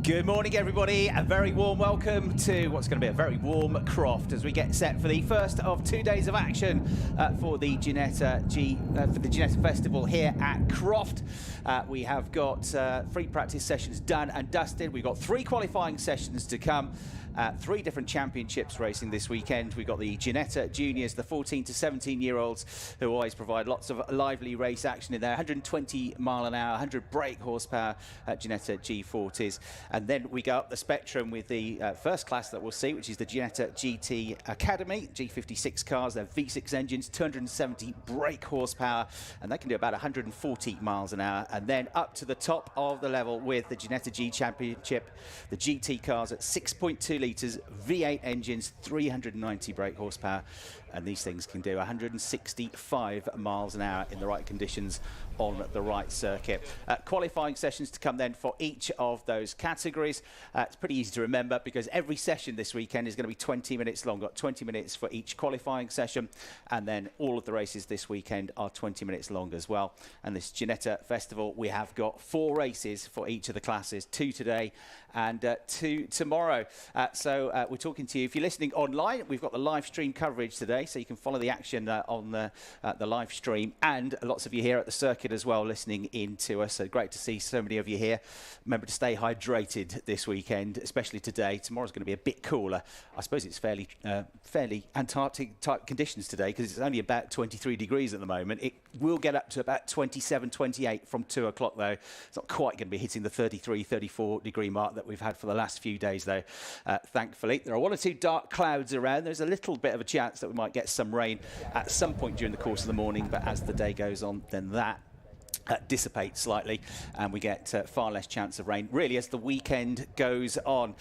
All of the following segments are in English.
Good morning, everybody. A very warm welcome to what's going to be a very warm Croft as we get set for the first of 2 days of action for the Ginetta Festival here at Croft. We have got 3 practice sessions done and dusted. We've got 3 qualifying sessions to come. 3 different championships racing this weekend. We've got the Ginetta Juniors, the 14 to 17-year-olds, who always provide lots of lively race action in there. 120 mile an hour, 100 brake horsepower Ginetta G40s. And then we go up the spectrum with the first class that we'll see, which is the Ginetta GT Academy, G56 cars. They're V6 engines, 270 brake horsepower, and they can do about 140 miles an hour. And then up to the top of the level with the Ginetta G Championship, the GT cars at 6.2 litres, V8 engines, 390 brake horsepower, and these things can do 165 miles an hour in the right conditions on the right circuit. Qualifying sessions to come then for each of those categories. It's pretty easy to remember because every session this weekend is going to be 20 minutes long. Got 20 minutes for each qualifying session, and then all of the races this weekend are 20 minutes long as well. And this Ginetta Festival, we have got 4 races for each of the classes, 2 today and 2 tomorrow. So we're talking to you. If you're listening online, we've got the live stream coverage today, so you can follow the action on the live stream, and lots of you here at the circuit as well listening in to us. So great to see so many of you here. Remember to stay hydrated this weekend, especially today. Tomorrow's going to be a bit cooler. I suppose it's fairly Antarctic type conditions today because it's only about 23 degrees at the moment. It will get up to about 27, 28 from 2 o'clock though. It's not quite going to be hitting the 33, 34 degree mark that we've had for the last few days though, thankfully. There are 1 or 2 dark clouds around. There's a little bit of a chance that we might get some rain at some point during the course of the morning, but as the day goes on, then that dissipates slightly and we get far less chance of rain really as the weekend goes on.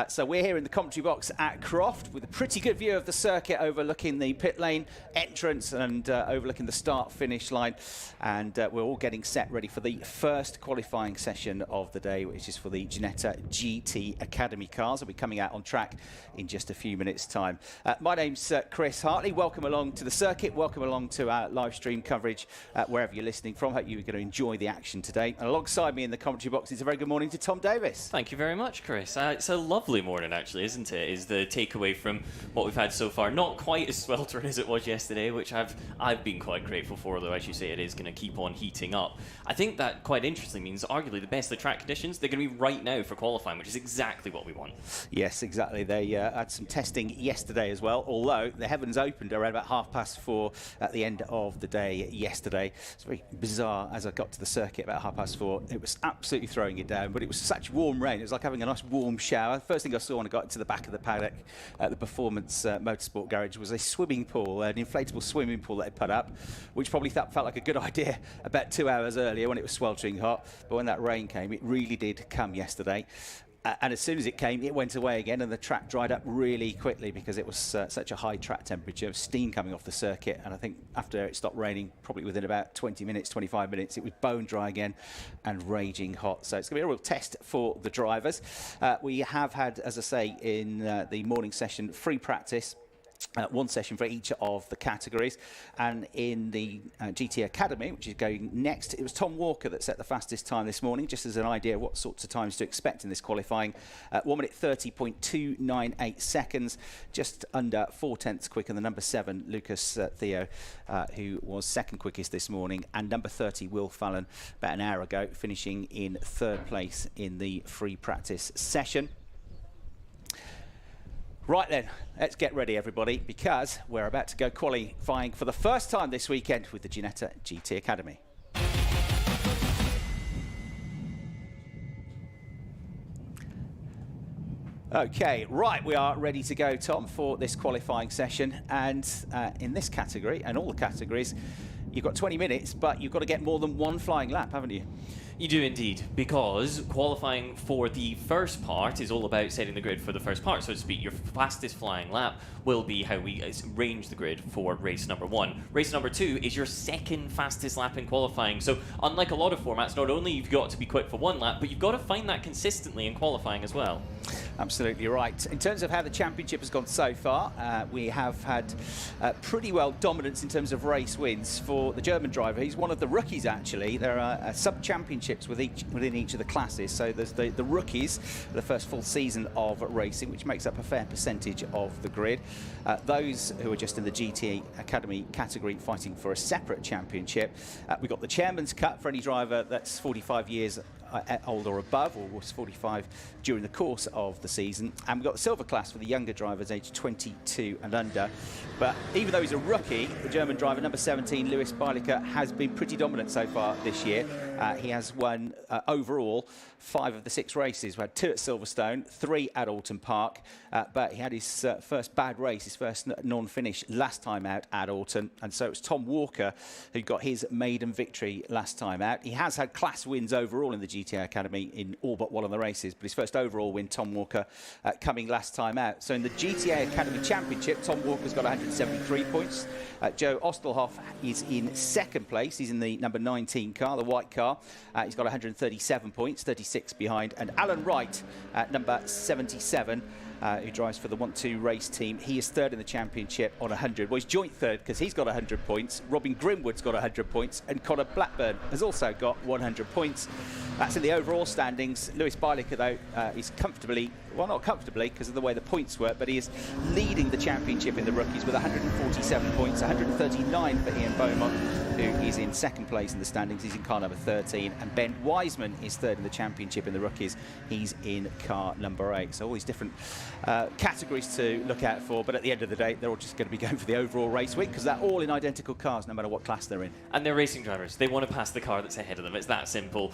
So we're here in the commentary box at Croft with a pretty good view of the circuit overlooking the pit lane entrance and overlooking the start finish line, and we're all getting set ready for the first qualifying session of the day, which is for the Ginetta GT Academy cars. Will be coming out on track in just a few minutes time. My name's Chris Hartley. Welcome along to the circuit, welcome along to our live stream coverage wherever you're listening from. Hope you're going to enjoy the action today. And alongside me in the commentary box is a very good morning to Tom Davis. Thank you very much, Chris. It's a lovely morning, actually, isn't it? Is the takeaway from what we've had so far. Not quite as sweltering as it was yesterday, which I've been quite grateful for, although as you say, it is going to keep on heating up. I think that quite interestingly means arguably the best of the track conditions, they're going to be right now for qualifying, which is exactly what we want. Yes, exactly. They had some testing yesterday as well, although the heavens opened around about 4:30 at the end of the day yesterday. It's very bizarre. As I got to the circuit about 4:30, it was absolutely throwing it down, but it was such warm rain. It was like having a nice warm shower. First thing I saw when I got to the back of the paddock at the Performance Motorsport Garage was a swimming pool, an inflatable swimming pool that they put up, which probably felt like a good idea about 2 hours earlier when it was sweltering hot. But when that rain came, it really did come yesterday. And as soon as it came, it went away again, and the track dried up really quickly because it was such a high track temperature, steam coming off the circuit. And I think after it stopped raining, probably within about 20 minutes, 25 minutes, it was bone dry again and raging hot. So it's going to be a real test for the drivers. We have had, as I say, in the morning session, free practice. 1 session for each of the categories, and in the GT Academy, which is going next, it was Tom Walker that set the fastest time this morning, just as an idea of what sorts of times to expect in this qualifying. 1 minute 30.298 seconds, just under 4/10 quicker than number 7 Lucas Theo, who was second quickest this morning, and number 30 Will Fallon about an hour ago, finishing in 3rd place in the free practice session. Right then, let's get ready everybody, because we're about to go qualifying for the first time this weekend with the Ginetta GT Academy. Okay, right, we are ready to go, Tom, for this qualifying session, and in this category, and all the categories, you've got 20 minutes, but you've got to get more than 1 flying lap, haven't you? You do indeed, because qualifying for the first part is all about setting the grid for the first part, so to speak. Your fastest flying lap will be how we arrange the grid for race number 1. Race number 2 is your second fastest lap in qualifying. So unlike a lot of formats, not only you've got to be quick for 1 lap, but you've got to find that consistently in qualifying as well. Absolutely right. In terms of how the championship has gone so far, we have had pretty well dominance in terms of race wins for the German driver. He's one of the rookies, actually. There are sub-championships within each of the classes. So there's the rookies, the first full season of racing, which makes up a fair percentage of the grid. Those who are just in the GT Academy category fighting for a separate championship. We've got the Chairman's Cup for any driver that's 45 years old or above, or was 45 during the course of the season. And we've got the silver class for the younger drivers aged 22 and under. But even though he's a rookie, the German driver, number 17, Louis Beilicke, has been pretty dominant so far this year. He has won overall 5 of the 6 races. We had 2 at Silverstone, 3 at Alton Park, but he had his first bad race, his first non-finish last time out at Alton, and so it was Tom Walker who got his maiden victory last time out. He has had class wins overall in the GTA Academy in all but one of the races, but his first overall win, Tom Walker, coming last time out. So in the GTA Academy Championship, Tom Walker's got 173 points. Joe Ostelhoff is in second place. He's in the number 19 car, the white car. He's got 137 points, 36 behind. And Alan Wright, number 77, who drives for the 1-2 race team. He is third in the championship on 100. Well, he's joint third because he's got 100 points. Robin Grimwood's got 100 points. And Connor Blackburn has also got 100 points. That's in the overall standings. Louis Beilicke, though, is comfortably, well, not comfortably because of the way the points work, but he is leading the championship in the rookies with 147 points, 139 for Ian Beaumont, who is in second place in the standings. He's in car number 13. And Ben Wiseman is third in the championship in the rookies. He's in car number 8. So all these different categories to look out for, but at the end of the day, they're all just going to be going for the overall race win because they're all in identical cars, no matter what class they're in. And they're racing drivers. They want to pass the car that's ahead of them. It's that simple.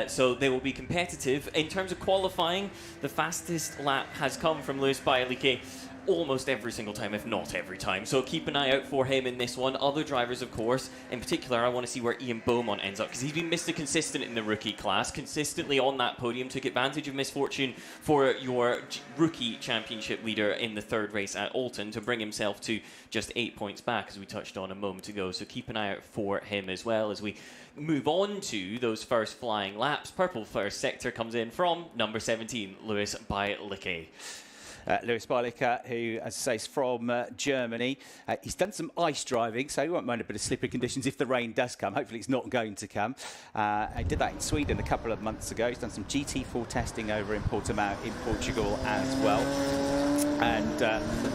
So they will be competitive. In terms of qualifying, the fastest lap has come from Louis Beilicke almost every single time, if not every time. So keep an eye out for him in this one. Other drivers, of course. In particular, I want to see where Ian Beaumont ends up because he's been Mr. Consistent in the rookie class, consistently on that podium, took advantage of misfortune for your rookie championship leader in the 3rd race at Alton to bring himself to just 8 points back, as we touched on a moment ago. So keep an eye out for him as well as we move on to those first flying laps. Purple first sector comes in from number 17, Louis Beilicke. Louis Beilicke, who, as I say, is from Germany. He's done some ice driving, so he won't mind a bit of slippery conditions if the rain does come. Hopefully it's not going to come. He did that in Sweden a couple of months ago. He's done some GT4 testing over in Portimao in Portugal as well. And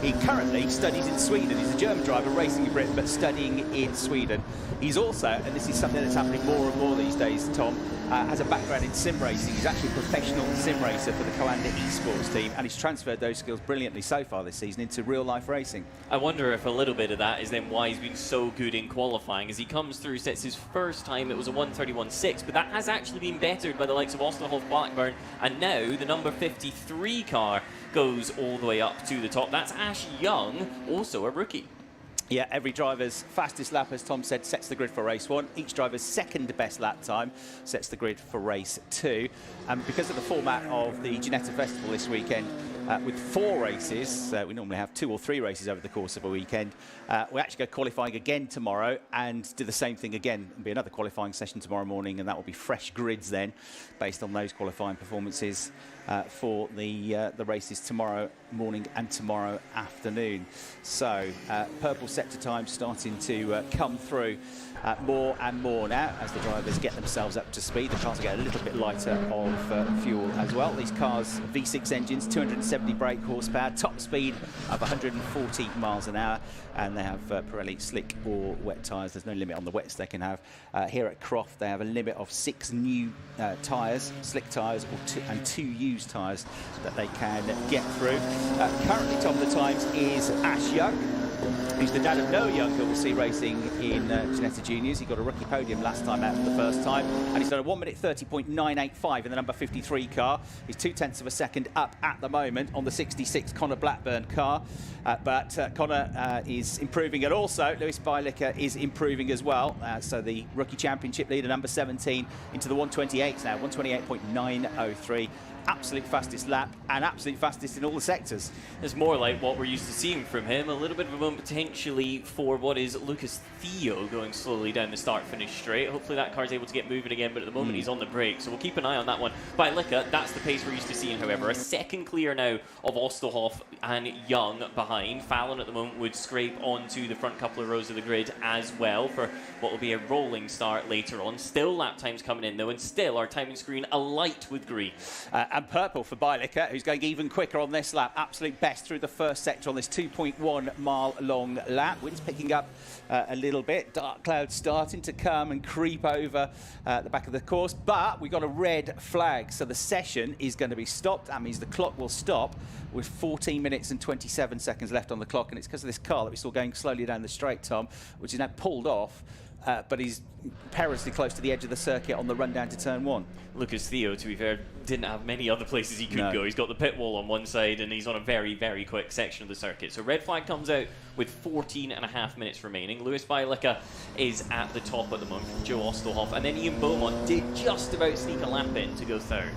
he currently studies in Sweden. He's a German driver racing in Britain, but studying in Sweden. He's also, and this is something that's happening more and more these days, Tom, has a background in sim racing. He's actually a professional sim racer for the Coanda esports team, and he's transferred those skills brilliantly so far this season into real-life racing. I wonder if a little bit of that is then why he's been so good in qualifying. As he comes through, sets his first time, it was a 1:31.6, but that has actually been bettered by the likes of Ostelhoff, Blackburn, and now the number 53 car goes all the way up to the top. That's Ash Young, also a rookie. Yeah, every driver's fastest lap, as Tom said, sets the grid for race 1. Each driver's second best lap time sets the grid for race 2. And because of the format of the Ginetta Festival this weekend, with 4 races, we normally have 2 or 3 races over the course of a weekend, we actually go qualifying again tomorrow and do the same thing again. It'll be another qualifying session tomorrow morning, and that will be fresh grids then, based on those qualifying performances for the races tomorrow morning and tomorrow afternoon. So purple sector time starting to come through more and more now as the drivers get themselves up to speed. The cars get a little bit lighter of fuel as well. These cars, V6 engines, 270 brake horsepower, top speed of 140 miles an hour, and they have Pirelli slick or wet tyres. There's no limit on the wets they can have. Here at Croft, they have a limit of 6 new tyres, slick tyres, and 2 used tyres that they can get through. Currently, top of the times is Ash Young, who's the dad of Noah Young, who we'll see racing in Ginetta Juniors. He got a rookie podium last time out for the first time, and he's done a 1:30.985 in the number 53 car. He's 0.2 of a second up at the moment on the 66 Connor Blackburn car, but Connor is improving, and also Louis Beilicke is improving as well. So the rookie championship leader, number 17, into the 128s now, 128.903. absolute fastest lap and absolute fastest in all the sectors. It's more like what we're used to seeing from him. A little bit of a moment potentially for what is Lucas Theo going slowly down the start-finish straight. Hopefully that car's able to get moving again, but at the moment he's on the brake, so we'll keep an eye on that one. Bailica, that's the pace we're used to seeing, however. A second clear now of Osterhoff and Young behind. Fallon at the moment would scrape onto the front couple of rows of the grid as well for what will be a rolling start later on. Still lap times coming in though, and still our timing screen alight with green. And purple for Bailica, who's going even quicker on this lap. Absolute best through the first sector on this 2.1 mile long lap. Wind's picking up a little bit. Dark clouds starting to come and creep over the back of the course, but we got a red flag, so the session is going to be stopped. That means the clock will stop with 14 minutes and 27 seconds left on the clock, and it's because of this car that we saw going slowly down the straight, Tom, which is now pulled off. But he's perilously close to the edge of the circuit on the run down to turn 1. Lucas Theo, to be fair, didn't have many other places he could go. He's got the pit wall on one side and he's on a very, very quick section of the circuit. So red flag comes out with 14 and a half minutes remaining. Lewis Bailica is at the top at the moment from Joe Ostelhoff, and then Ian Beaumont did just about sneak a lap in to go third.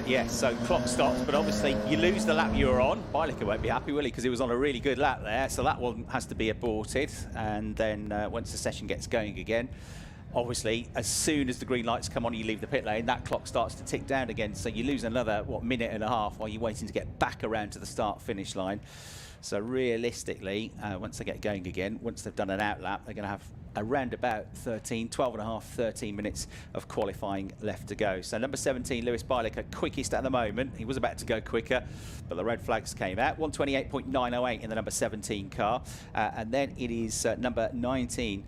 Yes, so clock stops, but obviously you lose the lap you were on. Bailica won't be happy, will he? Because he was on a really good lap there, so that one has to be aborted. And then once the session gets going again, obviously, as soon as the green lights come on, you leave the pit lane, that clock starts to tick down again. So you lose another, minute and a half while you're waiting to get back around to the start-finish line. So realistically, once they get going again, once they've done an out lap, they're going to have around about 12 and a half, 13 minutes of qualifying left to go. So number 17, Lewis Bailica, quickest at the moment. He was about to go quicker, but the red flags came out. 128.908 in the number 17 car. And then it is number 19,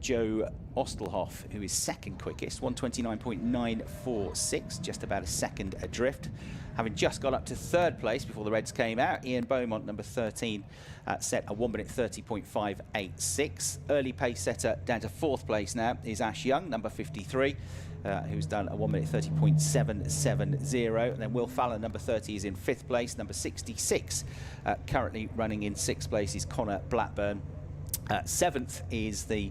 Joe Ostelhoff, who is second quickest, 129.946, just about a second adrift. Having just got up to third place before the reds came out, Ian Beaumont, number 13, set a 1 minute 30.586. Early pace setter down to fourth place now is Ash Young, number 53, who's done a 1 minute 30.770. And then Will Fallon, number 30, is in fifth place. Number 66, currently running in sixth place, is Connor Blackburn. Seventh is the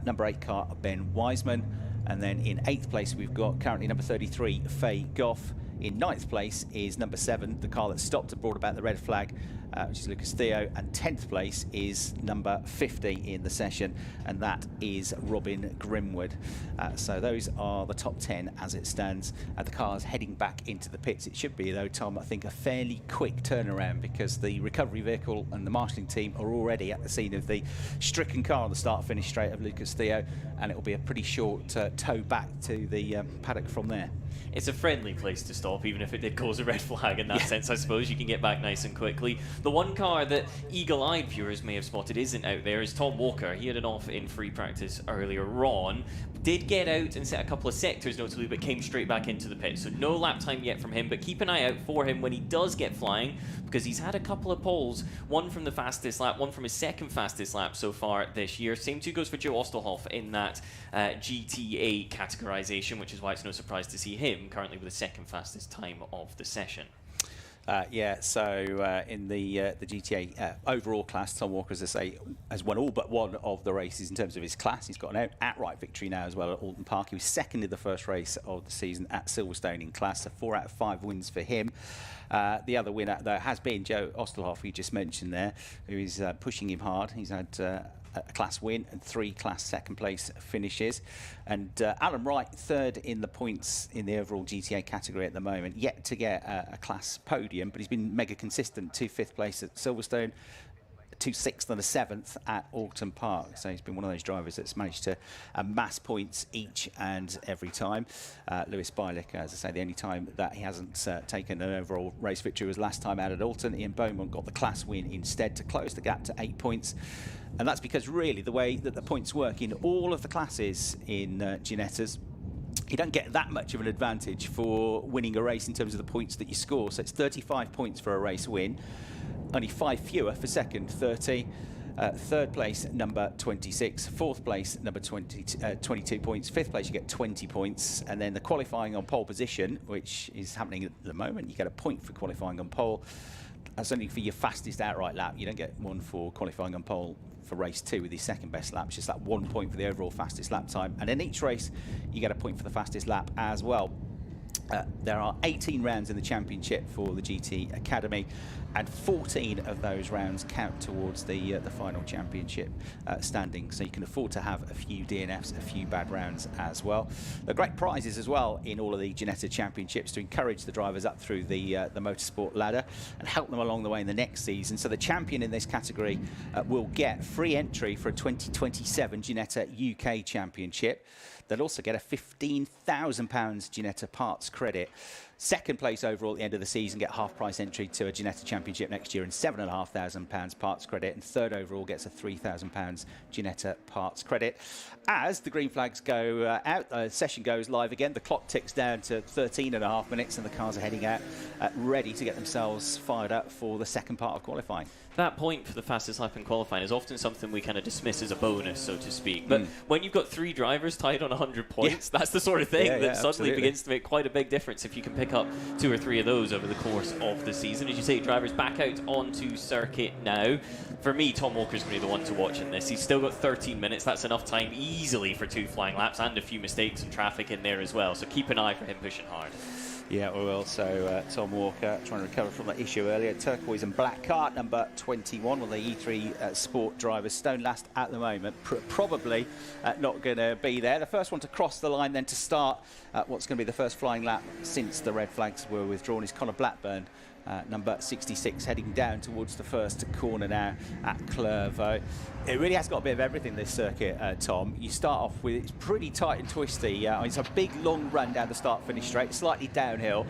number 8 car, Ben Wiseman. And then in eighth place, we've got currently number 33, Faye Goff. In ninth place is number 7, the car that stopped and brought about the red flag, which is Lucas Theo. And 10th place is number 50 in the session, and that is Robin Grimwood. So those are the top 10 as it stands. The car's heading back into the pits. It should be, though, Tom, I think a fairly quick turnaround, because the recovery vehicle and the marshalling team are already at the scene of the stricken car on the start-finish straight of Lucas Theo, and it will be a pretty short tow back to the paddock from there. It's a friendly place to stop, even if it did cause a red flag in that sense. I suppose you can get back nice and quickly. The one car that eagle-eyed viewers may have spotted isn't out there is Tom Walker. He had an off in free practice earlier on. Did get out and set a couple of sectors, notably, but came straight back into the pit. So no lap time yet from him, but keep an eye out for him when he does get flying, because he's had a couple of poles, one from the fastest lap, one from his second fastest lap so far this year. Same too goes for Joe Ostelhoff in that GTA categorization, which is why it's no surprise to see him currently with the second fastest time of the session. So in the GTA overall class, Tom Walker, as I say, has won all but one of the races in terms of his class. He's got an outright victory now as well at Alton Park. He was second in the first race of the season at Silverstone in class, so 4 out of 5 wins for him. The other winner, though, has been Joe Ostelhoff, who you just mentioned there, who is pushing him hard. He's had a class win and 3 class second place finishes. And Alan Wright, third in the points in the overall GTA category at the moment, yet to get a class podium, but he's been mega consistent. 2 fifth place at Silverstone, 2 6th and a 7th at Alton Park. So he's been one of those drivers that's managed to amass points each and every time. Lewis Bailica, as I say, the only time that he hasn't taken an overall race victory was last time out at Alton. Ian Beaumont got the class win instead to close the gap to 8 points. And that's because really the way that the points work in all of the classes in Ginetta's, you don't get that much of an advantage for winning a race in terms of the points that you score. So it's 35 points for a race win, only 5 fewer for second, 30. Third place, number 26. Fourth place, number 22 points. Fifth place, you get 20 points. And then the qualifying on pole position, which is happening at the moment, you get a point for qualifying on pole. That's only for your fastest outright lap. You don't get one for qualifying on pole for race 2 with your second best lap. It's just that 1 point for the overall fastest lap time. And in each race, you get a point for the fastest lap as well. There are 18 rounds in the championship for the GT Academy, and 14 of those rounds count towards the final championship standing. So you can afford to have a few DNFs, a few bad rounds as well. There are great prizes as well in all of the Ginetta Championships to encourage the drivers up through the motorsport ladder and help them along the way in the next season. So the champion in this category will get free entry for a 2027 Ginetta UK Championship. They'll also get a £15,000 Ginetta parts credit. Second place overall at the end of the season get half-price entry to a Ginetta Championship next year and £7,500 parts credit. And third overall gets a £3,000 Ginetta parts credit. As the green flags go out, the session goes live again. The clock ticks down to 13.5 minutes and the cars are heading out ready to get themselves fired up for the second part of qualifying. That point for the fastest lap in qualifying is often something we kind of dismiss as a bonus, so to speak. But when you've got 3 drivers tied on 100 points, that's the sort of thing that suddenly absolutely begins to make quite a big difference if you can pick up 2 or 3 of those over the course of the season. As you say, drivers back out onto circuit now. For me, Tom Walker's going to be the one to watch in this. He's still got 13 minutes. That's enough time easily for 2 flying laps and a few mistakes and traffic in there as well. So keep an eye for him pushing hard. Yeah, we will. So Tom Walker trying to recover from that issue earlier. Turquoise and black car, number 21, one of the E3 Sport drivers. Stone last at the moment. Probably not going to be there. The first one to cross the line then to start what's going to be the first flying lap since the red flags were withdrawn is Connor Blackburn. Number 66 heading down towards the first corner now at Clervaux. It really has got a bit of everything, this circuit, Tom. You start off with, it's pretty tight and twisty. It's a big long run down the start-finish straight, slightly downhill.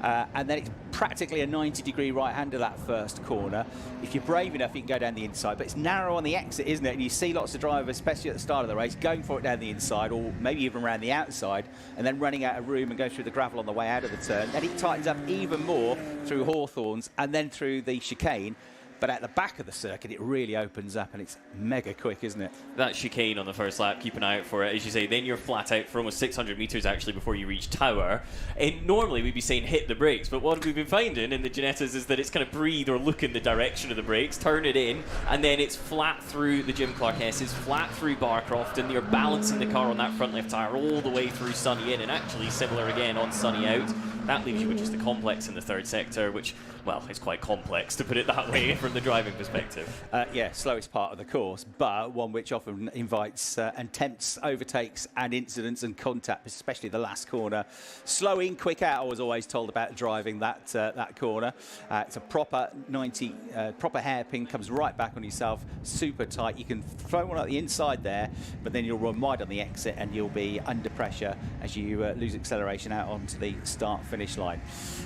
And then it's practically a 90-degree right-hander that first corner. If you're brave enough, you can go down the inside, but it's narrow on the exit, isn't it? And you see lots of drivers, especially at the start of the race, going for it down the inside, or maybe even around the outside, and then running out of room and going through the gravel on the way out of the turn. Then it tightens up even more through Hawthorns and then through the chicane. But at the back of the circuit, it really opens up, and it's mega quick, isn't it? That chicane on the first lap, keep an eye out for it. As you say, then you're flat out for almost 600 metres, actually, before you reach Tower. And normally, we'd be saying hit the brakes, but what we've been finding in the Ginettas is that it's kind of breathe or look in the direction of the brakes, turn it in, and then it's flat through the Jim Clark S's, flat through Barcroft, and you're balancing the car on that front left tyre all the way through Sunny in, and actually similar again on Sunny out. That leaves you with just the complex in the third sector, which, well, is quite complex, to put it that way, from the driving perspective. Yeah, slowest part of the course, but one which often invites and tempts overtakes and incidents and contact, especially the last corner. Slow in, quick out, I was always told about driving that that corner. It's a proper 90, proper hairpin, comes right back on yourself, super tight. You can throw one at the inside there, but then you'll run wide on the exit and you'll be under pressure as you lose acceleration out onto the start-finish line.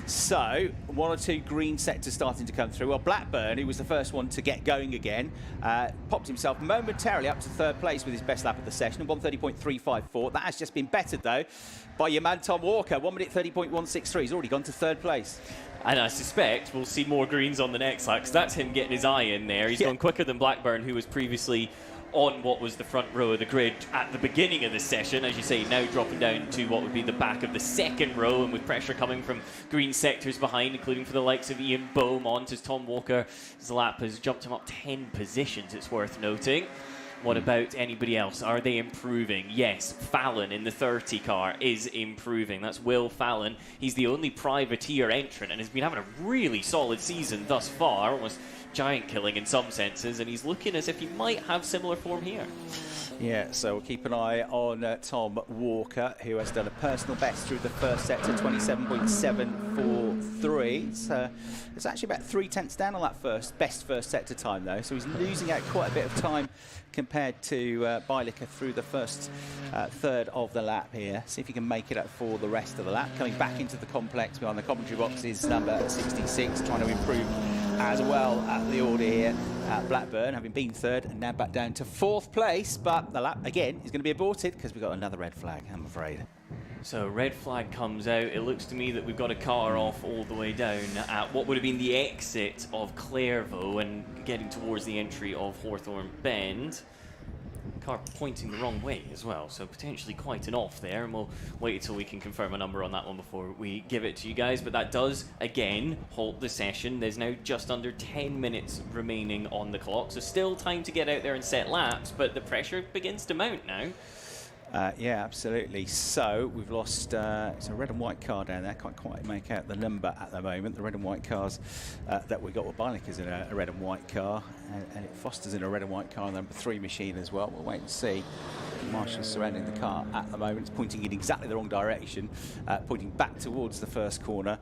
So, 1 or 2 green sectors starting to come through. Well, Blackburn, who was the first one to get going again, popped himself momentarily up to third place with his best lap of the session, 1:30.354. That has just been bettered, though, by your man Tom Walker, 1:30.163. He's already gone to third place. And I suspect we'll see more greens on the next lap, because that's him getting his eye in there. He's gone quicker than Blackburn, who was previously on what was the front row of the grid at the beginning of the session. As you say, now dropping down to what would be the back of the second row, and with pressure coming from green sectors behind, including for the likes of Ian Beaumont, as Tom Walker's lap has jumped him up 10 positions, it's worth noting. What about anybody else? Are they improving? Yes, Fallon in the 30 car is improving. That's Will Fallon. He's the only privateer entrant and has been having a really solid season thus far, almost giant killing in some senses, and he's looking as if he might have similar form here. Yeah, so we'll keep an eye on Tom Walker, who has done a personal best through the first sector, 27.743. It's actually about 3/10 down on that best first sector time, though, so he's losing out quite a bit of time compared to Bylicker through the first third of the lap here. See if he can make it up for the rest of the lap. Coming back into the complex behind the commentary box is number 66, trying to improve as well at the order here. Blackburn having been third and now back down to fourth place, but the lap again is going to be aborted because we've got another red flag, I'm afraid. So red flag comes out. It looks to me that we've got a car off all the way down at what would have been the exit of Clervaux and getting towards the entry of Hawthorne Bend. Car pointing the wrong way as well, so potentially quite an off there, and we'll wait until we can confirm a number on that one before we give it to you guys. But that does again halt the session. There's now just under 10 minutes remaining on the clock, so still time to get out there and set laps, but the pressure begins to mount now. Yeah, absolutely. So we've lost, it's a red and white car down there. Can't quite make out the number at the moment. The red and white cars that we got with Bilicker's in a red and white car, and it Foster's in a red and white car, number 3 machine as well. We'll wait and see. Marshall's surrounding the car at the moment. It's pointing in exactly the wrong direction, pointing back towards the first corner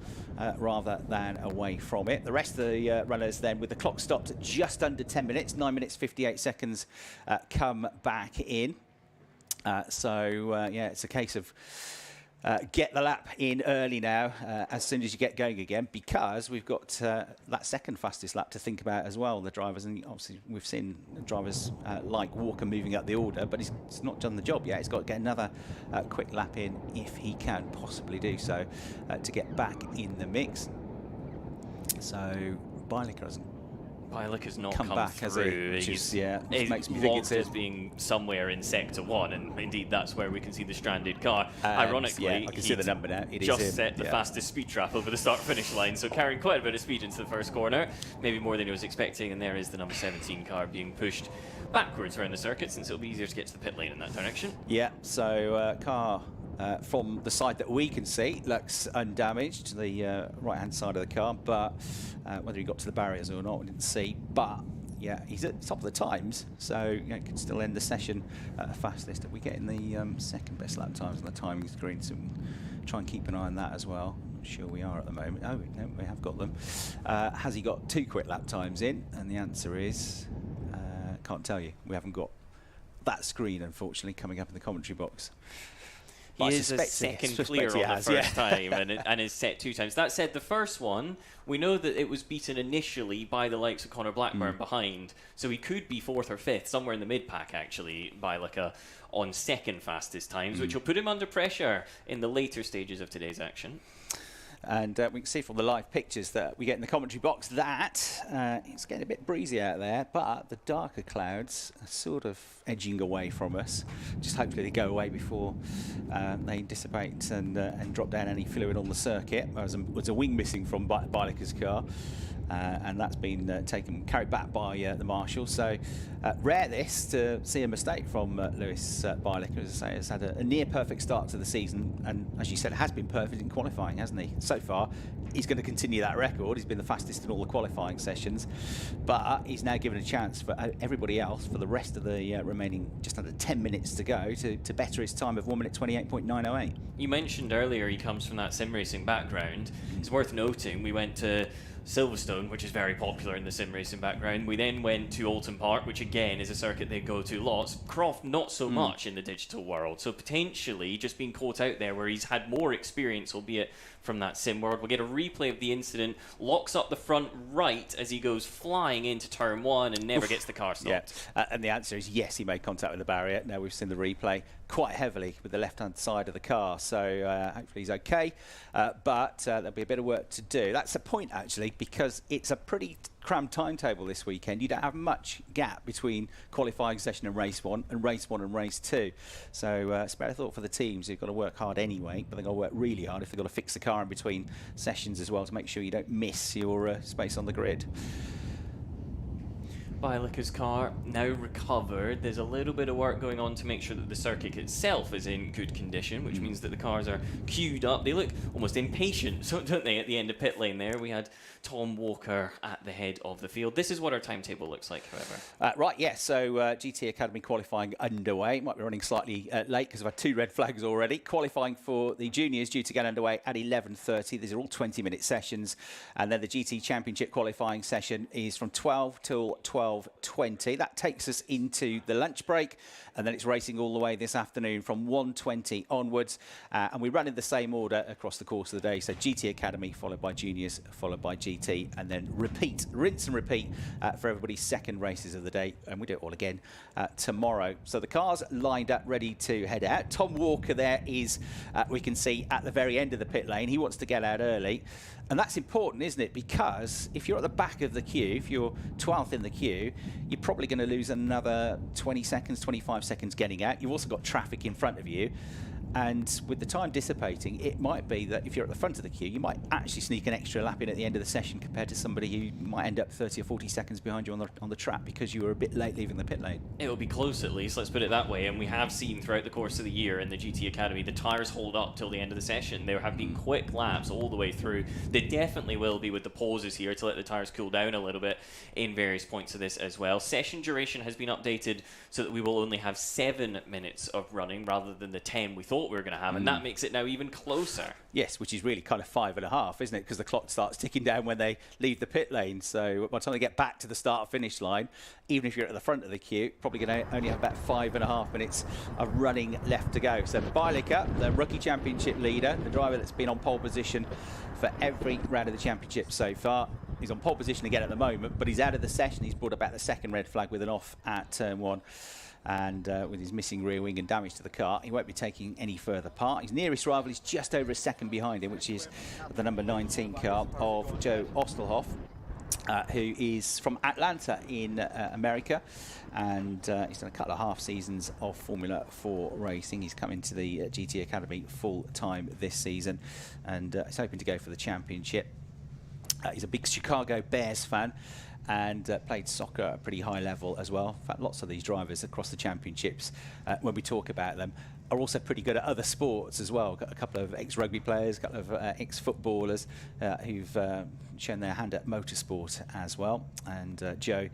rather than away from it. The rest of the runners then, with the clock stopped at just under 10 minutes, 9 minutes 58 seconds, come back in. Yeah, it's a case of get the lap in early now as soon as you get going again, because we've got that second fastest lap to think about as well. The drivers, and obviously we've seen drivers like Walker moving up the order, but he's not done the job yet. He's got to get another quick lap in if he can possibly do so to get back in the mix. So Bilicke hasn't Bilicke not come back, through. has he? Which is, yeah, it makes me think it's as being somewhere in sector 1, and indeed that's where we can see the stranded car. Ironically, yeah, I can see the number now. It just is set the fastest speed trap over the start-finish line, so carrying quite a bit of speed into the first corner, maybe more than he was expecting, and there is the number 17 car being pushed backwards around the circuit, since it'll be easier to get to the pit lane in that direction. Yeah, so car from the side that we can see looks undamaged, the right-hand side of the car, but whether he got to the barriers or not, we didn't see. But yeah, he's at the top of the times, so you know, can still end the session fastest. We get in the second best lap times on the timing screen, so we'll try and keep an eye on that as well. I'm sure we are at the moment. Oh, no, we have got them. Has he got 2 quick lap times in? And the answer is can't tell you. We haven't got that screen, unfortunately, coming up in the commentary box. He is a second clear on the first time and is set 2 times. That said, the first one, we know that it was beaten initially by the likes of Connor Blackburn behind, so he could be 4th or 5th, somewhere in the mid-pack actually, Bilicke on second fastest times, which will put him under pressure in the later stages of today's action. And we can see from the live pictures that we get in the commentary box that it's getting a bit breezy out there, but the darker clouds are sort of edging away from us. Just hopefully they go away before they dissipate and drop down any fluid on the circuit. There was a wing missing from Bilicke's car. And that's been carried back by the marshal. So rare this to see a mistake from Lewis Bilicke. As I say, has had a near perfect start to the season, and as you said, has been perfect in qualifying, hasn't he? So far, he's going to continue that record. He's been the fastest in all the qualifying sessions, but he's now given a chance for everybody else for the rest of the remaining just under 10 minutes to go to better his time of 1 minute 28.908. You mentioned earlier he comes from that sim racing background. It's worth noting we went to Silverstone, which is very popular in the sim racing background. We then went to Alton Park, which again is a circuit they go to lots. Croft, not so much in the digital world. So potentially just being caught out there where he's had more experience, albeit from that sim world. We'll get a replay of the incident, locks up the front right as he goes flying into turn 1 and never gets the car stopped. Yeah. And the answer is yes, he made contact with the barrier. Now we've seen the replay quite heavily with the left-hand side of the car, so hopefully he's okay, but there'll be a bit of work to do. That's the point, actually, because it's a pretty crammed timetable this weekend. You don't have much gap between qualifying session and race 1 and race 1 and race 2, so spare a thought for the teams who've got to work hard anyway, but they've got to work really hard if they've got to fix the car in between sessions as well to make sure you don't miss your space on the grid. Bilicke's car now recovered. There's a little bit of work going on to make sure that the circuit itself is in good condition, which means that the cars are queued up. They look almost impatient, so don't they, at the end of pit lane there. We had Tom Walker at the head of the field. This is what our timetable looks like, however. Right, yes, so GT Academy qualifying underway. Might be running slightly late because I've had 2 red flags already. Qualifying for the juniors due to get underway at 11:30. These are all 20-minute sessions. And then the GT Championship qualifying session is from 12 till 12:20. That takes us into the lunch break, and then it's racing all the way this afternoon from 1:20 onwards, and we run in the same order across the course of the day. So GT Academy followed by juniors, followed by GT, and then rinse and repeat for everybody's second races of the day, and we do it all again tomorrow. So the cars lined up ready to head out. Tom Walker there is, we can see at the very end of the pit lane. He wants to get out early. And that's important, isn't it? Because if you're at the back of the queue, if you're 12th in the queue, you're probably going to lose another 20 seconds, 25 seconds getting out. You've also got traffic in front of you. And with the time dissipating, it might be that if you're at the front of the queue, you might actually sneak an extra lap in at the end of the session compared to somebody who might end up 30 or 40 seconds behind you on the track because you were a bit late leaving the pit lane. It'll be close at least, let's put it that way. And we have seen throughout the course of the year in the GT Academy, the tyres hold up till the end of the session. There have been quick laps all the way through. There definitely will be with the pauses here to let the tyres cool down a little bit in various points of this as well. Session duration has been updated so that we will only have 7 minutes of running rather than the 10 we thought we were going to have, and that makes it now even closer. Yes, which is really kind of 5.5, isn't it? Because the clock starts ticking down when they leave the pit lane. So by the time they get back to the start-finish line, even if you're at the front of the queue, probably going to only have about 5.5 minutes of running left to go. So Ginetta, the rookie championship leader, the driver that's been on pole position for every round of the championship so far. He's on pole position again at the moment, but he's out of the session. He's brought about the second red flag with an off at turn 1. And with his missing rear wing and damage to the car, he won't be taking any further part. His nearest rival is just over a second behind him, which is the number 19 car of Joe Ostelhoff, who is from Atlanta in America, and he's done a couple of half seasons of Formula 4 racing. He's come into the GT Academy full time this season, and he's hoping to go for the championship. He's a big Chicago Bears fan, and played soccer at a pretty high level as well. In fact, lots of these drivers across the championships, when we talk about them, are also pretty good at other sports as well. Got a couple of ex-rugby players, a couple of ex-footballers who've shown their hand at motorsport as well. And Joe,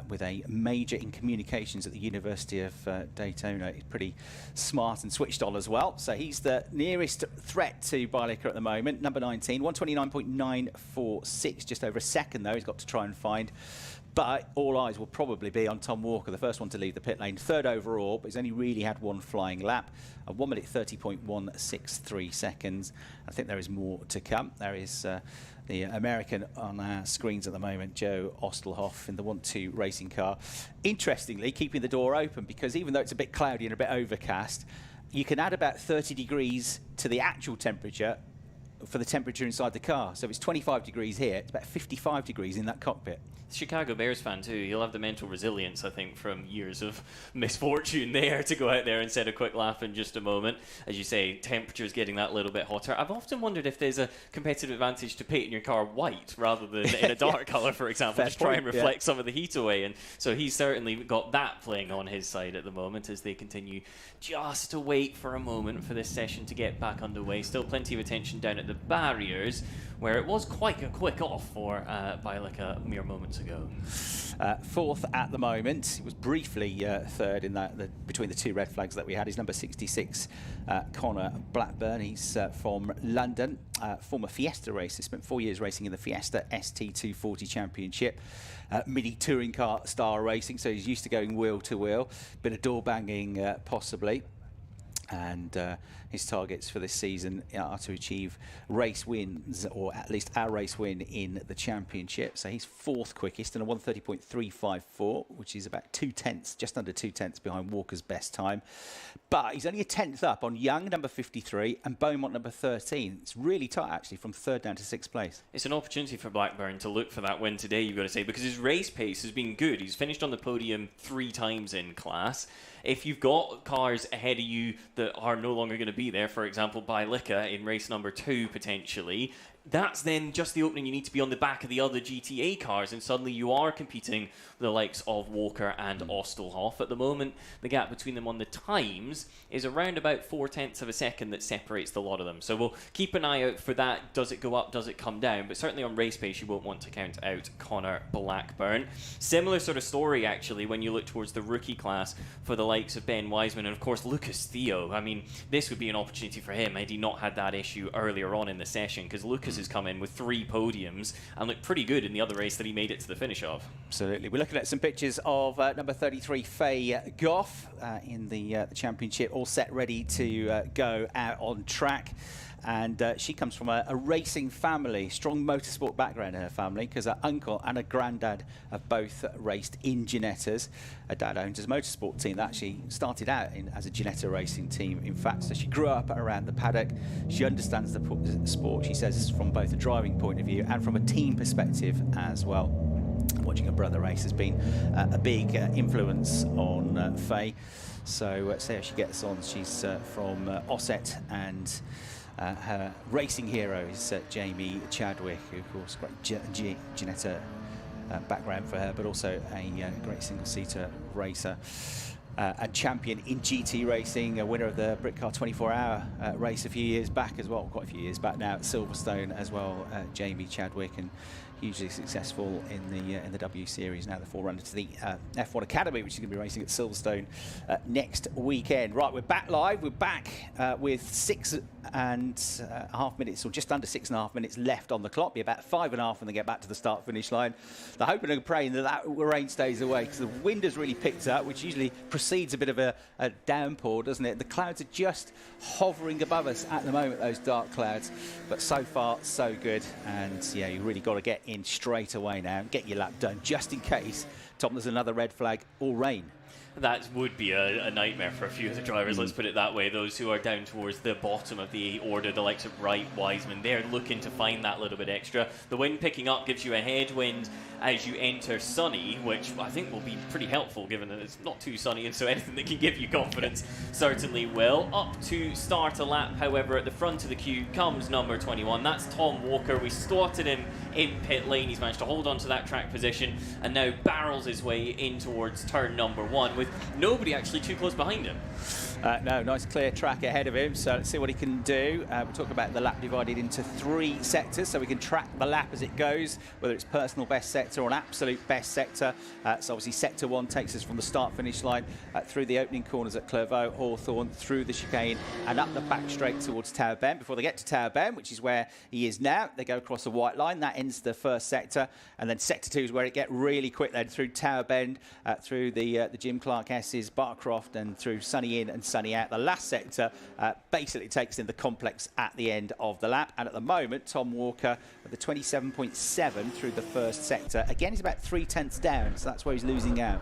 with a major in communications at the University of Daytona, he's pretty smart and switched on as well. So he's the nearest threat to Ginetta at the moment, number 19, 129.946, just over a second though he's got to try and find. But all eyes will probably be on Tom Walker, the first one to leave the pit lane, third overall, but he's only really had one flying lap, 1 minute 30.163 seconds. I think there is more to come. There is the American on our screens at the moment, Joe Ostelhoff, in the 1-2 racing car. Interestingly, keeping the door open, because even though it's a bit cloudy and a bit overcast, you can add about 30 degrees to the actual temperature for the temperature inside the car. So if it's 25 degrees here, it's about 55 degrees in that cockpit. Chicago Bears fan too. He'll have the mental resilience, I think, from years of misfortune there to go out there and set a quick lap in just a moment. As you say, temperature's getting that little bit hotter. I've often wondered if there's a competitive advantage to painting your car white rather than in a dark colour, for example, Fair just try and point, reflect some of the heat away. And so he's certainly got that playing on his side at the moment as they continue just to wait for a moment for this session to get back underway. Still plenty of attention down at the barriers, where it was quite a quick off for Ginetta mere moments ago. Fourth at the moment. He was briefly third in between the two red flags that we had. He's number 66, Connor Blackburn. He's from London, former Fiesta racer. Spent 4 years racing in the Fiesta ST240 Championship. Mini touring car style racing, so he's used to going wheel to wheel. Bit of door banging possibly. And his targets for this season are to achieve race wins, or at least our race win in the championship. So he's fourth quickest in a 1:30.354, which is about 2/10, just under 2/10 behind Walker's best time. But he's only a 10th up on Young, number 53, and Beaumont, number 13. It's really tight, actually, from third down to sixth place. It's an opportunity for Blackburn to look for that win today, you've got to say, because his race pace has been good. He's finished on the podium 3 times in class. If you've got cars ahead of you that are no longer going to be there, for example, Ginetta in race number 2 potentially, that's then just the opening you need to be on the back of the other GTA cars, and suddenly you are competing with the likes of Walker and Ostelhoff. At the moment, the gap between them on the times is around about 4/10 of a second that separates the lot of them. So we'll keep an eye out for that. Does it go up? Does it come down? But certainly on race pace, you won't want to count out Connor Blackburn. Similar sort of story, actually, when you look towards the rookie class for the likes of Ben Wiseman and, of course, Lucas Theo. I mean, this would be an opportunity for him had he not had that issue earlier on in the session, because Lucas has come in with 3 podiums and looked pretty good in the other race that he made it to the finish of. Absolutely. We're looking at some pictures of number 33, Faye Goff, in the championship, all set, ready to go out on track. And she comes from a racing family, strong motorsport background in her family, because her uncle and her granddad have both raced in Ginettas. Her dad owns a motorsport team that actually started out as a Ginetta racing team, in fact. So she grew up around the paddock. She understands the sport, she says, from both a driving point of view and from a team perspective as well. Watching her brother race has been a big influence on Faye. So see how she gets on. She's from Osset, and her racing hero is Jamie Chadwick, who of course great Ginetta background for her, but also a great single-seater racer. A champion in GT racing, a winner of the Britcar 24-hour race a few years back as well, quite a few years back now at Silverstone as well, Jamie Chadwick, and hugely successful in the W Series, now the forerunner to the F1 Academy, which is going to be racing at Silverstone next weekend. Right, we're back live. We're back with 6.5 minutes, or just under 6.5 minutes left on the clock. Be about 5.5 when they get back to the start-finish line. They're hoping and praying that rain stays away, because the wind has really picked up, which usually precedes a bit of a downpour, doesn't it? The clouds are just hovering above us at the moment, those dark clouds, but so far so good. And yeah, you really got to get in straight away now and get your lap done, just in case, Tom, there's another red flag or rain. That would be a nightmare for a few of the drivers, let's put it that way. Those who are down towards the bottom of the order, the likes of Wright, Wiseman, they're looking to find that little bit extra. The wind picking up gives you a headwind as you enter sunny, which I think will be pretty helpful given that it's not too sunny, and so anything that can give you confidence certainly will. Up to start a lap, however, at the front of the queue comes number 21. That's Tom Walker. We started him in pit lane. He's managed to hold on to that track position and now barrels his way in towards turn number 1 with nobody actually too close behind him. No, nice clear track ahead of him, so let's see what he can do. We'll talk about the lap divided into 3 sectors, so we can track the lap as it goes, whether it's personal best sector or an absolute best sector. So obviously sector 1 takes us from the start-finish line through the opening corners at Clairvaux, Hawthorne, through the chicane and up the back straight towards Tower Bend. Before they get to Tower Bend, which is where he is now, they go across the white line. That ends the first sector, and then sector 2 is where it gets really quick then, through Tower Bend, through the Jim Clark S's, Barcroft, and through Sunny In and Sunny Out. The last sector basically takes in the complex at the end of the lap, and at the moment Tom Walker with the 27.7 through the first sector. Again, he's about 3/10 down, so that's where he's losing out.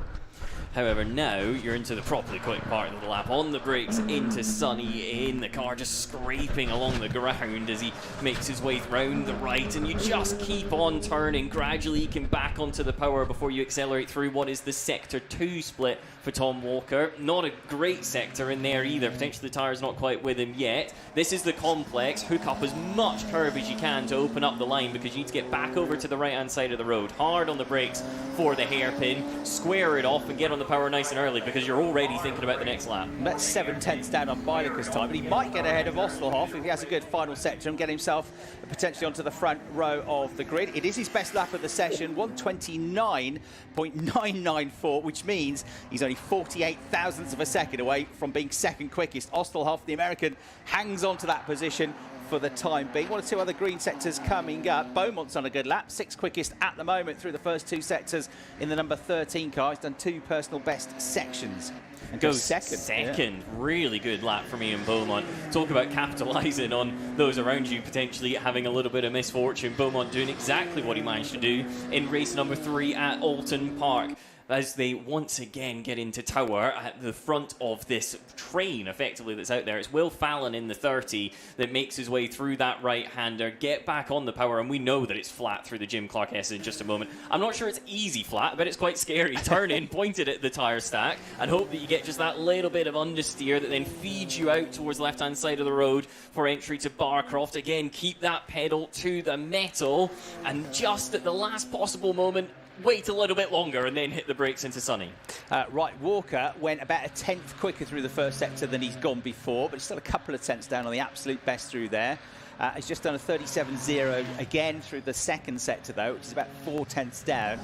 However, now you're into the properly quick part of the lap. On the brakes into Sunny In, the car just scraping along the ground as he makes his way round the right, and you just keep on turning. Gradually you can back onto the power before you accelerate through what is the sector 2 split for Tom Walker. Not a great sector in there either. Potentially the tyre's not quite with him yet. This is the complex. Hook up as much curve as you can to open up the line, because you need to get back over to the right-hand side of the road. Hard on the brakes for the hairpin. Square it off and get on the power nice and early, because you're already thinking about the next lap. That's 7/10 down on Bilecker's time, but he might get ahead of Ostelhoff if he has a good final sector and get himself potentially onto the front row of the grid. It is his best lap of the session, 1:29.994, which means he's only 48 thousandths of a second away from being second quickest. Ostelhoff, the American, hangs on to that position for the time being. 1 or 2 other green sectors coming up. Beaumont's on a good lap, 6th quickest at the moment through the first 2 sectors in the number 13 car. He's done 2 personal best sections. And goes second. Yeah. Really good lap from Ian Beaumont. Talk about capitalising on those around you potentially having a little bit of misfortune. Beaumont doing exactly what he managed to do in race number 3 at Alton Park, as they once again get into tower at the front of this train, effectively, that's out there. It's Will Fallon in the 30 that makes his way through that right-hander, get back on the power, and we know that it's flat through the Jim Clark S in just a moment. I'm not sure it's easy flat, but it's quite scary. Turn in, pointed at the tyre stack, and hope that you get just that little bit of understeer that then feeds you out towards the left-hand side of the road for entry to Barcroft. Again, keep that pedal to the metal, and just at the last possible moment, wait a little bit longer and then hit the brakes into Sunny. Right, Walker went about a 10th quicker through the first sector than he's gone before, but he's still a couple of tenths down on the absolute best through there. He's just done a 37.0 again through the second sector, though, which is about 4 tenths down.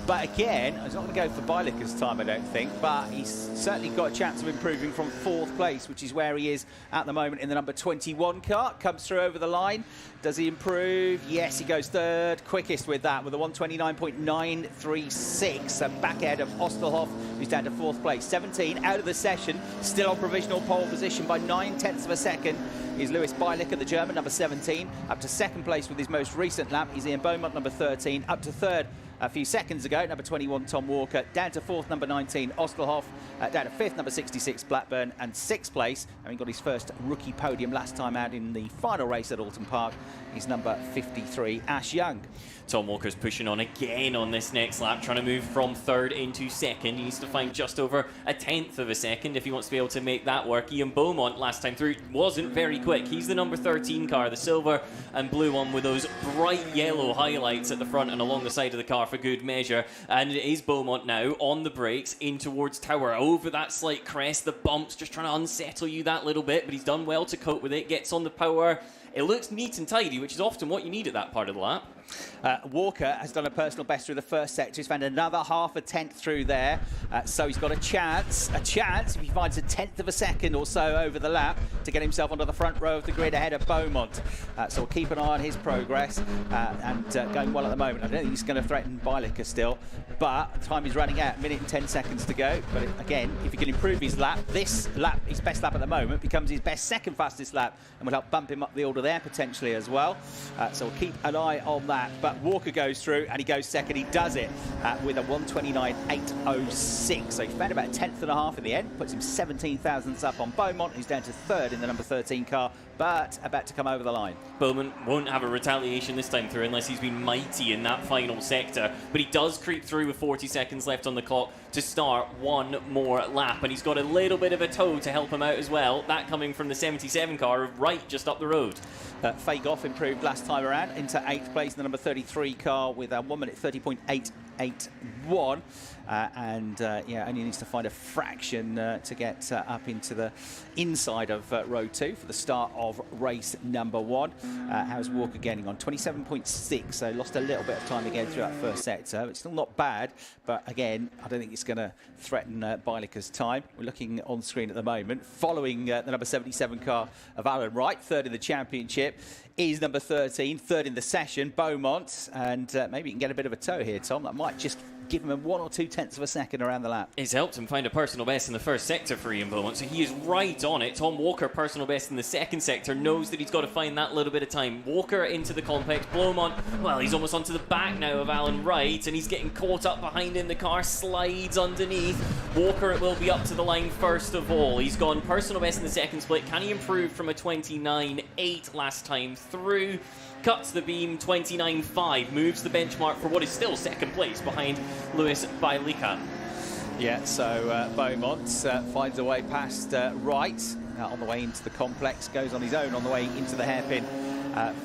But again, he's not going to go for Bilecker's time, I don't think, but he's certainly got a chance of improving from 4th place, which is where he is at the moment in the number 21 car. Comes through over the line. Does he improve? Yes, he goes 3rd quickest with that, with a 1:29.936. So back ahead of Ostelhoff, who's down to 4th place. 17 out of the session, still on provisional pole position by 9 tenths of a second. Is Lewis Bielecker, the German, number 17. Up to 2nd place with his most recent lap is Ian Beaumont, number 13. Up to 3rd a few seconds ago. Number 21, Tom Walker, down to 4th, number 19, Ostelhoff, down to 5th, number 66, Blackburn, and 6th place, having got his first rookie podium last time out in the final race at Alton Park, is number 53, Ash Young. Tom Walker's pushing on again on this next lap, trying to move from 3rd into 2nd. He needs to find just over a 1/10 of a second if he wants to be able to make that work. Ian Beaumont last time through wasn't very quick. He's the number 13 car, the silver and blue one with those bright yellow highlights at the front and along the side of the car for good measure. And it is Beaumont now on the brakes in towards Tower, over that slight crest, the bumps, just trying to unsettle you that little bit, but he's done well to cope with it, gets on the power. It looks neat and tidy, which is often what you need at that part of the lap. Walker has done a personal best through the first sector. He's found another half a 10th through there. So he's got a chance if he finds a 1/10 of a second or so over the lap to get himself onto the front row of the grid ahead of Beaumont. So we'll keep an eye on his progress and going well at the moment. I don't think he's going to threaten Bielica still, but time is running out, 1 minute and 10 seconds to go. But again, if he can improve his lap, this lap, his best lap at the moment, becomes his best second fastest lap and will help bump him up the order there potentially as well. So we'll keep an eye on that. But Walker goes through and he goes second. He does it with a 1:29.806. So he found about 1/10 and a half in the end. Puts him 17 thousandths up on Beaumont, who's down to 3rd in the number 13 car, but about to come over the line. Beaumont won't have a retaliation this time through unless he's been mighty in that final sector. But he does creep through with 40 seconds left on the clock to start one more lap. And he's got a little bit of a tow to help him out as well. That coming from the 77 car right just up the road. Fagoff improved last time around into 8th place in the number 33 car with a 1 minute 30.881. Yeah, only needs to find a fraction to get up into the inside of row 2 for the start of race number 1. How's Walker getting on? 27.6, so lost a little bit of time again through that first sector. It's still not bad, but again, I don't think it's going to threaten Bielica's time. We're looking on screen at the moment, following the number 77 car of Alan Wright, 3rd in the championship, is number 13, 3rd in the session, Beaumont, and maybe you can get a bit of a tow here, Tom. That might just give him a 1 or 2/10 of a second around the lap. It's helped him find a personal best in the first sector for Ian Beaumont, so he is right on it. Tom Walker, personal best in the second sector, knows that he's got to find that little bit of time. Walker into the complex. Beaumont, well, he's almost onto the back now of Alan Wright, and he's getting caught up behind him. The car slides underneath. Walker, it will be up to the line first of all. He's gone personal best in the second split. Can he improve from a 29.8 last time through? Cuts the beam, 29.5, moves the benchmark for what is still second place behind Lewis Bielica. Yeah, so Beaumont finds a way past Wright on the way into the complex, goes on his own on the way into the hairpin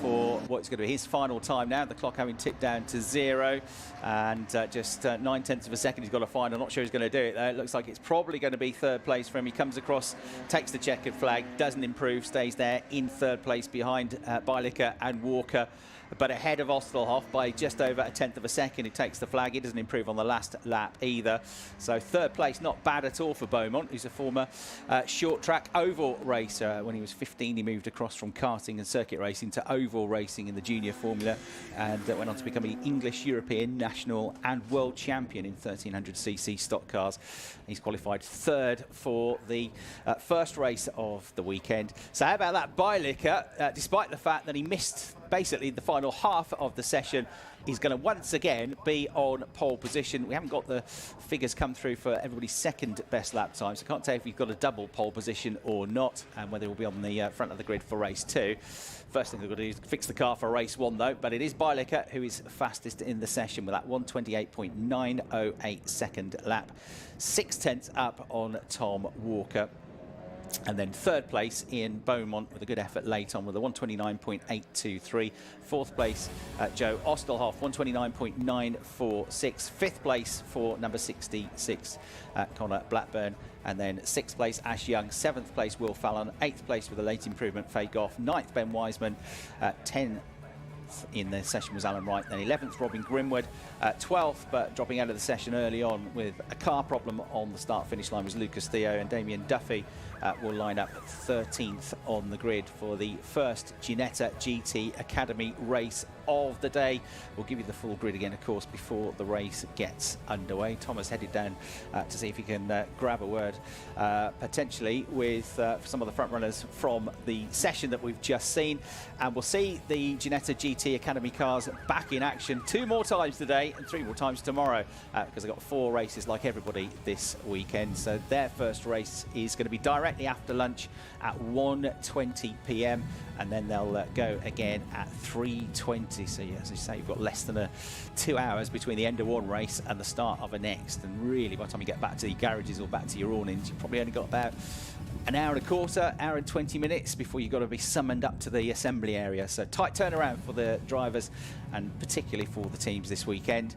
for what's going to be his final time now. The clock having tipped down to 0 and just 9/10 of a second he's got to find. I'm not sure he's going to do it though. It looks like it's probably going to be 3rd place for him. He comes across, takes the checkered flag, doesn't improve, stays there in 3rd place behind Bielica and Walker, but ahead of Ostelhoff by just over a 1/10 of a second. He takes the flag. He doesn't improve on the last lap either. So 3rd place, not bad at all for Beaumont, who's a former short track oval racer. When he was 15, he moved across from karting and circuit racing to oval racing in the junior formula, and went on to become an English, European, national and world champion in 1300cc stock cars. He's qualified 3rd for the first race of the weekend. So how about that? Bielica, despite the fact that he missed basically the final half of the session, is going to once again be on pole position. We haven't got the figures come through for everybody's second best lap time, so I can't tell if we've got a double pole position or not, and whether it will be on the front of the grid for race 2. First thing they've got to do is fix the car for race 1 though, but it is Bielica who is fastest in the session with that 1:28.908 second lap. 6/10 up on Tom Walker. And then 3rd place Ian Beaumont with a good effort late on with a 1:29.823. 4th place Joe Ostelhoff, 1:29.946. 5th place for number 66 Connor Blackburn. And then 6th place Ash Young. 7th place Will Fallon. 8th place with a late improvement Fagoff. 9th Ben Wiseman. 10th in the session was Alan Wright, then 11th Robin Grimwood, 12th but dropping out of the session early on with a car problem on the start finish line was Lucas Theo, and Damien Duffy will line up 13th on the grid for the first Ginetta GT Academy race of the day. We'll give you the full grid again, of course, before the race gets underway. Thomas headed down to see if he can grab a word potentially with some of the front runners from the session that we've just seen. And we'll see the Ginetta GT Academy cars back in action 2 more times today and 3 more times tomorrow, because they've got 4 races like everybody this weekend. So their first race is going to be directly after lunch at 1:20 p.m. and then they'll go again at 3:20. So yeah, as I say, you've got less than 2 hours between the end of one race and the start of a next. And really, by the time you get back to the garages or back to your awnings, you've probably only got about an hour and a quarter, hour and 20 minutes before you've got to be summoned up to the assembly area. So tight turnaround for the drivers and particularly for the teams this weekend.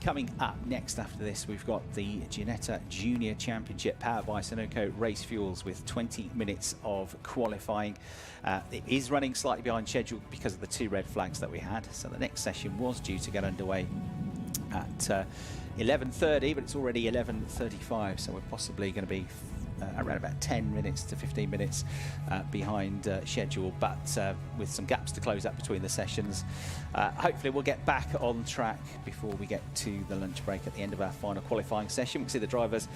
Coming up next after this, we've got the Ginetta Junior Championship powered by Sunoco Race Fuels with 20 minutes of qualifying. It is running slightly behind schedule because of the 2 red flags that we had. So the next session was due to get underway at 11:30, but it's already 11:35, so we're possibly going to be around about 10 minutes to 15 minutes behind schedule, but with some gaps to close up between the sessions. Hopefully we'll get back on track before we get to the lunch break at the end of our final qualifying session. We can see the drivers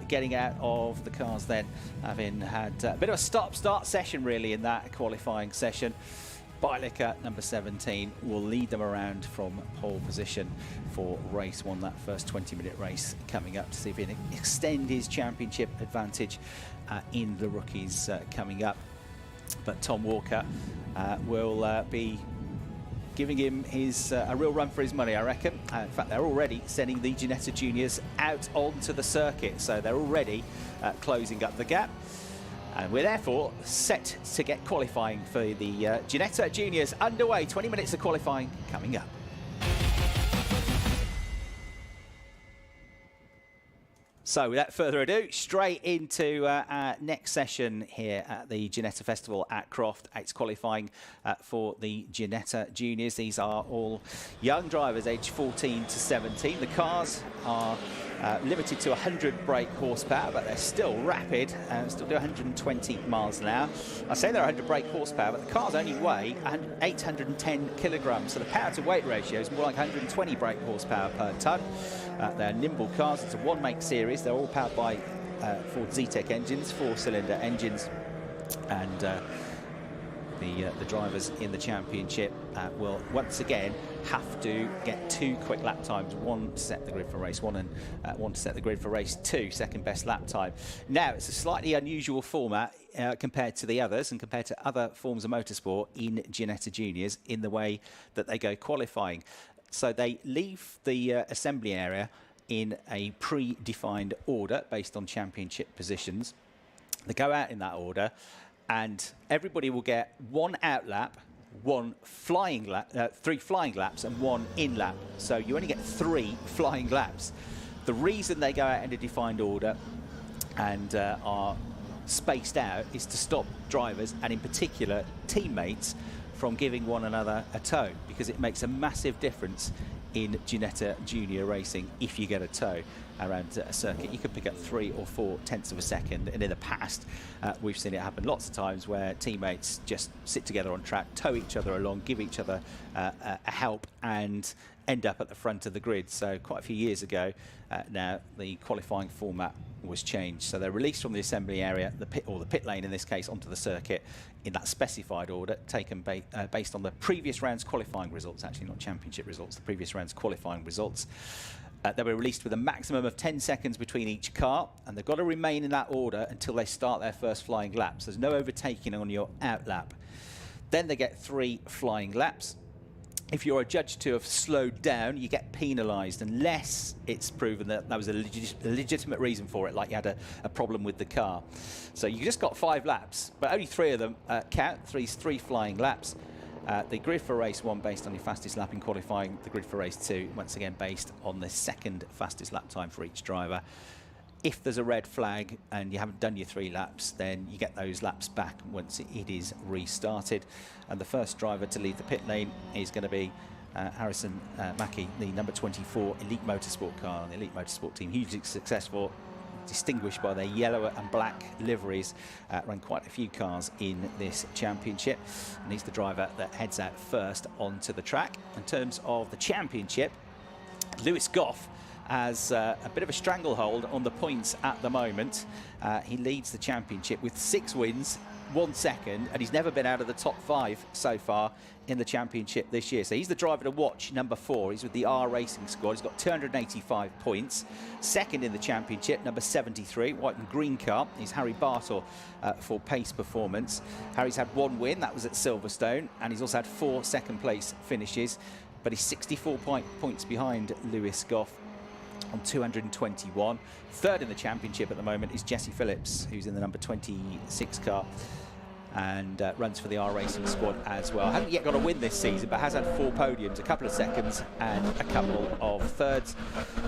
getting out of the cars then, having had a bit of a stop-start session really in that qualifying session. Bylicker, number 17, will lead them around from pole position for race 1, that first 20-minute race coming up, to see if he can extend his championship advantage in the rookies coming up. But Tom Walker will be giving him his a real run for his money, I reckon. In fact, they're already sending the Ginetta Juniors out onto the circuit, so they're already closing up the gap. And we're therefore set to get qualifying for the Ginetta Juniors underway. 20 minutes of qualifying coming up. So without further ado, straight into our next session here at the Ginetta Festival at Croft. It's qualifying for the Ginetta Juniors. These are all young drivers aged 14 to 17. The cars are limited to 100 brake horsepower, but they're still rapid and still do 120 miles an hour. I say they're 100 brake horsepower, but the cars only weigh 810 kilograms, so the power to weight ratio is more like 120 brake horsepower per tonne. They're nimble cars. It's a 1-make series. They're all powered by Ford Zetec engines, 4-cylinder engines, and the drivers in the championship will once again have to get 2 quick lap times, 1 to set the grid for race 1 and 1 to set the grid for race 2, second best lap time. Now, it's a slightly unusual format compared to the others and compared to other forms of motorsport in Ginetta Juniors in the way that they go qualifying. So they leave the assembly area in a pre-defined order based on championship positions. They go out in that order, and everybody will get 1 out lap, 1 flying lap, 3 flying laps, and 1 in lap. So you only get 3 flying laps. The reason they go out in a defined order and are spaced out is to stop drivers, and in particular teammates, from giving one another a tow, because it makes a massive difference in Ginetta Junior racing if you get a tow around a circuit. You can pick up 3 or 4 tenths of a second, and in the past we've seen it happen lots of times where teammates just sit together on track, tow each other along, give each other a help, and end up at the front of the grid. So quite a few years ago now, the qualifying format was changed. So they're released from the assembly area, the pit lane in this case, onto the circuit in that specified order, taken based on the previous round's qualifying results, actually not championship results, the previous round's qualifying results. They were released with a maximum of 10 seconds between each car, and they've got to remain in that order until they start their first flying laps. There's no overtaking on your out lap. Then they get 3 flying laps. If you're adjudged to have slowed down, you get penalised unless it's proven that that was a legitimate reason for it, like you had a problem with the car. So you just got 5 laps, but only 3 of them count, 3 flying laps. The grid for race 1 based on your fastest lap in qualifying, the grid for race 2 once again based on the second fastest lap time for each driver. If there's a red flag and you haven't done your 3 laps, then you get those laps back once it is restarted. And the first driver to leave the pit lane is going to be Harrison Mackie, the number 24 Elite Motorsport car. The Elite Motorsport team, hugely successful distinguished by their yellow and black liveries. Run quite a few cars in this championship, and he's the driver that heads out first onto the track. In terms of the championship, Lewis Goff has a bit of a stranglehold on the points at the moment. He leads the championship with 6 wins, 1 second, and he's never been out of the top 5 so far in the championship this year. So he's the driver to watch, number 4. He's with the R Racing squad. He's got 285 points. Second in the championship, number 73, white and green car, is Harry Bartle for pace performance. Harry's had 1 win, that was at Silverstone, and he's also had 4 second place finishes, but he's 64 points behind Lewis Goff on 221. Third in the championship at the moment is Jesse Phillips, who's in the number 26 car and runs for the R Racing squad as well. Hasn't yet got a win this season, but has had 4 podiums, a couple of seconds and a couple of thirds.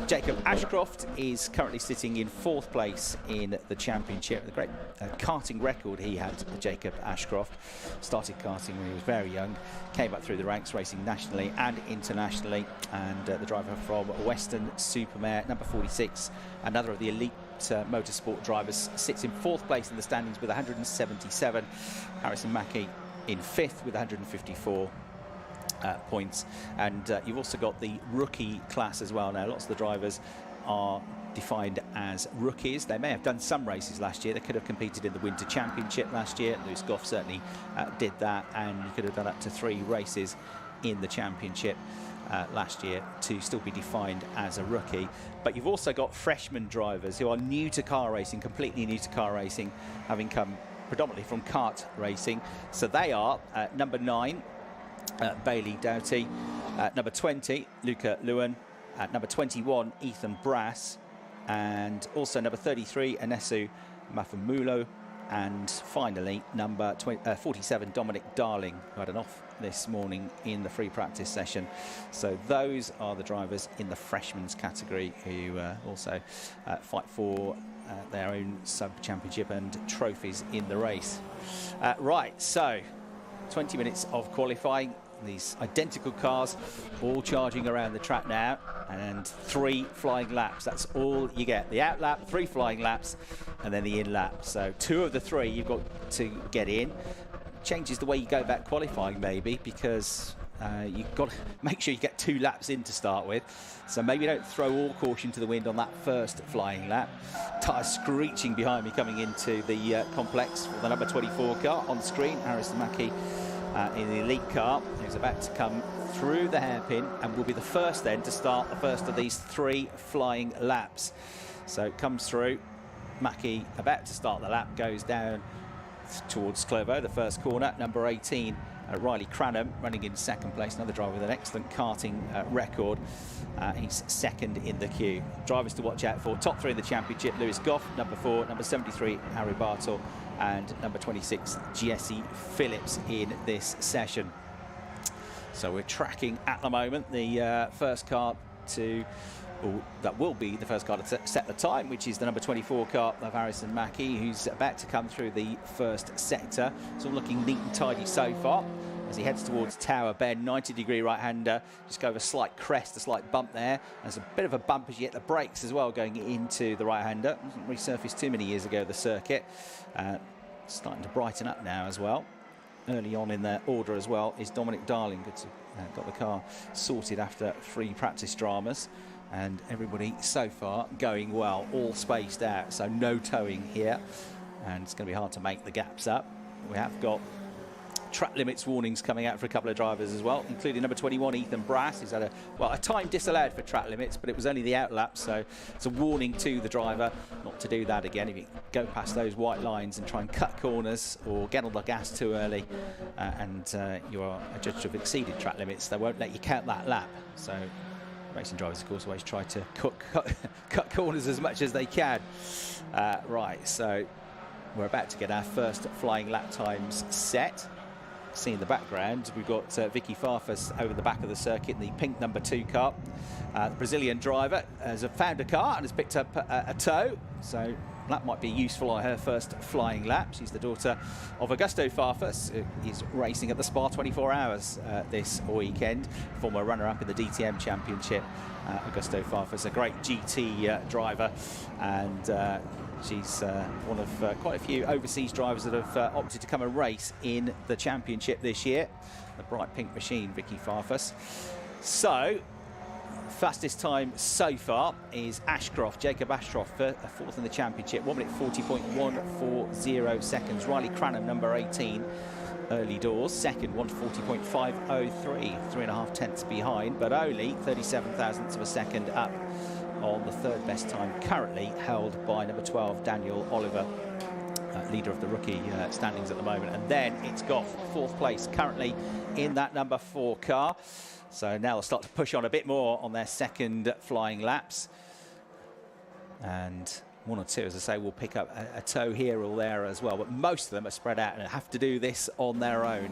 Jacob Ashcroft is currently sitting in 4th place in the championship. The great karting record he had, Jacob Ashcroft. Started karting when he was very young, came up through the ranks racing nationally and internationally, and the driver from Western Supermare, number 46, another of the elite motorsport drivers, sits in 4th place in the standings with 177. Harrison Mackie in 5th with 154 points. And you've also got the rookie class as well. Now, lots of the drivers are defined as rookies. They may have done some races last year. They could have competed in the Winter Championship last year. Lewis Goff certainly did that, and you could have done up to 3 races in the championship last year to still be defined as a rookie. But you've also got freshman drivers who are new to car racing, completely new to car racing, having come predominantly from kart racing. So they are number 9, Bailey Doughty, number 20, Luca Lewin, number 21, Ethan Brass, and also number 33, Anesu Mafamulo, and finally number 47, Dominic Darling, who had an off this morning in the free practice session. So those are the drivers in the freshmen's category who also fight for their own sub-championship and trophies in the race. Right, so 20 minutes of qualifying. These identical cars all charging around the track now, and 3 flying laps. That's all you get. The out lap, 3 flying laps, and then the in lap. So 2 of the 3 you've got to get in. Changes the way you go about qualifying maybe, because you've got to make sure you get 2 laps in to start with. So maybe don't throw all caution to the wind on that first flying lap. Tyres screeching behind me coming into the complex for the number 24 car on screen. Harrison Mackie in the elite car, who's about to come through the hairpin and will be the first then to start the first of these 3 flying laps. So it comes through. Mackie about to start the lap, goes down towards Clervaux, the first corner. Number 18, Riley Cranham, running in 2nd place, another driver with an excellent karting record. He's 2nd in the queue. Drivers to watch out for: top 3 in the championship, Lewis Goff, number 4, number 73, Harry Bartle, and number 26, Jesse Phillips in this session. So we're tracking at the moment the first car to, that will be the first car to set the time, which is the number 24 car of Harrison Mackie, who's about to come through the first sector. It's all looking neat and tidy so far as he heads towards Tower Bend. 90-degree right-hander, just go over a slight crest, a slight bump there. There's a bit of a bump as you get the brakes as well going into the right-hander. Wasn't resurfaced too many years ago, the circuit. Starting to brighten up now as well. Early on in the order as well is Dominic Darling. Good to got the car sorted after 3 practice dramas, and everybody so far going well, all spaced out, so no towing here, and it's going to be hard to make the gaps up. We have got track limits warnings coming out for a couple of drivers as well, including number 21, Ethan Brass. He's had a time disallowed for track limits, but it was only the out lap, so it's a warning to the driver not to do that again. If you go past those white lines and try and cut corners or get on the gas too early, and you are adjudged to have exceeded track limits, they won't let you count that lap. So racing drivers, of course, always try to cut corners as much as they can. Right, so we're about to get our first flying lap times set. See in the background, we've got Vicky Farfus over the back of the circuit in the pink number 2 car. The Brazilian driver has found a car and has picked up a tow, so that might be useful on her first flying lap. She's the daughter of Augusto Farfus, who is racing at the Spa 24 Hours this weekend, former runner-up in the DTM Championship. Augusto Farfus, a great GT driver, and she's one of quite a few overseas drivers that have opted to come and race in the championship this year. The bright pink machine, Vicky Farfus. So, fastest time so far is Ashcroft, Jacob Ashcroft, fourth in the championship, 1 minute 40.140 seconds. Riley Cranham, number 18, early doors, second, 140.503, 3.5 tenths behind, but only 37 thousandths of a second up on the third best time, currently held by number 12, Daniel Oliver, leader of the rookie standings at the moment. And then it's Goff, fourth place, currently in that number 4 car. So now they'll start to push on a bit more on their second flying laps. And 1 or 2, as I say, will pick up a tow here or there as well. But most of them are spread out and have to do this on their own.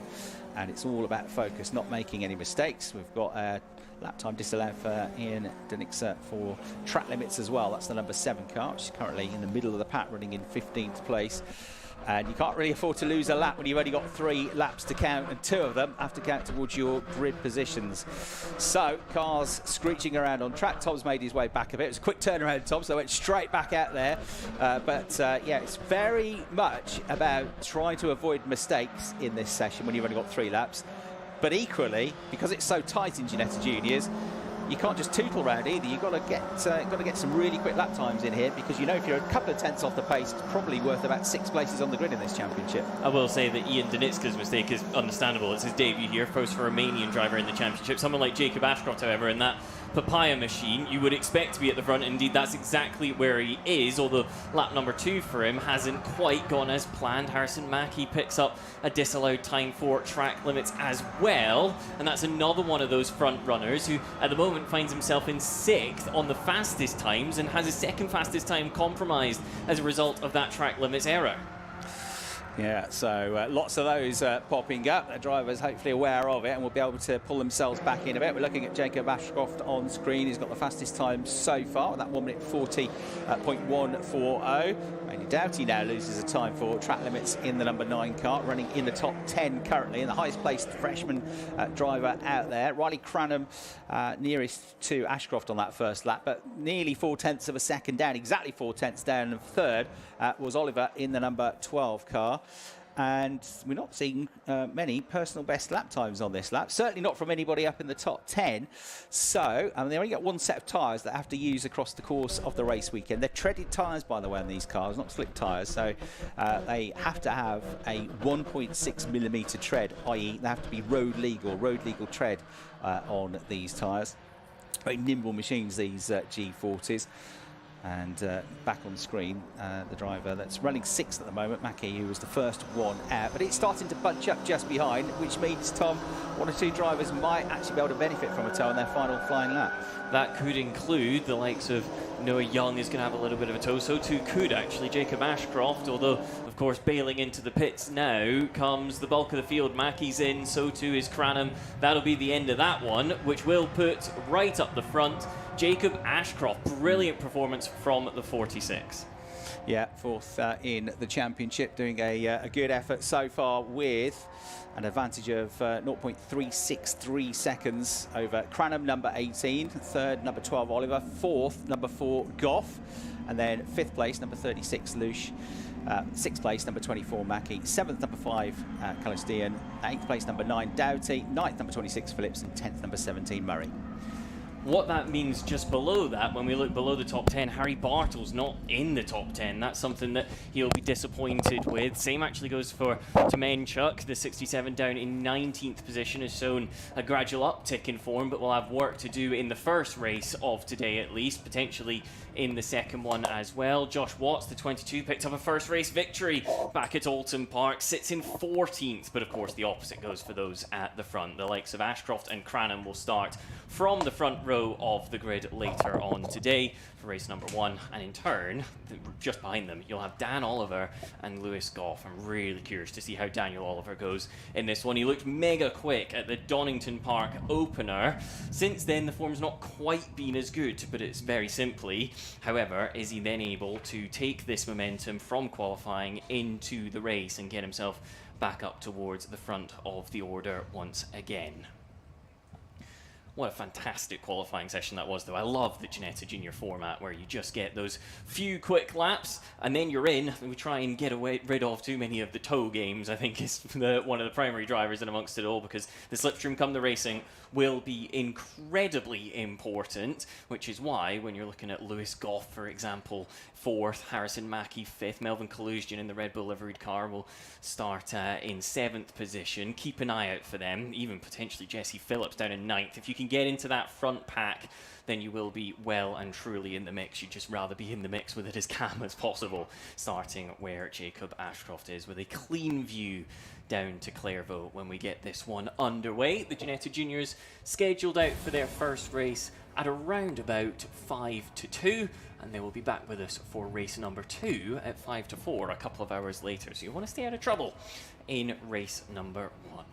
And it's all about focus, not making any mistakes. We've got a lap time disallowed for Ian Denixa for track limits as well. That's the number 7 car, which is currently in the middle of the pack, running in 15th place. And you can't really afford to lose a lap when you've only got 3 laps to count, and 2 of them have to count towards your grid positions. So, cars screeching around on track. Tom's made his way back a bit. It was a quick turnaround, Tom, so I went straight back out there. Yeah, it's very much about trying to avoid mistakes in this session when you've only got 3 laps. But equally, because it's so tight in Ginetta Juniors, you can't just tootle around either. You've got to get some really quick lap times in here, because you know if you're a couple of tenths off the pace, it's probably worth about 6 places on the grid in this championship. I will say that Ian Denitska's mistake is understandable. It's his debut here, first for a Romanian driver in the championship. Someone like Jacob Ashcroft, however, in that papaya machine, you would expect to be at the front. Indeed, that's exactly where he is, although lap number 2 for him hasn't quite gone as planned. Harrison Mackie picks up a disallowed time for track limits as well, and that's another one of those front runners who at the moment finds himself in 6th on the fastest times and has his second fastest time compromised as a result of that track limits error. Yeah, so lots of those popping up. The driver's hopefully aware of it and will be able to pull themselves back in a bit. We're looking at Jacob Ashcroft on screen. He's got the fastest time so far, that 1 minute 40.140. Only Doughty now loses a time for track limits in the number 9 car, running in the top 10 currently, and the highest placed freshman driver out there. Riley Cranham nearest to Ashcroft on that first lap, but nearly 4 tenths of a second down, exactly 4 tenths down. And third was Oliver in the number 12 car. And we're not seeing many personal best lap times on this lap, certainly not from anybody up in the top 10. So, they only got 1 set of tyres that have to use across the course of the race weekend. They're treaded tyres, by the way, on these cars, not slick tyres. So they have to have a 1.6mm tread, i.e. they have to be road legal tread on these tyres. Very nimble machines, these G40s. And back on screen, the driver that's running 6th at the moment, Mackie, who was the first one out. But it's starting to bunch up just behind, which means, Tom, 1 or 2 drivers might actually be able to benefit from a tow on their final flying lap. That could include the likes of Noah Young is going to have a little bit of a tow. So too could actually Jacob Ashcroft, although, of course, bailing into the pits now comes the bulk of the field. Mackie's in, so too is Cranham. That'll be the end of that one, which will put right up the front Jacob Ashcroft. Brilliant performance from the 46. Yeah, 4th in the championship, doing a good effort so far with an advantage of 0.363 seconds over Cranham, number 18, 3rd, number 12, Oliver, 4th, number 4, Goff, and then 5th place, number 36, Lush, 6th place, number 24, Mackie, 7th, number 5, Calistian, 8th place, number 9, Doughty, 9th, number 26, Phillips, and 10th, number 17, Murray. What that means just below that, when we look below the top 10, Harry Bartle's not in the top 10. That's something that he'll be disappointed with. Same actually goes for Temenchuk. The 67 down in 19th position has shown a gradual uptick in form, but will have work to do in the first race of today at least, potentially in the second one as well. Josh Watts, the 22, picked up a first race victory back at Alton Park, sits in 14th, but of course the opposite goes for those at the front. The likes of Ashcroft and Cranham will start from the front row of the grid later on today for race number 1, and in turn, just behind them, you'll have Dan Oliver and Lewis Goff. I'm really curious to see how Daniel Oliver goes in this one. He looked mega quick at the Donington Park opener. Since then, the form's not quite been as good, to put it very simply. However, is he then able to take this momentum from qualifying into the race and get himself back up towards the front of the order once again? What a fantastic qualifying session that was, though. I love the Ginetta Junior format where you just get those few quick laps and then you're in. And we try and get rid of too many of the tow games, I think, is one of the primary drivers in amongst it all, because the slipstream come the racing will be incredibly important, which is why when you're looking at Lewis Goff, for example, 4th, Harrison Mackie 5th, Melvin Kaluzgian in the Red Bull liveried car will start in 7th position. Keep an eye out for them, even potentially Jesse Phillips down in 9th. If you can get into that front pack, then you will be well and truly in the mix. You'd just rather be in the mix with it as calm as possible, starting where Jacob Ashcroft is, with a clean view down to Clairvaux when we get this one underway. The Ginetta Juniors scheduled out for their first race at around about 5 to 2, and they will be back with us for race number 2 at 5 to 4 a couple of hours later. So you want to stay out of trouble in race number 1.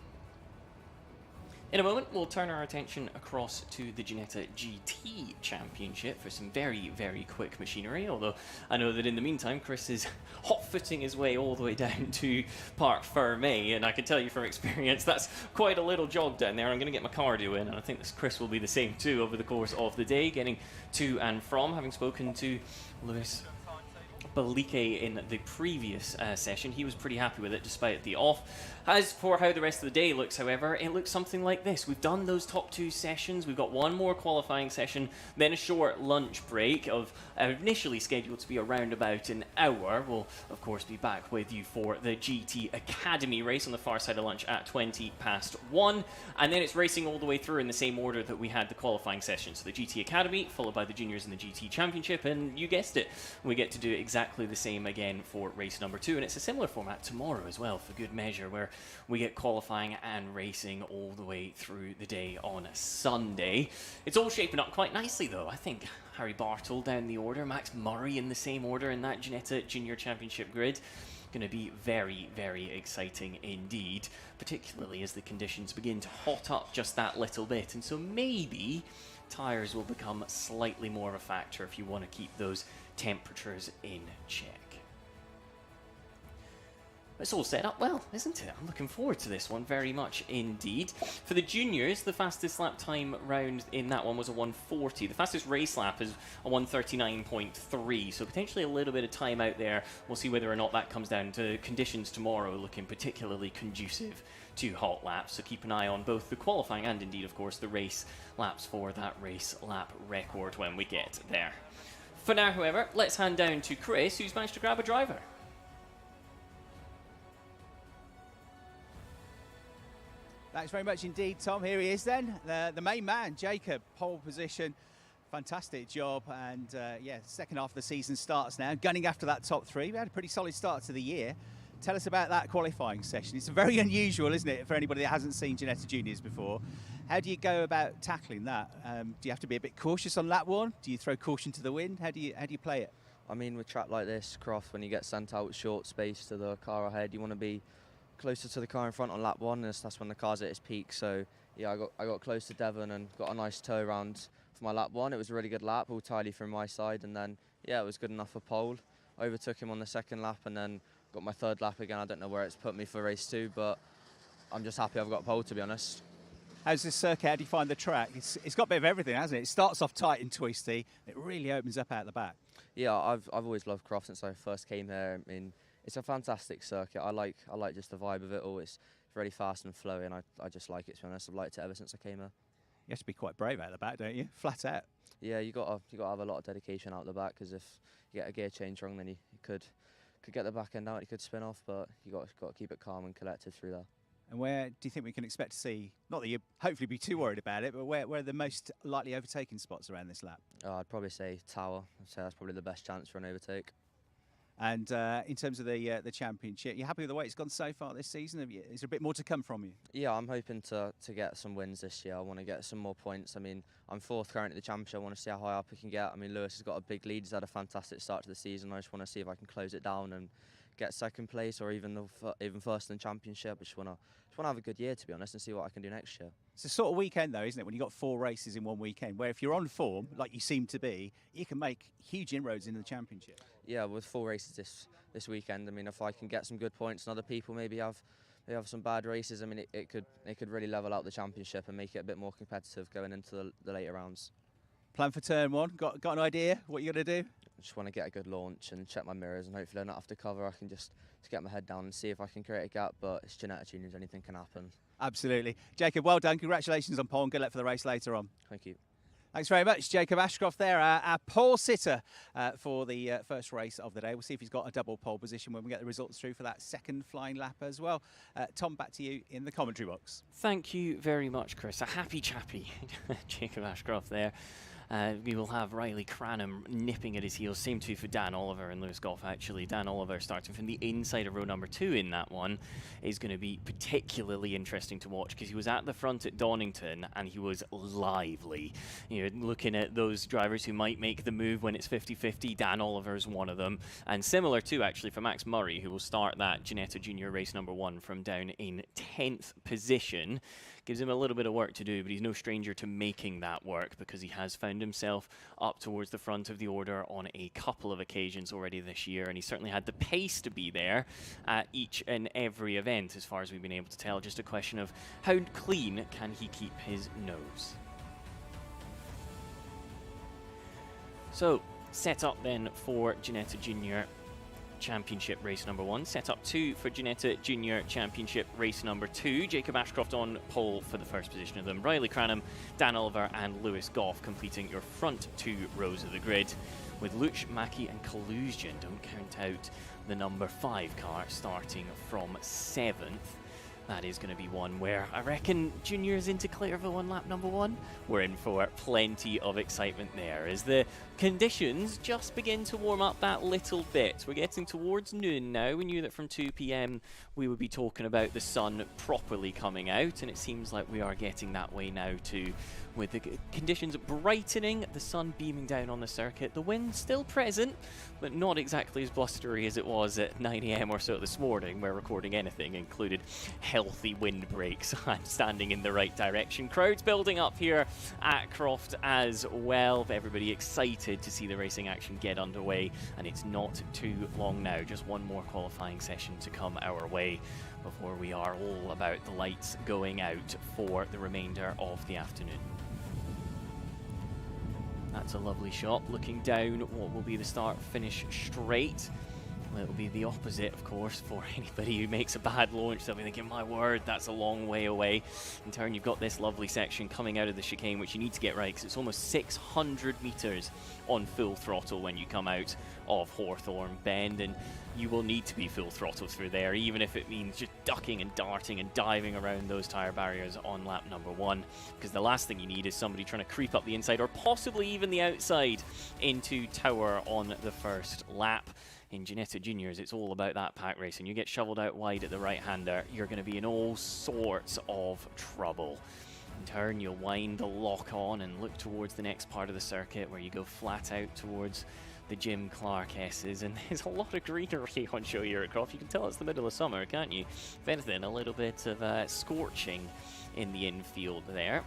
In a moment, we'll turn our attention across to the Ginetta GT Championship for some very, very quick machinery, although I know that in the meantime, Chris is hot-footing his way all the way down to Parc Fermé, and I can tell you from experience that's quite a little jog down there. I'm going to get my cardio in, and I think this Chris will be the same too over the course of the day, getting to and from, having spoken to Lewis Balike in the previous session. He was pretty happy with it despite the off. As for how the rest of the day looks, however, it looks something like this. We've done those top 2 sessions. We've got one more qualifying session, then a short lunch break of initially scheduled to be around about an hour. We'll, of course, be back with you for the GT Academy race on the far side of lunch at 1:20 and then it's racing all the way through in the same order that we had the qualifying session. So the GT Academy, followed by the Juniors and the GT Championship, and you guessed it, we get to do exactly the same again for race number 2, and it's a similar format tomorrow as well, for good measure, where we get qualifying and racing all the way through the day on Sunday. It's all shaping up quite nicely, though. I think Harry Bartle down the order, Max Murray in the same order in that Ginetta Junior Championship grid. Going to be very, very exciting indeed, particularly as the conditions begin to hot up just that little bit, and so maybe tyres will become slightly more of a factor if you want to keep those temperatures in check. It's all set up well, isn't it? I'm looking forward to this one very much indeed. For the juniors, the fastest lap time round in that one was a 1:40. The fastest race lap is a 1:39.3, so potentially a little bit of time out there. We'll see whether or not that comes down to conditions tomorrow looking particularly conducive to hot laps. So keep an eye on both the qualifying and indeed, of course, the race laps for that race lap record when we get there. For now, however, let's hand down to Chris, who's managed to grab a driver. Thanks very much indeed, Tom. Here he is then, the main man, Jacob, pole position. Fantastic job, and yeah, second half of the season starts now, gunning after that top 3. We had a pretty solid start to the year. Tell us about that qualifying session. It's very unusual, isn't it, for anybody that hasn't seen Ginetta Juniors before. How do you go about tackling that? Do you have to be a bit cautious on lap 1? Do you throw caution to the wind? How do you play it? I mean, with track like this, Croft, when you get sent out short space to the car ahead, you want to be closer to the car in front on lap 1, and that's when the car's at its peak. So yeah, I got close to Devon and got a nice tow round for my lap 1. It was a really good lap, all tidy from my side, and then yeah, it was good enough for pole. Overtook him on the second lap, and then got my third lap again. I don't know where it's put me for race 2, but I'm just happy I've got pole, to be honest. How's this circuit? How do you find the track? It's got a bit of everything, hasn't it? It starts off tight and twisty. It really opens up out the back. Yeah, I've always loved Croft since I first came here. I mean, it's a fantastic circuit. I like just the vibe of it all. It's really fast and flowy, and I just like it, to be honest. I've liked it ever since I came here. You have to be quite brave out the back, don't you? Flat out. Yeah, you got to have a lot of dedication out the back, because if you get a gear change wrong, then you could get the back end out. You could spin off, but you got to keep it calm and collected through there. And where do you think we can expect to see, not that you hopefully be too worried about it, but where are the most likely overtaking spots around this lap? I'd probably say Tower. I'd say that's probably the best chance for an overtake. And in terms of the championship, you happy with the way it's gone so far this season? Is there a bit more to come from you? Yeah, I'm hoping to get some wins this year. I want to get some more points. I mean, I'm 4th currently at the championship. I want to see how high up I can get. I mean, Lewis has got a big lead. He's had a fantastic start to the season. I just want to see if I can close it down and get 2nd place or even first in the championship. I just want to have a good year, to be honest, and see what I can do next year. It's a sort of weekend, though, isn't it, when you've got 4 races in one weekend, where if you're on form, like you seem to be, you can make huge inroads into the championship. Yeah, with 4 races this weekend, I mean, if I can get some good points and other people maybe have some bad races, I mean, it could really level out the championship and make it a bit more competitive going into the later rounds. Plan for turn 1? Got an idea what you're going to do? I just want to get a good launch and check my mirrors, and hopefully I don't have to cover. I can just get my head down and see if I can create a gap, but it's Ginetta Juniors, anything can happen. Absolutely. Jacob, well done. Congratulations on pole and good luck for the race later on. Thank you. Thanks very much, Jacob Ashcroft there, our pole sitter for the first race of the day. We'll see if he's got a double pole position when we get the results through for that 2nd flying lap as well. Tom, back to you in the commentary box. Thank you very much, Chris. A happy chappy Jacob Ashcroft there. We will have Riley Cranham nipping at his heels. Same too for Dan Oliver and Lewis Goff, actually. Dan Oliver starting from the inside of row number 2 in that one is going to be particularly interesting to watch because he was at the front at Donington and he was lively. You know, looking at those drivers who might make the move when it's 50-50, Dan Oliver is one of them. And similar too, actually, for Max Murray, who will start that Ginetta Junior race number 1 from down in 10th position. Gives him a little bit of work to do, but he's no stranger to making that work because he has found himself up towards the front of the order on a couple of occasions already this year, and he certainly had the pace to be there at each and every event, as far as we've been able to tell. Just a question of how clean can he keep his nose. So, set up then for Ginetta Junior Championship race number 1. Set up 2 for Ginetta Junior Championship race number 2. Jacob Ashcroft on pole for the first position of them. Riley Cranham, Dan Oliver and Lewis Goff completing your front 2 rows of the grid, with Luch, Mackie and Collusion, don't count out the number 5 car, starting from 7th. That is going to be one where I reckon Juniors into Clairville on lap number 1. We're in for plenty of excitement there as the conditions just begin to warm up that little bit. We're getting towards noon now. We knew that from 2 p.m. we would be talking about the sun properly coming out, and it seems like we are getting that way now too, with the conditions brightening, the sun beaming down on the circuit, the wind still present, but not exactly as blustery as it was at 9 a.m. or so this morning, where recording anything included healthy wind breaks. I'm standing in the right direction. Crowds building up here at Croft as well. Everybody excited to see the racing action get underway, and it's not too long now. Just one more qualifying session to come our way before we are all about the lights going out for the remainder of the afternoon. That's a lovely shot, looking down what will be the start-finish straight. It'll be the opposite, of course, for anybody who makes a bad launch. They'll be thinking, my word, that's a long way away. In turn, you've got this lovely section coming out of the chicane, which you need to get right, because it's almost 600 metres on full throttle when you come out of Hawthorne Bend, and you will need to be full throttle through there, even if it means just ducking and darting and diving around those tyre barriers on lap number 1, because the last thing you need is somebody trying to creep up the inside, or possibly even the outside, into Tower on the first lap. In Ginetta Juniors, it's all about that pack racing. You get shoveled out wide at the right-hander, you're going to be in all sorts of trouble. In turn, you'll wind the lock on and look towards the next part of the circuit, where you go flat out towards the Jim Clark S's, and there's a lot of greenery on show here at Croft. You can tell it's the middle of summer, can't you? If anything, a little bit of scorching in the infield there.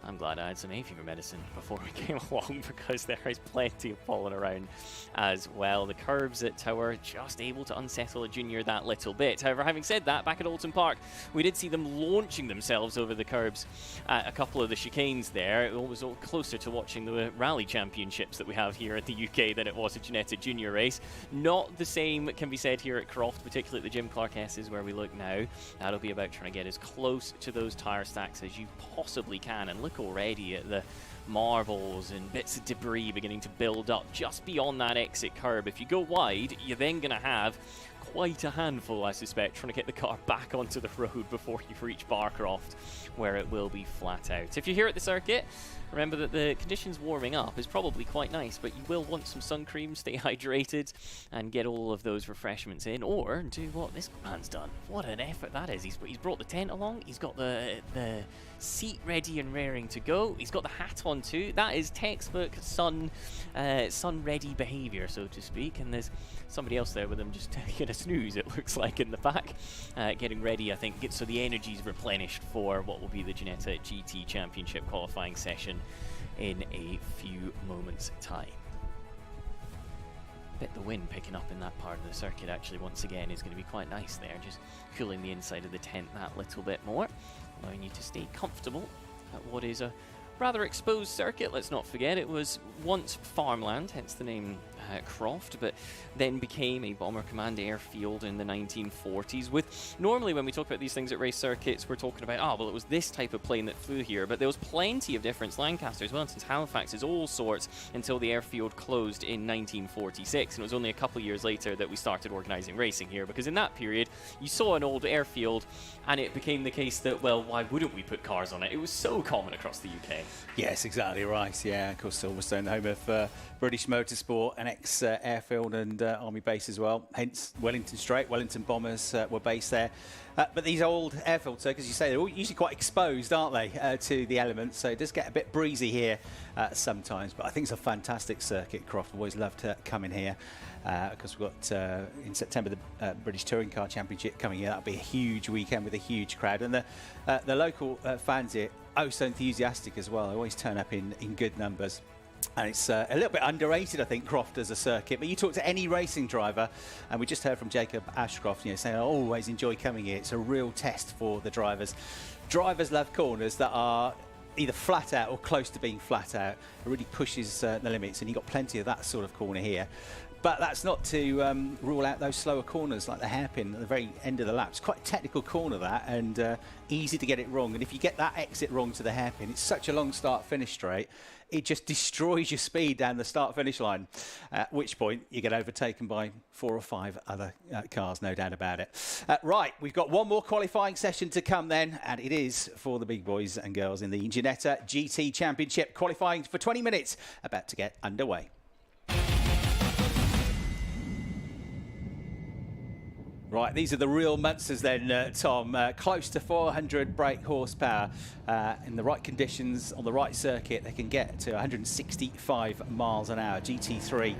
I'm glad I had some hay fever medicine before we came along, because there is plenty of pollen around as well. The curbs at Tower just able to unsettle a Junior that little bit. However, having said that, back at Alton Park, we did see them launching themselves over the curbs at a couple of the chicanes there. It was all closer to watching the rally championships that we have here at the UK than it was a Ginetta Junior race. Not the same can be said here at Croft, particularly at the Jim Clark S's where we look now. That'll be about trying to get as close to those tyre stacks as you possibly can, and look already at the marbles and bits of debris beginning to build up just beyond that exit curb. If you go wide, you're then going to have quite a handful, I suspect, trying to get the car back onto the road before you reach Barcroft, where it will be flat out. If you're here at the circuit, remember that the conditions warming up is probably quite nice, but you will want some sun cream, stay hydrated, and get all of those refreshments in, or do what this man's done. What an effort that is. He's brought the tent along, he's got the seat ready and raring to go, he's got the hat on too. That is textbook sun ready behaviour, so to speak, and there's somebody else there with him just taking a snooze, it looks like, in the back, getting ready, I think, so the energy's replenished for what will be the Ginetta GT Championship qualifying session in a few moments' time. Bet the wind picking up in that part of the circuit actually once again is going to be quite nice there, just cooling the inside of the tent that little bit more, allowing you to stay comfortable at what is a rather exposed circuit. Let's not forget it was once farmland, hence the name Croft, but then became a Bomber Command airfield in the 1940s. With normally when we talk about these things at race circuits, we're talking about, oh well, it was this type of plane that flew here, but there was plenty of different Lancasters, Wellingtons, Halifaxes, all sorts, until the airfield closed in 1946, and it was only a couple of years later that we started organising racing here, because in that period you saw an old airfield and it became the case that, well, why wouldn't we put cars on it? It was so common across the UK. Yes, exactly right. Yeah, of course, Silverstone, the home of British Motorsport, an ex-airfield and army base as well. Hence, Wellington Strait, Wellington Bombers were based there. But these old airfield circuits, as you say, they're all usually quite exposed, aren't they, to the elements. So it does get a bit breezy here sometimes. But I think it's a fantastic circuit, Croft. I've always loved coming here because we've got, in September, the British Touring Car Championship coming here. That'll be a huge weekend with a huge crowd. And the local fans here, oh so enthusiastic as well. They always turn up in good numbers. And it's a little bit underrated, I think, Croft as a circuit. But you talk to any racing driver, and we just heard from Jacob Ashcroft, saying, I always enjoy coming here. It's a real test for the drivers. Drivers love corners that are either flat out or close to being flat out. It really pushes the limits, and you've got plenty of that sort of corner here. But that's not to rule out those slower corners like the hairpin at the very end of the lap. It's quite a technical corner, that, and easy to get it wrong. And if you get that exit wrong to the hairpin, it's such a long start-finish straight, it just destroys your speed down the start-finish line, at which point you get overtaken by 4 or 5 other cars, no doubt about it. Right, we've got one more qualifying session to come then, and it is for the big boys and girls in the Ginetta GT Championship, qualifying for 20 minutes, about to get underway. Right, these are the real monsters then, Tom. Close to 400 brake horsepower. In the right conditions, on the right circuit, they can get to 165 miles an hour, GT3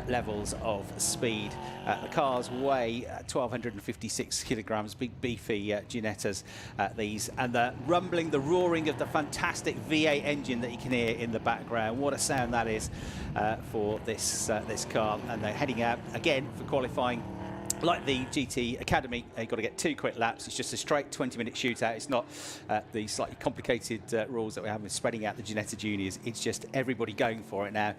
levels of speed. The cars weigh 1,256 kilograms, big beefy Ginettas, these. And the rumbling, the roaring of the fantastic V8 engine that you can hear in the background. What a sound that is for this car. And they're heading out again for qualifying. Like the GT Academy, you've got to get 2 quick laps. It's just a straight 20-minute shootout. It's not the slightly complicated rules that we have with spreading out the Ginetta Juniors. It's just everybody going for it now.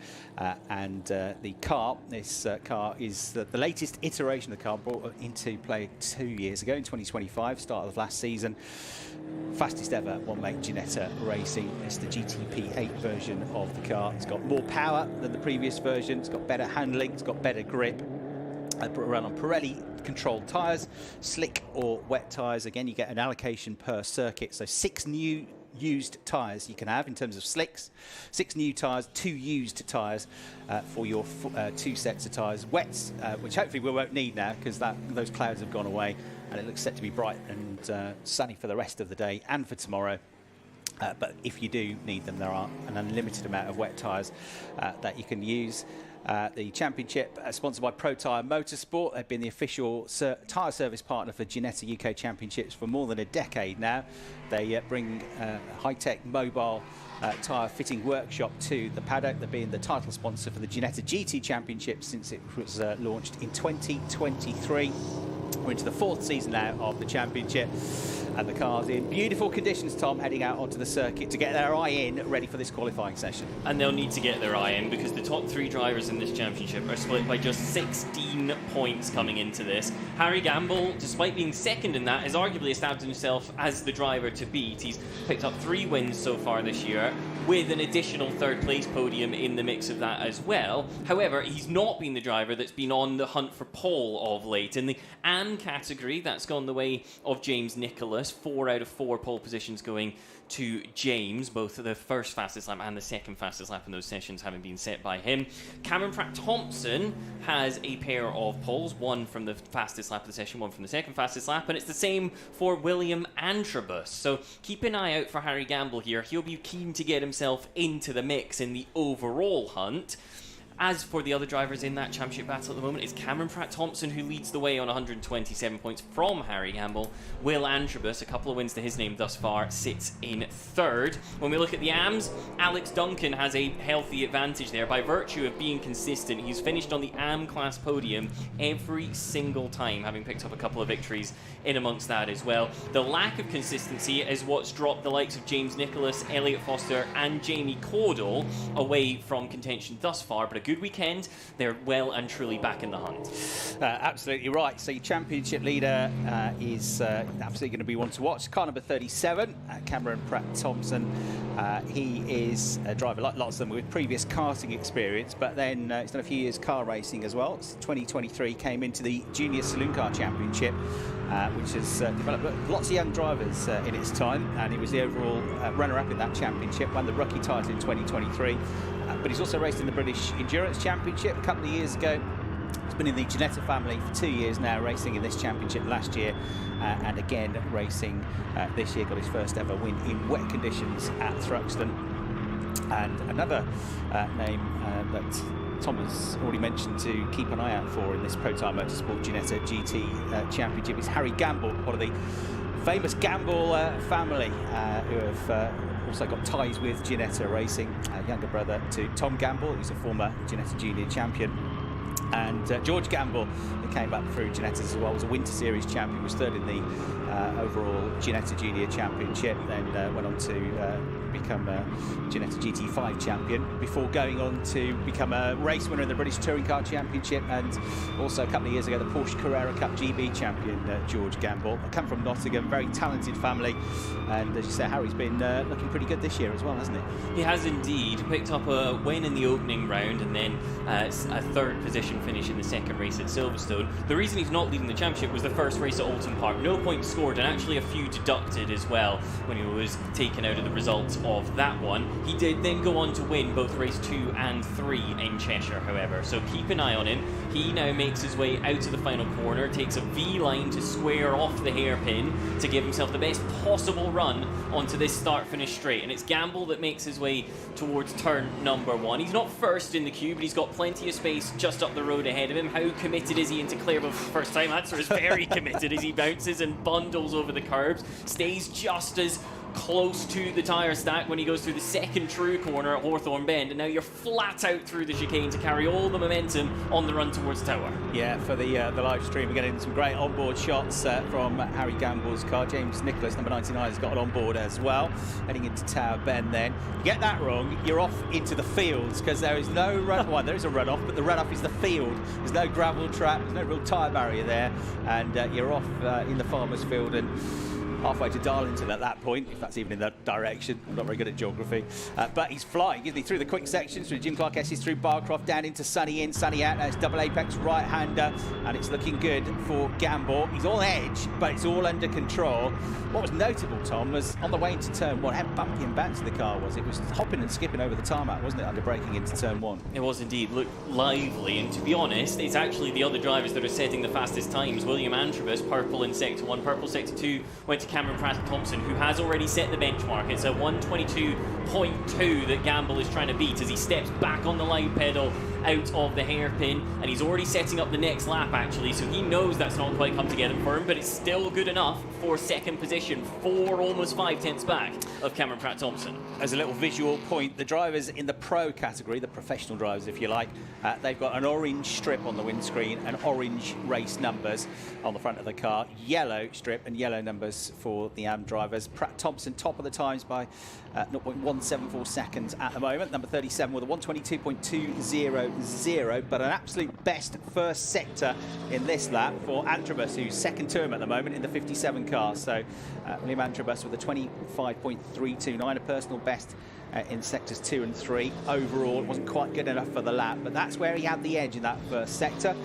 And the car, this car is the latest iteration of the car, brought into play 2 years ago in 2025, start of last season. Fastest ever one-make Ginetta racing. It's the GTP8 version of the car. It's got more power than the previous version. It's got better handling. It's got better grip. I put it around on Pirelli controlled tyres, slick or wet tyres. Again, you get an allocation per circuit. So 6 new used tyres you can have in terms of slicks, 6 new tyres, 2 used tyres for your 2 sets of tyres. Wets, which hopefully we won't need now because those clouds have gone away and it looks set to be bright and sunny for the rest of the day and for tomorrow. But if you do need them, there are an unlimited amount of wet tyres that you can use. The championship sponsored by Protyre Motorsport. They've been the official tyre service partner for Ginetta UK Championships for more than a decade now. They bring high-tech mobile tyre fitting workshop to the paddock. They've been the title sponsor for the Ginetta GT Championship since it was launched in 2023. We're into the 4th season now of the championship, and the car's in beautiful conditions, Tom, heading out onto the circuit to get their eye in, ready for this qualifying session. And they'll need to get their eye in because the top 3 drivers in this championship are split by just 16 points coming into this. Harry Gamble, despite being second in that, has arguably established himself as the driver to beat. He's picked up 3 wins so far this year, with an additional 3rd place podium in the mix of that as well. However, he's not been the driver that's been on the hunt for pole of late. In the AN category, that's gone the way of James Nicholas. 4 out of 4 pole positions going to James, both the first fastest lap and the second fastest lap in those sessions having been set by him. Cameron Pratt-Thompson has a pair of poles, one from the fastest lap of the session, one from the second fastest lap, and it's the same for William Antrobus. So keep an eye out for Harry Gamble here. He'll be keen to get himself into the mix in the overall hunt. As for the other drivers in that championship battle at the moment, it's Cameron Pratt-Thompson who leads the way on 127 points from Harry Gamble. Will Antrobus, a couple of wins to his name thus far, sits in third. When we look at the AMs, Alex Duncan has a healthy advantage there. By virtue of being consistent, he's finished on the AM class podium every single time, having picked up a couple of victories in amongst that as well. The lack of consistency is what's dropped the likes of James Nicholas, Elliot Foster and Jamie Caudle away from contention thus far, but a good weekend. They're well and truly back in the hunt. Absolutely right. So your championship leader is absolutely going to be one to watch. Car number 37, Cameron Pratt-Thompson. He is a driver like lots of them with previous karting experience, but then he's done a few years car racing as well. 2023 came into the Junior Sunoco Championship, which has developed lots of young drivers in its time, and he was the overall runner-up in that championship, won the rookie title in 2023. But he's also raced in the British Endurance Championship a couple of years ago. He's been in the Ginetta family for 2 years now, racing in this championship last year, and again racing this year. Got his first ever win in wet conditions at Thruxton. And another name that Tom has already mentioned to keep an eye out for in this Protyre Motorsport Ginetta GT Championship is Harry Gamble, one of the famous Gamble family who have also got ties with Ginetta Racing, younger brother to Tom Gamble, who's a former Ginetta Junior champion. And George Gamble, who came back through Ginetta as well, was a Winter Series champion, was third in the overall Ginetta Junior Championship, then went on to become a Ginetta GT5 champion before going on to become a race winner in the British Touring Car Championship, and also a couple of years ago the Porsche Carrera Cup GB champion, George Gamble. Come from Nottingham, very talented family, and as you say, Harry's been looking pretty good this year as well, hasn't he? He has indeed. Picked up a win in the opening round and then a third position finish in the second race at Silverstone. The reason he's not leading the championship was the first race at Alton Park. No points scored and actually a few deducted as well when he was taken out of the results of that one. He did then go on to win both race 2 and 3 in Cheshire, however, so keep an eye on him. He now makes his way out to the final corner, takes a V-line to square off the hairpin to give himself the best possible run onto this start-finish straight, and it's Gamble that makes his way towards turn number 1. He's not first in the queue, but he's got plenty of space just up the road ahead of him. How committed is he into Clairville for the first time? Answer is very committed as he bounces and bundles over the curbs, stays just as close to the tyre stack when he goes through the second true corner at Hawthorne Bend, and now you're flat out through the chicane to carry all the momentum on the run towards Tower. Yeah, for the live stream we're getting some great onboard shots from Harry Gamble's car. James Nicholas, number 99, has got it on board as well, heading into Tower Bend. Then you get that wrong, you're off into the fields, because there is no run. Well, there is a runoff, but the runoff is the field. There's no gravel trap, there's no real tyre barrier there, and you're off in the farmer's field and halfway to Darlington at that point, if that's even in that direction. I'm not very good at geography. But he's flying, isn't he? Through the quick sections, through Jim Clark Esses, through Barcroft, down into Sunny in, Sunny out. Now it's double apex right-hander, and it's looking good for Gamble. He's on edge, but it's all under control. What was notable, Tom, was on the way into turn 1, how bumpy and bouncy the car was. It was hopping and skipping over the tarmac, wasn't it, under braking into turn 1? It was indeed. Looked lively, and to be honest, it's actually the other drivers that are setting the fastest times. William Antrobus, purple in Sector 1, purple Sector 2, went to Cameron Pratt-Thompson, who has already set the benchmark. It's a 122.2 that Gamble is trying to beat as he steps back on the live pedal out of the hairpin, and he's already setting up the next lap actually, so he knows that's not quite come together for him, but it's still good enough for second position, 4 almost 5 tenths back of Cameron Pratt-Thompson. As a little visual point, the drivers in the pro category, the professional drivers if you like, they've got an orange strip on the windscreen and orange race numbers on the front of the car, yellow strip and yellow numbers for the AM drivers. Pratt-Thompson top of the times by 0.174 seconds at the moment, number 37 with a 122.200, but an absolute best first sector in this lap for Antrobus, who's second to him at the moment in the 57 car. So William Antrobus with a 25.329, a personal best in sectors 2 and 3. Overall, it wasn't quite good enough for the lap, but that's where he had the edge in that first sector.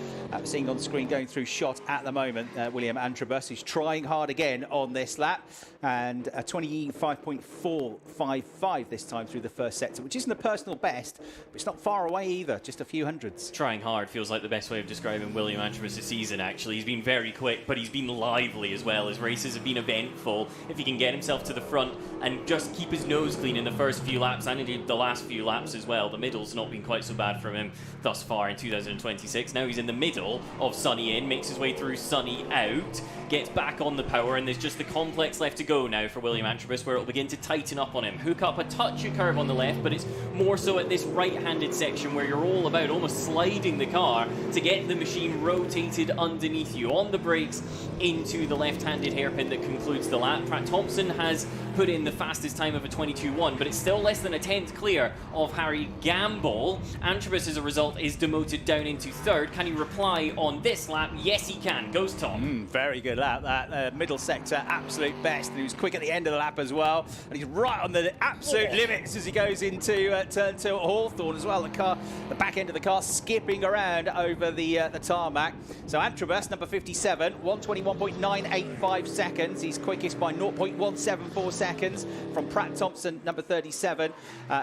Seeing on screen going through shot at the moment, William Antrobus, who's trying hard again on this lap, and a 25.455 this time through the first sector, which isn't a personal best, but it's not far away either, just a few hundreds. Trying hard feels like the best way of describing William Antrobus this season, actually. He's been very quick, but he's been lively as well. His races have been eventful. If he can get himself to the front and just keep his nose clean in the first few laps, and indeed the last few laps as well, the middle's not been quite so bad from him thus far in 2026. Now he's in the middle of Sunny in, makes his way through Sunny out, gets back on the power, and there's just the complex left to go now for William Antrobus, where it'll begin to tighten up on him. Hook up a touch of curve on the left, but it's more so at this right-handed section where you're all about almost sliding the car to get the machine rotated underneath you. On the brakes into the left-handed hairpin that concludes the lap. Pratt Thompson has put in the fastest time of a 22.1, but it's still less than a tenth clear of Harry Gamble. Antrobus, as a result, is demoted down into third. Can he reply on this lap? Yes, he can. Goes Tom. Very good lap, that middle sector, absolute best. And he was quick at the end of the lap as well. And he's right on the absolute limits as he goes into turn 2 at Hawthorne as well. The back end of the car skipping around over the tarmac. So Antrobus, number 57, 121.985 seconds. He's quickest by 0.174 seconds from Pratt Thompson, number 37,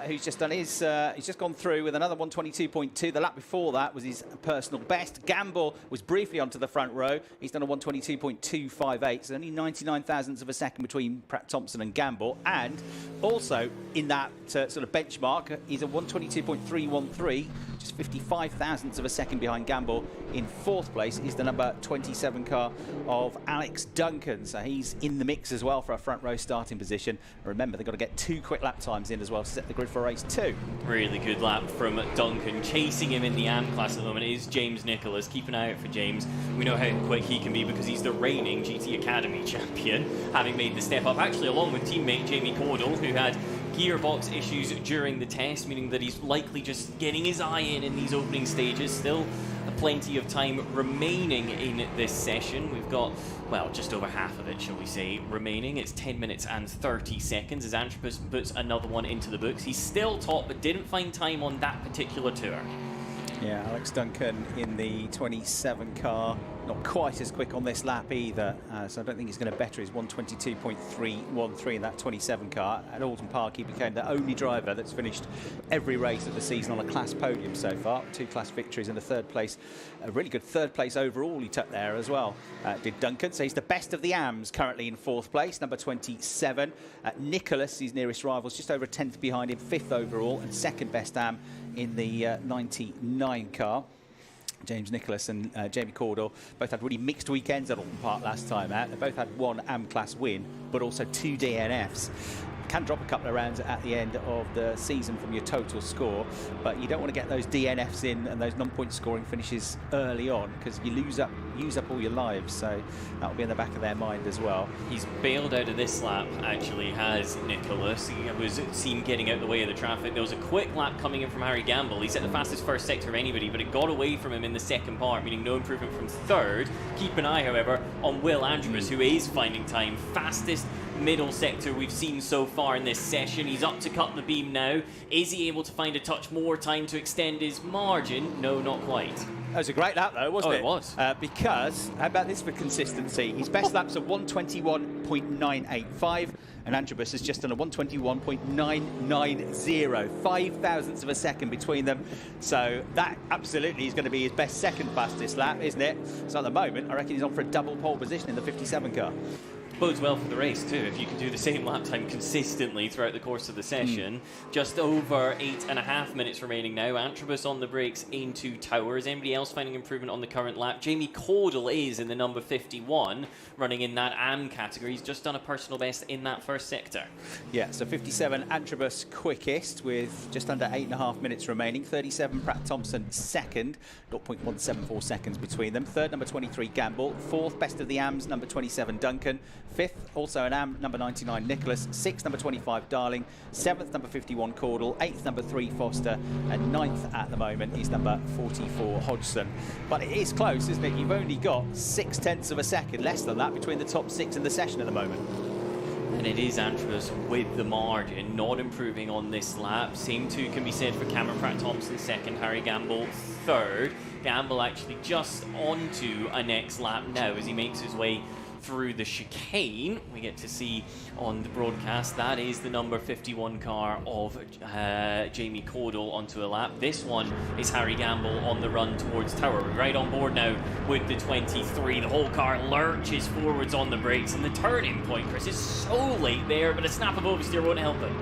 who's just done his. He's just gone through with another 122.2. The lap before that was his personal best. Gamble was briefly onto the front row. He's done a 122.258. So only 99 thousandths of a second between Pratt Thompson and Gamble. And also in that sort of benchmark, he's a 122.313, just 55 thousandths of a second behind Gamble. In fourth place is the number 27 car of Alex Duncan. So he's in the mix as well for a front row starting position. Remember, they've got to get 2 quick lap times in as well to set the grid for race 2. Really good lap from Duncan. Chasing him in the AM class at the moment is James Nicholas. Keep an eye out for James. We know how quick he can be because he's the reigning GT Academy champion, having made the step up actually along with teammate Jamie Cordell, who had gearbox issues during the test, meaning that he's likely just getting his eye in these opening stages. Still plenty of time remaining in this session. We've got, well, just over half of it, shall we say, remaining. It's 10 minutes and 30 seconds as Antrobus puts another one into the books. He's still top, but didn't find time on that particular tour. Yeah, Alex Duncan in the 27 car, not quite as quick on this lap either, so I don't think he's going to better his 122.313 in that 27 car. At Alton Park, he became the only driver that's finished every race of the season on a class podium so far. 2 class victories and a third place, a really good third place overall he took there as well, did Duncan. So he's the best of the AMs currently in fourth place, number 27. Nicholas, his nearest rivals, just over a tenth behind him, 5th overall, and second best AM in the 99 car. James Nicholas and Jamie Cordell both had really mixed weekends at Alton Park last time out. They both had 1 AM class win, but also 2 DNFs. Can drop a couple of rounds at the end of the season from your total score, but you don't want to get those DNFs in and those non-point scoring finishes early on, because you use up all your lives. So that'll be in the back of their mind as well. He's bailed out of this lap, actually, has Nicholas. He was seen getting out the way of the traffic. There was a quick lap coming in from Harry Gamble. He set the fastest first sector of anybody, but it got away from him in the second part, meaning no improvement from third. Keep an eye, however, on Will Antrobus, who is finding time. Fastest middle sector we've seen so far in this session. He's up to cut the beam now. Is he able to find a touch more time to extend his margin? No, not quite. That was a great lap though, wasn't it? It was. Because, how about this for consistency? His best laps are 121.985 and Antrobus has just done a 121.990. 5 thousandths of a second between them. So that absolutely is going to be his best second fastest lap, isn't it? So at the moment, I reckon he's on for a double pole position in the 57 car. Bodes well for the race too, if you can do the same lap time consistently throughout the course of the session. Just over 8.5 minutes remaining now. Antrobus on the brakes into Tower. Is anybody else finding improvement on the current lap? Jamie Cordell is in the number 51, running in that AM category. He's just done a personal best in that first sector. Yeah, so 57 Antrobus quickest with just under 8.5 minutes remaining. 37 Pratt Thompson second, 0.174 seconds between them. Third, number 23 Gamble. Fourth, best of the AMs, number 27 Duncan. Fifth, also an AM, number 99 Nicholas. Sixth, number 25 Darling. Seventh, number 51 Cordell. Eighth, number 3 Foster. And ninth at the moment is number 44 Hodgson. But it is close, isn't it? You've only got 0.6 of a second, less than that, between the top 6 in the session at the moment. And it is Antros with the margin, not improving on this lap. Same too can be said for Cameron Pratt-Thompson second, Harry Gamble third. Gamble actually just onto a next lap now as he makes his way through the chicane. We get to see on the broadcast that is the number 51 car of Jamie Caudle onto a lap. This one is Harry Gamble on the run towards Tower. We're right on board now with the 23. The whole car lurches forwards on the brakes, and the turning point, Chris, is so late there, but a snap of oversteer won't help it.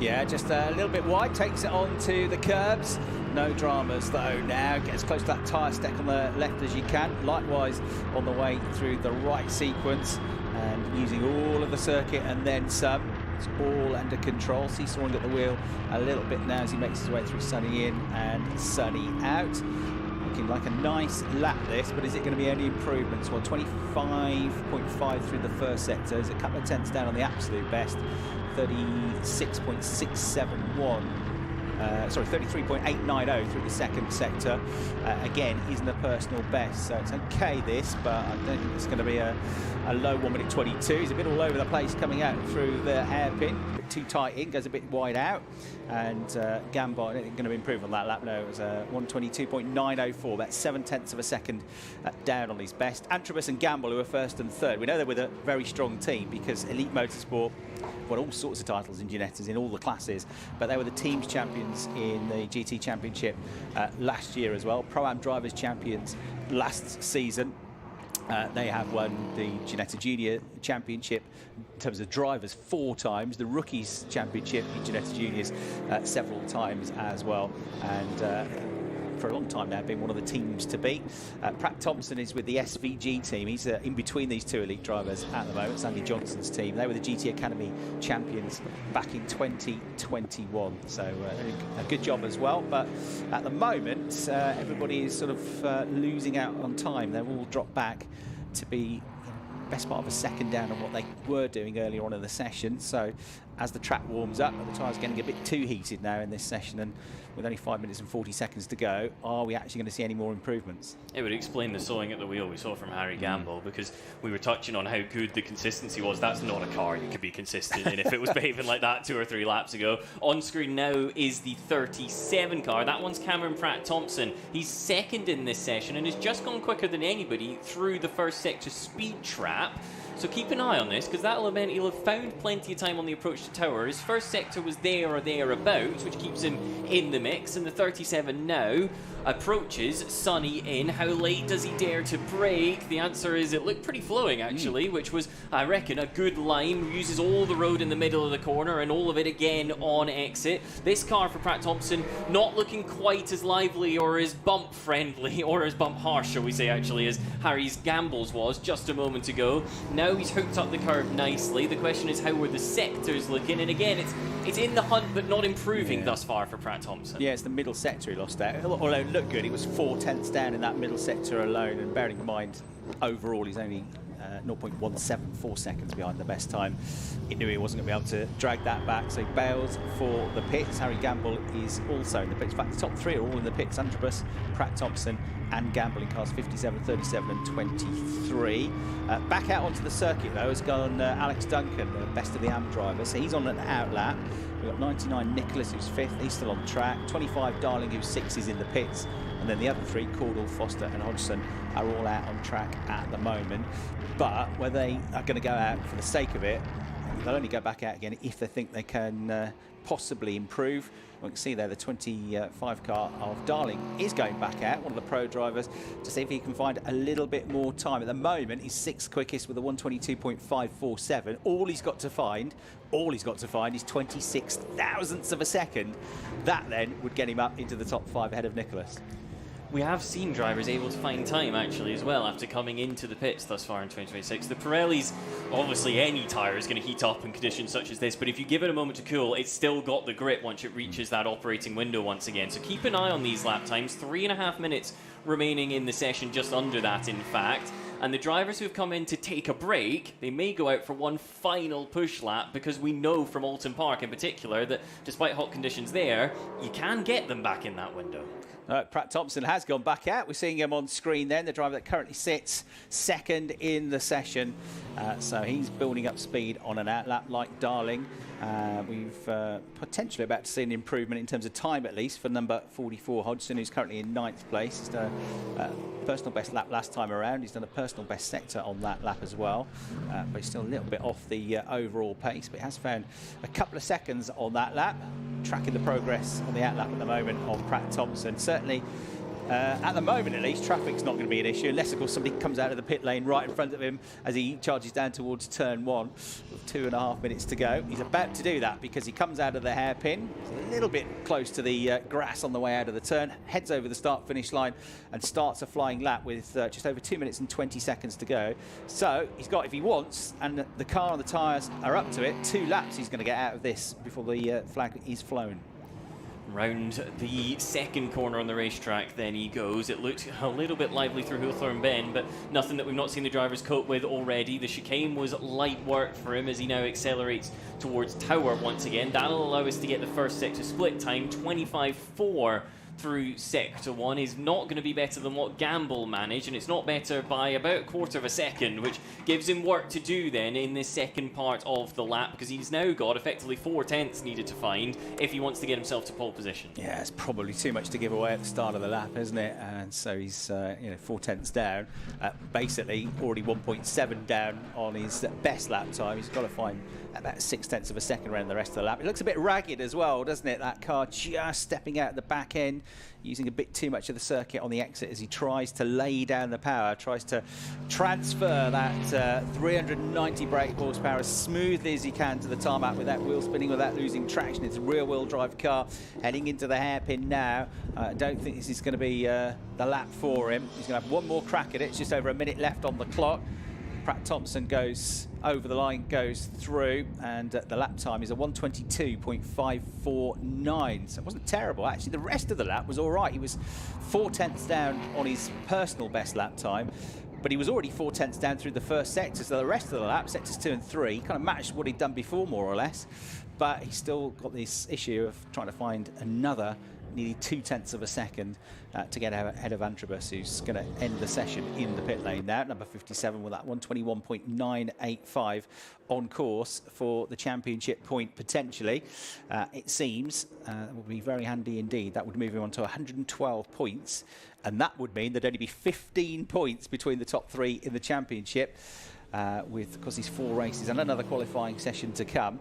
Yeah, just a little bit wide, takes it onto the curbs. No dramas though now, get as close to that tyre stack on the left as you can. Likewise on the way through the right sequence and using all of the circuit and then some. It's all under control. Seesawing at the wheel a little bit now as he makes his way through Sunny in and Sunny out. Looking like a nice lap this, but is it going to be any improvements? Well, 25.5 through the first sector. There's a couple of tenths down on the absolute best. 36.671. 33.890 through the second sector. Again, isn't a personal best, so it's okay this, but I don't think it's going to be a low 1:22. He's a bit all over the place coming out through the hairpin. A bit too tight in, goes a bit wide out. And Gamble, I don't think going to improve on that lap. No, it was 1:22.904. That's 7/10 of a second down on his best. Antrobus and Gamble, who are first and third. We know they're with a very strong team because Elite Motorsport won all sorts of titles in Ginettas in all the classes, but they were the teams champions in the GT Championship last year as well. Pro-Am Drivers champions last season. They have won the Ginetta Junior Championship in terms of drivers 4 times, the Rookies Championship in Ginetta Juniors several times as well, and for a long time now been one of the teams to beat. Pratt-Thompson is with the SVG team. He's in between these two elite drivers at the moment. It's Andy Johnson's team. They were the GT Academy champions back in 2021, so a good job as well. But at the moment, everybody is sort of losing out on time. They've all dropped back to be best part of a second down on what they were doing earlier on in the session. So as the track warms up, the tyres getting a bit too heated now in this session, and with only 5 minutes and 40 seconds to go, are we actually going to see any more improvements? It would explain the sewing at the wheel we saw from Harry Gamble, because we were touching on how good the consistency was. That's not a car you could be consistent in if it was behaving like that 2 or 3 laps ago. On screen now is the 37 car. That one's Cameron Pratt-Thompson. He's second in this session and has just gone quicker than anybody through the first sector speed trap. So keep an eye on this, because that'll mean he'll have found plenty of time on the approach to Tower. His first sector was there or thereabouts, which keeps him in the mix, and the 37 now approaches Sunny in. How late does he dare to brake? The answer is it looked pretty flowing, actually, which was, I reckon, a good line. Uses all the road in the middle of the corner and all of it again on exit. This car for Pratt-Thompson not looking quite as lively or as bump friendly or as bump harsh, shall we say, actually, as Harry's Gamble's was just a moment ago. Now he's hooked up the curve nicely. The question is, how were the sectors looking? And again, it's in the hunt but not improving thus far for Pratt-Thompson. Yeah, it's the middle sector he lost out. Although it looked good, he was 4 tenths down in that middle sector alone, and bearing in mind overall he's only 0.174 seconds behind the best time. He knew he wasn't going to be able to drag that back, so he bails for the pits. Harry Gamble is also in the pits. In fact, the top 3 are all in the pits. Antrobus, Pratt-Thompson and Gamble in cars 57, 37 and 23. Back out onto the circuit though has gone Alex Duncan, the best of the AM drivers. So he's on an out lap. We've got 99 Nicholas, who's 5th, he's still on track. 25 Darling, who's 6th, is in the pits. And then the other 3, Caudle, Foster and Hodgson, are all out on track at the moment. But whether they are going to go out for the sake of it, they'll only go back out again if they think they can possibly improve. We can see there the 25 car of Darling is going back out, one of the pro drivers, to see if he can find a little bit more time. At the moment, he's 6th quickest with a 1:22.547. All he's got to find is 26 thousandths of a second. That then would get him up into the top 5 ahead of Nicholas. We have seen drivers able to find time, actually, as well, after coming into the pits thus far in 2026. The Pirellis, obviously any tyre is going to heat up in conditions such as this, but if you give it a moment to cool, it's still got the grip once it reaches that operating window once again. So keep an eye on these lap times. 3.5 minutes remaining in the session, just under that, in fact. And the drivers who have come in to take a break, they may go out for one final push lap, because we know from Alton Park in particular that despite hot conditions there, you can get them back in that window. Pratt Thompson has gone back out. We're seeing him on screen then, the driver that currently sits second in the session. So he's building up speed on an outlap like Darling. We've potentially about to see an improvement in terms of time, at least, for number 44, Hodgson, who's currently in 9th place. He's done a personal best lap last time around. He's done a personal best sector on that lap as well. But he's still a little bit off the overall pace, but he has found a couple of seconds on that lap. Tracking the progress on the outlap at the moment on Pratt Thompson. Certainly, at the moment at least, traffic's not going to be an issue, unless of course somebody comes out of the pit lane right in front of him as he charges down towards turn 1 with 2.5 minutes to go. He's about to do that because he comes out of the hairpin, a little bit close to the grass on the way out of the turn, heads over the start-finish line and starts a flying lap with just over 2 minutes and 20 seconds to go. So he's got, if he wants, and the car and the tyres are up to it, 2 laps he's going to get out of this before the flag is flown. Round the second corner on the racetrack, then he goes. It looked a little bit lively through Hawthorne Bend, but nothing that we've not seen the drivers cope with already. The chicane was light work for him as he now accelerates towards Tower once again. That'll allow us to get the first sector split time, 25.4 through Sector 1 is not going to be better than what Gamble managed, and it's not better by about a quarter of a second, which gives him work to do then in this second part of the lap, because he's now got effectively 4 tenths needed to find if he wants to get himself to pole position. Yeah, it's probably too much to give away at the start of the lap, isn't it? And so he's 4 tenths down, basically already 1.7 down on his best lap time. He's got to find about 6 tenths of a second around the rest of the lap. It looks a bit ragged as well, doesn't it? That car just stepping out at the back end, using a bit too much of the circuit on the exit as he tries to lay down the power, tries to transfer that 390 brake horsepower as smoothly as he can to the tarmac without wheel spinning, without losing traction. It's a rear-wheel drive car heading into the hairpin now. I don't think this is going to be the lap for him. He's going to have one more crack at it. It's just over a minute left on the clock. Pratt Thompson goes over the line, goes through, and the lap time is a 1:22.549. So it wasn't terrible, actually. The rest of the lap was all right. He was 4 tenths down on his personal best lap time, but he was already 4 tenths down through the first sector. So the rest of the lap, sectors 2 and 3, kind of matched what he'd done before, more or less. But he's still got this issue of trying to find another nearly 2 tenths of a second to get ahead of Antrobus, who's going to end the session in the pit lane now, number 57, with that 1:21.985 on course for the championship point potentially. It seems it would be very handy indeed. That would move him on to 112 points, and that would mean there'd only be 15 points between the top 3 in the championship, because these 4 races and another qualifying session to come.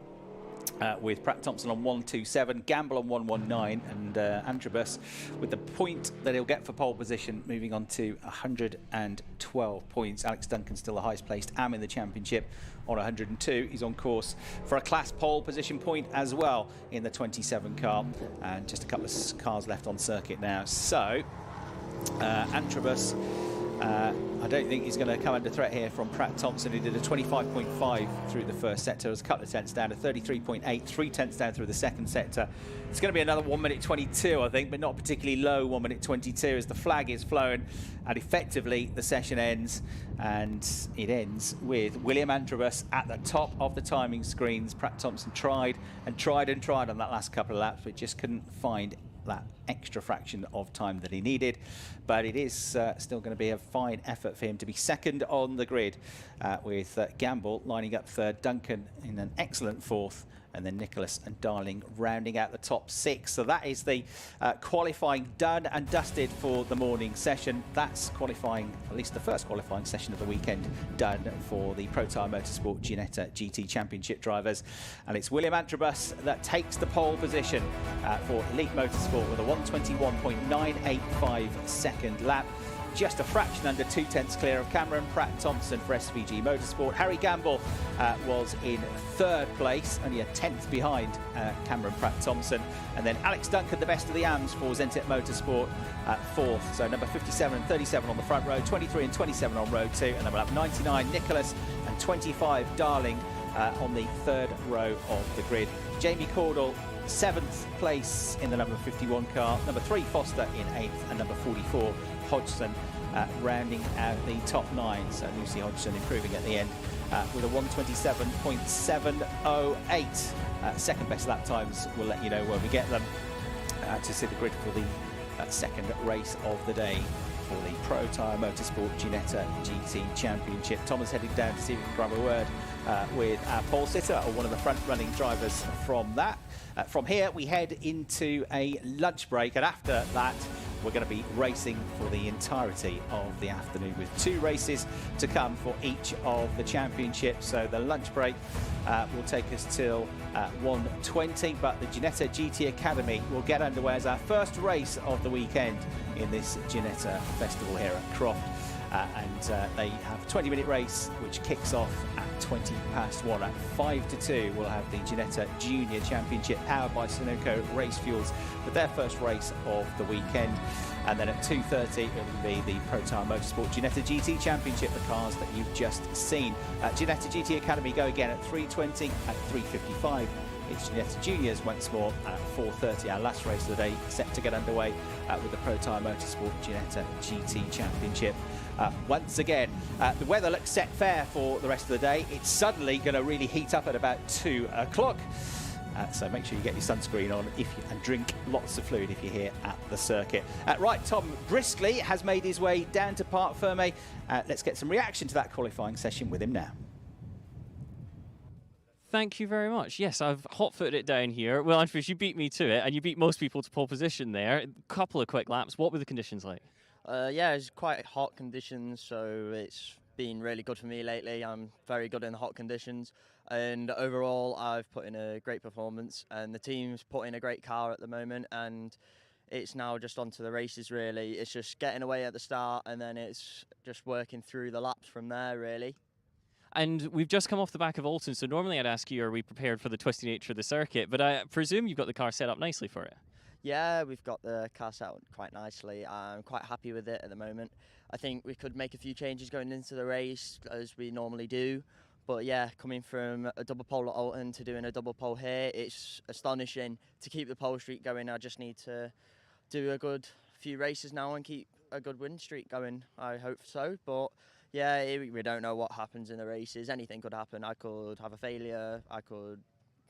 With Pratt Thompson on 127, Gamble on 119, and Antrobus with the point that he'll get for pole position moving on to 112 points. Alex Duncan still the highest placed am in the championship on 102. He's on course for a class pole position point as well in the 27 car, and just a couple of cars left on circuit now. So Antrobus, I don't think he's going to come under threat here from Pratt Thompson, who did a 25.5 through the first sector. It was a couple of tenths down to 33.8, 3 tenths down through the second sector. It's going to be another 1:22, I think, but not particularly low 1:22 as the flag is flown, and effectively the session ends, and it ends with William Antrobus at the top of the timing screens. Pratt Thompson tried and tried and tried on that last couple of laps, but just couldn't find that extra fraction of time that he needed. But it is still going to be a fine effort for him to be second on the grid, with Gamble lining up third, Duncan in an excellent fourth, and then Nicholas and Darling rounding out the top 6. So that is the qualifying done and dusted for the morning session. That's qualifying, at least the first qualifying session of the weekend, done for the Protyre Motorsport Ginetta GT Championship drivers. And it's William Antrobus that takes the pole position for Elite Motorsport with a 1:21.985 second lap. Just a fraction under 2 tenths clear of Cameron Pratt Thompson for SVG Motorsport. Harry Gamble was in 3rd place, only a 10th behind Cameron Pratt Thompson. And then Alex Duncan, the best of the AMs for Zentit Motorsport, 4th. So number 57 and 37 on the front row, 23 and 27 on row 2. And then we'll have 99 Nicholas and 25 Darling on the 3rd row of the grid. Jamie Cordell 7th place in the number 51 car. Number 3, Foster in 8th, and number 44, Hodgson, rounding out the top 9. So Lucy Hodgson improving at the end with a 1:27.708. Second best lap times. We'll let you know when we get them to see the grid for the second race of the day for the Protyre Motorsport Ginetta GT Championship. Thomas heading down to see if we can grab a word with our pole sitter, or one of the front-running drivers from that. From here, we head into a lunch break, and after that, we're going to be racing for the entirety of the afternoon with 2 races to come for each of the championships. So the lunch break will take us till 1:20, but the Ginetta GT Academy will get underway as our first race of the weekend in this Ginetta Festival here at Croft. They have a 20-minute race which kicks off at 1:20. At 5:02, we'll have the Ginetta Junior Championship powered by Sunoco Race Fuels with their first race of the weekend. And then at 2:30, it will be the Protyre Motorsport Ginetta GT Championship, the cars that you've just seen. Ginetta GT Academy go again at 3:20. At 3:55, it's Ginetta Juniors once more. At 4:30, our last race of the day set to get underway with the Protyre Motorsport Ginetta GT Championship. Once again, the weather looks set fair for the rest of the day. It's suddenly going to really heat up at about 2 o'clock. So make sure you get your sunscreen on and drink lots of fluid if you're here at the circuit. Right, Tom briskly has made his way down to Parc Fermé. Let's get some reaction to that qualifying session with him now. Thank you very much. Yes, I've hot-footed it down here. Well, Andrews, you beat me to it, and you beat most people to pole position there. A couple of quick laps. What were the conditions like? Yeah, it's quite hot conditions, so it's been really good for me lately. I'm very good in the hot conditions, and overall I've put in a great performance, and the team's put in a great car at the moment, and it's now just onto the races really. It's just getting away at the start, and then it's just working through the laps from there really. And we've just come off the back of Alton, so normally I'd ask you, are we prepared for the twisty nature of the circuit? But I presume you've got the car set up nicely for it. Yeah, we've got the car set up quite nicely. I'm quite happy with it at the moment. I think we could make a few changes going into the race, as we normally do. But yeah, coming from a double pole at Alton to doing a double pole here, it's astonishing. To keep the pole streak going, I just need to do a good few races now and keep a good win streak going. I hope so. But yeah, we don't know what happens in the races. Anything could happen. I could have a failure. I could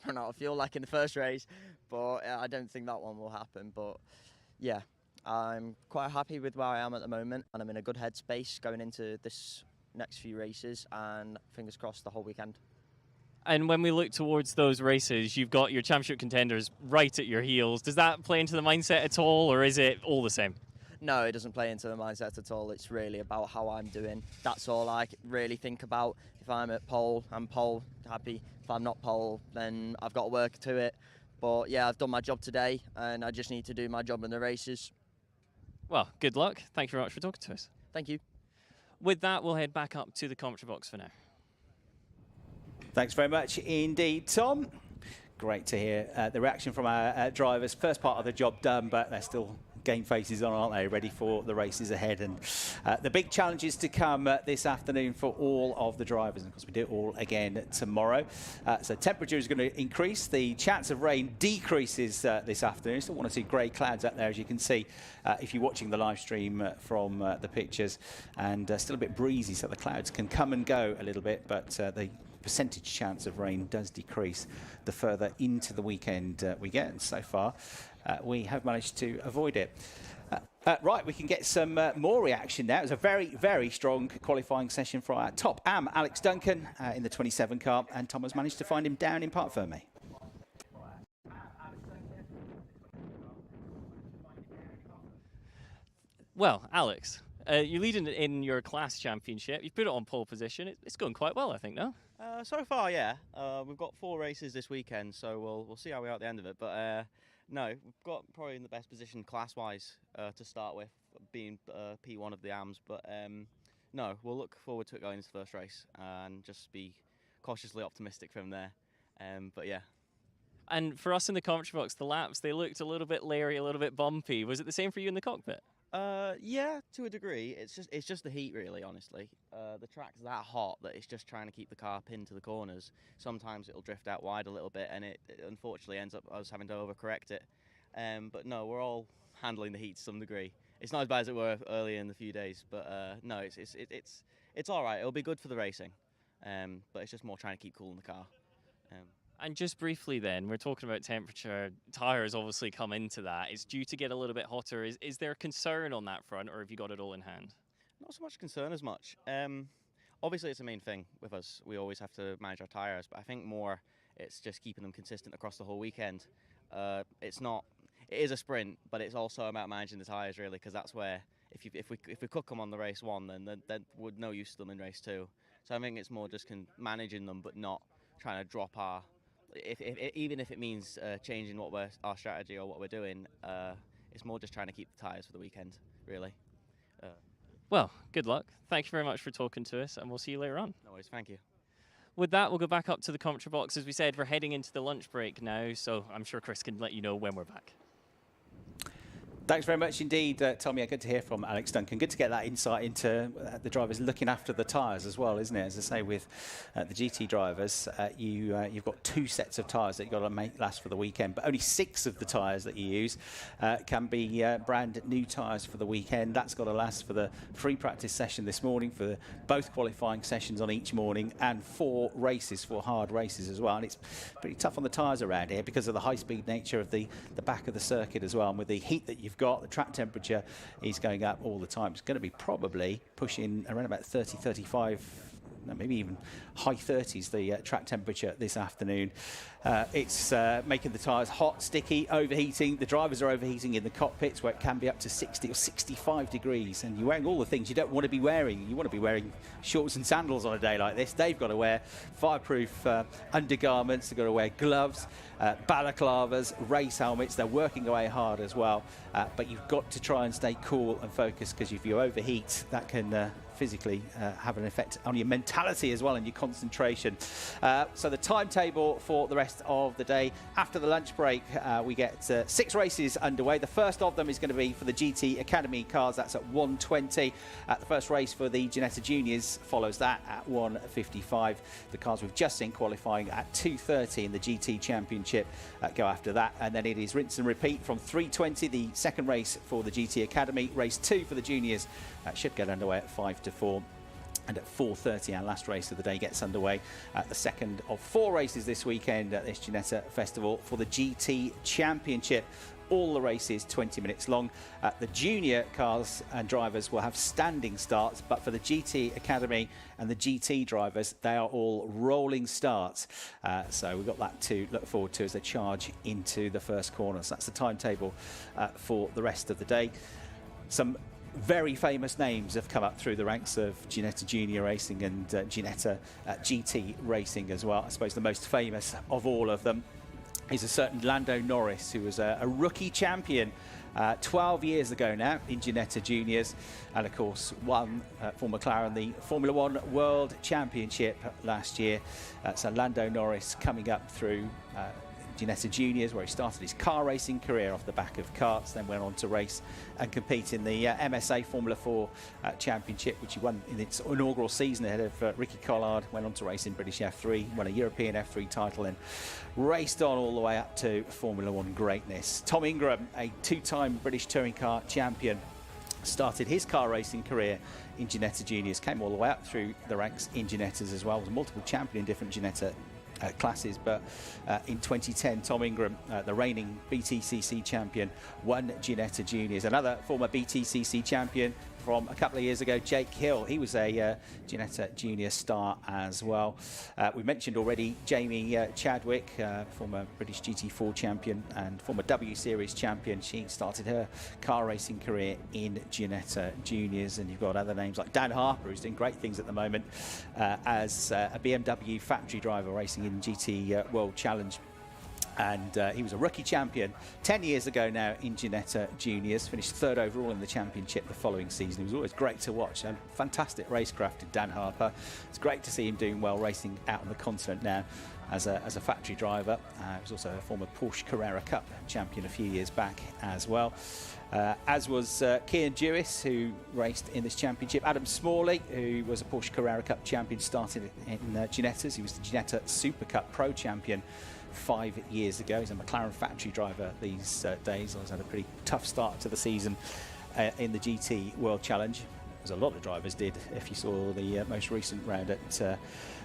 run out of fuel like in the first race, but I don't think that one will happen. But yeah, I'm quite happy with where I am at the moment, and I'm in a good headspace going into this next few races, and fingers crossed the whole weekend. And when we look towards those races, you've got your championship contenders right at your heels. Does that play into the mindset at all, or is it all the same? No, it doesn't play into the mindset at all. It's really about how I'm doing. That's all I really think about. If I'm at pole, I'm pole, happy. If I'm not pole, then I've got to work to it. But yeah, I've done my job today, and I just need to do my job in the races. Well, good luck. Thank you very much for talking to us. Thank you. With that, we'll head back up to the commentary box for now. Thanks very much indeed, Tom. Great to hear the reaction from our drivers. First part of the job done, but they're still game faces on, aren't they? Ready for the races ahead, and the big challenges to come this afternoon for all of the drivers. And of course, we do it all again tomorrow. So temperature is going to increase. The chance of rain decreases this afternoon. Still one or two grey clouds out there, as you can see if you're watching the live stream from the pictures, and still a bit breezy, so the clouds can come and go a little bit, but the percentage chance of rain does decrease the further into the weekend we get, and so far we have managed to avoid it. Right, we can get some more reaction now. It was a very, very strong qualifying session for our top am, Alex Duncan, in the 27 car, and Tom has managed to find him down in Parc Fermé. Well, Alex, you're leading in your class championship. You've put it on pole position. It's going quite well, I think, no? So far, yeah. We've got 4 races this weekend, so we'll see how we are at the end of it. But no, we've got probably in the best position class-wise to start with, being P1 of the AMs. But no, we'll look forward to it going into the first race and just be cautiously optimistic from there. But yeah. And for us in the commentary box, the laps, they looked a little bit leery, a little bit bumpy. Was it the same for you in the cockpit? Yeah, to a degree. It's just the heat, really. Honestly, the track's that hot that it's just trying to keep the car pinned to the corners. Sometimes it'll drift out wide a little bit, and it unfortunately ends up us having to overcorrect it. But no, we're all handling the heat to some degree. It's not as bad as it were earlier in the few days, but no, it's all right. It'll be good for the racing, but it's just more trying to keep cool in the car. And just briefly then, we're talking about temperature. Tyres obviously come into that. It's due to get a little bit hotter. Is there a concern on that front, or have you got it all in hand? Not so much concern as much. Obviously, it's a main thing with us. We always have to manage our tyres, but I think more it's just keeping them consistent across the whole weekend. It is a sprint, but it's also about managing the tyres, really, because that's where if we cook them on the race one, then we're no use to them in race two. So I think it's more just managing them, but not trying to drop our. Even if it means changing our strategy or what we're doing, it's more just trying to keep the tyres for the weekend, really. Well, good luck. Thank you very much for talking to us, and we'll see you later on. No worries, thank you. With that, we'll go back up to the commentary box. As we said, we're heading into the lunch break now, so I'm sure Chris can let you know when we're back. Thanks very much indeed, Tommy. Good to hear from Alex Duncan. Good to get that insight into the drivers looking after the tyres as well, isn't it? As I say, with the GT drivers, you've got 2 sets of tyres that you've got to make last for the weekend, but only 6 of the tyres that you use can be brand new tyres for the weekend. That's got to last for the free practice session this morning, for both qualifying sessions on each morning, and 4 races, 4 hard races as well. And it's pretty tough on the tyres around here because of the high-speed nature of the back of the circuit as well. And with the heat that you've got, the track temperature is going up all the time. It's going to be probably pushing around about 30, 35, maybe even high 30s, the track temperature this afternoon. It's making the tyres hot, sticky, overheating. The drivers are overheating in the cockpits where it can be up to 60 or 65 degrees. And you're wearing all the things you don't want to be wearing. You want to be wearing shorts and sandals on a day like this. They've got to wear fireproof undergarments. They've got to wear gloves, balaclavas, race helmets. They're working away hard as well. But you've got to try and stay cool and focused, because if you overheat, that can physically have an effect on your mentality as well and your concentration. So the timetable for the rest of the day: after the lunch break, we get 6 races underway. The first of them is going to be for the GT Academy cars. That's at 1:20. The first race for the Ginetta Juniors follows that at 1:55. The cars we've just seen qualifying at 2:30 in the GT Championship go after that, and then it is rinse and repeat from 3:20. The second race for the GT Academy, race 2 for the juniors, should get underway at 5 to 4. And at 4:30, our last race of the day gets underway. The second of 4 races this weekend at this Ginetta Festival for the GT Championship. All the races 20 minutes long. The junior cars and drivers will have standing starts, but for the GT Academy and the GT drivers, they are all rolling starts. So we've got that to look forward to as they charge into the first corner. So that's the timetable for the rest of the day. Some very famous names have come up through the ranks of Ginetta Junior Racing and Ginetta GT Racing as well. I suppose the most famous of all of them is a certain Lando Norris, who was a rookie champion 12 years ago now in Ginetta Juniors, and of course won for McLaren the Formula One World Championship last year. So Lando Norris coming up through Ginetta Juniors, where he started his car racing career off the back of karts, then went on to race and compete in the MSA Formula 4 Championship, which he won in its inaugural season ahead of Ricky Collard. Went on to race in British F3, won a European F3 title, and raced on all the way up to Formula 1 greatness. Tom Ingram, a 2-time British touring car champion, started his car racing career in Ginetta Juniors, came all the way up through the ranks in Ginettas as well, was a multiple champion in different Ginetta classes, but in 2010 Tom Ingram, the reigning BTCC champion, won Ginetta Juniors. Another former BTCC champion from a couple of years ago, Jake Hill, he was a Ginetta Junior star as well. We mentioned already Jamie Chadwick, former British GT4 champion and former W Series champion. She started her car racing career in Ginetta Juniors. And you've got other names like Dan Harper, who's doing great things at the moment as a BMW factory driver racing in GT World Challenge. And he was a rookie champion 10 years ago now in Ginetta Juniors, finished 3rd overall in the championship the following season. He was always great to watch, and fantastic racecraft in Dan Harper. It's great to see him doing well racing out on the continent now. as a factory driver. He was also a former Porsche Carrera Cup champion a few years back as well. As was Cian Dewis, who raced in this championship. Adam Smalley, who was a Porsche Carrera Cup champion, started in Ginetta's. He was the Ginetta Super Cup Pro champion 5 years ago. He's a McLaren factory driver these days. He's had a pretty tough start to the season in the GT World Challenge, as a lot of drivers did. If you saw the most recent round at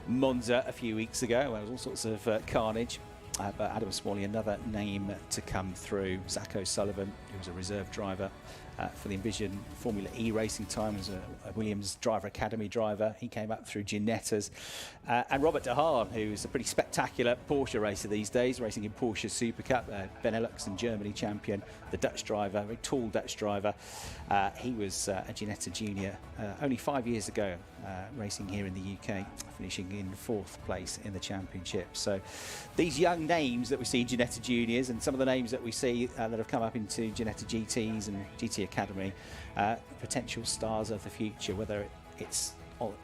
Monza a few weeks ago, where there was all sorts of carnage. But Adam Smalley, another name to come through. Zach O'Sullivan, who was a reserve driver for the Envision Formula E racing time, as a Williams Driver Academy driver. He came up through Ginetta's. And Robert de Haan, who's a pretty spectacular Porsche racer these days, racing in Porsche Super Cup, Benelux and Germany champion, the Dutch driver, very tall Dutch driver. He was a Ginetta Junior only 5 years ago, racing here in the UK, finishing in 4th place in the championship. So these young names that we see, Ginetta Juniors, and some of the names that we see that have come up into Ginetta GTs and GT Academy, potential stars of the future, whether it's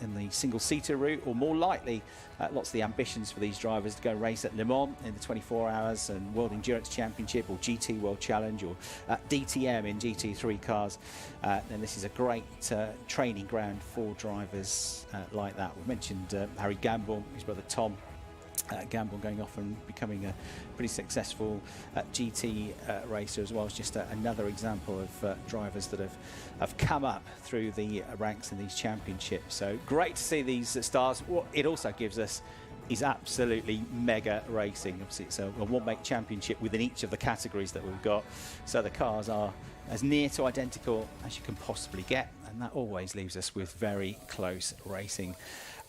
in the single-seater route, or more likely lots of the ambitions for these drivers to go race at Le Mans in the 24 hours and World Endurance Championship, or GT World Challenge, or DTM in GT3 cars. And this is a great training ground for drivers like that. We mentioned Harry Gamble, his brother Tom Gamble, going off and becoming a pretty successful GT racer as well. It's just another example of drivers that have come up through the ranks in these championships. So great to see these stars. What it also gives us is absolutely mega racing. Obviously, it's a one-make championship within each of the categories that we've got, so the cars are as near to identical as you can possibly get, and that always leaves us with very close racing.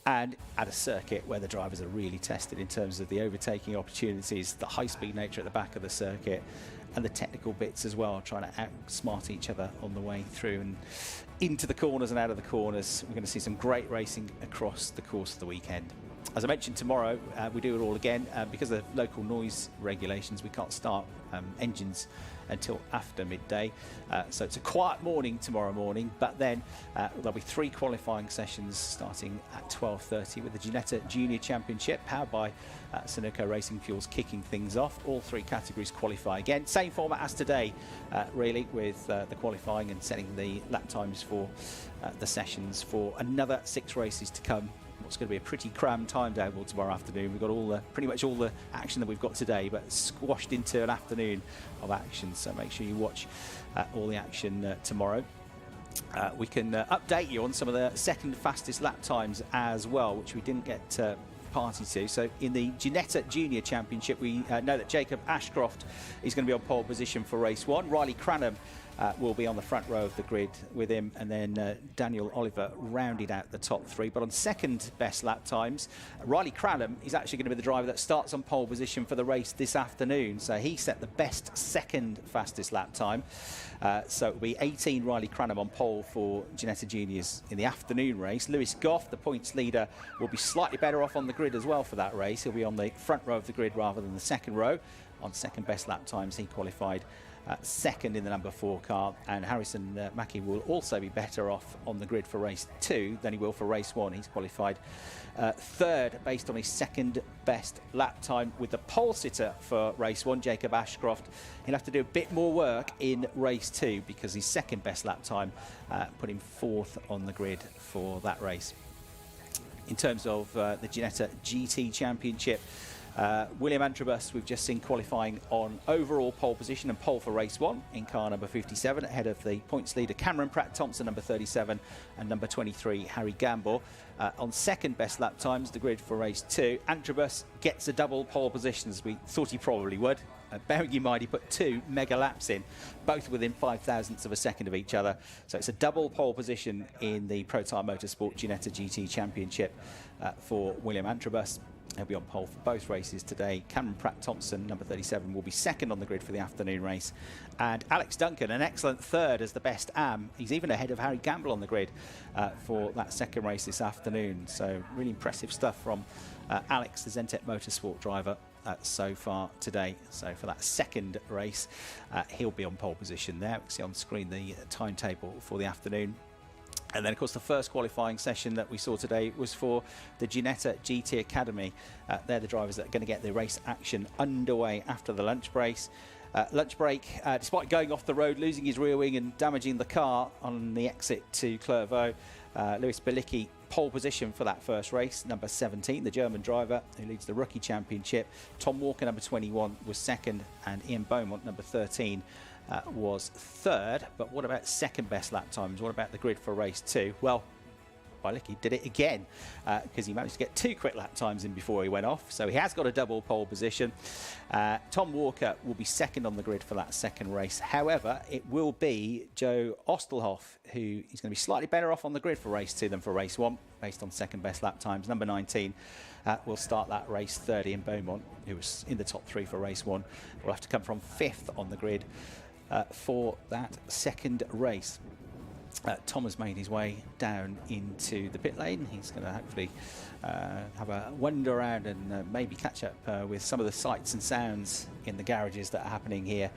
And at a circuit where the drivers are really tested in terms of the overtaking opportunities, the high-speed nature at the back of the circuit, and the technical bits as well, trying to outsmart each other on the way through and into the corners and out of the corners. We're going to see some great racing across the course of the weekend. As I mentioned, tomorrow we do it all again. Because of local noise regulations, we can't start engines until after midday. So it's a quiet morning tomorrow morning, but then there'll be 3 qualifying sessions starting at 12:30 with the Ginetta Junior Championship, powered by Sunoco Race Fuels, kicking things off. All 3 categories qualify again. Same format as today, really, with the qualifying and setting the lap times for the sessions for another 6 races to come. What's going to be a pretty crammed timetable tomorrow afternoon. We've got pretty much all the action that we've got today, but squashed into an afternoon of action. So make sure you watch all the action tomorrow. We can update you on some of the second fastest lap times as well, which we didn't get party to. So in the Ginetta Junior Championship, we know that Jacob Ashcroft is going to be on pole position for race 1. Riley Cranham will be on the front row of the grid with him, and then Daniel Oliver rounded out the top 3. But on second best lap times, Riley Cranham is actually going to be the driver that starts on pole position for the race this afternoon. So he set the best second fastest lap time. So it'll be 18 Riley Cranham on pole for Ginetta Juniors in the afternoon race. Lewis Goff, the points leader, will be slightly better off on the grid as well for that race. He'll be on the front row of the grid rather than the second row. On second best lap times, he qualified second in the number 4 car, and Harrison Mackie will also be better off on the grid for race 2 than he will for race 1. He's qualified third based on his second best lap time. With the pole sitter for race 1, Jacob Ashcroft, he'll have to do a bit more work in race 2 because his second best lap time put him 4th on the grid for that race. In terms of the Ginetta GT Championship, William Antrobus, we've just seen qualifying on overall pole position and pole for race 1 in car number 57, ahead of the points leader Cameron Pratt-Thompson, number 37, and number 23, Harry Gamble. On second best lap times, the grid for race 2, Antrobus gets a double pole position, as we thought he probably would. Bearing in mind he put 2 mega laps in, both within 0.05 of a second of each other. So it's a double pole position in the Protyre Motorsport Ginetta GT Championship for William Antrobus. He'll be on pole for both races today. Cameron Pratt-Thompson, number 37, will be second on the grid for the afternoon race. And Alex Duncan, an excellent third as the best AM. He's even ahead of Harry Gamble on the grid for that second race this afternoon. So really impressive stuff from Alex, the Zentek Motorsport driver, so far today. So for that second race, he'll be on pole position there. We can see on screen the timetable for the afternoon. And then, of course, the first qualifying session that we saw today was for the Ginetta GT Academy. They're the drivers that are going to get the race action underway after the lunch break. Despite going off the road, losing his rear wing and damaging the car on the exit to Clairvaux, Lewis Bilicki pole position for that first race. Number 17, the German driver who leads the Rookie Championship. Tom Walker, number 21, was second, and Ian Beaumont, number 13, was third. But what about second best lap times? What about the grid for race 2? Well, Bilicki did it again because he managed to get 2 quick lap times in before he went off. So he has got a double pole position. Tom Walker will be second on the grid for that second race. However, it will be Joe Ostelhoff who is going to be slightly better off on the grid for race 2 than for race 1 based on second best lap times. Number 19 will start that race third. In Beaumont, who was in the top 3 for race 1, will have to come from 5th on the grid for that second race. Tom has made his way down into the pit lane. He's going to hopefully have a wander around and maybe catch up with some of the sights and sounds in the garages that are happening here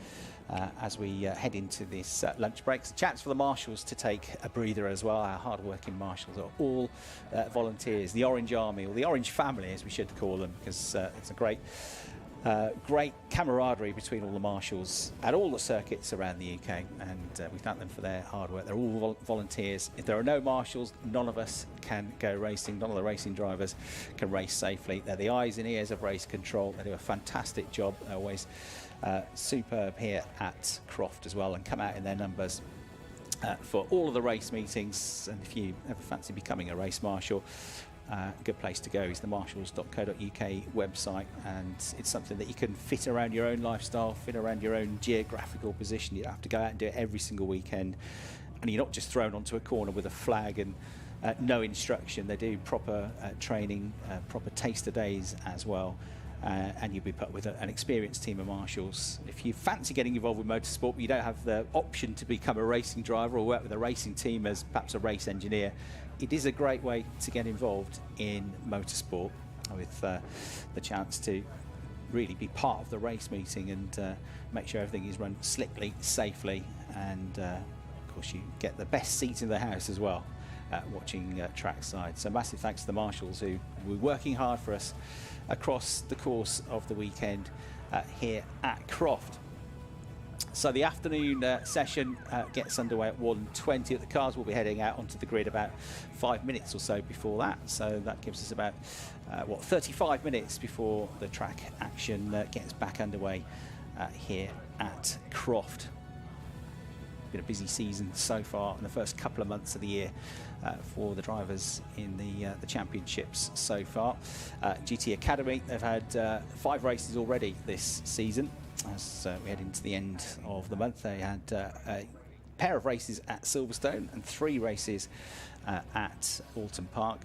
as we head into this lunch break. It's a chance for the marshals to take a breather as well. Our hard-working marshals are all volunteers, the Orange Army, or the Orange Family as we should call them, because it's a great camaraderie between all the marshals at all the circuits around the UK, and we thank them for their hard work. They're all volunteers. If there are no marshals, none of us can go racing. None of the racing drivers can race safely. They're the eyes and ears of race control. They do a fantastic job. They're always superb here at Croft as well, and come out in their numbers for all of the race meetings. And if you ever fancy becoming a race marshal, a good place to go is the marshals.co.uk website, and it's something that you can fit around your own lifestyle, fit around your own geographical position. You don't have to go out and do it every single weekend, and you're not just thrown onto a corner with a flag and no instruction. They do proper training, proper taster days as well, and you'll be put with an experienced team of marshals. If you fancy getting involved with motorsport but you don't have the option to become a racing driver or work with a racing team as perhaps a race engineer, it is a great way to get involved in motorsport, with the chance to really be part of the race meeting and make sure everything is run slickly, safely, and of course you get the best seat in the house as well watching trackside. So massive thanks to the marshals who were working hard for us across the course of the weekend here at Croft. So the afternoon session gets underway at 1:20. The cars will be heading out onto the grid about 5 minutes or so before that. So that gives us about 35 minutes before the track action gets back underway here at Croft. Been a busy season so far in the first couple of months of the year for the drivers in the championships so far. GT Academy, they've had 5 races already this season. As we head into the end of the month, they had a pair of races at Silverstone and 3 races at Alton Park.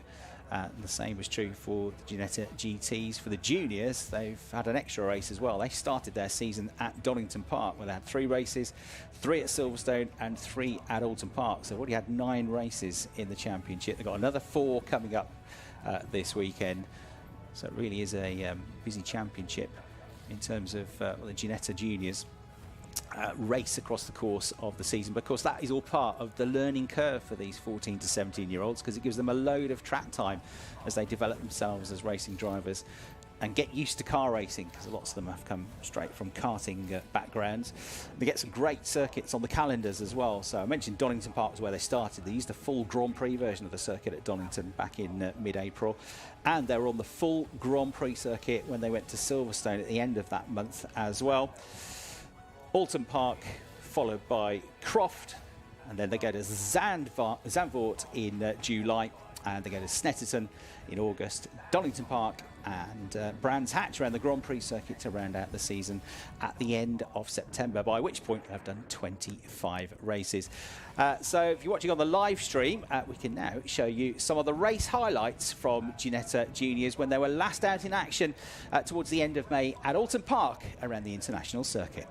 The same was true for the Ginetta GTs. For the juniors, they've had an extra race as well. They started their season at Donington Park, where they had 3 races, 3 at Silverstone and 3 at Alton Park. So they've already had 9 races in the championship. They've got another 4 coming up this weekend. So it really is a busy championship in terms of the Ginetta Juniors race across the course of the season. But of course that is all part of the learning curve for these 14 to 17 year olds, because it gives them a load of track time as they develop themselves as racing drivers and get used to car racing, because lots of them have come straight from karting backgrounds. They get some great circuits on the calendars as well. So I mentioned Donington Park was where they started. They used the full Grand Prix version of the circuit at Donington back in mid-April, and they were on the full Grand Prix circuit when they went to Silverstone at the end of that month as well. Alton Park followed by Croft, and then they go to Zandvoort in July, and they go to Snetterton in August, Donington Park and Brands Hatch around the Grand Prix circuit to round out the season at the end of September, by which point they've done 25 races. So if you're watching on the live stream, we can now show you some of the race highlights from Ginetta Juniors when they were last out in action towards the end of May at Alton Park around the international circuit.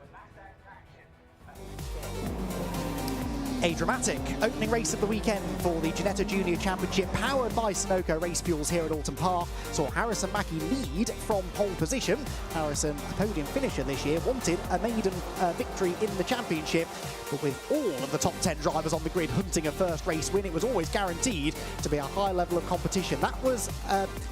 A dramatic opening race of the weekend for the Ginetta Junior Championship, powered by Sunoco Race Fuels here at Alton Park, saw Harrison Mackie lead from pole position. Harrison, a podium finisher this year, wanted a maiden victory in the championship, but with all of the top 10 drivers on the grid hunting a first race win, it was always guaranteed to be a high level of competition. That was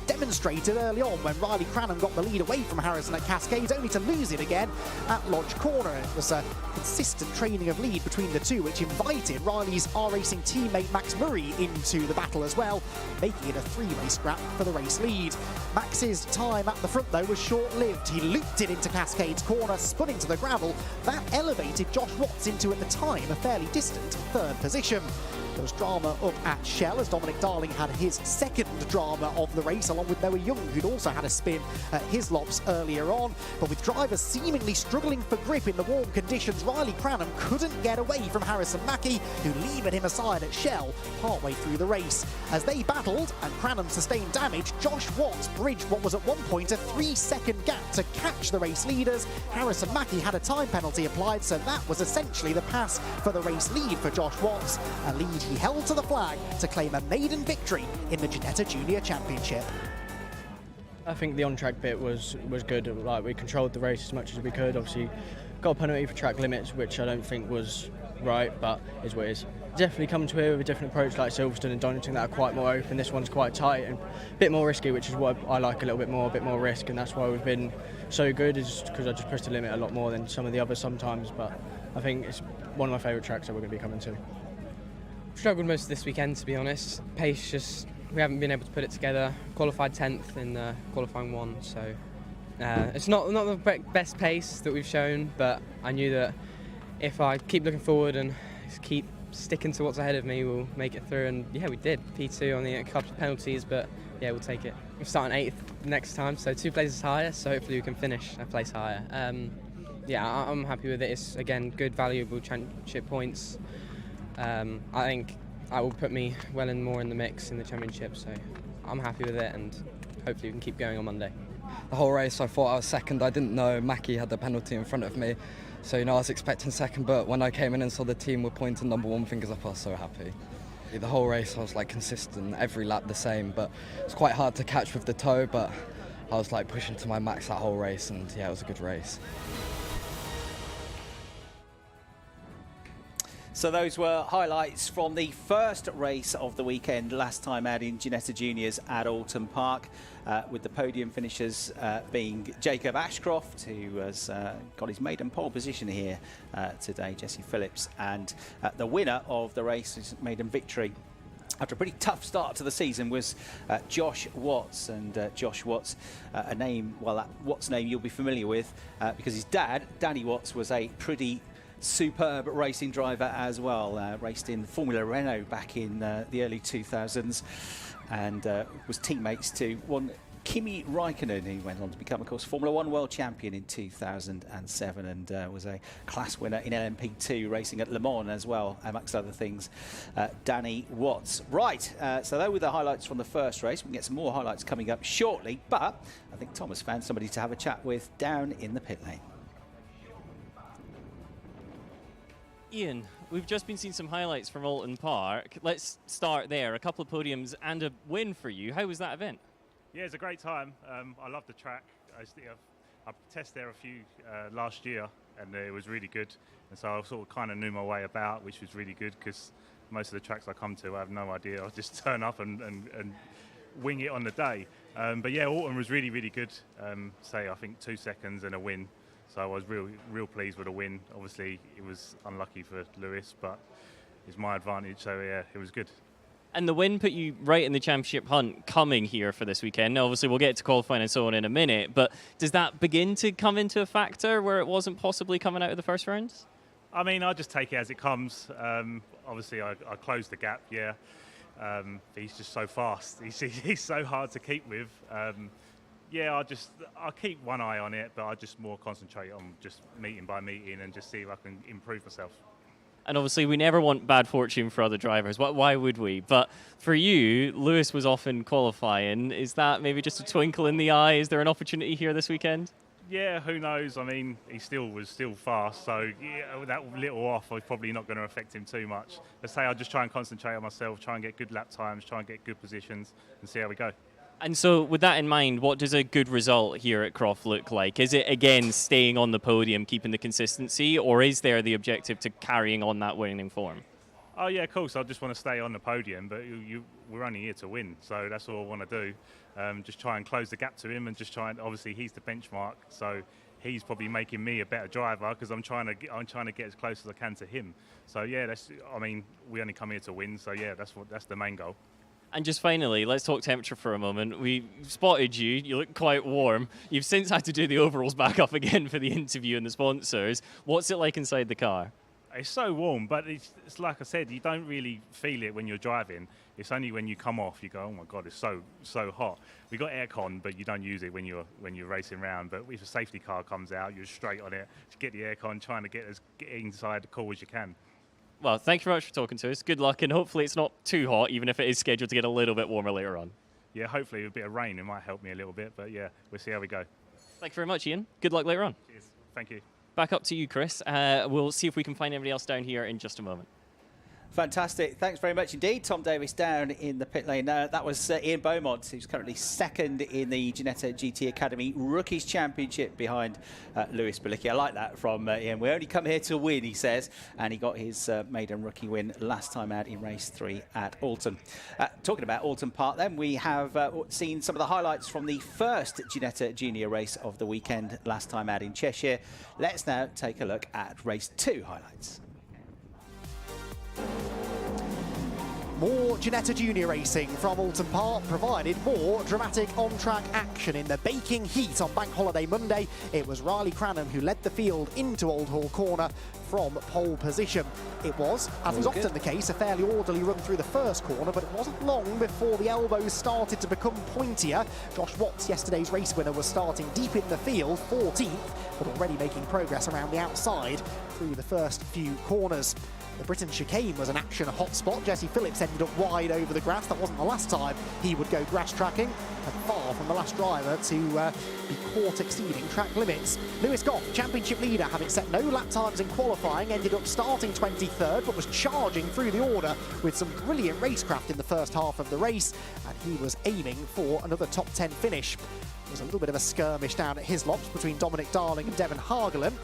demonstrated early on when Riley Cranham got the lead away from Harrison at Cascades, only to lose it again at Lodge Corner. It was a consistent training of lead between the two, which invited Riley's R-Racing teammate Max Murray into the battle as well, making it a three-way scrap for the race lead. Max's time at the front, though, was short-lived. He looped it into Cascades Corner, spun into the gravel. That elevated Josh Watts into, at the time, a fairly distant third position. There was drama up at Shell as Dominic Darling had his second drama of the race, along with Noah Young, who'd also had a spin at his lops earlier on. But with drivers seemingly struggling for grip in the warm conditions, Riley Cranham couldn't get away from Harrison Mackie, who levered him aside at Shell partway through the race. As they battled and Cranham sustained damage, Josh Watts bridged what was at one point a 3-second gap to catch the race leaders. Harrison Mackie had a time penalty applied, so that was essentially the pass for the race lead for Josh Watts, a lead he held to the flag to claim a maiden victory in the Ginetta Junior Championship. I think the on-track bit was good. Like, we controlled the race as much as we could. Obviously, got a penalty for track limits, which I don't think was right, but is what it is. Definitely come to here with a different approach, like Silverstone and Donington, that are quite more open. This one's quite tight and a bit more risky, which is what I like a little bit more risk, and that's why we've been so good, is because I just press the limit a lot more than some of the others sometimes. But I think it's one of my favourite tracks that we're going to be coming to. Struggled most of this weekend, to be honest. Pace, just we haven't been able to put it together. Qualified 10th in qualifying 1, so it's not the best pace that we've shown, but I knew that if I keep looking forward and keep sticking to what's ahead of me, we'll make it through. And yeah, we did. P2 on a couple of penalties, but yeah, we'll take it. We're starting 8th next time, so 2 places higher, so hopefully we can finish a place higher. Yeah, I'm happy with it. It's, again, good, valuable championship points. I think that will put me well and more in the mix in the championship, so I'm happy with it, and hopefully we can keep going on Monday. The whole race I thought I was second. I didn't know Mackie had the penalty in front of me, so I was expecting second, but when I came in and saw the team were pointing number 1 fingers up, I was so happy. The whole race I was like consistent, every lap the same, but it's quite hard to catch with the toe, but I was like pushing to my max that whole race, and yeah, it was a good race. So those were highlights from the first race of the weekend, last time out in Ginetta Juniors at Alton Park, with the podium finishers being Jacob Ashcroft, who has got his maiden pole position here today, Jesse Phillips, and the winner of the race, his maiden victory after a pretty tough start to the season, was Josh Watts. And Josh Watts, a name, well, that Watts name you'll be familiar with, because his dad, Danny Watts, was a pretty superb racing driver as well. Raced in Formula Renault back in the early 2000s, and was teammates to one Kimi Raikkonen, who went on to become, of course, Formula 1 World Champion in 2007, and was a class winner in LMP2 racing at Le Mans as well, amongst other things. Danny Watts. Right, so those were the highlights from the first race. We can get some more highlights coming up shortly, but I think Thomas found somebody to have a chat with down in the pit lane. Ian, we've just been seeing some highlights from Alton Park. Let's start there. A couple of podiums and a win for you. How was that event? Yeah, it's a great time. I love the track. I tested there a few last year, and it was really good. And so I sort of kind of knew my way about, which was really good, because most of the tracks I come to, I have no idea. I'll just turn up and wing it on the day. But yeah, Alton was really, really good. I think 2 seconds and a win. So I was real pleased with the win. Obviously, it was unlucky for Lewis, but it's my advantage. So yeah, it was good. And the win put you right in the championship hunt coming here for this weekend. Now, obviously, we'll get to qualifying and so on in a minute, but does that begin to come into a factor where it wasn't possibly coming out of the first rounds? I mean, I just take it as it comes. Obviously, I closed the gap, yeah. He's just so fast. He's so hard to keep with. Yeah, I'll keep one eye on it, but I just more concentrate on just meeting by meeting and just see if I can improve myself. And obviously, we never want bad fortune for other drivers. Why would we? But for you, Lewis was off in qualifying. Is that maybe just a twinkle in the eye? Is there an opportunity here this weekend? Yeah, who knows? I mean, he was still fast, so yeah, that little off was probably not going to affect him too much. Let's say I'll just try and concentrate on myself, try and get good lap times, try and get good positions, and see how we go. And so with that in mind, what does a good result here at Croft look like? Is it, again, staying on the podium, keeping the consistency, or is there the objective to carrying on that winning form? Oh yeah, of course, I just want to stay on the podium, but we're only here to win, so that's all I want to do. Just try and close the gap to him, and just try and, obviously he's the benchmark, so he's probably making me a better driver because I'm trying to get as close as I can to him. So yeah, we only come here to win, so yeah, that's the main goal. And just finally, let's talk temperature for a moment. We spotted you. You look quite warm. You've since had to do the overalls back up again for the interview and the sponsors. What's it like inside the car? It's so warm, but it's like I said, you don't really feel it when you're driving. It's only when you come off you go, oh my God, it's so hot. We got aircon, but you don't use it when you're racing around. But if a safety car comes out, you're straight on it to get the aircon, trying to get inside as cool as you can. Well, thank you very much for talking to us. Good luck, and hopefully it's not too hot, even if it is scheduled to get a little bit warmer later on. Yeah, hopefully a bit of rain, it might help me a little bit, but yeah, we'll see how we go. Thank you very much, Ian. Good luck later on. Cheers. Thank you. Back up to you, Chris. We'll see if we can find anybody else down here in just a moment. Fantastic. Thanks very much indeed. Tom Davis down in the pit lane. That was Ian Beaumont, who's currently second in the Ginetta GT Academy Rookies Championship behind Lewis Balicki. I like that from Ian. We only come here to win, he says, and he got his maiden rookie win last time out in race 3 at Alton. Talking about Alton Park then, we have seen some of the highlights from the first Ginetta Junior race of the weekend last time out in Cheshire. Let's now take a look at race 2 highlights. More Ginetta Junior racing from Alton Park provided more dramatic on-track action. In the baking heat on Bank Holiday Monday, it was Riley Cranham who led the field into Old Hall Corner from pole position. It was, as is often the case, a fairly orderly run through the first corner, but it wasn't long before the elbows started to become pointier. Josh Watts, yesterday's race winner, was starting deep in the field, 14th, but already making progress around the outside through the first few corners. The Britain chicane was an action hotspot. Jesse Phillips ended up wide over the grass. That wasn't the last time he would go grass tracking, and far from the last driver to be caught exceeding track limits. Lewis Goff, championship leader, having set no lap times in qualifying, ended up starting 23rd, but was charging through the order with some brilliant racecraft in the first half of the race, and he was aiming for another top 10 finish. There was a little bit of a skirmish down at Hislops between Dominic Darling and Devon Hargeland,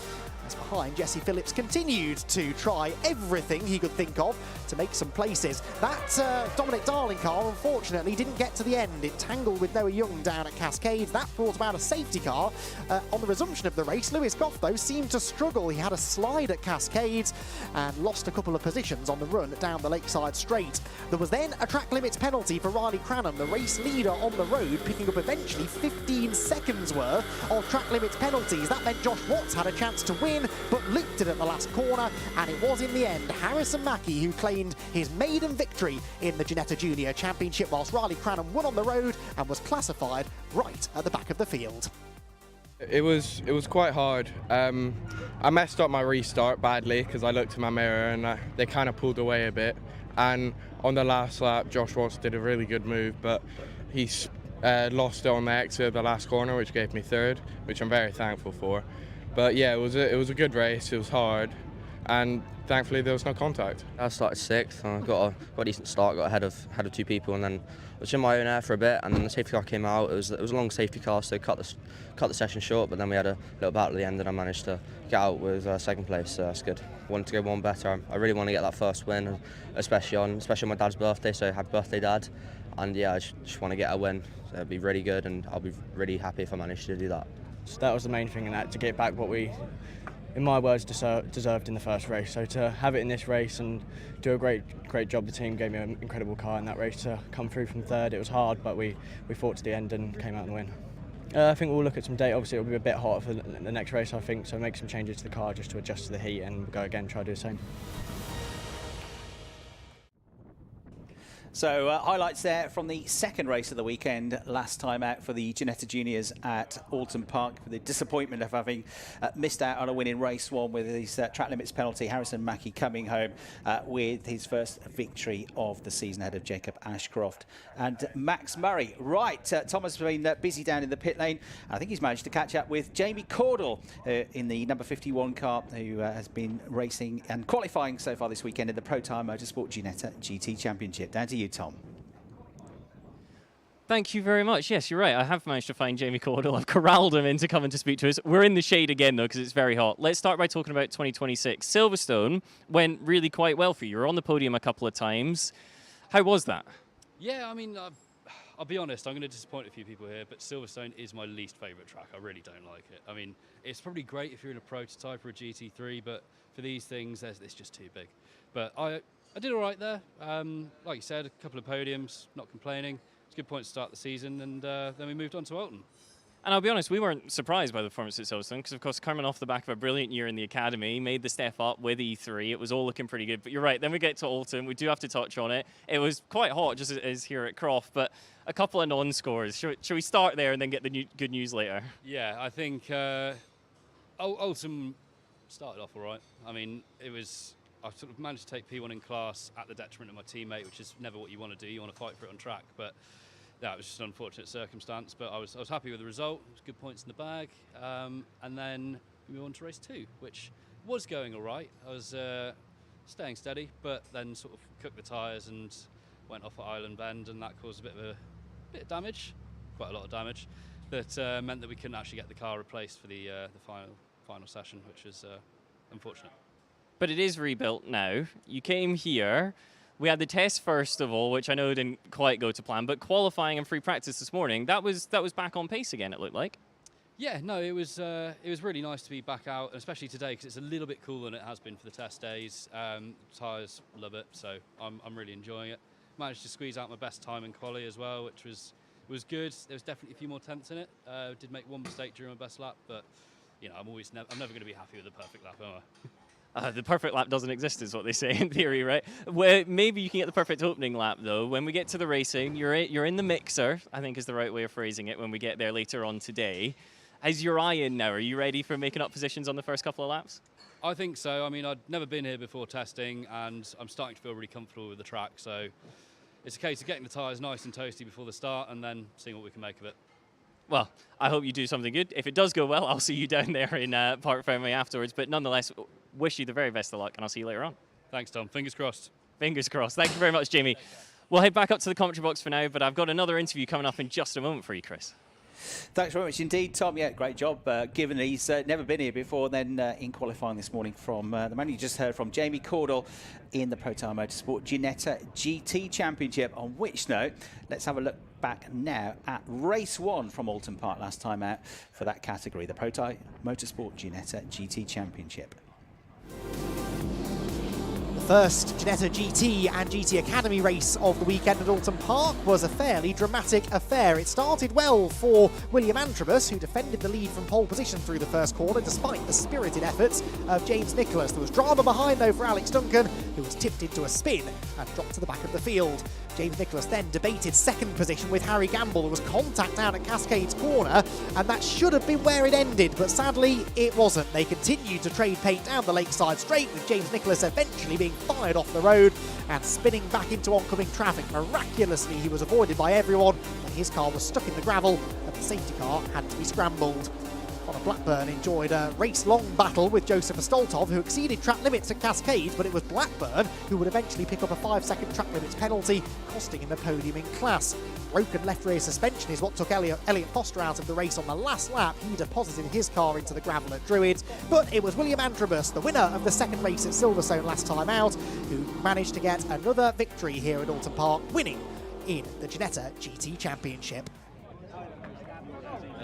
as behind Jesse Phillips continued to try everything he could think of to make some places. That Dominic Darling car unfortunately didn't get to the end. It tangled with Noah Young down at Cascades. That brought about a safety car on the resumption of the race. Lewis Goff, though, seemed to struggle. He had a slide at Cascades and lost a couple of positions on the run down the Lakeside Straight. There was then a track limits penalty for Riley Cranham, the race leader on the road, picking up eventually 15 seconds worth of track limits penalties. That meant Josh Watts had a chance to win, but looped it at the last corner, and it was in the end Harrison Mackie who claimed his maiden victory in the Ginetta Junior Championship, whilst Riley Cranham won on the road and was classified right at the back of the field. It was quite hard. I messed up my restart badly because I looked in my mirror and they kind of pulled away a bit, and on the last lap Josh Watts did a really good move, but he lost it on the exit of the last corner, which gave me third, which I'm very thankful for. But yeah, it was a good race. It was hard, and thankfully there was no contact. I started 6th, and I got a decent start. Got ahead of 2 people, and then I was in my own air for a bit. And then the safety car came out. It was a long safety car, so cut the session short. But then we had a little battle at the end, and I managed to get out with 2nd place. So that's good. Wanted to go one better. I really want to get that first win, especially on my dad's birthday. So happy birthday, Dad! And yeah, I just want to get a win. So it'd be really good, and I'll be really happy if I manage to do that. So that was the main thing, and that to get back what we, in my words, deserved in the first race. So to have it in this race and do a great job, the team gave me an incredible car in that race to come through from 3rd. It was hard, but we fought to the end and came out and win. I think we'll look at some data. Obviously, it'll be a bit hot for the next race, I think, so make some changes to the car just to adjust to the heat, and we'll go again, try to do the same. So highlights there from the second race of the weekend, last time out for the Ginetta Juniors at Alton Park, with the disappointment of having missed out on a win in race 1 with his track limits penalty. Harrison Mackie coming home with his first victory of the season ahead of Jacob Ashcroft and Max Murray. Right, Thomas has been busy down in the pit lane. I think he's managed to catch up with Jamie Cordell in the number 51 car, who has been racing and qualifying so far this weekend in the Protyre Motorsport Ginetta GT Championship. Down to you, Tom. Thank you very much. Yes, you're right. I have managed to find Jamie Cordell. I've corralled him into coming to speak to us. We're in the shade again, though, because it's very hot. Let's start by talking about 2026. Silverstone went really quite well for you. You were on the podium a couple of times. How was that? Yeah, I mean, I'll be honest, I'm going to disappoint a few people here, but Silverstone is my least favourite track. I really don't like it. I mean, it's probably great if you're in a prototype or a GT3, but for these things, it's just too big. But I did all right there. Like you said, a couple of podiums, not complaining. It's a good point to start the season, and then we moved on to Alton. And I'll be honest, we weren't surprised by the performance at Silverstone because, of course, coming off the back of a brilliant year in the academy, made the step up with E3. It was all looking pretty good. But you're right, then we get to Alton. We do have to touch on it. It was quite hot, just as it is here at Croft, but a couple of non-scores. Should we start there and then get the good news later? Yeah, I think Alton started off all right. I mean, I sort of managed to take P1 in class at the detriment of my teammate, which is never what you want to do. You want to fight for it on track, but that was just an unfortunate circumstance. But I was happy with the result. It was good points in the bag, and then we moved on to race 2, which was going all right. I was staying steady, but then sort of cooked the tyres and went off at Island Bend, and that caused a bit of damage, quite a lot of damage. That meant that we couldn't actually get the car replaced for the final session, which is unfortunate. But it is rebuilt now. You came here. We had the test first of all, which I know didn't quite go to plan, but qualifying and free practice this morning, that was back on pace again, it looked like. Yeah, no, it was really nice to be back out, especially today because it's a little bit cooler than it has been for the test days. Tyres love it, so I'm really enjoying it. Managed to squeeze out my best time in quali as well, which was good. There was definitely a few more tenths in it. Did make one mistake during my best lap, but you know, I'm never going to be happy with the perfect lap, am I? The perfect lap doesn't exist, is what they say in theory, right? Well, maybe you can get the perfect opening lap, though. When we get to the racing, you're in the mixer, I think is the right way of phrasing it, when we get there later on today. Is your eye in now? Are you ready for making up positions on the first couple of laps? I think so. I mean, I'd never been here before testing, and I'm starting to feel really comfortable with the track. So it's a case of getting the tyres nice and toasty before the start and then seeing what we can make of it. Well, I hope you do something good. If it does go well, I'll see you down there in Park Fermé afterwards. But nonetheless, wish you the very best of luck, and I'll see you later on. Thanks, Tom. Fingers crossed. Fingers crossed. Thank you very much, Jamie. We'll head back up to the commentary box for now, but I've got another interview coming up in just a moment for you, Chris. Thanks very much indeed, Tom. Yeah, great job, given he's never been here before. Then in qualifying this morning from the man you just heard from, Jamie Cordell, in the Protyre Motorsport Ginetta GT Championship. On which note, let's have a look back now at race 1 from Alton Park last time out for that category, the Protyre Motorsport Ginetta GT Championship. First Ginetta GT and GT Academy race of the weekend at Alton Park was a fairly dramatic affair. It started well for William Antrobus, who defended the lead from pole position through the first corner despite the spirited efforts of James Nicholas. There was drama behind though for Alex Duncan, who was tipped into a spin and dropped to the back of the field. James Nicholas then debated second position with Harry Gamble. There was contact out at Cascades corner, and that should have been where it ended, but sadly it wasn't. They continued to trade paint down the Lakeside Straight, with James Nicholas eventually being fired off the road and spinning back into oncoming traffic. Miraculously, he was avoided by everyone, and his car was stuck in the gravel, and the safety car had to be scrambled. Connor Blackburn enjoyed a race-long battle with Joseph Astoltov, who exceeded track limits at Cascades, but it was Blackburn who would eventually pick up a 5-second track limits penalty, costing him the podium in class. Broken left rear suspension is what took Elliot Foster out of the race on the last lap. He deposited his car into the gravel at Druids, but it was William Antrobus, the winner of the second race at Silverstone last time out, who managed to get another victory here at Alton Park, winning in the Ginetta GT Championship.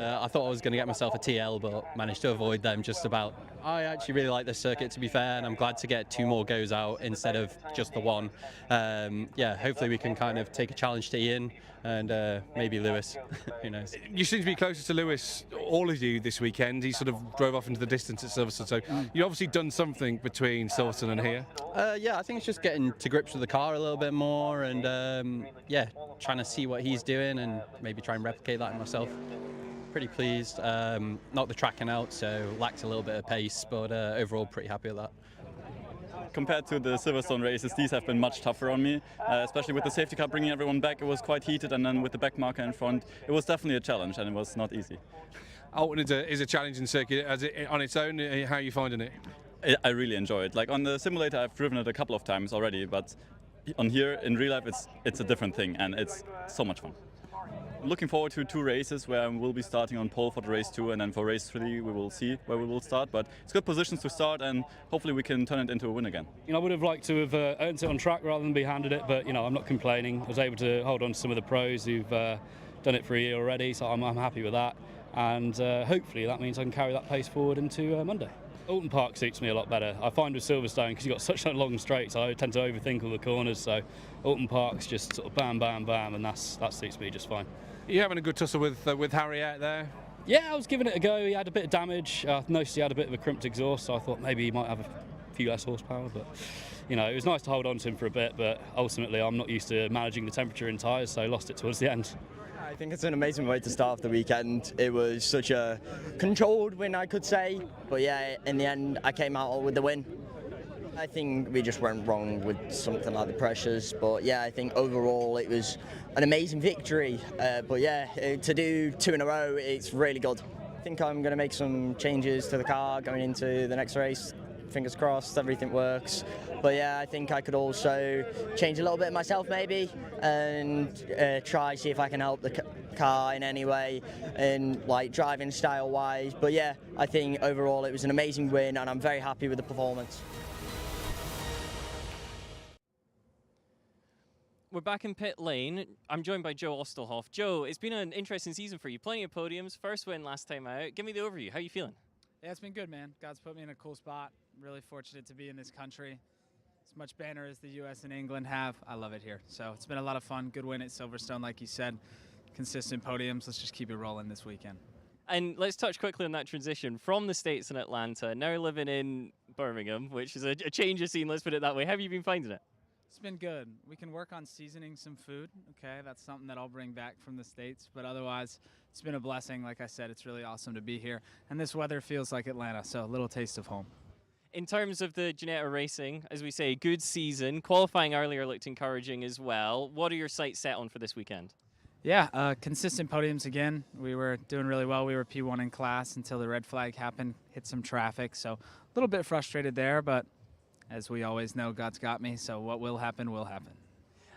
I thought I was going to get myself a TL, but managed to avoid them just about. I actually really like this circuit, to be fair, and I'm glad to get 2 more goes out instead of just the 1. Yeah, hopefully we can kind of take a challenge to Ian and maybe Lewis. Who knows? You seem to be closer to Lewis, all of you, this weekend. He sort of drove off into the distance at Silverstone, so you've obviously done something between Silverstone and here. Yeah, I think it's just getting to grips with the car a little bit more and, yeah, trying to see what he's doing and maybe try and replicate that in myself. Pretty pleased. Knocked the tracking out, so lacked a little bit of pace, but overall pretty happy with that. Compared to the Silverstone races, these have been much tougher on me, especially with the safety car bringing everyone back. It was quite heated, and then with the back marker in front, it was definitely a challenge, and it was not easy. Alton is a challenging circuit on its own. How are you finding it? I really enjoy it. Like on the simulator, I've driven it a couple of times already, but on here in real life, it's a different thing, and it's so much fun. Looking forward to 2 races where we'll be starting on pole for the race 2, and then for race 3 we will see where we will start. But it's good positions to start, and hopefully we can turn it into a win again. I would have liked to have earned it on track rather than be handed it, but I'm not complaining. I was able to hold on to some of the pros who've done it for a year already, so I'm happy with that. And hopefully that means I can carry that pace forward into Monday. Alton Park suits me a lot better. I find with Silverstone, because you've got such a long straight, so I tend to overthink all the corners. So Alton Park's just sort of bam, bam, bam, and that suits me just fine. You're having a good tussle with Harry out there? Yeah, I was giving it a go. He had a bit of damage. I noticed he had a bit of a crimped exhaust, so I thought maybe he might have a few less horsepower. But, it was nice to hold on to him for a bit, but ultimately I'm not used to managing the temperature in tyres, so I lost it towards the end. I think it's an amazing way to start off the weekend. It was such a controlled win, I could say. But yeah, in the end, I came out with the win. I think we just went wrong with something like the pressures. But yeah, I think overall it was an amazing victory. But yeah, to do 2 in a row, it's really good. I think I'm going to make some changes to the car going into the next race. Fingers crossed, everything works. But yeah, I think I could also change a little bit myself maybe and try see if I can help the car in any way and like driving style wise. But yeah, I think overall it was an amazing win and I'm very happy with the performance. We're back in pit lane. I'm joined by Joe Ostelhoff. Joe, it's been an interesting season for you. Plenty of podiums. First win last time out. Give me the overview. How are you feeling? Yeah, it's been good, man. God's put me in a cool spot. Really fortunate to be in this country. As much banner as the U.S. and England have, I love it here. So it's been a lot of fun. Good win at Silverstone, like you said. Consistent podiums. Let's just keep it rolling this weekend. And let's touch quickly on that transition from the States and Atlanta, now living in Birmingham, which is a change of scene, let's put it that way. How have you been finding it? It's been good. We can work on seasoning some food, okay? That's something that I'll bring back from the States. But otherwise, it's been a blessing. Like I said, it's really awesome to be here. And this weather feels like Atlanta, so a little taste of home. In terms of the Ginetta racing, as we say, good season. Qualifying earlier looked encouraging as well. What are your sights set on for this weekend? Yeah, consistent podiums again. We were doing really well. We were P1 in class until the red flag happened, hit some traffic. So a little bit frustrated there, but as we always know, God's got me, so what will happen, will happen.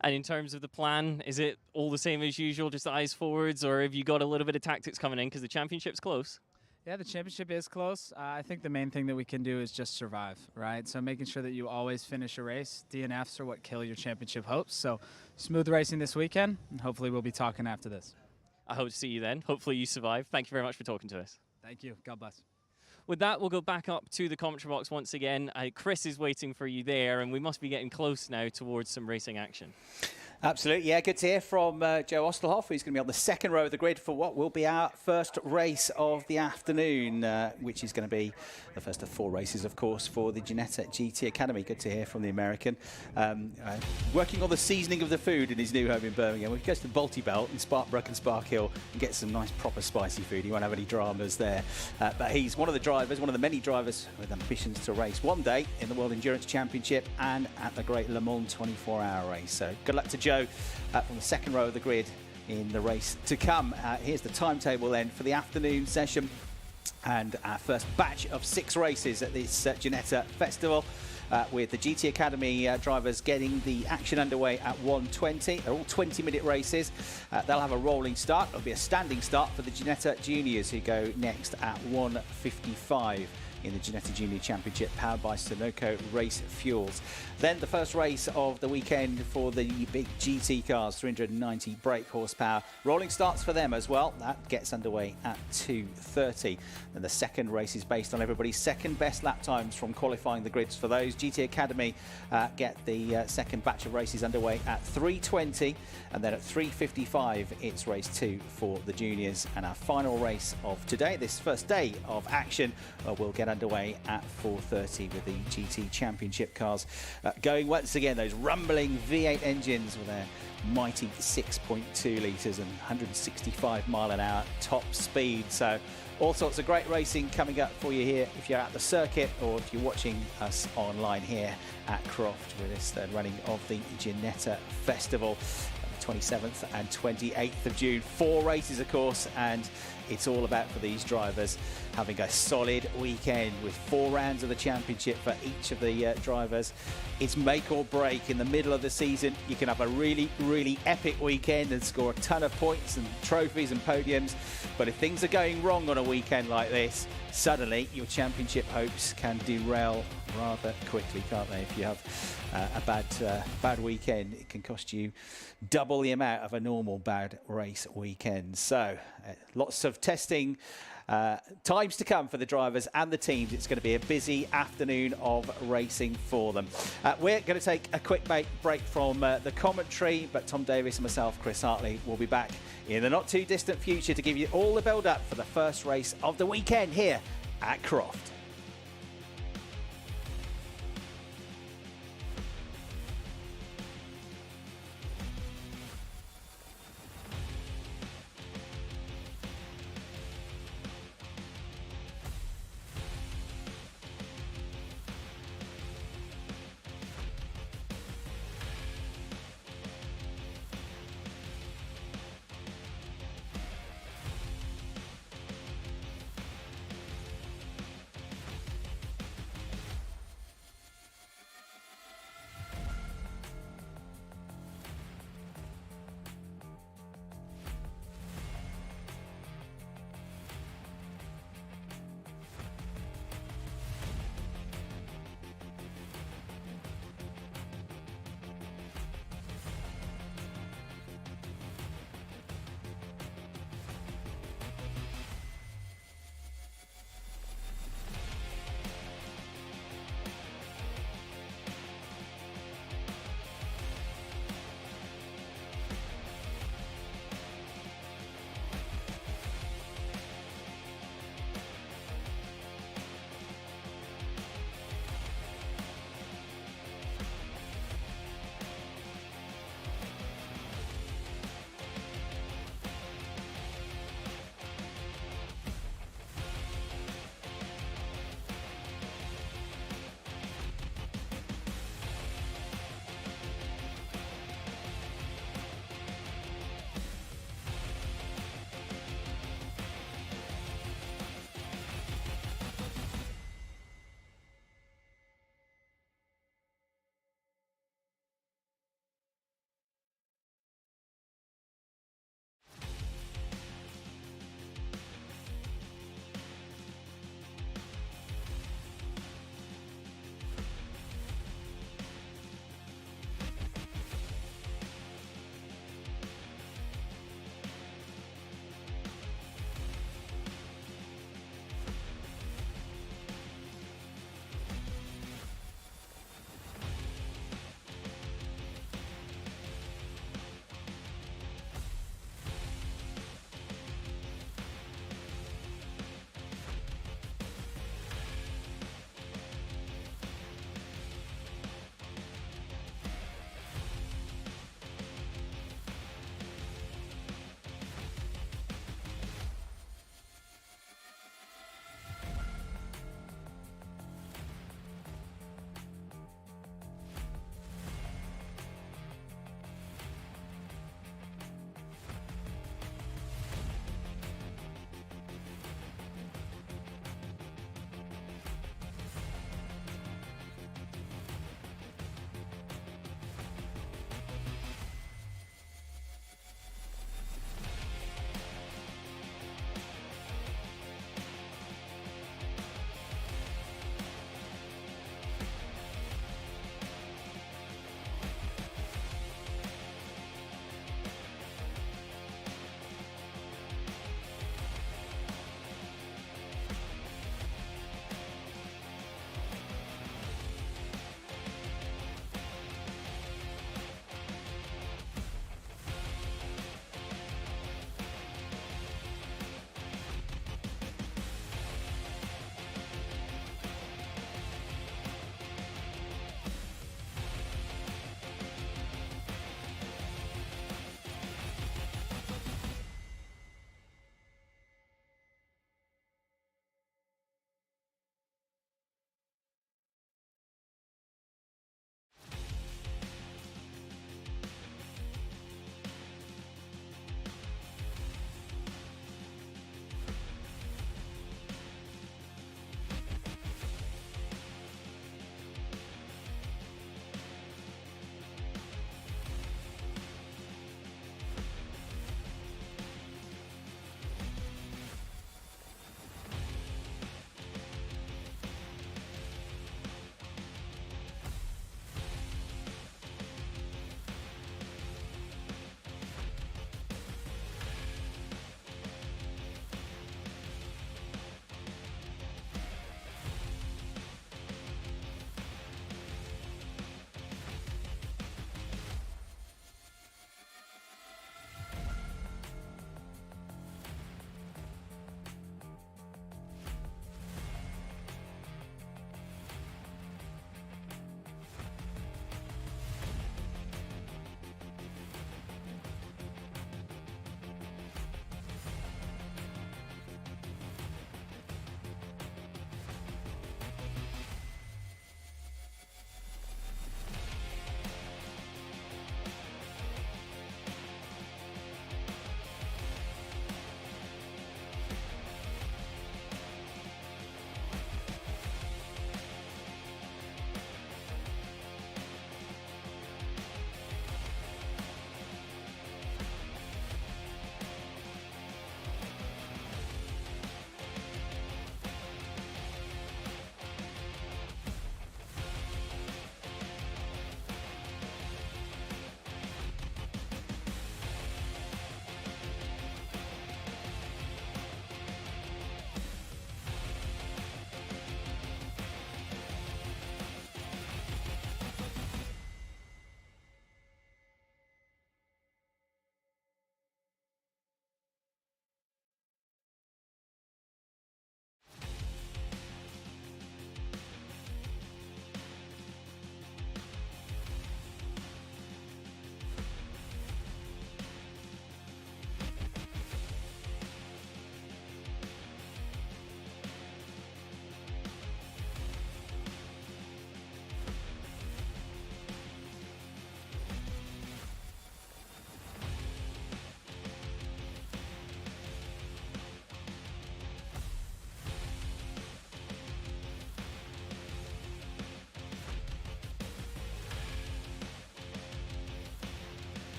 And in terms of the plan, is it all the same as usual, just eyes forwards, or have you got a little bit of tactics coming in because the championship's close? Yeah, the championship is close. I think the main thing that we can do is just survive, right? So making sure that you always finish a race. DNFs are what kill your championship hopes. So smooth racing this weekend, and hopefully we'll be talking after this. I hope to see you then. Hopefully you survive. Thank you very much for talking to us. Thank you. God bless. With that, we'll go back up to the commentary box once again. Chris is waiting for you there, and we must be getting close now towards some racing action. Absolutely, yeah, good to hear from Joe Ostelhoff, who's going to be on the second row of the grid for what will be our first race of the afternoon, which is going to be the first of 4 races, of course, for the Ginetta GT Academy. Good to hear from the American. Working on the seasoning of the food in his new home in Birmingham. He goes to Voltibelt in Sparkbrook and Sparkhill and gets some nice, proper, spicy food. He won't have any dramas there. But he's one of the drivers, one of the many drivers with ambitions to race one day in the World Endurance Championship and at the Great Le Mans 24-hour race. So good luck to Joe from the second row of the grid in the race to come. Here's the timetable then for the afternoon session and our first batch of 6 races at this Ginetta Festival. With the GT Academy drivers getting the action underway at 1:20. They're all 20-minute races. They'll have a rolling start. It'll be a standing start for the Ginetta Juniors, who go next at 1:55. in the Ginetta Junior Championship, powered by Sunoco Race Fuels. Then the first race of the weekend for the big GT cars, 390 brake horsepower. Rolling starts for them as well. That gets underway at 2:30. And the second race is based on everybody's second best lap times from qualifying the grids for those. GT Academy get the second batch of races underway at 3:20, and then at 3:55 it's race 2 for the juniors. And our final race of today, this first day of action, will get underway at 4:30 with the GT Championship cars going once again. Those rumbling V8 engines with their mighty 6.2 litres and 165 mile an hour top speed. So all sorts of great racing coming up for you here if you're at the circuit, or if you're watching us online here at Croft with this third running of the Ginetta Festival. 27th and 28th of June. 4 races, of course, and it's all about, for these drivers, having a solid weekend with 4 rounds of the championship for each of the drivers. It's make or break. In the middle of the season, you can have a really, really epic weekend and score a ton of points and trophies and podiums. But if things are going wrong on a weekend like this, suddenly your championship hopes can derail rather quickly, can't they? If you have a bad weekend, it can cost you double the amount of a normal bad race weekend. So lots of testing times to come for the drivers and the teams. It's going to be a busy afternoon of racing for them. We're going to take a quick break from the commentary, but Tom Davis and myself, Chris Hartley, will be back in the not too distant future to give you all the build up for the first race of the weekend here at Croft.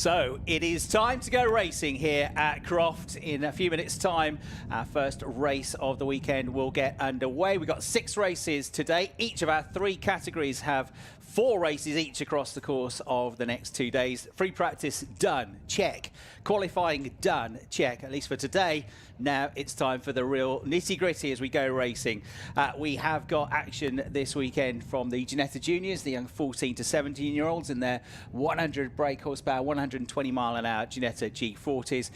So it is time to go racing here at Croft. In a few minutes' time, our first race of the weekend will get underway. We've got 6 races today. Each of our 3 categories have 4 races each across the course of the next 2 days. Free practice done, check. Qualifying done, check, at least for today. Now it's time for the real nitty-gritty as we go racing. We have got action this weekend from the Ginetta Juniors, the young 14 to 17-year-olds in their 100 brake horsepower, 120 mile an hour Ginetta G40s.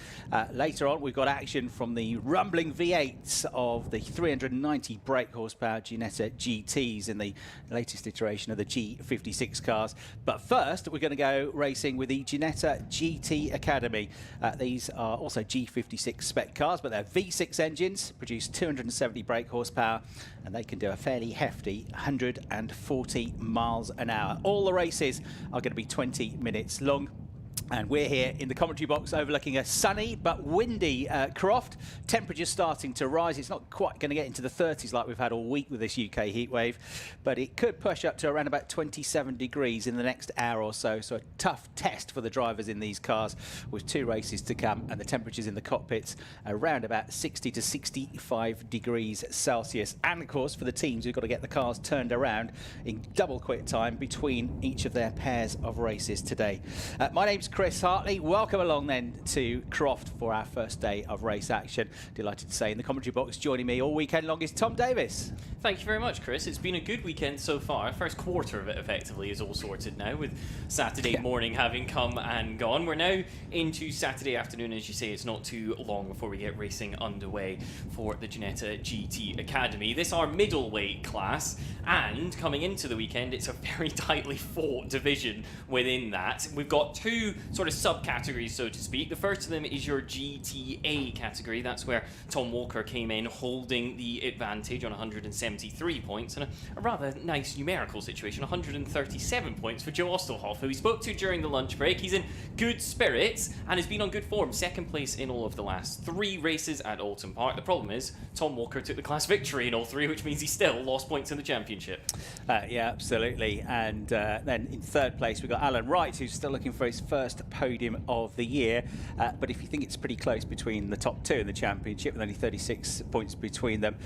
Later on, we've got action from the rumbling V8s of the 390 brake horsepower Ginetta GTs in the latest iteration of the G56 cars. But first, we're going to go racing with the Ginetta GT Academy. These are also G56 spec cars, but they're V6 engines, produce 270 brake horsepower, and they can do a fairly hefty 140 miles an hour. All the races are going to be 20 minutes long. And we're here in the commentary box overlooking a sunny but windy Croft. Temperatures starting to rise. It's not quite going to get into the 30s like we've had all week with this UK heat wave, but it could push up to around about 27 degrees in the next hour or so. So a tough test for the drivers in these cars with 2 races to come, and the temperatures in the cockpits around about 60 to 65 degrees Celsius. And of course, for the teams, we've got to get the cars turned around in double quick time between each of their pairs of races today. My name's Chris Hartley. Welcome along then to Croft for our first day of race action. Delighted to say in the commentary box, joining me all weekend long is Tom Davis. Thank you very much, Chris. It's been a good weekend so far. First quarter of it effectively is all sorted now, with Saturday morning having come and gone. We're now into Saturday afternoon. As you say, it's not too long before we get racing underway for the Ginetta GT Academy. This is our middleweight class, and coming into the weekend, it's a very tightly fought division within that. We've got 2 sort of subcategories, so to speak. The first of them is your GTA category. That's where Tom Walker came in holding the advantage on 173 points, and a rather nice numerical situation, 137 points for Joe Ostelhoff, who we spoke to during the lunch break. He's in good spirits and has been on good form. 2nd place in all of the last 3 races at Alton Park. The problem is Tom Walker took the class victory in all 3, which means he still lost points in the championship. Yeah, absolutely. And then in 3rd place, we've got Alan Wright, who's still looking for his first podium of the year. But if you think it's pretty close between the top 2 in the championship, with only 36 points between them,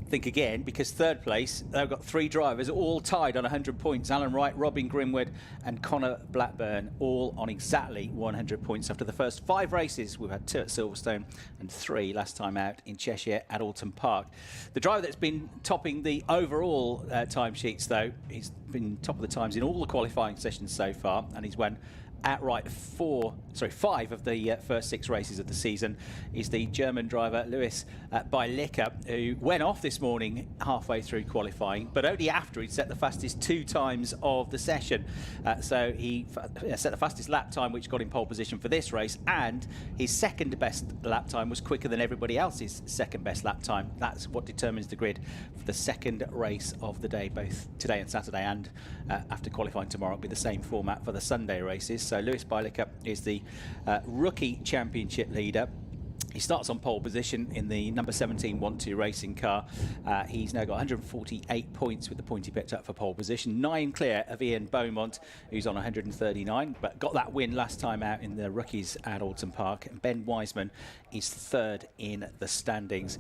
think again, because 3rd place, they've got 3 drivers all tied on 100 points. Alan Wright, Robin Grimwood and Connor Blackburn, all on exactly 100 points after the first 5 races. We've had 2 at Silverstone and 3 last time out in Cheshire at Alton Park. The driver that's been topping the overall timesheets, though, he's been top of the times in all the qualifying sessions so far, and he's won outright 5 of the first 6 races of the season, is the German driver Louis Bajlica, who went off this morning halfway through qualifying, but only after he'd set the fastest 2 times of the session. So he set the fastest lap time, which got him pole position for this race, and his 2nd best lap time was quicker than everybody else's 2nd best lap time. That's what determines the grid for the 2nd race of the day, both today and Saturday, and after qualifying tomorrow it'll be the same format for the Sunday races. So Louis Bajlica is the rookie championship leader. He starts on pole position in the number 17 1-2 racing car. He's now got 148 points with the point he picked up for pole position, 9 clear of Ian Beaumont, who's on 139, but got that win last time out in the rookies at Alton Park. Ben Wiseman is 3rd in the standings.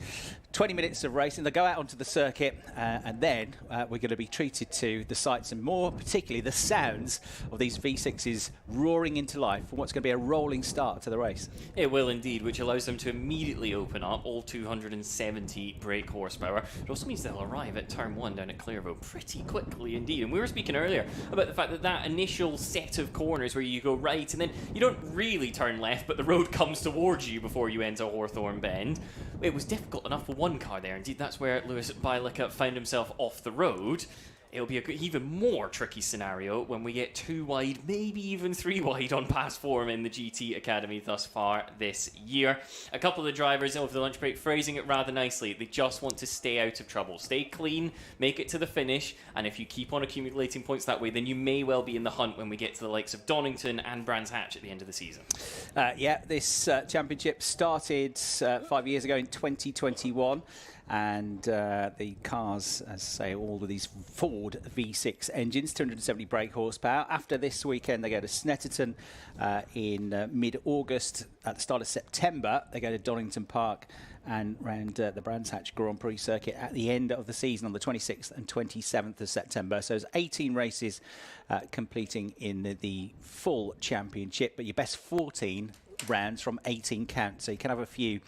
20 minutes of racing. They'll go out onto the circuit, and then we're going to be treated to the sights and more, particularly the sounds of these V6s roaring into life for what's going to be a rolling start to the race. It will indeed, which allows them to immediately open up all 270 brake horsepower. It also means they'll arrive at turn 1 down at Clairvaux pretty quickly indeed. And we were speaking earlier about the fact that that initial set of corners where you go right and then you don't really turn left, but the road comes towards you before you enter Hawthorne Bend. It was difficult enough for one car there. Indeed, that's where Louis Bajlica found himself off the road. It'll be an even more tricky scenario when we get 2 wide, maybe even 3 wide on pass form in the GT Academy thus far this year. A couple of the drivers over the lunch break phrasing it rather nicely. They just want to stay out of trouble. Stay clean, make it to the finish, and if you keep on accumulating points that way, then you may well be in the hunt when we get to the likes of Donington and Brands Hatch at the end of the season. Yeah, this championship started 5 years ago in 2021. and the cars, as I say, all of these Ford V6 engines, 270 brake horsepower. After this weekend, they go to Snetterton in mid-August. At the start of September, they go to Donington Park and round the Brands Hatch Grand Prix circuit at the end of the season on the 26th and 27th of September. So there's 18 races completing in the full championship, but your best 14 rounds from 18 count, so you can have a few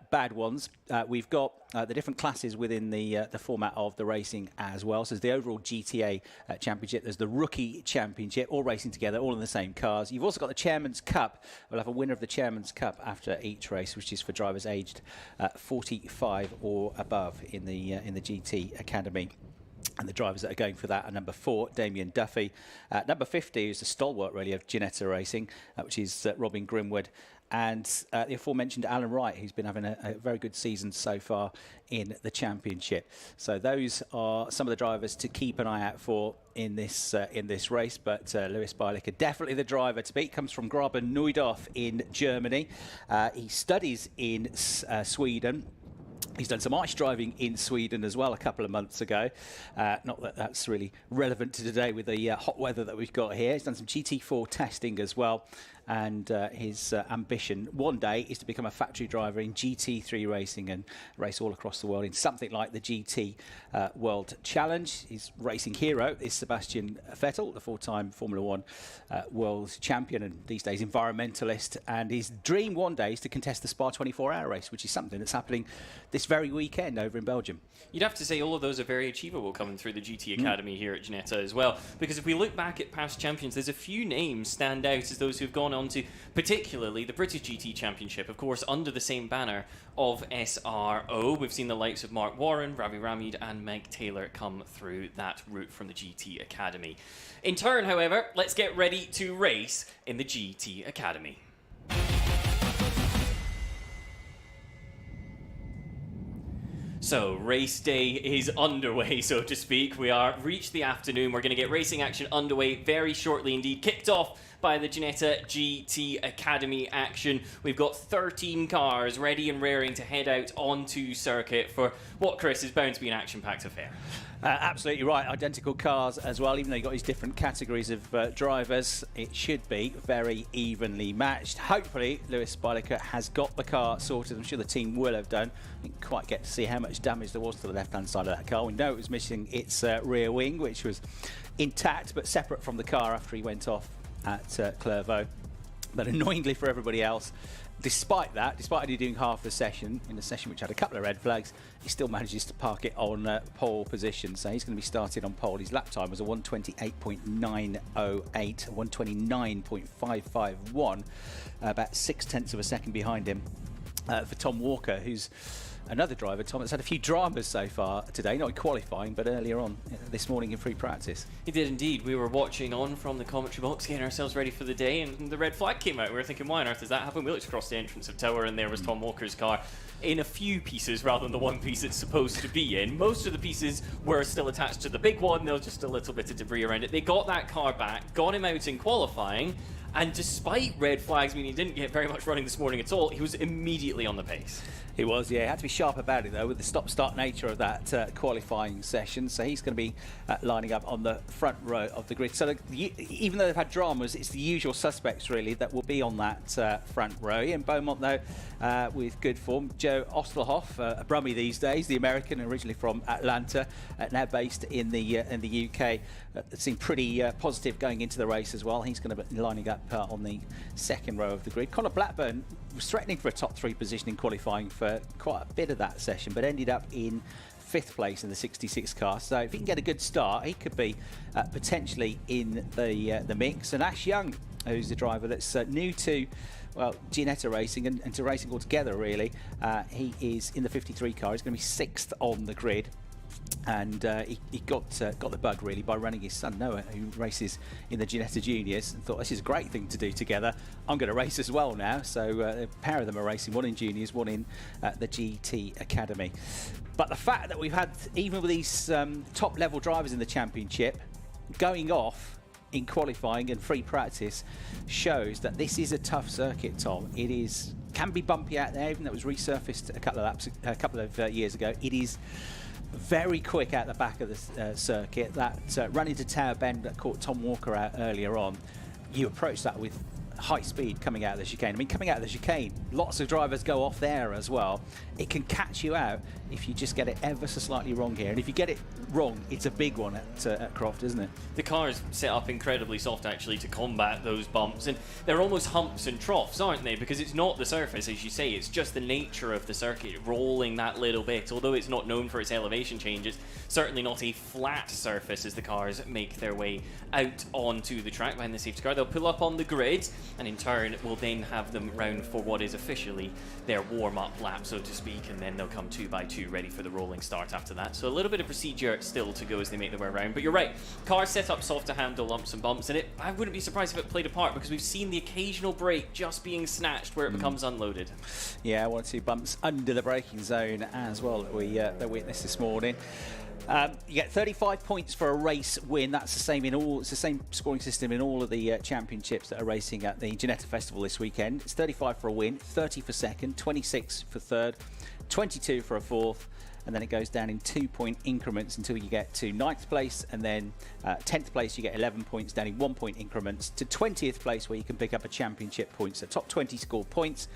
bad ones. We've got the different classes within the format of the racing as well. So there's the overall GTA championship, there's the rookie championship, all racing together, all in the same cars. You've also got the Chairman's Cup. We'll have a winner of the Chairman's Cup after each race, which is for drivers aged 45 or above in the GT Academy. And the drivers that are going for that are number 4, Damien Duffy. Number 50 is the stalwart, really, of Ginetta Racing, which is Robin Grimwood. And the aforementioned Alan Wright, who's been having a very good season so far in the championship. So those are some of the drivers to keep an eye out for in this race. But Lewis Beilicker, definitely the driver to beat. Comes from Graben Neudorf in Germany. He studies in Sweden. He's done some ice driving in Sweden as well a couple of months ago. Not that that's really relevant to today with the hot weather that we've got here. He's done some GT4 testing as well. And his ambition one day is to become a factory driver in GT3 racing and race all across the world in something like the GT World Challenge. His racing hero is Sebastian Vettel, the 4-time Formula 1 world champion and these days environmentalist. And his dream one day is to contest the Spa 24-hour race, which is something that's happening this very weekend over in Belgium. You'd have to say all of those are very achievable coming through the GT Academy here at Ginetta as well. Because if we look back at past champions, there's a few names stand out as those who've gone on to particularly the British GT Championship, of course, under the same banner of SRO. We've seen the likes of Mark Warren, Ravi Ramid and Meg Taylor come through that route from the GT Academy. In turn, however, let's get ready to race in the GT Academy. So, race day is underway, so to speak. We are reached the afternoon. We're going to get racing action underway very shortly indeed. Kicked off by the Ginetta GT Academy action. We've got 13 cars ready and raring to head out onto circuit for what, Chris, is bound to be an action-packed affair. Absolutely right. Identical cars as well, even though you've got these different categories of drivers. It should be very evenly matched. Hopefully, Lewis Beilicker has got the car sorted. I'm sure the team will have done. I didn't quite get to see how much damage there was to the left-hand side of that car. We know it was missing its rear wing, which was intact but separate from the car after he went off at Clairvaux. But annoyingly for everybody else, despite only doing half the session, in a session which had a couple of red flags, he still manages to park it on pole position. So he's going to be started on pole. His lap time was a 128.908, 129.551, about 0.6 of a second behind him for Tom Walker, who's another driver, Tom, that's had a few dramas so far today, not in qualifying, but earlier on this morning in free practice. He did indeed. We were watching on from the commentary box, getting ourselves ready for the day, and the red flag came out. We were thinking, why on earth has that happened? We looked across the entrance of Tower, and there was Tom Walker's car in a few pieces rather than the one piece it's supposed to be in. Most of the pieces were still attached to the big one. There was just a little bit of debris around it. They got that car back, got him out in qualifying, and despite red flags, meaning he didn't get very much running this morning at all, he was immediately on the pace. He was, yeah. He had to be sharp about it, though, with the stop-start nature of that qualifying session. So he's going to be lining up on the front row of the grid. So even though they've had dramas, it's the usual suspects, really, that will be on that front row. Ian Beaumont, though, with good form. Joe Osterhoff, a Brummie these days, the American, originally from Atlanta, now based in the UK. Seemed pretty positive going into the race as well. He's going to be lining up on the second row of the grid. Connor Blackburn was threatening for a top 3 position in qualifying for quite a bit of that session, but ended up in 5th place in the 66 car. So if he can get a good start, he could be potentially in the mix. And Ash Young, who's the driver that's new to, well, Ginetta Racing and to racing altogether, really. He is in the 53 car. He's going to be 6th on the grid. And he got the bug, really, by running his son Noah, who races in the Ginetta Juniors, and thought, this is a great thing to do together. I'm going to race as well now. So a pair of them are racing, one in Juniors, one in the GT Academy. But the fact that we've had, even with these top-level drivers in the championship, going off in qualifying and free practice shows that this is a tough circuit, Tom. It is can be bumpy out there, even though it was resurfaced a couple of years ago. It is very quick out the back of the circuit. That run into Tower Bend that caught Tom Walker out earlier on, you approach that with high speed coming out of the chicane. I mean, coming out of the chicane, lots of drivers go off there as well. It can catch you out if you just get it ever so slightly wrong here. And if you get it wrong, it's a big one at Croft, isn't it? The car is set up incredibly soft, actually, to combat those bumps. And they're almost humps and troughs, aren't they? Because it's not the surface, as you say. It's just the nature of the circuit, rolling that little bit. Although it's not known for its elevation changes, certainly not a flat surface as the cars make their way out onto the track behind the safety car. They'll pull up on the grid, and in turn, we'll then have them round for what is officially their warm-up lap, so to speak, and then they'll come 2 by 2 ready for the rolling start after that. So a little bit of procedure still to go as they make their way around. But you're right, cars set up soft to handle lumps and bumps, and I wouldn't be surprised if it played a part, because we've seen the occasional brake just being snatched where it becomes unloaded. Yeah, 1 or 2 bumps under the braking zone as well that we witnessed this morning. You get 35 points for a race win. That's the same in all. It's the same scoring system in all of the championships that are racing at the Ginetta Festival this weekend. It's 35 for a win, 30 for second, 26 for third, 22 for a fourth, and then it goes down in 2-point increments until you get to 9th place, and then 10th place you get 11 points, down in 1-point increments to 20th place, where you can pick up a championship point. So top 20 score points.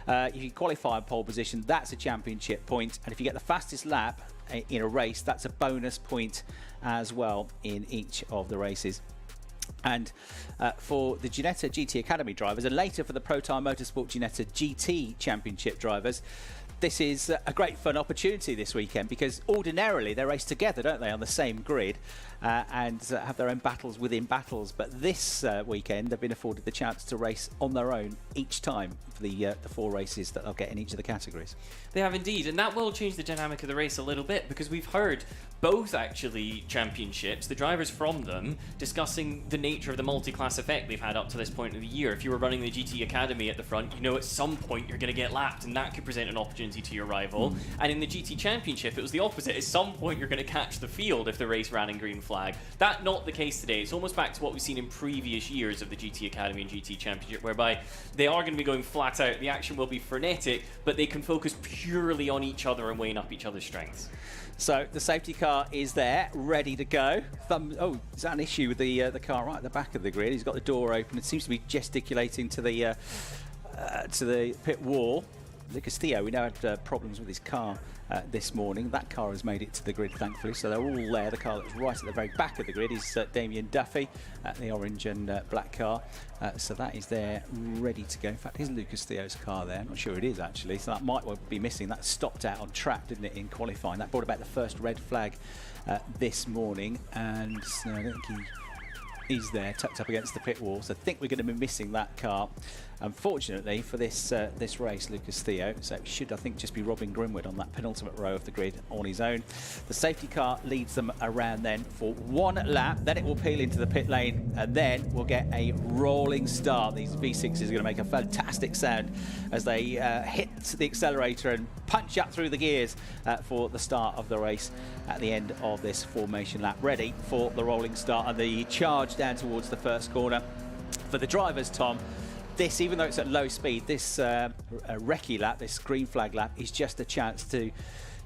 If you qualify in pole position, that's a championship point, and if you get the fastest lap in a race, that's a bonus point as well in each of the races. And for the Ginetta GT Academy drivers, and later for the Protyre Motorsport Ginetta GT Championship drivers, this is a great fun opportunity this weekend, because ordinarily they race together, don't they, on the same grid, and have their own battles within battles. But this weekend they've been afforded the chance to race on their own each time for the 4 races that they'll get in each of the categories. They have indeed, and that will change the dynamic of the race a little bit, because we've heard both actually championships, the drivers from them, discussing the nature of the multi-class effect they've had up to this point of the year. If you were running the GT Academy at the front, you know at some point you're going to get lapped, and that could present an opportunity to your rival. And in the GT Championship, it was the opposite. At some point you're going to catch the field if the race ran in green flag. That's not the case today. It's almost back to what we've seen in previous years of the GT Academy and GT Championship, whereby they are going to be going flat out. The action will be frenetic, but they can focus purely on each other and weighing up each other's strengths. So the safety car is there, ready to go. Oh, is that an issue with the car right at the back of the grid? He's got the door open. It seems to be gesticulating to the pit wall. Lucas Theo, we know, had problems with his car this morning. That car has made it to the grid, thankfully, so they're all there. The car that's right at the very back of the grid is Damien Duffy, the orange and black car. So that is there, ready to go. In fact, here's Lucas Theo's car there. I'm not sure it is, actually, so that might well be missing. That stopped out on track, didn't it, in qualifying? That brought about the first red flag this morning, and I don't think he's there, tucked up against the pit wall, so I think we're going to be missing that car, unfortunately, for this this race, Lucas Theo. So it should, I think, just be Robin Grimwood on that penultimate row of the grid on his own. The safety car leads them around then for 1 lap, then it will peel into the pit lane, and then we'll get a rolling start. These V6s are going to make a fantastic sound as they hit the accelerator and punch up through the gears for the start of the race at the end of this formation lap, ready for the rolling start and the charge down towards the first corner. For the drivers, Tom, this, even though it's at low speed, this recce lap, this green flag lap, is just a chance to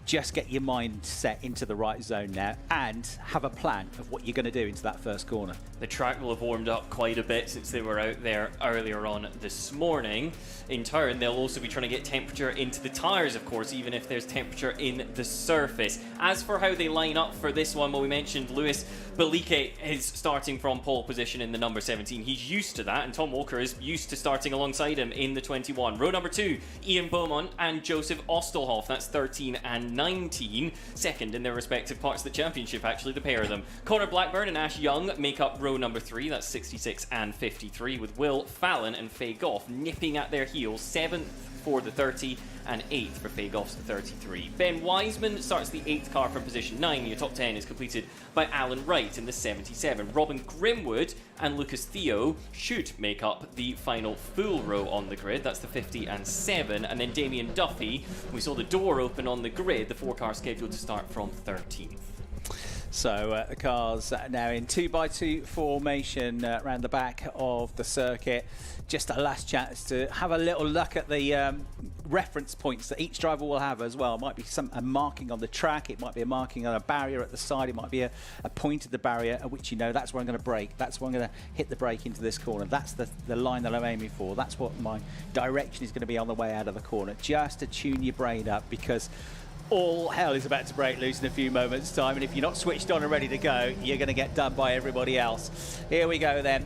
just get your mind set into the right zone now and have a plan of what you're going to do into that first corner. The track will have warmed up quite a bit since they were out there earlier on this morning. In turn, they'll also be trying to get temperature into the tyres, of course, even if there's temperature in the surface. As for how they line up for this one, well, we mentioned Luis Belike is starting from pole position in the number 17. He's used to that, and Tom Walker is used to starting alongside him in the 21. Row number 2, Ian Beaumont and Joseph Ostelhoff. That's 13 and 19. Second in their respective parts of the championship, actually, the pair of them. Connor Blackburn and Ash Young make up row number 3. That's 66 and 53, with Will Fallon and Faye Goff nipping at their heels. 7th for the 30 and 8th for Faye Goff's 33. Ben Wiseman starts the 8th car from position 9. Your top 10 is completed by Alan Wright in the 77. Robin Grimwood and Lucas Theo should make up the final full row on the grid. That's the 50 and 7. And then Damien Duffy, we saw the door open on the grid, the 4 car scheduled to start from 13th. So the cars now in 2x2 formation around the back of the circuit. Just a last chance to have a little look at the reference points that each driver will have as well. It might be a marking on the track, it might be a marking on a barrier at the side, it might be a point of the barrier at which you know that's where I'm going to brake, that's where I'm going to hit the brake into this corner, that's the line that I'm aiming for, that's what my direction is going to be on the way out of the corner. Just to tune your brain up, because all hell is about to break loose in a few moments' time, and if you're not switched on and ready to go, you're going to get done by everybody else. Here we go then.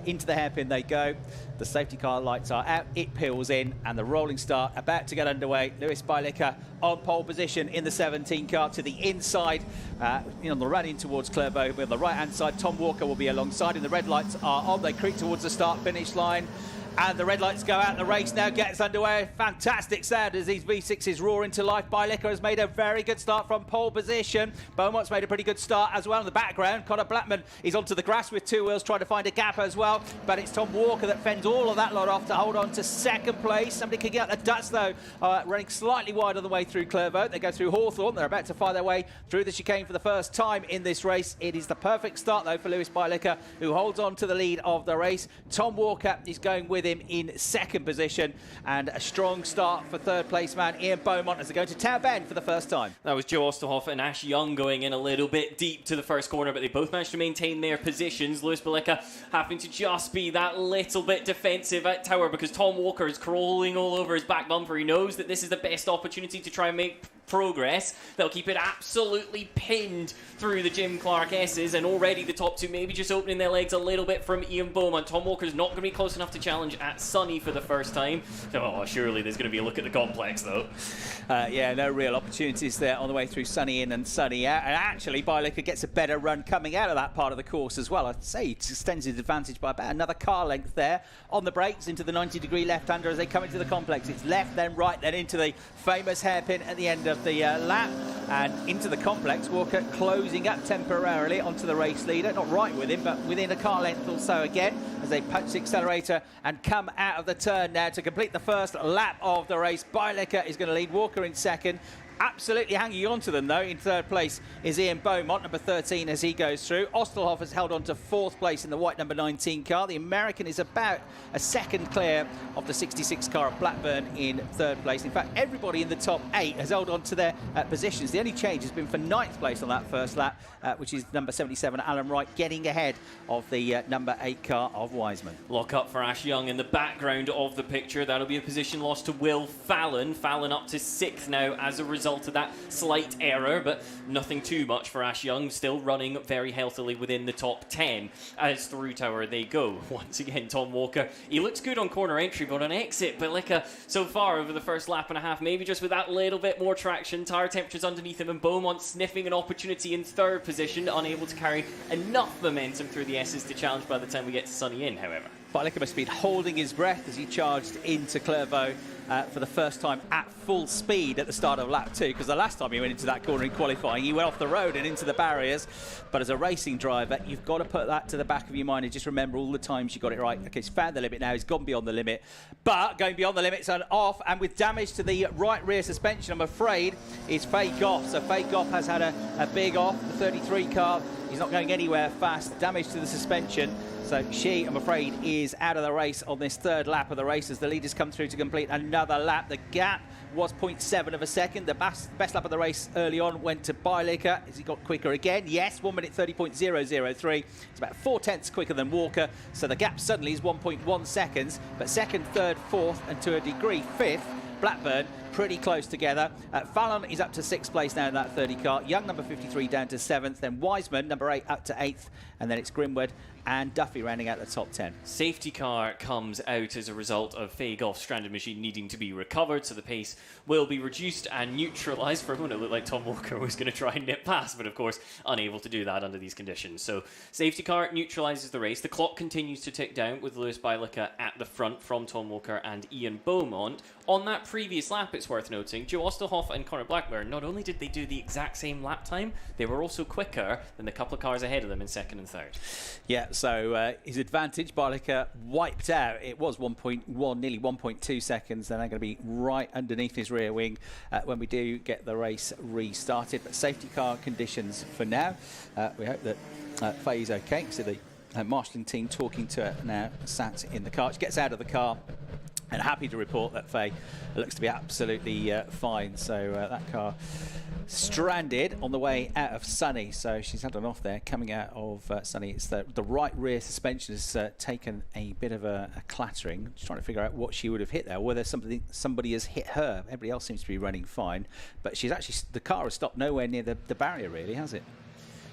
Into the hairpin they go. The safety car lights are out, it peels in, and the rolling start about to get underway. Lewis Bajlica on pole position in the 17 car to the inside, on the run in towards Clervaux. On the right-hand side, Tom Walker will be alongside, and the red lights are on. They creep towards the start-finish line. And the red lights go out. The race now gets underway. Fantastic sound as these V6s roar into life. Bajlica has made a very good start from pole position. Beaumont's made a pretty good start as well in the background. Connor Blackman is onto the grass with two wheels trying to find a gap as well. But it's Tom Walker that fends all of that lot off to hold on to second place. Somebody could get the Dutch though, running slightly wide on the way through Clervaux. They go through Hawthorne. They're about to find their way through the chicane for the first time in this race. It is the perfect start though for Lewis Bajlica, who holds on to the lead of the race. Tom Walker is going with him in second position, and a strong start for third place man Ian Beaumont as they go to Town Bend for the first time. That was Joe Osterhoff and Ash Young going in a little bit deep to the first corner, but they both managed to maintain their positions. Lewis Bajlica having to just be that little bit defensive at Tower because Tom Walker is crawling all over his back bumper. He knows that this is the best opportunity to try and make progress. They'll keep it absolutely pinned through the Jim Clark S's, and already the top two maybe just opening their legs a little bit from Ian Beaumont. Tom Walker's not going to be close enough to challenge at Sunny for the first time. Oh, surely there's going to be a look at the complex though. Yeah, no real opportunities there on the way through Sunny in and Sunny out. And actually, Bajlica gets a better run coming out of that part of the course as well. I'd say he extends his advantage by about another car length there. On the brakes into the 90-degree left-hander as they come into the complex. It's left, then right, then into the famous hairpin at the end of the lap. And into the complex, Walker closing up temporarily onto the race leader. Not right with him, but within a car length or so again, as they punch the accelerator and come out of the turn now to complete the first lap of the race. Bajlica is going to lead, Walker in second. Absolutely hanging on to them, though. In third place is Ian Beaumont, number 13, as he goes through. Osterhoff has held on to fourth place in the white number 19 car. The American is about a second clear of the 66 car of Blackburn in third place. In fact, everybody in the top 8 has held on to their positions. The only change has been for ninth place on that first lap, which is number 77, Alan Wright, getting ahead of the number 8 car of Wiseman. Lock up for Ash Young in the background of the picture. That'll be a position lost to Will Fallon. Fallon up to 6th now as a result of that slight error, but nothing too much for Ash Young, still running very healthily within the top 10 as through Tower they go. Once again, Tom Walker, he looks good on corner entry, but on exit, Bajlica so far over the first lap and a half, maybe just with that little bit more traction, tyre temperatures underneath him, and Beaumont sniffing an opportunity in third position, unable to carry enough momentum through the S's to challenge by the time we get to Sunny in, however. Bajlica must be holding his breath as he charged into Clervaux for the first time at full speed at the start of lap 2, because the last time he went into that corner in qualifying, he went off the road and into the barriers. But as a racing driver, you've got to put that to the back of your mind and just remember all the times you got it right. Okay, he's found the limit now, he's gone beyond the limit, but going beyond the limits and off, and with damage to the right rear suspension, I'm afraid, is Faye Goff. So Faye Goff has had a big off, the 33 car. He's not going anywhere fast, damage to the suspension. So she, I'm afraid, is out of the race on this third lap of the race as the leaders come through to complete another lap. The gap was 0.7 of a second. The best lap of the race early on went to Bajlica as he got quicker again. Yes, 1 minute 30.003. It's about 4/10 quicker than Walker. So the gap suddenly is 1.1 seconds. But second, third, fourth, and to a degree, fifth, Blackburn, pretty close together. Fallon is up to 6th place now in that 30 car. Young, number 53, down to 7th. Then Wiseman, number 8, up to 8th. And then it's Grimwood and Duffy rounding out the top 10. Safety car comes out as a result of Faye Goff's stranded machine needing to be recovered, so the pace will be reduced and neutralised. For a moment it looked like Tom Walker was going to try and nip past, but of course unable to do that under these conditions. So safety car neutralises the race. The clock continues to tick down with Lewis Bajlica at the front from Tom Walker and Ian Beaumont. On that previous lap, it it's worth noting, Joe Osterhoff and Conor Blackburn, not only did they do the exact same lap time, they were also quicker than the couple of cars ahead of them in second and third. Yeah, so his advantage, Barlica, wiped out. It was 1.1, nearly 1.2 seconds. They're now going to be right underneath his rear wing when we do get the race restarted. But safety car conditions for now. We hope that Faye's okay. So the marshalling team talking to her now, sat in the car. She gets out of the car. And happy to report that Faye looks to be absolutely fine. So that car stranded on the way out of Sunny. So she's had an off there coming out of Sunny. It's the right rear suspension has taken a bit of a clattering. Just trying to figure out what she would have hit there, whether somebody has hit her. Everybody else seems to be running fine. But she's actually, the car has stopped nowhere near the barrier, really, has it?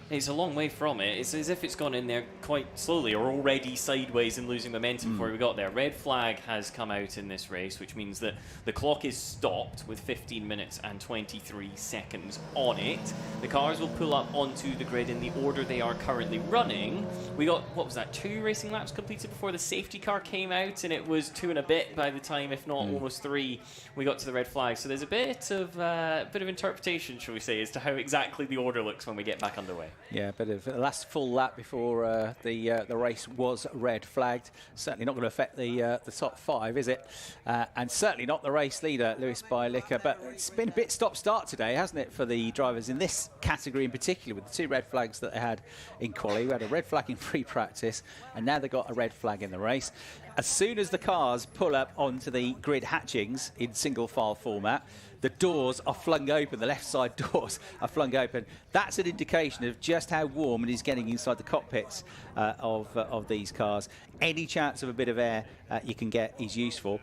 It's a long way from it. It's as if it's gone in there quite slowly or already sideways and losing momentum before we got there. Red flag has come out in this race, which means that the clock is stopped with 15 minutes and 23 seconds on it. The cars will pull up onto the grid in the order they are currently running. We got, what was that, 2 racing laps completed before the safety car came out, and it was 2 and a bit by the time, if not almost 3, we got to the red flag. So there's a bit of interpretation, shall we say, as to how exactly the order looks when we get back underway. Yeah, but the last full lap before the race was red flagged. Certainly not going to affect the top 5, is it? And certainly not the race leader, Lewis Bialica. But it's been a bit stop-start today, hasn't it, for the drivers in this category in particular, with the 2 red flags that they had in quali. We had a red flag in free practice, and now they've got a red flag in the race. As soon as the cars pull up onto the grid hatchings in single file format, the doors are flung open, the left side doors are flung open. That's an indication of just how warm it is getting inside the cockpits of these cars. Any chance of a bit of air you can get is useful.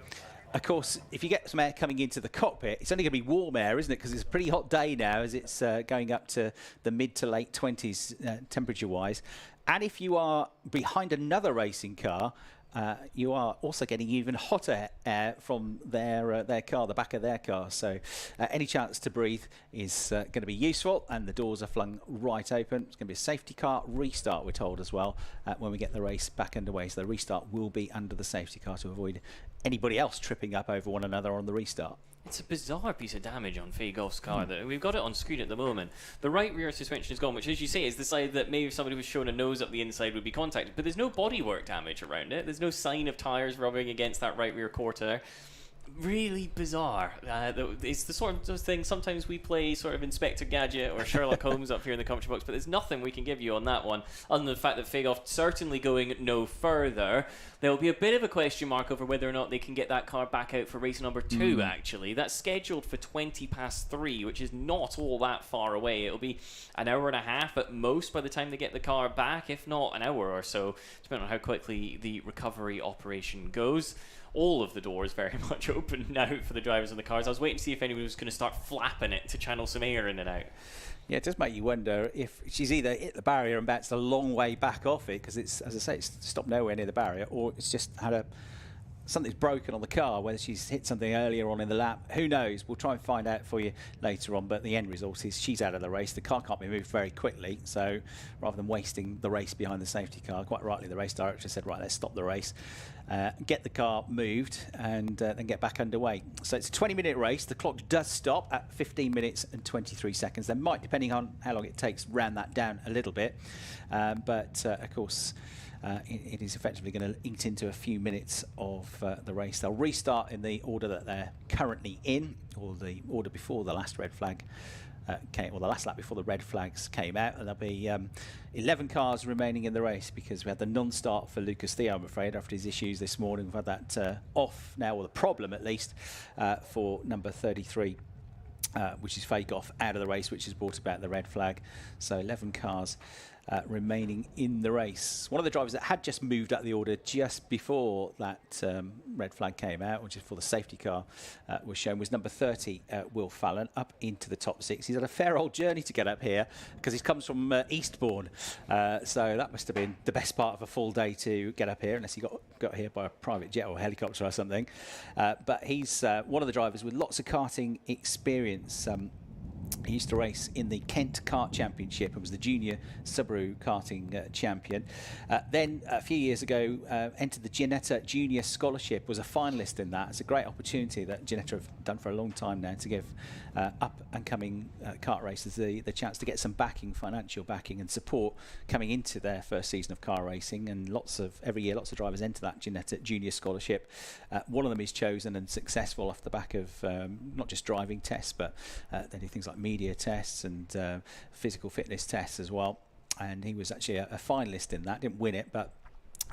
Of course, if you get some air coming into the cockpit, it's only going to be warm air, isn't it? Because it's a pretty hot day now as it's going up to the mid to late 20s temperature-wise. And if you are behind another racing car, you are also getting even hotter air from their car, the back of their car. So any chance to breathe is going to be useful, and the doors are flung right open. It's going to be a safety car restart, we're told, as well, when we get the race back underway. So the restart will be under the safety car to avoid anybody else tripping up over one another on the restart. It's a bizarre piece of damage on Faye Goff's car. We've got it on screen at the moment. The right rear suspension is gone, which, as you say, is the side that maybe if somebody was shown a nose up the inside would be contacted. But there's no bodywork damage around it. There's no sign of tyres rubbing against that right rear quarter. Really bizarre. It's the sort of thing sometimes we play sort of Inspector Gadget or Sherlock Holmes up here in the commentary box, but there's nothing we can give you on that one other than the fact that Faye Goff certainly going no further. There will be a bit of a question mark over whether or not they can get that car back out for race number 2, actually. That's scheduled for 3:20, which is not all that far away. It'll be an hour and a half at most by the time they get the car back, if not an hour or so, depending on how quickly the recovery operation goes. All of the doors very much open now for the drivers and the cars. I was waiting to see if anyone was going to start flapping it to channel some air in and out. Yeah, it does make you wonder if she's either hit the barrier and bounced a long way back off it, because it's, as I say, it's stopped nowhere near the barrier, or it's just had something's broken on the car, whether she's hit something earlier on in the lap. Who knows? We'll try and find out for you later on, but the end result is she's out of the race. The car can't be moved very quickly, so rather than wasting the race behind the safety car, quite rightly the race director said, right, let's stop the race, get the car moved, and then get back underway. So it's a 20-minute race. The clock does stop at 15 minutes and 23 seconds. They might, depending on how long it takes, round that down a little bit, but of course it is effectively going to eat into a few minutes of the race. They'll restart in the order that they're currently in, or the order before the last red flag came, or the last lap before the red flags came out. And there'll be 11 cars remaining in the race, because we had the non-start for Lucas Theo, I'm afraid, after his issues this morning. We've had that off now, or the problem at least, for number 33. Which is Faye Goff out of the race, which has brought about the red flag. So 11 cars remaining in the race. One of the drivers that had just moved up the order just before that red flag came out, which is for the safety car, was shown, was number 30, Will Fallon, up into the top 6. He's had a fair old journey to get up here, because he comes from Eastbourne. So that must have been the best part of a full day to get up here, unless he got here by a private jet or helicopter or something. But he's one of the drivers with lots of karting experience. He used to race in the Kent Kart Championship and was the junior Subaru karting champion. Then a few years ago entered the Ginetta Junior Scholarship, was a finalist in that. It's a great opportunity that Ginetta have done for a long time now to give up-and-coming kart racers the chance to get some backing, financial backing and support coming into their first season of car racing. And every year lots of drivers enter that Ginetta Junior Scholarship. One of them is chosen and successful off the back of not just driving tests, but they do things like media tests and physical fitness tests as well. And he was actually a finalist in that, didn't win it, but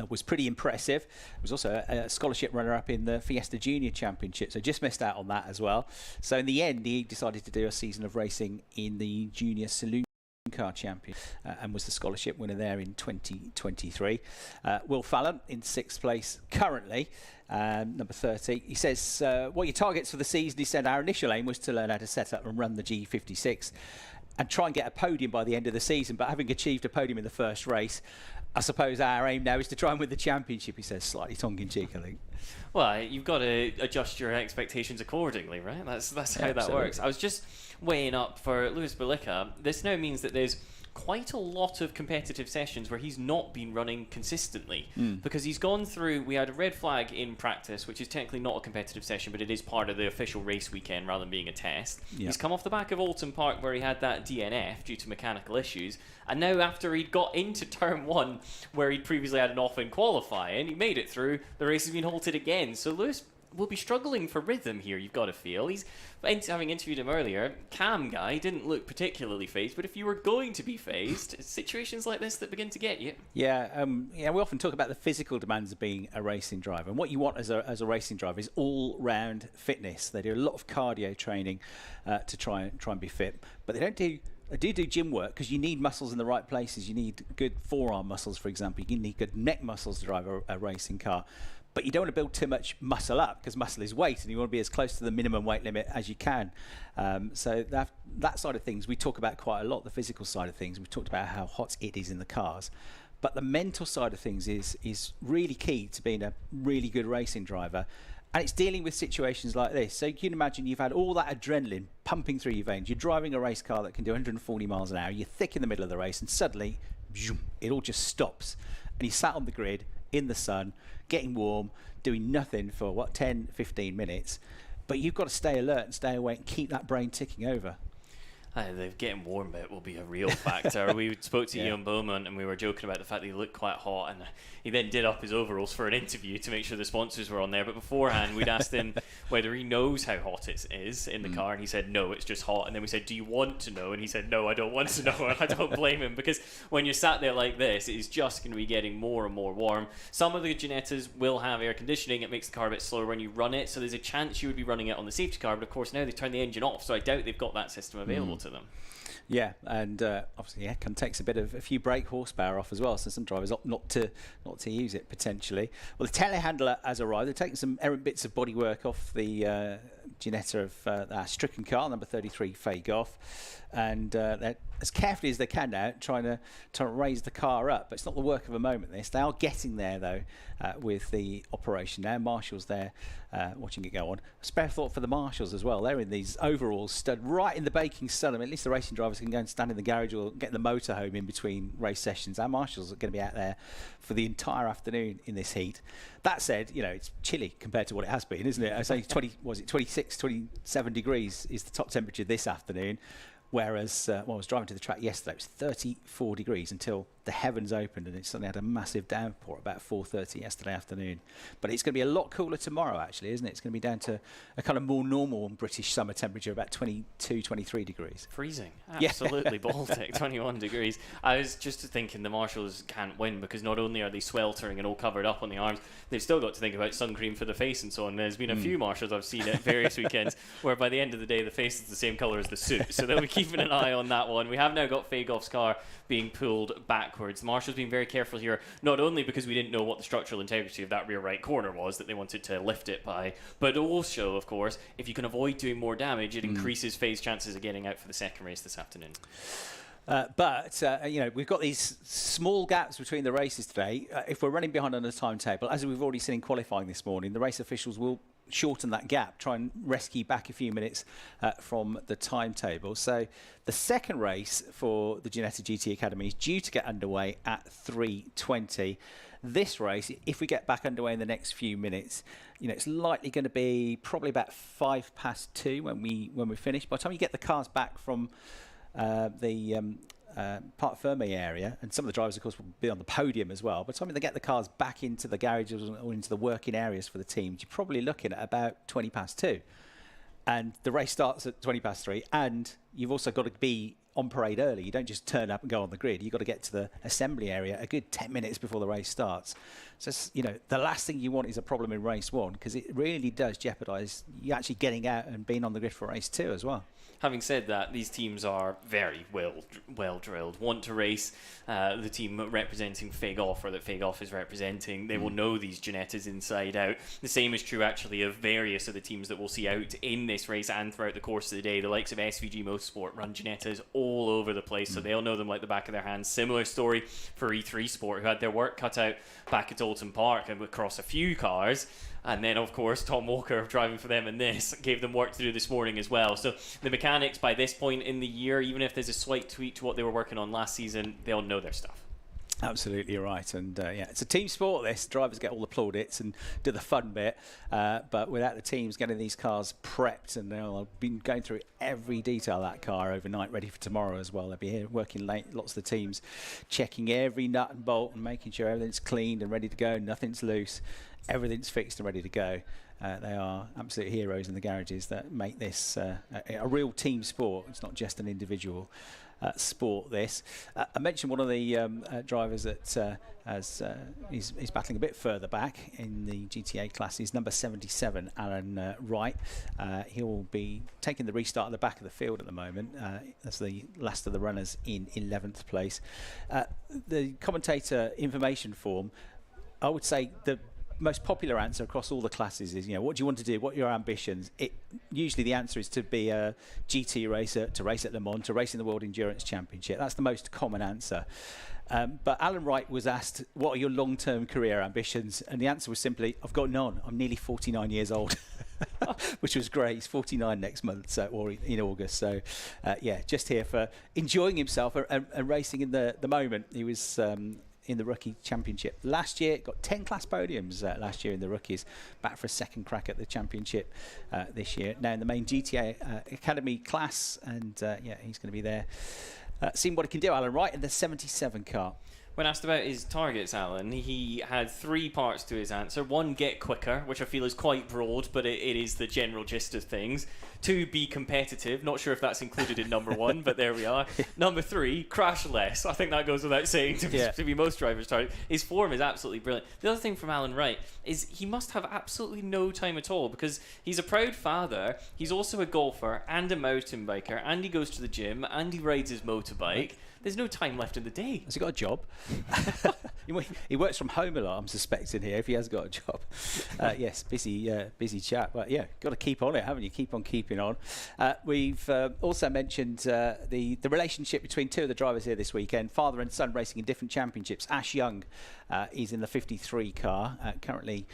was pretty impressive. Was also a scholarship runner-up in the Fiesta Junior Championship, so just missed out on that as well. So in the end, he decided to do a season of racing in the Junior Saloon Car Champion and was the scholarship winner there in 2023. Will Fallon in 6th place currently, number 30. He says, what your targets for the season? He said, our initial aim was to learn how to set up and run the G56 and try and get a podium by the end of the season, but having achieved a podium in the first race, I suppose our aim now is to try and win the championship, he says, slightly tongue-in-cheek, I think. Well, you've got to adjust your expectations accordingly, right? That's how that works. I was just weighing up for Lewis Belica. This now means that there's quite a lot of competitive sessions where he's not been running consistently because he's gone through. We had a red flag in practice, which is technically not a competitive session, but it is part of the official race weekend rather than being a test. He's come off the back of Alton Park where he had that DNF due to mechanical issues, and now after he'd got into turn 1 where he'd previously had an off in qualifying, he made it through. The race has been halted again, so Lewis will be struggling for rhythm here, you've got to feel. He's, having interviewed him earlier, Cam guy didn't look particularly phased, but if you were going to be phased, it's situations like this that begin to get you. Yeah, we often talk about the physical demands of being a racing driver, and what you want as a racing driver is all-round fitness. They do a lot of cardio training to try and be fit, but they don't do gym work because you need muscles in the right places. You need good forearm muscles, for example. You need good neck muscles to drive a racing car. But you don't want to build too much muscle up because muscle is weight and you want to be as close to the minimum weight limit as you can. So that side of things we talk about quite a lot, the physical side of things. We've talked about how hot it is in the cars. But the mental side of things is really key to being a really good racing driver. And it's dealing with situations like this. So you can imagine you've had all that adrenaline pumping through your veins. You're driving a race car that can do 140 miles an hour. You're thick in the middle of the race and suddenly it all just stops. And you sat on the grid in the sun, getting warm, doing nothing for 10, 15 minutes. But you've got to stay alert and stay awake and keep that brain ticking over. The getting warm bit will be a real factor. We spoke to Ian Bowman and we were joking about the fact that he looked quite hot, and he then did up his overalls for an interview to make sure the sponsors were on there. But beforehand, we'd asked him whether he knows how hot it is in the car, and he said, no, it's just hot. And then we said, do you want to know? And he said, no, I don't want to know. And I don't blame him, because when you're sat there like this, it is just going to be getting more and more warm. Some of the Ginettas will have air conditioning. It makes the car a bit slower when you run it, so there's a chance you would be running it on the safety car. But of course, now they've turned the engine off, so I doubt they've got that system available to them. Yeah, and obviously, takes a few brake horsepower off as well. So some drivers opt not to use it potentially. Well, the telehandler has arrived. They're taking some errant bits of bodywork off the Ginetta of our stricken car, number 33, Faye Goff, and they're as carefully as they can now trying to raise the car up. But it's not the work of a moment. They are getting there though with the operation now. Marshall's there watching it go on. A spare thought for the marshals as well. They're in these overalls, stood right in the baking sun. I mean, at least the racing drivers can go and stand in the garage or get the motorhome in between race sessions. Our marshals are going to be out there for the entire afternoon in this heat. That said, it's chilly compared to what it has been, isn't it? It's only 26, 27 degrees is the top temperature this afternoon. Whereas when I was driving to the track yesterday, it was 34 degrees until the heavens opened, and it suddenly had a massive downpour about 4:30 yesterday afternoon. But it's going to be a lot cooler tomorrow, actually, isn't it? It's going to be down to a kind of more normal British summer temperature, about 22, 23 degrees. Freezing. Absolutely Baltic, 21 degrees. I was just thinking the marshals can't win because not only are they sweltering and all covered up on the arms, they've still got to think about sun cream for the face and so on. There's been a few marshals I've seen at various weekends where by the end of the day the face is the same colour as the suit. So they'll be keeping an eye on that one. We have now got Faye Goff's car being pulled backwards. The marshal's been very careful here, not only because we didn't know what the structural integrity of that rear right corner was that they wanted to lift it by, but also, of course, if you can avoid doing more damage, it increases Faye's chances of getting out for the second race this afternoon. But we've got these small gaps between the races today. If we're running behind on the timetable, as we've already seen in qualifying this morning, the race officials will shorten that gap, try and rescue back a few minutes from the timetable. So the second race for the Ginetta GT Academy is due to get underway at 3:20. This race, if we get back underway in the next few minutes, it's likely going to be probably about 2:05 when we finish. By the time you get the cars back from the Parc Fermé area, and some of the drivers, of course, will be on the podium as well. By the time they get the cars back into the garages or into the working areas for the teams, you're probably looking at about 2:20. And the race starts at 3:20, and you've also got to be on parade early. You don't just turn up and go on the grid. You've got to get to the assembly area a good 10 minutes before the race starts. So, the last thing you want is a problem in race 1, because it really does jeopardise you actually getting out and being on the grid for race 2 as well. Having said that, these teams are very well drilled. Want to race the team representing Fig Off, or that Fig Off is representing. They will know these Ginettas inside out. The same is true actually of various of the teams that we'll see out in this race and throughout the course of the day. The likes of SVG Motorsport run Ginettas all over the place, so they'll know them like the back of their hands. Similar story for E3 Sport, who had their work cut out back at Alton Park and across a few cars. And then, of course, Tom Walker driving for them in this gave them work to do this morning as well. So the mechanics by this point in the year, even if there's a slight tweak to what they were working on last season, they'll know their stuff. Absolutely right. And it's a team sport, this. Drivers get all the plaudits and do the fun bit. But without the teams getting these cars prepped, and they'll be going through every detail of that car overnight, ready for tomorrow as well. They'll be here working late, lots of the teams checking every nut and bolt and making sure everything's cleaned and ready to go, nothing's loose. Everything's fixed and ready to go. They are absolute heroes in the garages that make this a real team sport. It's not just an individual sport, this. I mentioned one of the drivers that is battling a bit further back in the GTA classes, number 77, Alan Wright. He'll be taking the restart at the back of the field at the moment. That's the last of the runners in 11th place. The commentator information form, I would say the most popular answer across all the classes is, what do you want to do? What are your ambitions? Usually the answer is to be a GT racer, to race at Le Mans, to race in the World Endurance Championship. That's the most common answer. But Alan Wright was asked, what are your long-term career ambitions? And the answer was simply, I've got none. I'm nearly 49 years old, which was great. He's 49 next month, or in August. So, just here for enjoying himself and racing in the moment. He was in the Rookie Championship last year, got 10 class podiums last year in the Rookies, back for a second crack at the Championship this year. Now in the main GTA Academy class, and he's going to be there seeing what he can do. Alan Wright in the 77 car. When asked about his targets, Alan, he had 3 parts to his answer. 1, get quicker, which I feel is quite broad, but it is the general gist of things. 2, be competitive. Not sure if that's included in number 1, but there we are. Number 3, crash less. I think that goes without saying to be most drivers' target. His form is absolutely brilliant. The other thing from Alan Wright is he must have absolutely no time at all, because he's a proud father, he's also a golfer and a mountain biker, and he goes to the gym, and he rides his motorbike. There's no time left in the day. Has he got a job? He works from home a lot, I'm suspecting here, if he has got a job. Yes, busy chap. But got to keep on it, haven't you? Keep on keeping on. We've also mentioned the relationship between 2 of the drivers here this weekend, father and son racing in different championships. Ash Young is in the 53 car, currently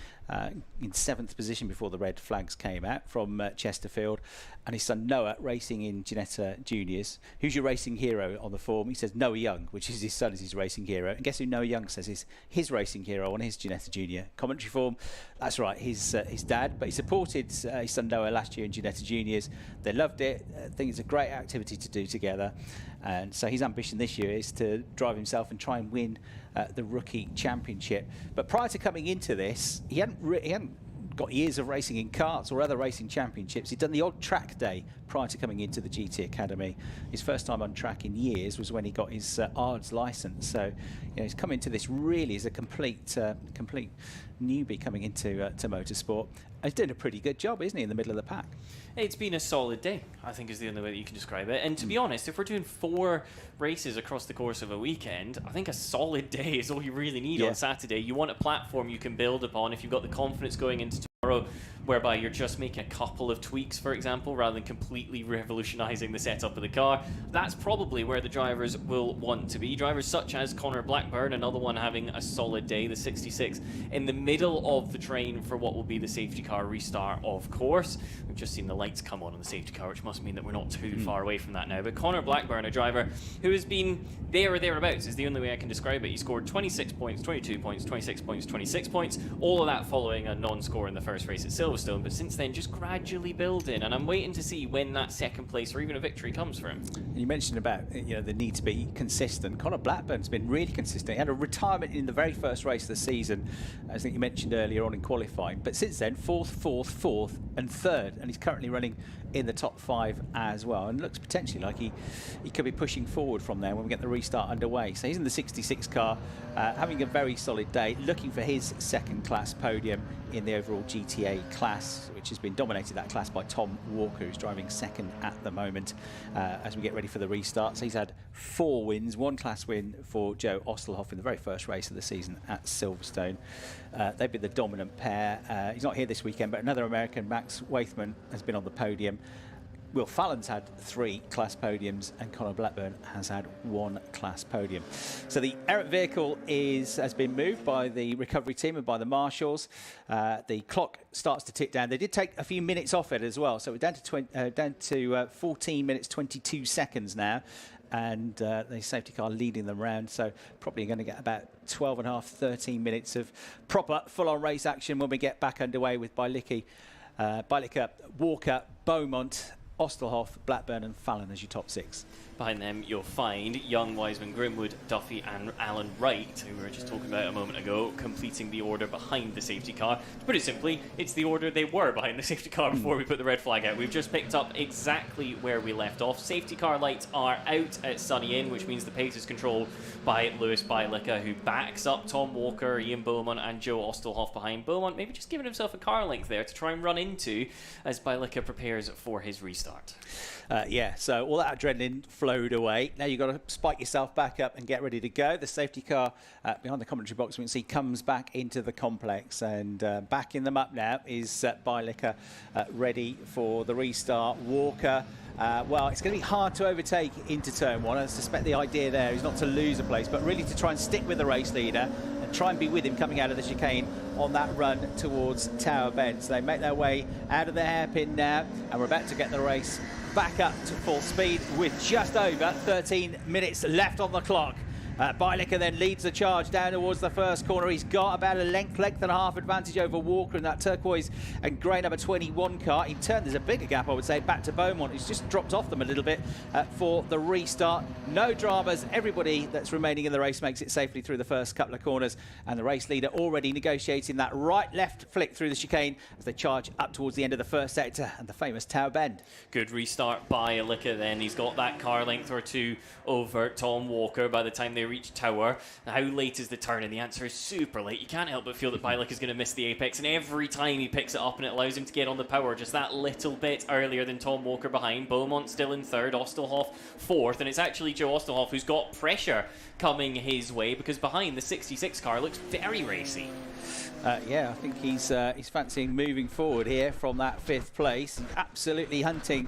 in 7th position before the red flags came out from Chesterfield, and his son Noah racing in Ginetta Juniors. Who's your racing hero on the form? He says Noah Young, which is his son, is his racing hero. And guess who Noah Young says is his racing hero on his Ginetta Junior commentary form? That's right, his dad. But he supported his son Noah last year in Ginetta Juniors. They loved it. I think it's a great activity to do together. And so his ambition this year is to drive himself and try and win the Rookie Championship. But prior to coming into this, he hadn't got years of racing in karts or other racing championships. He'd done the odd track day prior to coming into the GT Academy. His first time on track in years was when he got his ARDS license. So he's come into this really as a complete newbie coming into motorsport. He's doing a pretty good job, isn't he, in the middle of the pack? It's been a solid day, I think is the only way that you can describe it. And to be honest, if we're doing 4 races across the course of a weekend, I think a solid day is all you really need on Saturday. You want a platform you can build upon if you've got the confidence going into tomorrow. SRO, whereby you're just making a couple of tweaks, for example, rather than completely revolutionising the setup of the car. That's probably where the drivers will want to be. Drivers such as Connor Blackburn, another one having a solid day, the 66, in the middle of the train for what will be the safety car restart, of course. We've just seen the lights come on the safety car, which must mean that we're not too far away from that now. But Connor Blackburn, a driver who has been there or thereabouts, is the only way I can describe it. He scored 26 points, 22 points, 26 points, 26 points, all of that following a non-score in the first race at Silverstone, but since then just gradually building, and I'm waiting to see when that second place or even a victory comes for him. You mentioned about the need to be consistent. Connor Blackburn's been really consistent. He had a retirement in the very first race of the season, as I think you mentioned earlier on in qualifying, but since then fourth and third, and he's currently running in the top 5 as well, and looks potentially like he could be pushing forward from there when we get the restart underway. So he's in the 66 car, having a very solid day, looking for his second class podium in the overall GTA class, which has been dominated, that class, by Tom Walker, who's driving second at the moment as we get ready for the restart. So he's had 4 wins, 1 class win for Joe Ostelhoff in the very first race of the season at Silverstone. They've been the dominant pair. He's not here this weekend, but another American, Max Waithman, has been on the podium. Will Fallon's had 3 class podiums, and Connor Blackburn has had 1 class podium. So the Eric vehicle has been moved by the recovery team and by the marshals. The clock starts to tick down. They did take a few minutes off it as well, so we're down to 14 minutes 22 seconds now, and the safety car leading them round, so probably going to get about 12 and a half, 13 minutes of proper full-on race action when we get back underway with Bilicki, Walker, Beaumont, Ostelhoff, Blackburn and Fallon as your top 6. Behind them, you'll find Young, Wiseman, Grimwood, Duffy and Alan Wright, who we were just talking about a moment ago, completing the order behind the safety car. To put it simply, it's the order they were behind the safety car before we put the red flag out. We've just picked up exactly where we left off. Safety car lights are out at Sunny Inn, which means the pace is controlled by Lewis Bilicka, who backs up Tom Walker, Ian Beaumont and Joe Ostelhoff behind. Beaumont maybe just giving himself a car length there to try and run into as Bilicka prepares for his restart. Yeah, so all that adrenaline flowed away. Now you've got to spike yourself back up and get ready to go. The safety car behind the commentary box, we can see, comes back into the complex, and backing them up now is Bilicka, ready for the restart. Walker, well, it's going to be hard to overtake into turn 1. I suspect the idea there is not to lose a place, but really to try and stick with the race leader and try and be with him coming out of the chicane on that run towards Tower Bend. So they make their way out of the hairpin now, and we're about to get the race back up to full speed with just over 13 minutes left on the clock. Bilicka then leads the charge down towards the first corner. He's got about a length and a half advantage over Walker in that turquoise and grey number 21 car. In turn, there's a bigger gap, I would say, back to Beaumont, who's just dropped off them a little bit for the restart. No dramas. Everybody that's remaining in the race makes it safely through the first couple of corners, and the race leader already negotiating that right-left flick through the chicane as they charge up towards the end of the first sector and the famous Tower Bend. Good restart by Bilicka then. He's got that car length or 2 over Tom Walker by the time they reach Tower. How late is the turn? And the answer is super late. You can't help but feel that Bilicka is going to miss the apex, and every time he picks it up and it allows him to get on the power just that little bit earlier than Tom Walker behind. Beaumont still in 3rd, Ostelhoff 4th, and it's actually Joe Ostelhoff who's got pressure coming his way, because behind the 66 car looks very racy. Yeah, I think he's fancying moving forward here from that 5th place. He's absolutely hunting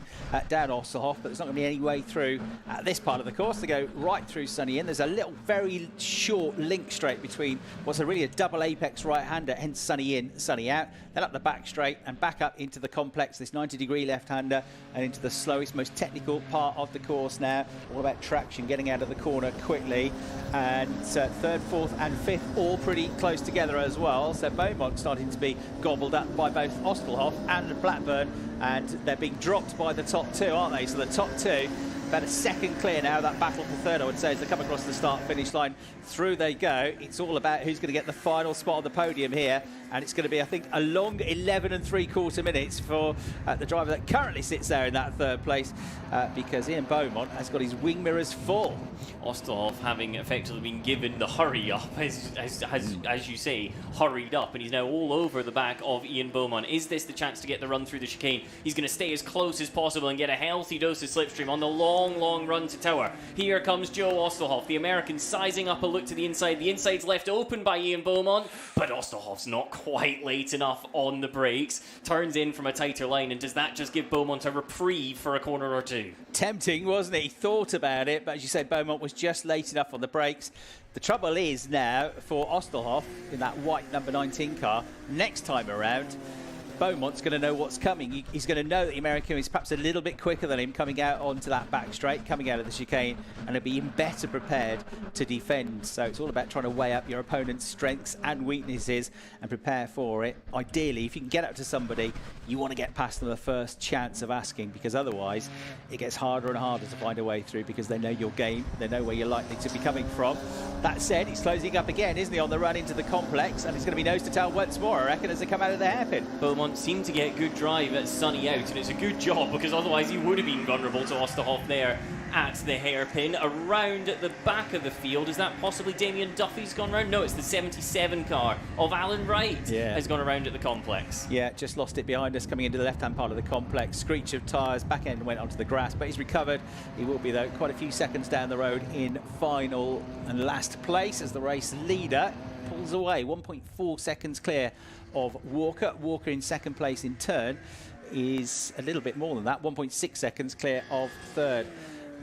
down Ostelhoff, but there's not going to be any way through this part of the course. They go right through Sunny Inn. There's a little, very short link straight between what's really a double apex right-hander, hence Sunny In, Sunny Out. Then up the back straight and back up into the complex, this 90-degree left-hander, and into the slowest, most technical part of the course now. All about traction, getting out of the corner quickly. And 3rd, 4th and 5th all pretty close together as well. So Beaumont starting to be gobbled up by both Ostelhoff and Blackburn, and they're being dropped by the top 2, aren't they? So the top 2 about a second clear now. That battle for 3rd, I would say, as they come across the start-finish line. Through they go. It's all about who's going to get the final spot on the podium here, and it's going to be, I think, a long 11 3/4 minutes for the driver that currently sits there in that 3rd place, because Ian Beaumont has got his wing mirrors full. Ostelhoff having effectively been given the hurry up, as you say, hurried up, and he's now all over the back of Ian Beaumont. Is this the chance to get the run through the chicane? He's going to stay as close as possible and get a healthy dose of slipstream on the long run to Tower. Here comes Joe Ostelhoff, the American, sizing up a look to the inside. The inside's left open by Ian Beaumont, but Ostelhoff's not quite late enough on the brakes, turns in from a tighter line, and does that just give Beaumont a reprieve for a corner or two? Tempting, wasn't it? He thought about it, but as you said, Beaumont was just late enough on the brakes. The trouble is now for Osterhoff in that white number 19 car, next time around, Beaumont's going to know what's coming. He's going to know that the American is perhaps a little bit quicker than him coming out onto that back straight, coming out of the chicane, and he'll be even better prepared to defend. So it's all about trying to weigh up your opponent's strengths and weaknesses and prepare for it. Ideally, if you can get up to somebody, you want to get past them the first chance of asking, because otherwise it gets harder and harder to find a way through, because they know your game, they know where you're likely to be coming from. That said, he's closing up again, isn't he, on the run into the complex, and it's going to be nose to tail once more, I reckon, as they come out of the hairpin. Beaumont seemed to get good drive at Sunny out, and it's a good job, because otherwise he would have been vulnerable to Osterhoff there at the hairpin. Around at the back of the field, is that possibly Damien Duffy's gone round? No, it's the 77 car of Alan Wright has gone around at the complex. Yeah, just lost it behind us coming into the left-hand part of the complex. Screech of tyres, back end went onto the grass, but he's recovered. He will be, though, quite a few seconds down the road in final and last place as the race leader pulls away, 1.4 seconds clear of Walker. Walker in second place in turn is a little bit more than that, 1.6 seconds clear of third.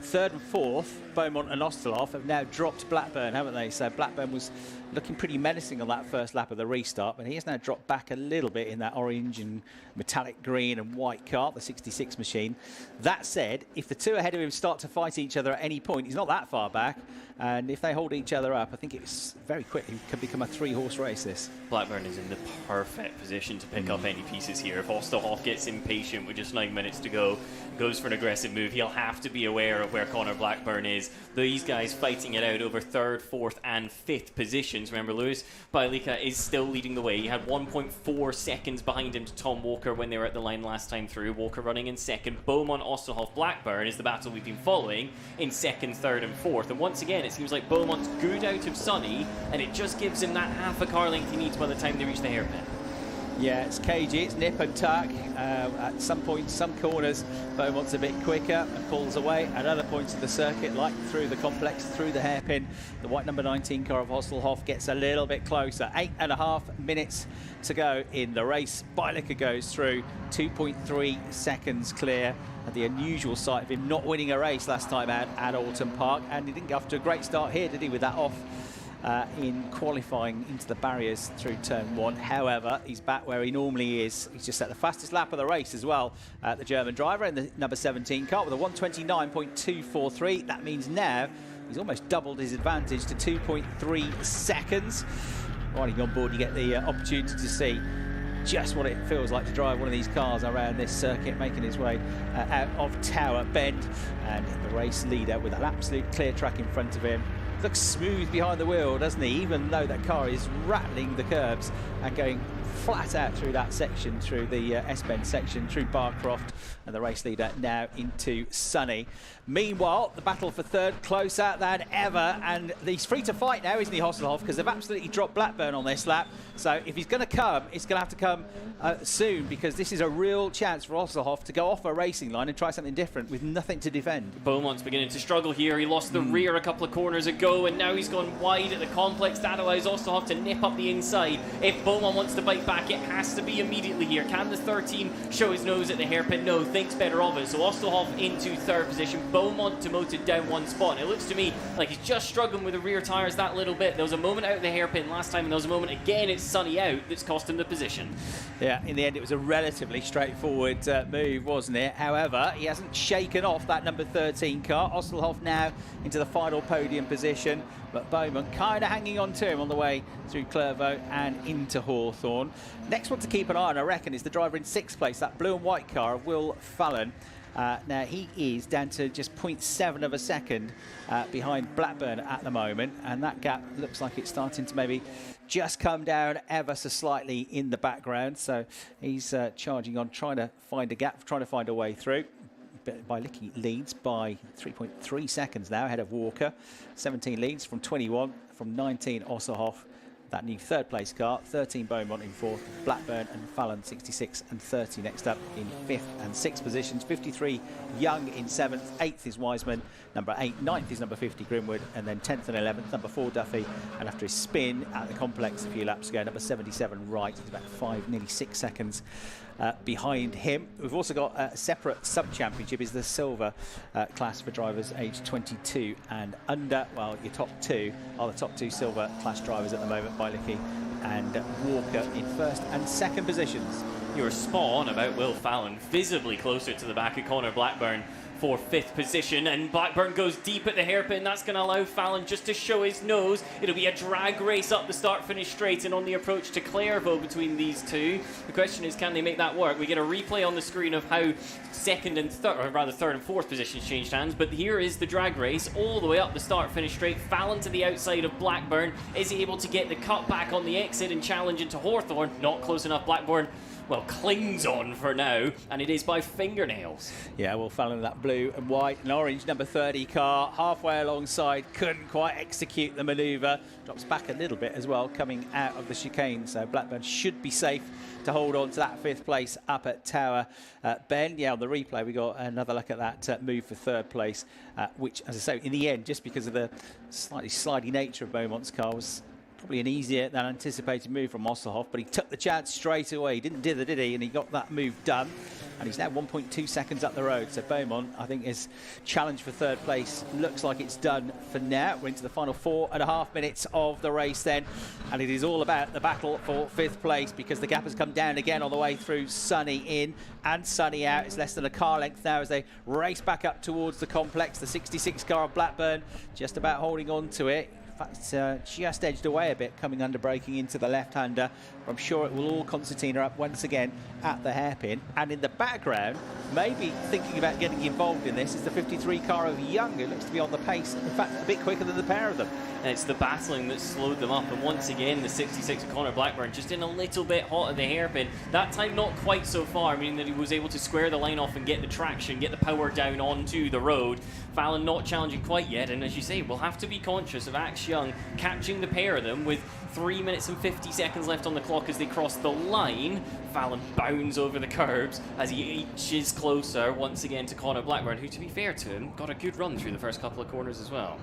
Third and fourth, Beaumont and Osterhoff, have now dropped Blackburn, haven't they? So Blackburn was looking pretty menacing on that first lap of the restart, but he has now dropped back a little bit in that orange and metallic green and white car, the 66 machine. That said, if the two ahead of him start to fight each other at any point, he's not that far back, and if they hold each other up, I think it's very quickly could become a three-horse race, this. Blackburn is in the perfect position to pick up any pieces here. If Osterhoff gets impatient with just 9 minutes to go, goes for an aggressive move, he'll have to be aware of where Connor Blackburn is. These guys fighting it out over third, fourth and fifth positions. Remember, Lewis Bailica is still leading the way. He had 1.4 seconds behind him to Tom Walker when they were at the line last time through. Walker running in second. Beaumont, Osterhoff, Blackburn is the battle we've been following in second, third and fourth. And once again, it seems like Beaumont's good out of Sunny, and it just gives him that half a car length he needs by the time they reach the hairpin. Yeah, it's cagey, it's nip and tuck. At some points, some corners, Beaumont's a bit quicker and pulls away. At other points of the circuit, like through the complex, through the hairpin, the white number 19 car of Osterhoff gets a little bit closer. 8.5 minutes to go in the race. Bailica goes through 2.3 seconds clear. At the unusual sight of him not winning a race last time out at Alton Park, and he didn't go off to a great start here, did he, with that off in qualifying into the barriers through turn one. However, he's back where he normally is. He's just set the fastest lap of the race as well, the German driver in the number 17 car with a 1:29.243. That means now he's almost doubled his advantage to 2.3 seconds. Riding on board, you get the opportunity to see just what it feels like to drive one of these cars around this circuit, making his way out of Tower Bend. And the race leader with an absolute clear track in front of him. Looks smooth behind the wheel, doesn't he? Even though that car is rattling the curbs and going flat out through that section, through the S-Bend section, through Barcroft, and the race leader now into Sunny. Meanwhile, the battle for third closer than ever, and he's free to fight now, isn't he, Hasselhoff? Because they've absolutely dropped Blackburn on this lap. So if he's going to come, it's going to have to come soon, because this is a real chance for Hasselhoff to go off a racing line and try something different with nothing to defend. Beaumont's beginning to struggle here. He lost the rear a couple of corners ago, and now he's gone wide at the complex. That allows Osterhoff to nip up the inside. If Beaumont wants to bite back, it has to be immediately here. Can the 13 show his nose at the hairpin? No, thinks better of it. So Osterhoff into third position. Beaumont demoted down one spot. And it looks to me like he's just struggling with the rear tyres that little bit. There was a moment out of the hairpin last time, and there was a moment again at Sunny out that's cost him the position. Yeah, in the end it was a relatively straightforward move, wasn't it? However, he hasn't shaken off that number 13 car. Osterhoff now into the final podium position, but Beaumont kind of hanging on to him on the way through Clervaux and into Hawthorne. Next one to keep an eye on, I reckon, is the driver in sixth place, that blue and white car of Will Fallon. Now he is down to just 0.7 of a second behind Blackburn at the moment, and that gap looks like it's starting to maybe just come down ever so slightly in the background. So he's charging on, trying to find a gap, trying to find a way through. Bailica leads by 3.3 seconds now ahead of Walker. 17 leads from 21, from 19 Osterhoff. that new third place car. 13 Beaumont in fourth, Blackburn and Fallon 66 and 30 next up in fifth and sixth positions. 53 Young in seventh, eighth is Wiseman, number 8, ninth is number 50 Grimwood, and then 10th and 11th, number 4 Duffy, and after his spin at the complex a few laps ago, number 77 Wright, he's about 5, nearly 6 seconds behind him. We've also got a separate sub-championship, is the silver class for drivers aged 22 and under. Well, your top two are the top two silver class drivers at the moment, Bilecki and Walker in first and second positions. You were spot on about Will Fallon, visibly closer to the back of Connor Blackburn for fifth position, and Blackburn goes deep at the hairpin. That's going to allow Fallon just to show his nose. It'll be a drag race up the start-finish straight and on the approach to Clairvaux between these two. The question is, can they make that work? We get a replay on the screen of how second and third, or rather third and fourth positions changed hands, but here is the drag race all the way up the start-finish straight. Fallon to the outside of Blackburn. Is he able to get the cut back on the exit and challenge into Hawthorne? Not close enough. Blackburn, well, clings on for now, and it is by fingernails. Yeah, well, Fallon, that blue and white and orange number 30 car, halfway alongside, couldn't quite execute the manoeuvre. Drops back a little bit as well, coming out of the chicane, so Blackburn should be safe to hold on to that fifth place up at Tower Bend. Yeah, on the replay, we got another look at that move for third place, which, as I say, in the end, just because of the slightly slidey nature of Beaumont's car, was probably an easier than anticipated move from Osselhoff, but he took the chance straight away. He didn't dither, did he? And he got that move done. And he's now 1.2 seconds up the road. So Beaumont, I think, his challenge for third place looks like it's done for now. We're into the final 4.5 minutes of the race then. And it is all about the battle for fifth place, because the gap has come down again on the way through. Sunny in and Sunny out. It's less than a car length now as they race back up towards the complex. The 66 car of Blackburn just about holding on to it. Just edged away a bit, coming under braking into the left-hander. I'm sure it will all concertina up once again at the hairpin. And in the background, maybe thinking about getting involved in this, is the 53 car of Young, who looks to be on the pace, in fact, a bit quicker than the pair of them. And it's the battling that slowed them up, and once again the 66 of Connor Blackburn just in a little bit hot at the hairpin. That time not quite so far, meaning that he was able to square the line off and get the traction, get the power down onto the road. Fallon not challenging quite yet, and as you say, we'll have to be conscious of Axe Young catching the pair of them with 3 minutes and 50 seconds left on the clock as they cross the line. Fallon bounds over the curbs as he inches closer once again to Connor Blackburn, who, to be fair to him, got a good run through the first couple of corners as well.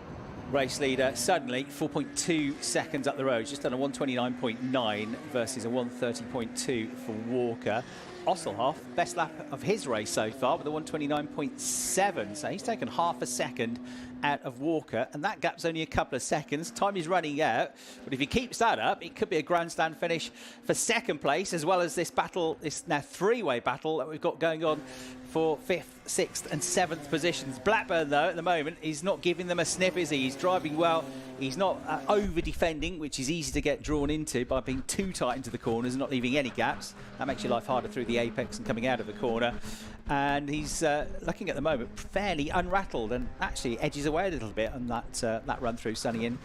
Race leader suddenly 4.2 seconds up the road, just done a 129.9 versus a 130.2 for Walker. Osselhoff, best lap of his race so far with a 129.7, so he's taken half a second out of Walker, and that gap's only a couple of seconds. Time is running out, but if he keeps that up, it could be a grandstand finish for second place, as well as this battle, this now three-way battle that we've got going on for fifth, sixth and seventh positions. Blackburn, though, at the moment, he's not giving them a sniff, is he? He's driving well. He's not over-defending, which is easy to get drawn into by being too tight into the corners and not leaving any gaps. That makes your life harder through the apex and coming out of the corner. And he's looking at the moment fairly unrattled, and actually edges away a little bit on that run through Sunny in.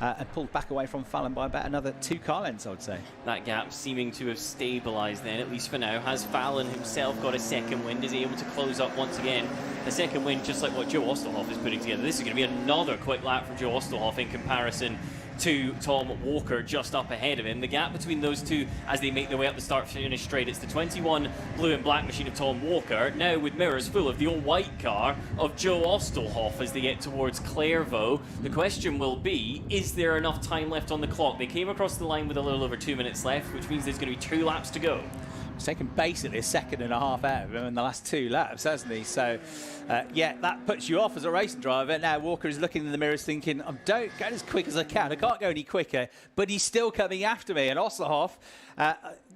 And pulled back away from Fallon by about another 2 car lengths, I would say. That gap seeming to have stabilised then, at least for now. Has Fallon himself got a second wind? Is he able to close up once again? The second wind, just like what Joe Ostelhoff is putting together. This is going to be another quick lap from Joe Ostelhoff in comparison to Tom Walker just up ahead of him. The gap between those two as they make their way up the start-finish straight, it's the 21 blue and black machine of Tom Walker, now with mirrors full of the all-white car of Joe Ostelhoff as they get towards Clairvaux. The question will be, is there enough time left on the clock? They came across the line with a little over 2 minutes left, which means there's going to be 2 laps to go. He's taken basically a second and a half out of him in the last 2 laps, hasn't he? So, yeah, that puts you off as a racing driver. Now Walker is looking in the mirrors thinking, I don't go as quick as I can. I can't go any quicker, but he's still coming after me. And Ostelhoff,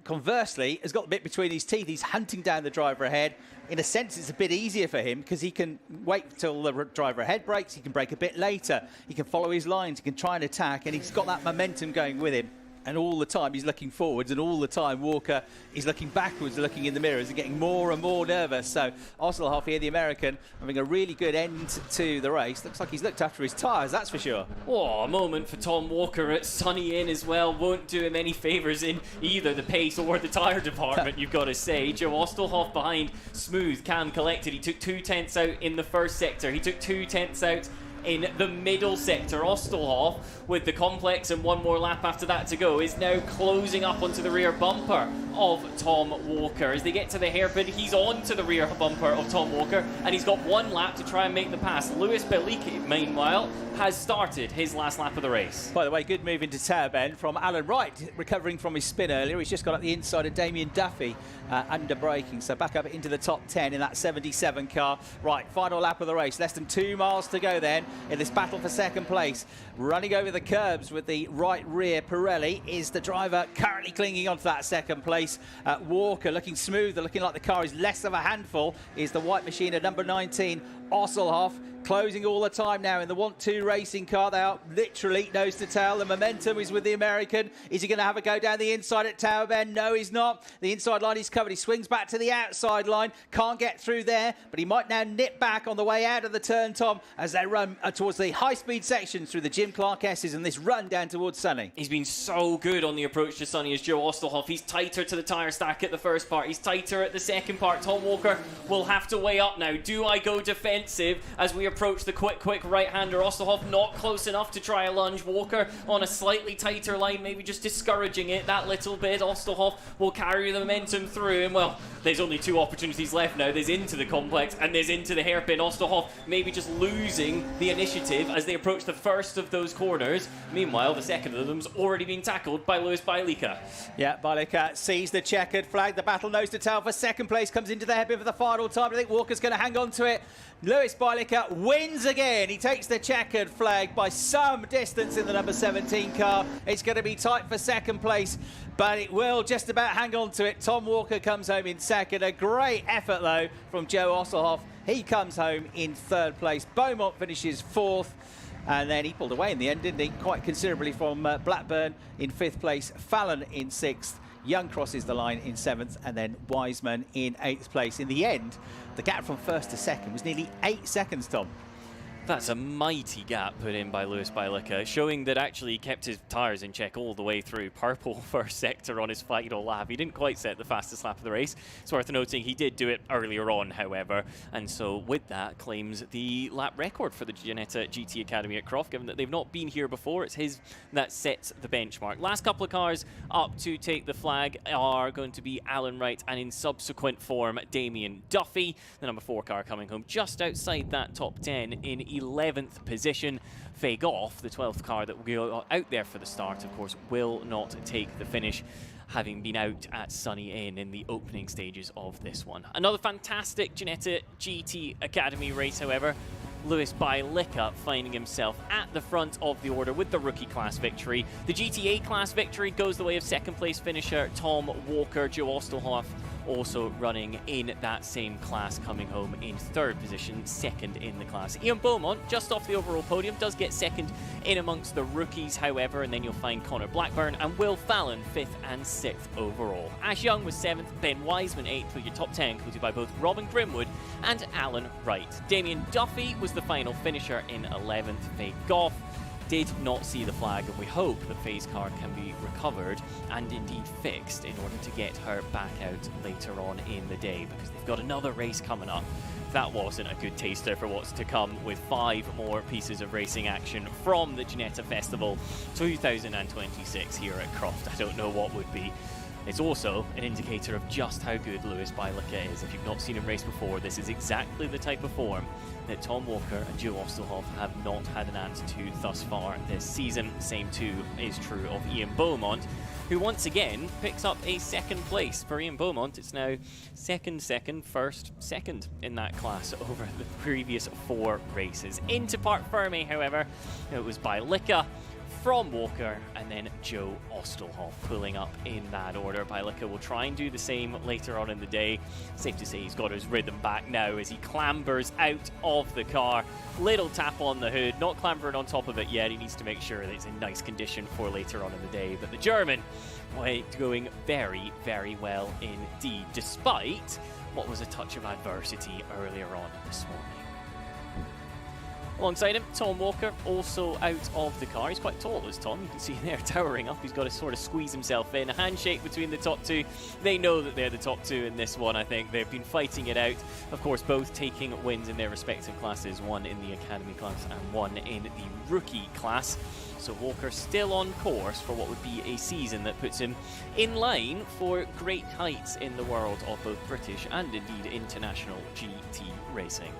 conversely, has got the bit between his teeth. He's hunting down the driver ahead. In a sense, it's a bit easier for him because he can wait till the driver ahead brakes. He can brake a bit later. He can follow his lines. He can try and attack, and he's got that momentum going with him. And all the time he's looking forwards, and all the time Walker is looking backwards, looking in the mirrors and getting more and more nervous. So Ostelhoff here, the American, having a really good end to the race. Looks like he's looked after his tyres, that's for sure. Oh, a moment for Tom Walker at Sunny Inn as well. Won't do him any favours in either the pace or the tyre department, you've got to say. Joe Ostelhoff behind, smooth, calm, collected. He took 2 tenths out in the first sector. He took 2 tenths out in the middle sector. Osterhoff, with the complex and one more lap after that to go, is now closing up onto the rear bumper of Tom Walker. As they get to the hairpin, he's on to the rear bumper of Tom Walker, and he's got one lap to try and make the pass. Lewis Bellicki, meanwhile, has started his last lap of the race. By the way, good move into tail bend from Alan Wright, recovering from his spin earlier. He's just got up the inside of Damien Duffy under braking, so back up into the top 10 in that 77 car. Right, final lap of the race, less than 2 miles to go then in this battle for second place. Running over the curbs with the right rear, Pirelli is the driver currently clinging onto that second place. Walker looking smoother, looking like the car is less of a handful, is the white machine at number 19, Osselhoff. Closing all the time now in the Want-2 racing car. They are literally nose to tail. The momentum is with the American. Is he going to have a go down the inside at Tower Bend? No, he's not. The inside line is covered. He swings back to the outside line. Can't get through there, but he might now nip back on the way out of the turn, Tom, as they run towards the high-speed sections through the Jim Clark S's and this run down towards Sunny. He's been so good on the approach to Sunny as Joe Ostelhoff. He's tighter to the tyre stack at the first part. He's tighter at the second part. Tom Walker will have to weigh up now. Do I go defensive as we approach the quick right-hander? Ostelhoff not close enough to try a lunge. Walker on a slightly tighter line, maybe just discouraging it that little bit. Ostelhoff will carry the momentum through, and well, there's only 2 opportunities left now. There's into the complex and there's into the hairpin. Ostelhoff maybe just losing the initiative as they approach the first of those corners. Meanwhile, the second of them's already been tackled by Lewis Bailika. Yeah, Bailika sees the checkered flag. The battle nose to tail for second place comes into the hairpin for the final time. I think Walker's going to hang on to it. Lewis Bailika wins again. He takes the checkered flag by some distance in the number 17 car. It's going to be tight for second place, but it will just about hang on to it. Tom Walker comes home in second. A great effort, though, from Joe Osselhoff. He comes home in third place. Beaumont finishes fourth. And then he pulled away in the end, didn't he? Quite considerably from Blackburn in fifth place. Fallon in sixth. Young crosses the line in seventh, and then Wiseman in eighth place. In the end, the gap from first to second was nearly 8 seconds, Tom. That's a mighty gap put in by Lewis Bailika, showing that actually he kept his tyres in check all the way through. Purple first sector on his final lap. He didn't quite set the fastest lap of the race. It's worth noting he did do it earlier on, however, and so with that claims the lap record for the Ginetta GT Academy at Croft, given that they've not been here before. It's his that sets the benchmark. Last couple of cars up to take the flag are going to be Alan Wright and in subsequent form Damien Duffy. The number 4 car coming home just outside that top 10 in 11th position. Faye Goff, the 12th car that will go out there for the start, of course, will not take the finish, having been out at Sunny Inn in the opening stages of this one. Another fantastic Ginetta GT Academy race, however. Lewis Bailika finding himself at the front of the order with the rookie class victory. The GTA class victory goes the way of second place finisher Tom Walker. Joe Ostelhoff also running in that same class, coming home in third position, second in the class. Ian Beaumont, just off the overall podium, does get second in amongst the rookies, however, and then you'll find Connor Blackburn and Will Fallon 5th and 6th overall. Ash Young was 7th, Ben Wiseman 8th, with your top 10 included by both Robin Grimwood and Alan Wright. Damien Duffy was the final finisher in 11th. Faye Goff did not see the flag, and we hope that Faye's car can be recovered and indeed fixed in order to get her back out later on in the day, because they've got another race coming up. That wasn't a good taster for what's to come, with 5 more pieces of racing action from the Ginetta Festival 2026 here at Croft. I don't know what would be. It's also an indicator of just how good Lewis Bailika is. If you've not seen him race before, this is exactly the type of form that Tom Walker and Joe Ostelhoff have not had an answer to thus far this season. Same too is true of Ian Beaumont, who once again picks up a second place. For Ian Beaumont, it's now second, first, second in that class over the previous 4 races. Into Parc Ferme, however, it was Bailika from Walker and then Joe Ostelhoff pulling up in that order. Bailika will try and do the same later on in the day. Safe to say he's got his rhythm back now as he clambers out of the car. Little tap on the hood, not clambering on top of it yet. He needs to make sure that it's in nice condition for later on in the day. But the German going very, very well indeed, despite what was a touch of adversity earlier on this morning. Alongside him, Tom Walker, also out of the car. He's quite tall, as Tom. You can see there, towering up. He's got to sort of squeeze himself in. A handshake between the top two. They know that they're the top two in this one, I think. They've been fighting it out. Of course, both taking wins in their respective classes. One in the Academy class and one in the Rookie class. So Walker still on course for what would be a season that puts him in line for great heights in the world of both British and indeed international GT racing.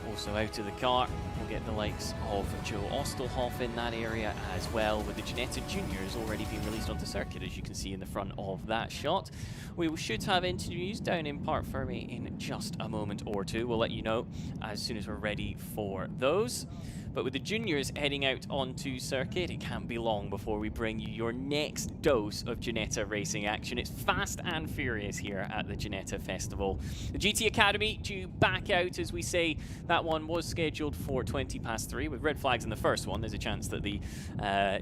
Also out of the car, we'll get the likes of Joe Ostelhoff in that area as well, with the Ginetta Juniors already being released onto circuit, as you can see in the front of that shot. We should have interviews down in Parc Fermé in just a moment or two. We'll let you know as soon as we're ready for those. But with the juniors heading out onto circuit, it can't be long before we bring you your next dose of Ginetta racing action. It's fast and furious here at the Ginetta Festival. The GT Academy due back out, as we say. That one was scheduled for 3:20 with red flags in the first one. There's a chance that the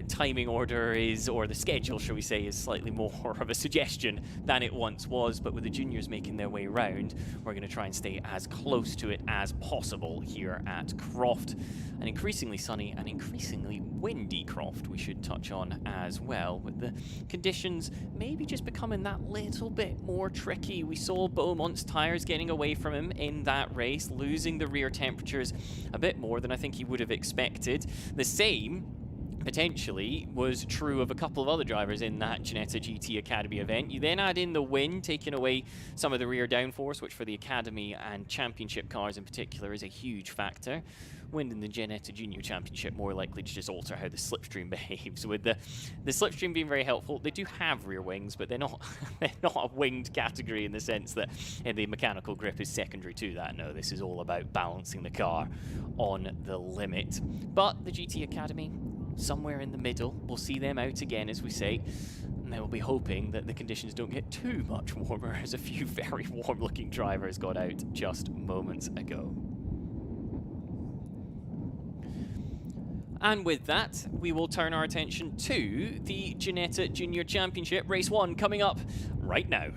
timing order is, or the schedule, shall we say, is slightly more of a suggestion than it once was. But with the juniors making their way round, we're going to try and stay as close to it as possible here at Croft. An increasingly sunny and increasingly windy Croft we should touch on as well, with the conditions maybe just becoming that little bit more tricky. We saw Beaumont's tyres getting away from him in that race, losing the rear temperatures a bit more than I think he would have expected. The same potentially was true of a couple of other drivers in that Ginetta GT Academy event. You then add in the wind, taking away some of the rear downforce, which for the Academy and Championship cars in particular is a huge factor. Wind in the Ginetta Junior Championship more likely to just alter how the slipstream behaves. With the slipstream being very helpful, they do have rear wings, but they're not a winged category in the sense that the mechanical grip is secondary to that. No, this is all about balancing the car on the limit. But the GT Academy, somewhere in the middle, we'll see them out again, as we say. And they will be hoping that the conditions don't get too much warmer, as a few very warm-looking drivers got out just moments ago. And with that, we will turn our attention to the Ginetta Junior Championship, Race 1, coming up right now.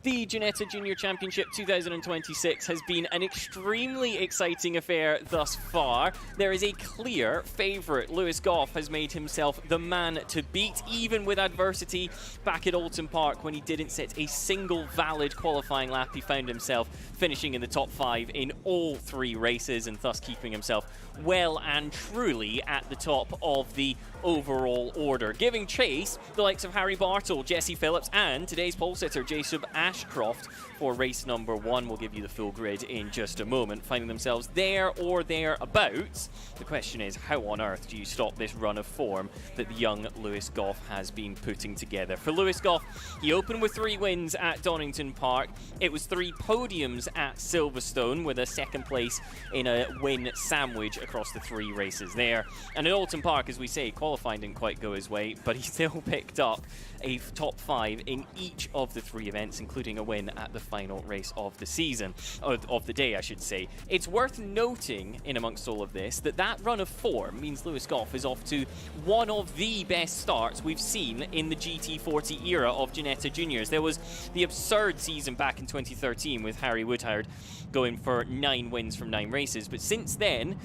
The Ginetta Junior Championship 2026 has been an extremely exciting affair thus far. There is a clear favourite. Lewis Goff has made himself the man to beat, even with adversity back at Oulton Park when he didn't set a single valid qualifying lap. He found himself finishing in the top 5 in all 3 races and thus keeping himself well and truly at the top of the overall order, giving chase the likes of Harry Bartle, Jesse Phillips, and today's pole sitter Jacob Ashcroft for race number 1. We'll give you the full grid in just a moment, finding themselves there or thereabouts. The question is, how on earth do you stop this run of form that the young Lewis Goff has been putting together? For Lewis Goff, he opened with 3 wins at Donington Park. It was 3 podiums at Silverstone, with a second place in a win sandwich across the 3 races there. And at Oulton Park, as we say, qualifying didn't quite go his way, but he still picked up a top 5 in each of the 3 events, including a win at the final race of the season, of the day, I should say. It's worth noting, in amongst all of this, that run of form means Lewis Goff is off to one of the best starts we've seen in the GT40 era of Ginetta Juniors. There was the absurd season back in 2013 with Harry Woodhard going for 9 wins from 9 races, but since then,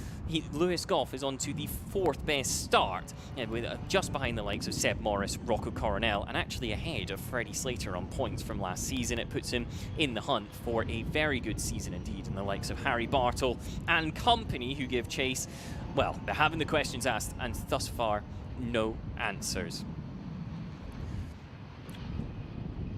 Lewis Goff is on to the 4th best start, with just behind the likes of Seb Morris, Rocco Coronel, and actually ahead of Freddie Slater on points from last season. It puts him in the hunt for a very good season indeed, and the likes of Harry Bartle and company, who give chase. Well, they're having the questions asked, and thus far, no answers.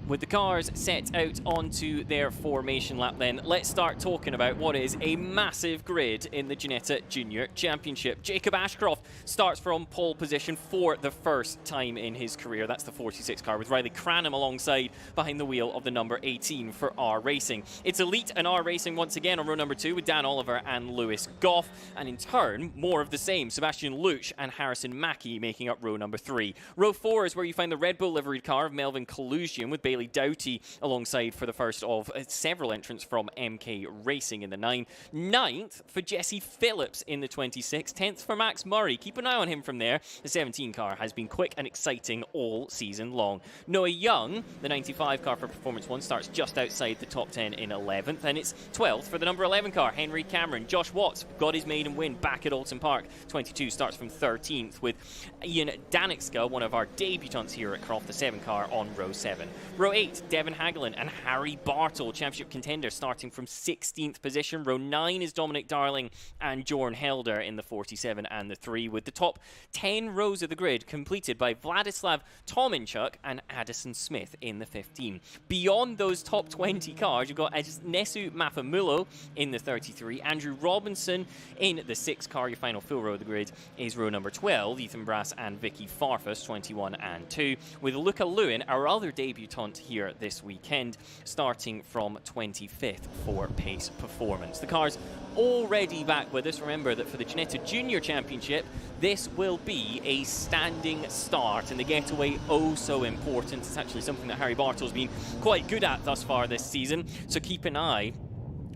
With the cars set out onto their formation lap then, let's start talking about what is a massive grid in the Ginetta Junior Championship. Jacob Ashcroft starts from pole position for the first time in his career. That's the 46 car, with Riley Cranham alongside behind the wheel of the number 18 for R Racing. It's Elite and R Racing once again on row number 2 with Dan Oliver and Lewis Goff, and in turn, more of the same. Sebastian Luch and Harrison Mackie making up row number 3. Row 4 is where you find the Red Bull liveried car of Melvin Kalusian, with Bailey Doughty alongside for the first of several entrants from MK Racing in the 9. 9th for Jesse Phillips in the 26. 10th for Max Murray, keeping keep an eye on him from there. The 17 car has been quick and exciting all season long. Noah Young, the 95 car for Performance 1, starts just outside the top 10 in 11th, and it's 12th for the number 11 car, Henry Cameron. Josh Watts got his maiden win back at Alton Park. 22 starts from 13th, with Ian Danixka, one of our debutants here at Croft, the 7 car on row 7. Row 8, Devin Hagelin and Harry Bartle, championship contender, starting from 16th position. Row 9 is Dominic Darling and Jorn Helder in the 47 and the 3, with the top 10 rows of the grid completed by Vladislav Tominchuk and Addison Smith in the 15. Beyond those top 20 cars, you've got Nesu Mafamulo in the 33, Andrew Robinson in the 6 car. Your final full row of the grid is row number 12, Ethan Brass and Vicky Farfus, 21 and 2, with Luca Lewin, our other debutant here this weekend, starting from 25th for pace performance. The car's already back with us. Remember that for the Ginetta Junior Championship, this will be a standing start, and the getaway oh so important. It's actually something that Harry Bartle's been quite good at thus far this season, so keep an eye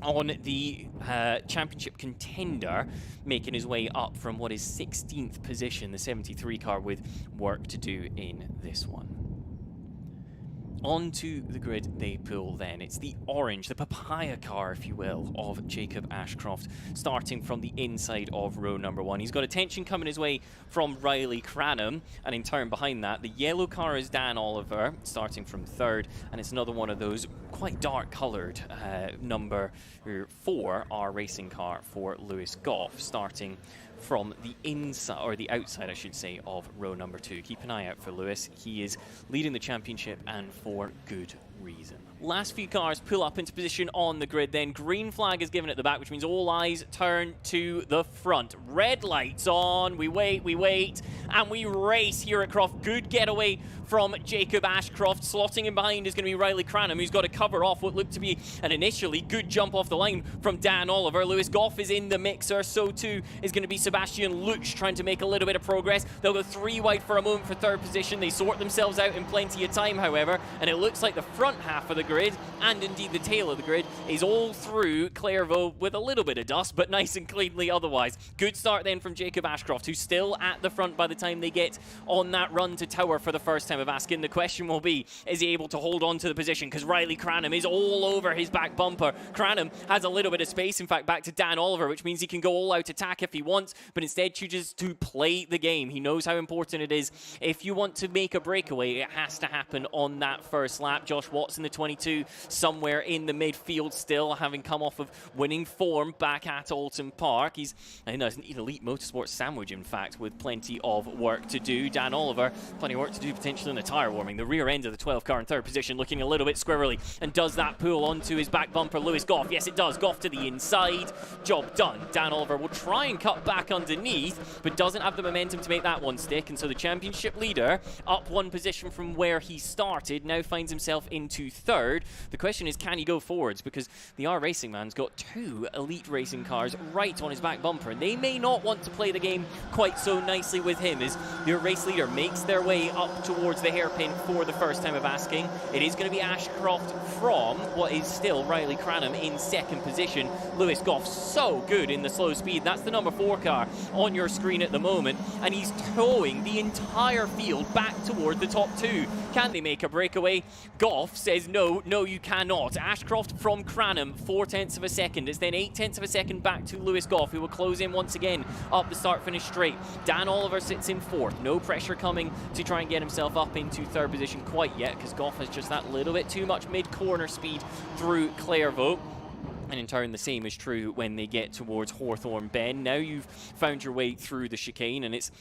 on the championship contender making his way up from what is 16th position, the 73 car, with work to do in this one. Onto the grid they pull then. It's the orange, the papaya car, if you will, of Jacob Ashcroft, starting from the inside of row number 1. He's got attention coming his way from Riley Cranham, and in turn behind that, the yellow car is Dan Oliver, starting from 3rd, and it's another one of those quite dark-coloured number 4 R racing car for Lewis Goff, starting from the inside, or the outside, I should say, of row number 2. Keep an eye out for Lewis. He is leading the championship, and for good reason. Last few cars pull up into position on the grid then. Green flag is given at the back, which means all eyes turn to the front. Red lights on, we wait, and we race here at Croft. Good getaway from Jacob Ashcroft. Slotting in behind is going to be Riley Cranham, who's got to cover off what looked to be an initially good jump off the line from Dan Oliver. Lewis Goff is in the mixer, so too is going to be Sebastian Luch, trying to make a little bit of progress. They'll go 3 wide for a moment for 3rd position. They sort themselves out in plenty of time, however, and it looks like the front half of the grid, and indeed the tail of the grid, is all through Clairvaux with a little bit of dust, but nice and cleanly otherwise. Good start then from Jacob Ashcroft, who's still at the front by the time they get on that run to Tower for the first time of asking. The question will be, is he able to hold on to the position? Because Riley Cranham is all over his back bumper. Cranham has a little bit of space, in fact, back to Dan Oliver, which means he can go all-out attack if he wants, but instead chooses to play the game. He knows how important it is. If you want to make a breakaway, it has to happen on that first lap. Josh Watts in the 22, somewhere in the midfield still, having come off of winning form back at Alton Park. He's in an elite motorsport sandwich, in fact, with plenty of work to do. Dan Oliver, plenty of work to do potentially in the tyre warming. The rear end of the 12 car in 3rd position, looking a little bit squirrely. And does that pull onto his back bumper Lewis Goff? Yes, it does. Goff to the inside. Job done. Dan Oliver will try and cut back underneath, but doesn't have the momentum to make that one stick. And so the championship leader, up 1 position from where he started, now finds himself into 3rd. The question is, can he go forwards? Because the R Racing man's got 2 elite racing cars right on his back bumper, and they may not want to play the game quite so nicely with him as your race leader makes their way up towards the hairpin for the first time of asking. It is going to be Ashcroft from what is still Riley Cranham in 2nd position. Lewis Goff so good in the slow speed. That's the number 4 car on your screen at the moment, and he's towing the entire field back toward the top 2. Can they make a breakaway? Goff says no, you cannot. Ashcroft from Cranham, 4/10 of a second. It's then 8/10 of a second back to Lewis Goff, who will close in once again up the start-finish straight. Dan Oliver sits in 4th. No pressure coming to try and get himself up into 3rd position quite yet, because Goff has just that little bit too much mid-corner speed through Clairvaux. And in turn, the same is true when they get towards Hawthorne Bend. Now you've found your way through the chicane, and it's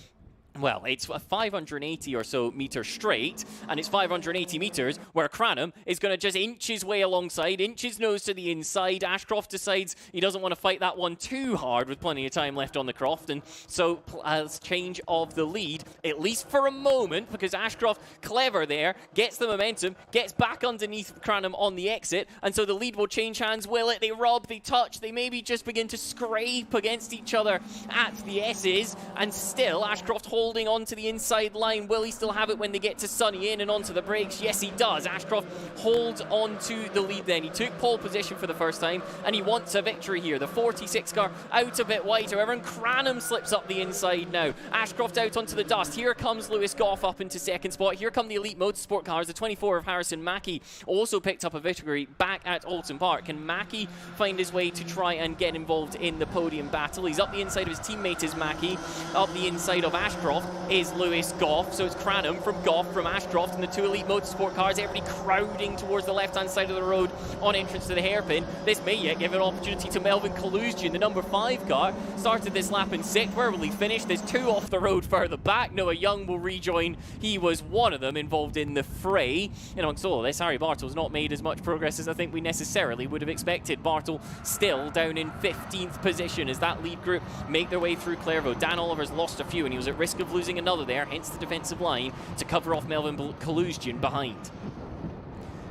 Well, it's a 580 or so meter straight, and it's 580 meters where Cranham is going to just inch his way alongside, inch his nose to the inside. Ashcroft decides he doesn't want to fight that one too hard with plenty of time left on the Croft, and so as change of the lead, at least for a moment, because Ashcroft, clever there, gets the momentum, gets back underneath Cranham on the exit, and so the lead will change hands, will it? They rub, they touch, they maybe just begin to scrape against each other at the S's, and still Ashcroft holds holding onto the inside line. Will he still have it when they get to Sunny in and onto the brakes? Yes, he does. Ashcroft holds on to the lead then. He took pole position for the first time, and he wants a victory here. The 46 car out a bit wide, however, and Cranham slips up the inside now. Ashcroft out onto the dust. Here comes Lewis Goff up into second spot. Here come the Elite Motorsport cars. The 24 of Harrison Mackie also picked up a victory back at Alton Park. Can Mackie find his way to try and get involved in the podium battle? He's up the inside of his teammate is Mackie. Up the inside of Ashcroft is Lewis Goff. So it's Cranham from Goff from Ashcroft and the two Elite Motorsport cars. Everybody crowding towards the left-hand side of the road on entrance to the hairpin. This may yet give an opportunity to Melvin Kaluzgian, the number 5 car. Started this lap in 6th. Where will he finish? There's 2 off the road further back. Noah Young will rejoin. He was one of them involved in the fray. And amongst all of this, Harry Bartle's not made as much progress as I think we necessarily would have expected. Bartle still down in 15th position as that lead group make their way through Clairvaux. Dan Oliver's lost a few and he was at risk of losing another there, hence the defensive line to cover off Melvin Kaluzgian behind.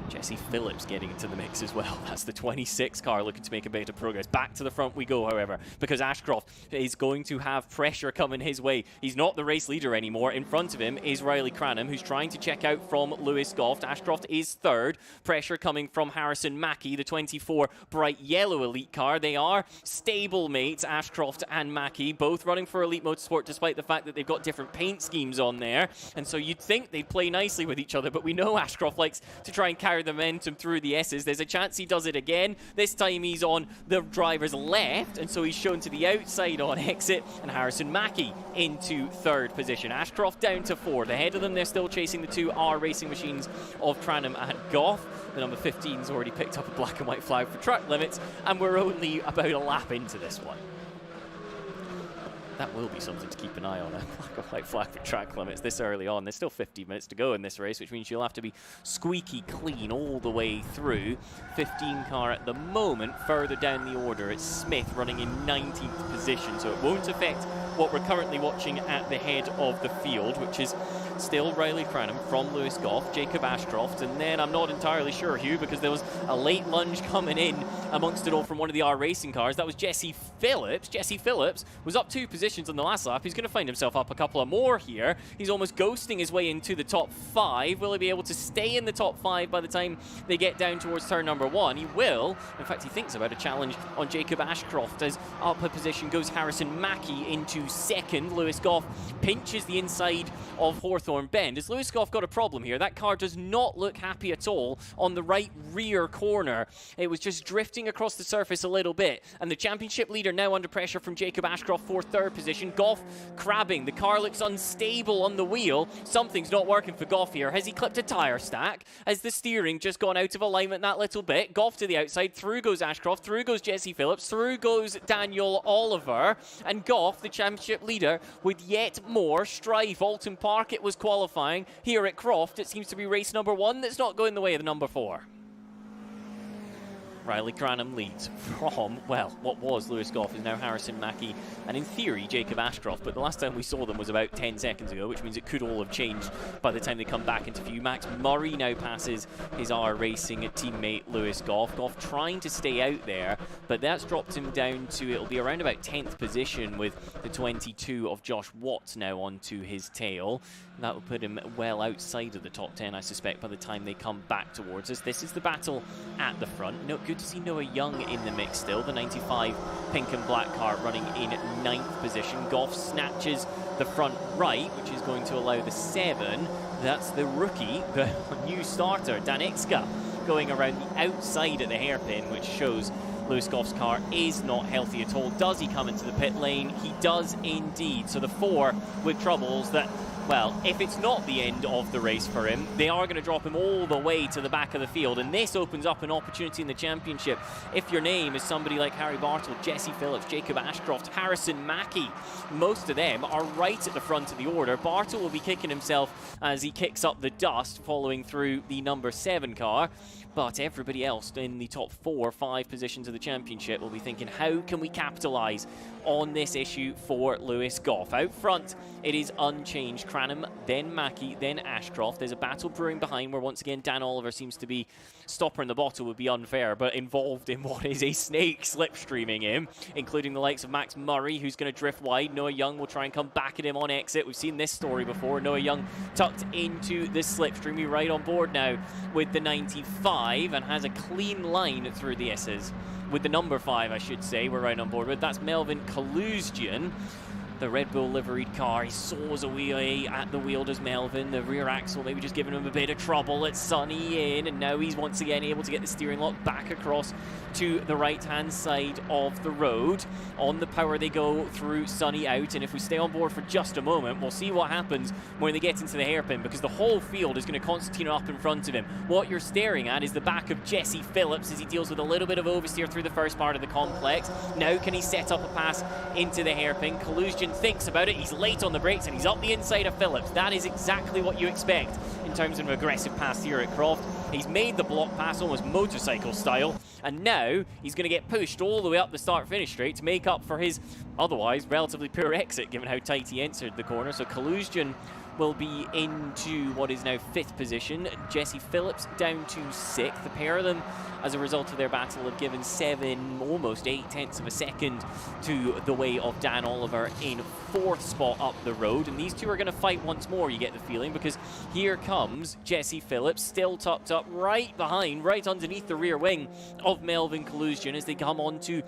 Jesse Phillips getting into the mix as well. That's the 26 car looking to make a bit of progress. Back to the front we go, however, because Ashcroft is going to have pressure coming his way. He's not the race leader anymore. In front of him is Riley Cranham, who's trying to check out from Lewis Goff. Ashcroft is 3rd. Pressure coming from Harrison Mackie, the 24 bright yellow Elite car. They are stable mates, Ashcroft and Mackie, both running for Elite Motorsport despite the fact that they've got different paint schemes on there. And so you'd think they'd play nicely with each other, but we know Ashcroft likes to try and carry the momentum through the S's. There's a chance he does it again. This time he's on the driver's left, and so he's shown to the outside on exit, and Harrison Mackie into 3rd position. Ashcroft down to 4th. Ahead of them, they're still chasing the 2 R racing machines of Cranham and Goff. The number 15's already picked up a black and white flag for track limits, and we're only about a lap into this one. That will be something to keep an eye on, a black and white flag for track limits this early on. There's still 50 minutes to go in this race, which means you'll have to be squeaky clean all the way through. 15 car at the moment. Further down the order, it's Smith running in 19th position, so it won't affect what we're currently watching at the head of the field, which is still Riley Cranham from Lewis Goff, Jacob Ashcroft, and then I'm not entirely sure, Hugh, because there was a late lunge coming in amongst it all from one of the R racing cars. That was Jesse Phillips. Jesse Phillips was up 2 positions on the last lap. He's going to find himself up a couple of more here. He's almost ghosting his way into the top 5. Will he be able to stay in the top 5 by the time they get down towards turn number 1? He will. In fact, he thinks about a challenge on Jacob Ashcroft as up a position goes Harrison Mackie into 2nd. Lewis Goff pinches the inside of Hawthorne Bend. Has Lewis Goff got a problem here? That car does not look happy at all on the right rear corner. It was just drifting across the surface a little bit. And the championship leader now under pressure from Jacob Ashcroft for 3rd position. Goff crabbing. The car looks unstable on the wheel. Something's not working for Goff here. Has he clipped a tyre stack? Has the steering just gone out of alignment that little bit? Goff to the outside. Through goes Ashcroft. Through goes Jesse Phillips. Through goes Daniel Oliver. And Goff, the championship leader, with yet more strife. Alton Park, it was qualifying. Here at Croft, it seems to be race number 1 that's not going the way of the number 4. Riley Cranham leads from, well, what was Lewis Goff is now Harrison Mackie and in theory Jacob Ashcroft, but the last time we saw them was about 10 seconds ago, which means it could all have changed by the time they come back into view. Max Murray now passes his R Racing teammate Lewis Goff. Goff trying to stay out there, but that's dropped him down to, it'll be around about 10th position with the 22 of Josh Watts now onto his tail. That will put him well outside of the top 10, I suspect, by the time they come back towards us. This is the battle at the front. No, good to see Noah Young in the mix still. The 95 pink and black car running in 9th position. Goff snatches the front right, which is going to allow the 7. That's the rookie, the new starter, Danixka, going around the outside at the hairpin, which shows Lewis Goff's car is not healthy at all. Does he come into the pit lane? He does indeed. So the 4 with troubles that, well, if it's not the end of the race for him, they are going to drop him all the way to the back of the field, and this opens up an opportunity in the championship. If your name is somebody like Harry Bartle, Jesse Phillips, Jacob Ashcroft, Harrison Mackie, most of them are right at the front of the order. Bartle will be kicking himself as he kicks up the dust following through the number 7 car. But everybody else in the top 4 or 5 positions of the championship will be thinking, how can we capitalise on this issue for Lewis Goff? Out front, it is unchanged. Cranham, then Mackie, then Ashcroft. There's a battle brewing behind where once again Dan Oliver seems to be stopper in the bottle would be unfair, but involved in what is a snake slipstreaming him, including the likes of Max Murray, who's going to drift wide. Noah Young will try and come back at him on exit. We've seen this story before. Noah Young tucked into this slipstream. He's right on board now with the 95 and has a clean line through the S's. With the number 5, I should say, we're right on board with. That's Melvin Kaluzgian. The Red Bull liveried car, he saws away at the wheel, does Melvin. The rear axle maybe just giving him a bit of trouble. It's Sonny in, and now he's once again able to get the steering lock back across to the right-hand side of the road. On the power they go through Sonny out, and if we stay on board for just a moment, we'll see what happens when they get into the hairpin, because the whole field is going to concertina up in front of him. What you're staring at is the back of Jesse Phillips as he deals with a little bit of oversteer through the first part of the complex. Now can he set up a pass into the hairpin? Kaluzgian thinks about it, he's late on the brakes and he's up the inside of Phillips. That is exactly what you expect in terms of an aggressive pass here at Croft. He's made the block pass almost motorcycle style, and now he's going to get pushed all the way up the start-finish straight to make up for his otherwise relatively poor exit given how tight he entered the corner. So Kaluzgian will be into what is now 5th position. Jesse Phillips down to 6th. The pair of them, as a result of their battle, have given 7, almost 8/10 of a second to the way of Dan Oliver in 4th spot up the road. And these two are going to fight once more, you get the feeling, because here comes Jesse Phillips, still tucked up right behind, right underneath the rear wing of Melvin Kaluzgian as they come on to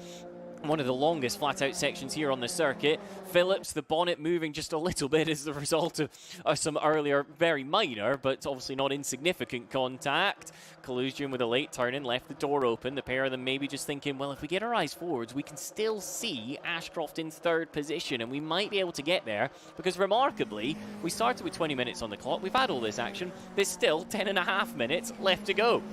one of the longest flat-out sections here on the circuit. Phillips, the bonnet moving just a little bit as the result of some earlier, very minor, but obviously not insignificant contact. Kaluzgian with a late turn in, left the door open. The pair of them maybe just thinking, well, if we get our eyes forwards, we can still see Ashcroft in 3rd position, and we might be able to get there, because remarkably, we started with 20 minutes on the clock. We've had all this action. There's still 10.5 minutes left to go.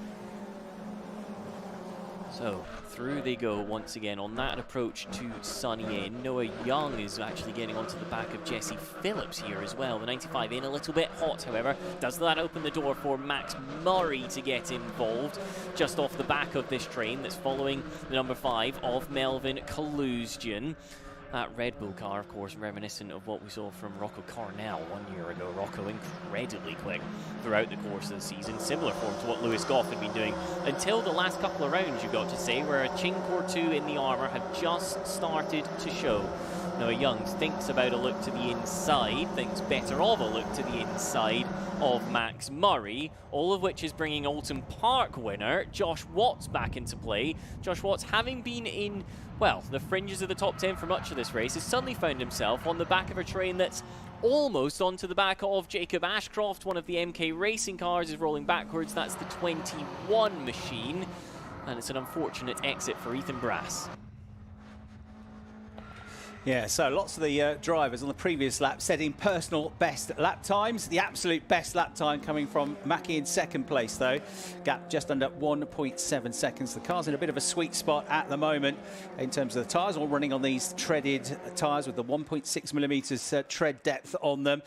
So through they go once again on that approach to Sonny in. Noah Young is actually getting onto the back of Jesse Phillips here as well. The 95 in a little bit hot, however. Does that open the door for Max Murray to get involved just off the back of this train that's following the number 5 of Melvin Kaluzgian. That Red Bull car, of course, reminiscent of what we saw from Rocco Cornell 1 year ago. Rocco incredibly quick throughout the course of the season. Similar form to what Lewis Goff had been doing until the last couple of rounds, you've got to say, where a chink or two in the armour have just started to show. Noah Young thinks about a look to the inside, thinks better of a look to the inside of Max Murray, all of which is bringing Alton Park winner Josh Watts back into play. Josh Watts, having been in, well, the fringes of the top 10 for much of this race, has suddenly found himself on the back of a train that's almost onto the back of Jacob Ashcroft. One of the MK Racing cars is rolling backwards. That's the 21 machine, and it's an unfortunate exit for Ethan Brass. Yeah, so lots of the drivers on the previous lap setting personal best lap times. The absolute best lap time coming from Mackie in 2nd place, though. Gap just under 1.7 seconds. The car's in a bit of a sweet spot at the moment in terms of the tyres. All running on these treaded tyres with the 1.6 millimetres tread depth on them.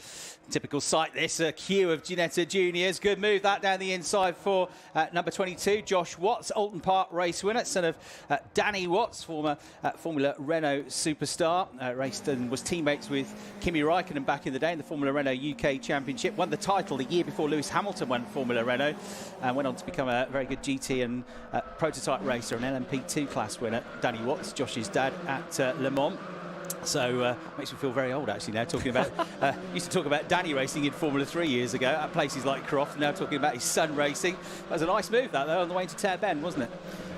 Typical sight, this queue of Ginetta Juniors. Good move that down the inside for number 22, Josh Watts, Alton Park race winner, son of Danny Watts, former Formula Renault superstar. Raced and was teammates with Kimi Raikkonen back in the day in the Formula Renault UK Championship. Won the title the year before Lewis Hamilton won Formula Renault, and went on to become a very good GT and prototype racer, an LMP2 class winner. Danny Watts, Josh's dad at Le Mans. So makes me feel very old actually now talking about used to talk about Danny racing in Formula 3 years ago at places like Croft, now talking about his son racing. That was a nice move that though on the way to Tear Bend, wasn't it?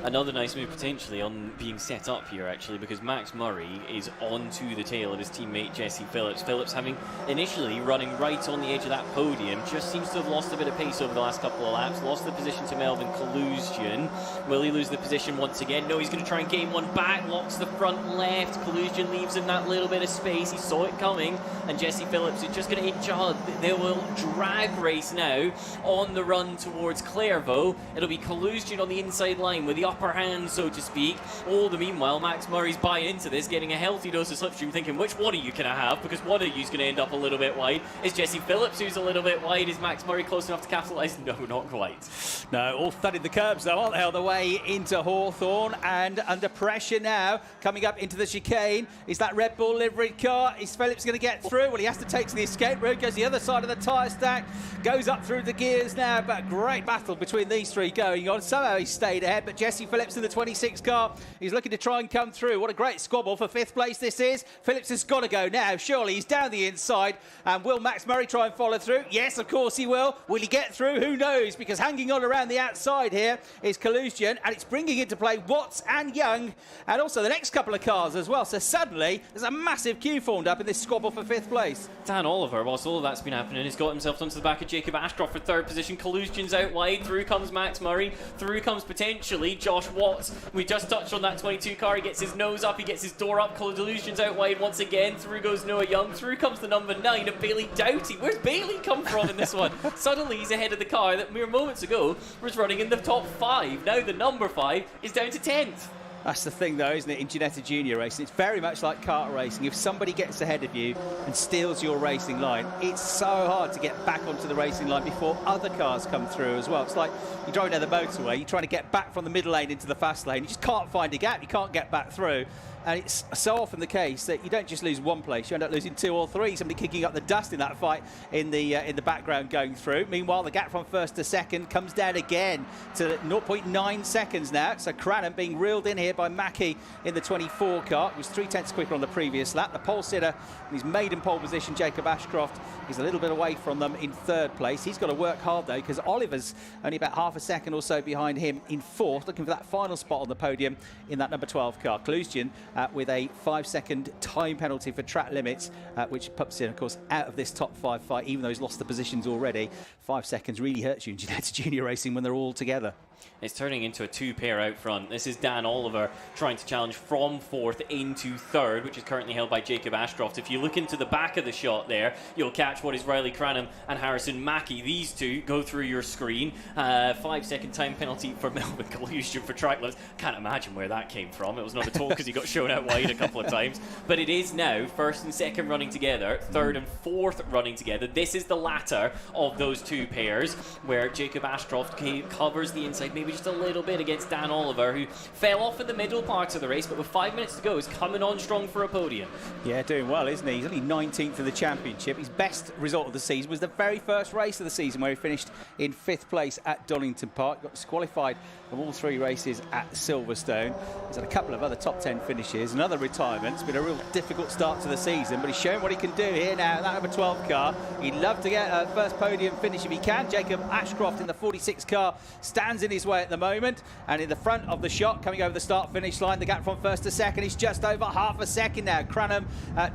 Another nice move potentially on being set up here actually, because Max Murray is onto the tail of his teammate Jesse Phillips. Phillips, having initially running right on the edge of that podium, just seems to have lost a bit of pace over the last couple of laps, lost the position to Melvin Kaluzgian. Will he lose the position once again? No, he's going to try and gain one back, locks the front left. Kaluzgian leaves him that little bit of space. He saw it coming, and Jesse Phillips is just going to inch on. They will drag race now on the run towards Clairvaux. It'll be Kaluzgian on the inside line with the upper upper hand, so to speak. All the meanwhile, Max Murray's buying into this, getting a healthy dose of slipstream, thinking, which one of you can I have? Because one of you's going to end up a little bit wide. Is Jesse Phillips, who's a little bit wide? Is Max Murray close enough to capitalise? No, not quite. No, all thudded the curbs, though, aren't they, on the way into Hawthorne? And under pressure now, coming up into the chicane, is that Red Bull liveried car. Is Phillips going to get through? Well, he has to take to the escape route, goes the other side of the tyre stack, goes up through the gears now, but a great battle between these three going on. Somehow he stayed ahead, but Jesse Phillips in the 26 car, he's looking to try and come through. What a great squabble for 5th place this is. Phillips has got to go now, surely. He's down the inside, and will Max Murray try and follow through? Yes, of course he will. Will he get through? Who knows? Because hanging on around the outside here is Kalustian, and it's bringing into play Watts and Young, and also the next couple of cars as well. So suddenly, there's a massive queue formed up in this squabble for 5th place. Dan Oliver, whilst all of that's been happening, has got himself onto the back of Jacob Ashcroft for 3rd position. Kalustian's out wide. Through comes Max Murray. Through comes potentially Josh Watts. We just touched on that 22 car. He gets his nose up. He gets his door up. Kalustian's out wide once again. Through goes Noah Young. Through comes the number 9 of Bailey Doughty. Where's Bailey come from in this one? Suddenly he's ahead of the car that mere moments ago was running in the top 5. Now the number 5 is down to 10th. That's the thing, though, isn't it, in Ginetta Junior racing? It's very much like kart racing. If somebody gets ahead of you and steals your racing line, it's so hard to get back onto the racing line before other cars come through as well. It's like you're driving down the motorway, you're trying to get back from the middle lane into the fast lane. You just can't find a gap. You can't get back through. And it's so often the case that you don't just lose one place, you end up losing 2 or 3. Somebody kicking up the dust in that fight in the background going through. Meanwhile, the gap from 1st to 2nd comes down again to 0.9 seconds now. So Cranham being reeled in here by Mackie in the 24 car. It was 0.3 quicker on the previous lap. The pole sitter in his maiden pole position, Jacob Ashcroft, is a little bit away from them in 3rd place. He's got to work hard, though, because Oliver's only about half a second or so behind him in 4th, looking for that final spot on the podium in that number 12 car. Kalustian with a 5-second time penalty for track limits, which puts him, of course, out of this top 5 fight, even though he's lost the positions already. 5 seconds really hurts you in Ginetta Junior racing when they're all together. It's turning into a 2-pair out front. This is Dan Oliver trying to challenge from 4th into 3rd, which is currently held by Jacob Ashcroft. If you look into the back of the shot there, you'll catch what is Riley Cranham and Harrison Mackie. These two go through your screen. 5-second time penalty for Melvin Kalustian for track limits. Can't imagine where that came from. It was not at all because he got shown out wide a couple of times. But it is now 1st and 2nd running together, 3rd and 4th running together. This is the latter of those 2 pairs where Jacob Ashcroft covers the inside maybe just a little bit against Dan Oliver, who fell off in the middle parts of the race, but with 5 minutes to go is coming on strong for a podium. Yeah, doing well, isn't he? He's only 19th in the championship. His best result of the season was the very first race of the season, where he finished in 5th place at Donington Park. Got disqualified from all 3 races at Silverstone. He's had a couple of other top 10 finishes, another retirement. It's been a real difficult start to the season, but he's shown what he can do here now. That number 12 car, he'd love to get a first podium finish if he can. Jacob Ashcroft in the 46 car stands in his way at the moment, and in the front of the shot, coming over the start-finish line, the gap from 1st to 2nd is just over half a second now. Cranham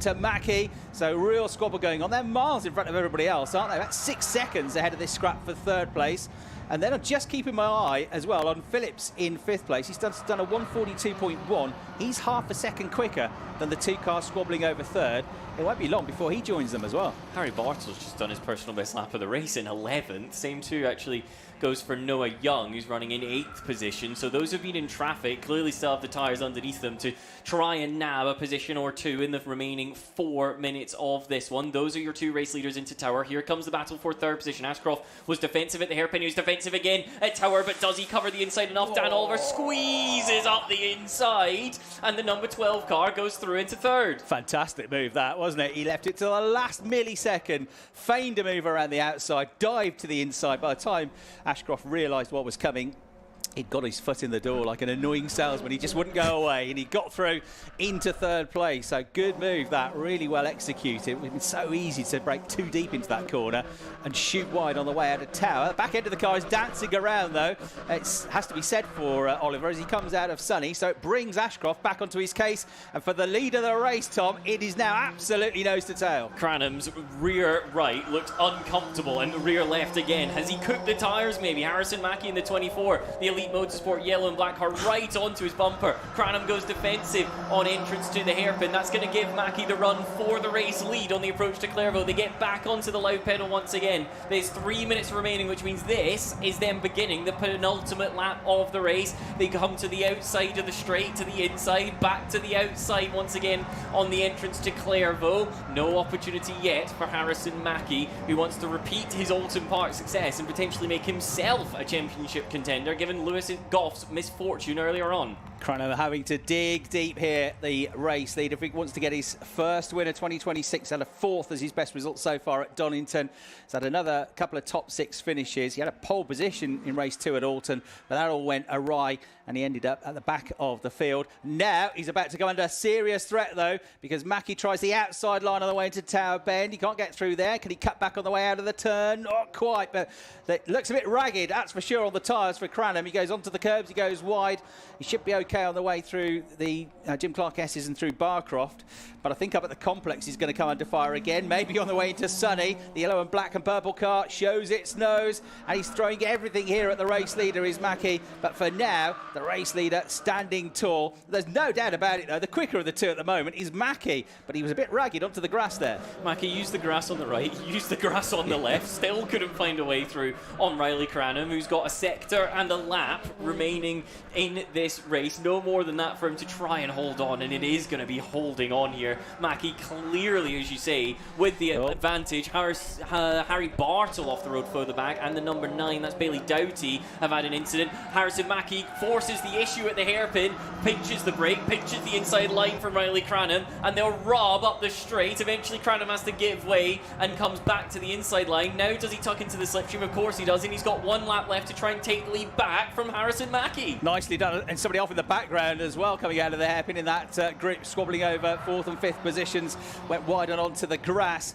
to Mackie, so real squabble going on. They're miles in front of everybody else, aren't they? About 6 seconds ahead of this scrap for 3rd place. And then I'm just keeping my eye as well on Phillips in 5th place. He's done a 1:42.1. He's half a second quicker than the 2 cars squabbling over 3rd. It won't be long before he joins them as well. Harry Bartle's just done his personal best lap of the race in 11th. Same too actually goes for Noah Young, who's running in 8th position. So those who've been in traffic clearly still have the tyres underneath them to try and nab a position or 2 in the remaining 4 minutes of this one. Those are your 2 race leaders into Tower. Here comes the battle for 3rd position. Ashcroft was defensive at the hairpin. He was defensive again at Tower, but does he cover the inside enough? Dan Oliver squeezes up the inside, and the number 12 car goes through into 3rd. Fantastic move that, wasn't it? He left it to the last millisecond, feigned a move around the outside, dived to the inside. By the time Ashcroft realised what was coming, he'd got his foot in the door like an annoying salesman. He just wouldn't go away, and he got through into 3rd place. So good move that, really well executed. It would have been so easy to break too deep into that corner and shoot wide on the way out of Tower. The back end of the car is dancing around, though. It has to be said for Oliver as he comes out of Sunny. So it brings Ashcroft back onto his case. And for the lead of the race, Tom, it is now absolutely nose to tail. Cranham's rear right looks uncomfortable, and the rear left again. Has he cooked the tyres maybe? Harrison Mackie in the 24. The elite Elite Motorsport yellow and black car right onto his bumper. Cranham goes defensive on entrance to the hairpin. That's going to give Mackie the run for the race lead on the approach to Clairvaux. They get back onto the loud pedal once again. There's 3 minutes remaining, which means this is them beginning the penultimate lap of the race. They come to the outside of the straight, to the inside, back to the outside once again on the entrance to Clairvaux. No opportunity yet for Harrison Mackie, who wants to repeat his Alton Park success and potentially make himself a championship contender, given Lewis Goff's misfortune earlier on. Cranham having to dig deep here, the race leader. If he wants to get his first winner 2026, had a 4th as his best result so far at Donington. He's had another couple of top 6 finishes. He had a pole position in race 2 at Alton, but that all went awry and he ended up at the back of the field. Now he's about to go under serious threat though, because Mackie tries the outside line on the way into Tower Bend. He can't get through there. Can he cut back on the way out of the turn? Not quite, but it looks a bit ragged, that's for sure, on the tyres for Cranham. He goes onto the curbs, he goes wide. He should be okay on the way through the Jim Clark S's and through Barcroft, but I think up at the complex he's going to come under fire again, maybe on the way into Sunny. The yellow and black and purple car shows its nose, and he's throwing everything here at the race leader is Mackie, but for now the race leader standing tall. There's no doubt about it though, the quicker of the two at the moment is Mackie, but he was a bit ragged onto the grass there. Mackie used the grass on the right, used the grass on the left, still couldn't find a way through on Riley Cranham, who's got a sector and a lap remaining in this race. No more than that for him to try and hold on, and it is going to be holding on here. Mackie clearly, as you say, with the advantage. Harry Bartle off the road further back, and the number 9, that's Bailey Doughty, have had an incident. Harrison Mackie forces the issue at the hairpin, pinches the brake, pinches the inside line from Riley Cranham, and they'll rob up the straight. Eventually Cranham has to give way and comes back to the inside line. Now does he tuck into the slipstream? Of course he does, and he's got 1 lap left to try and take the lead back from Harrison Mackie. Nicely done, and somebody off in the background as well coming out of the hairpin in that grip, squabbling over 4th and 5th positions, went wide and onto the grass.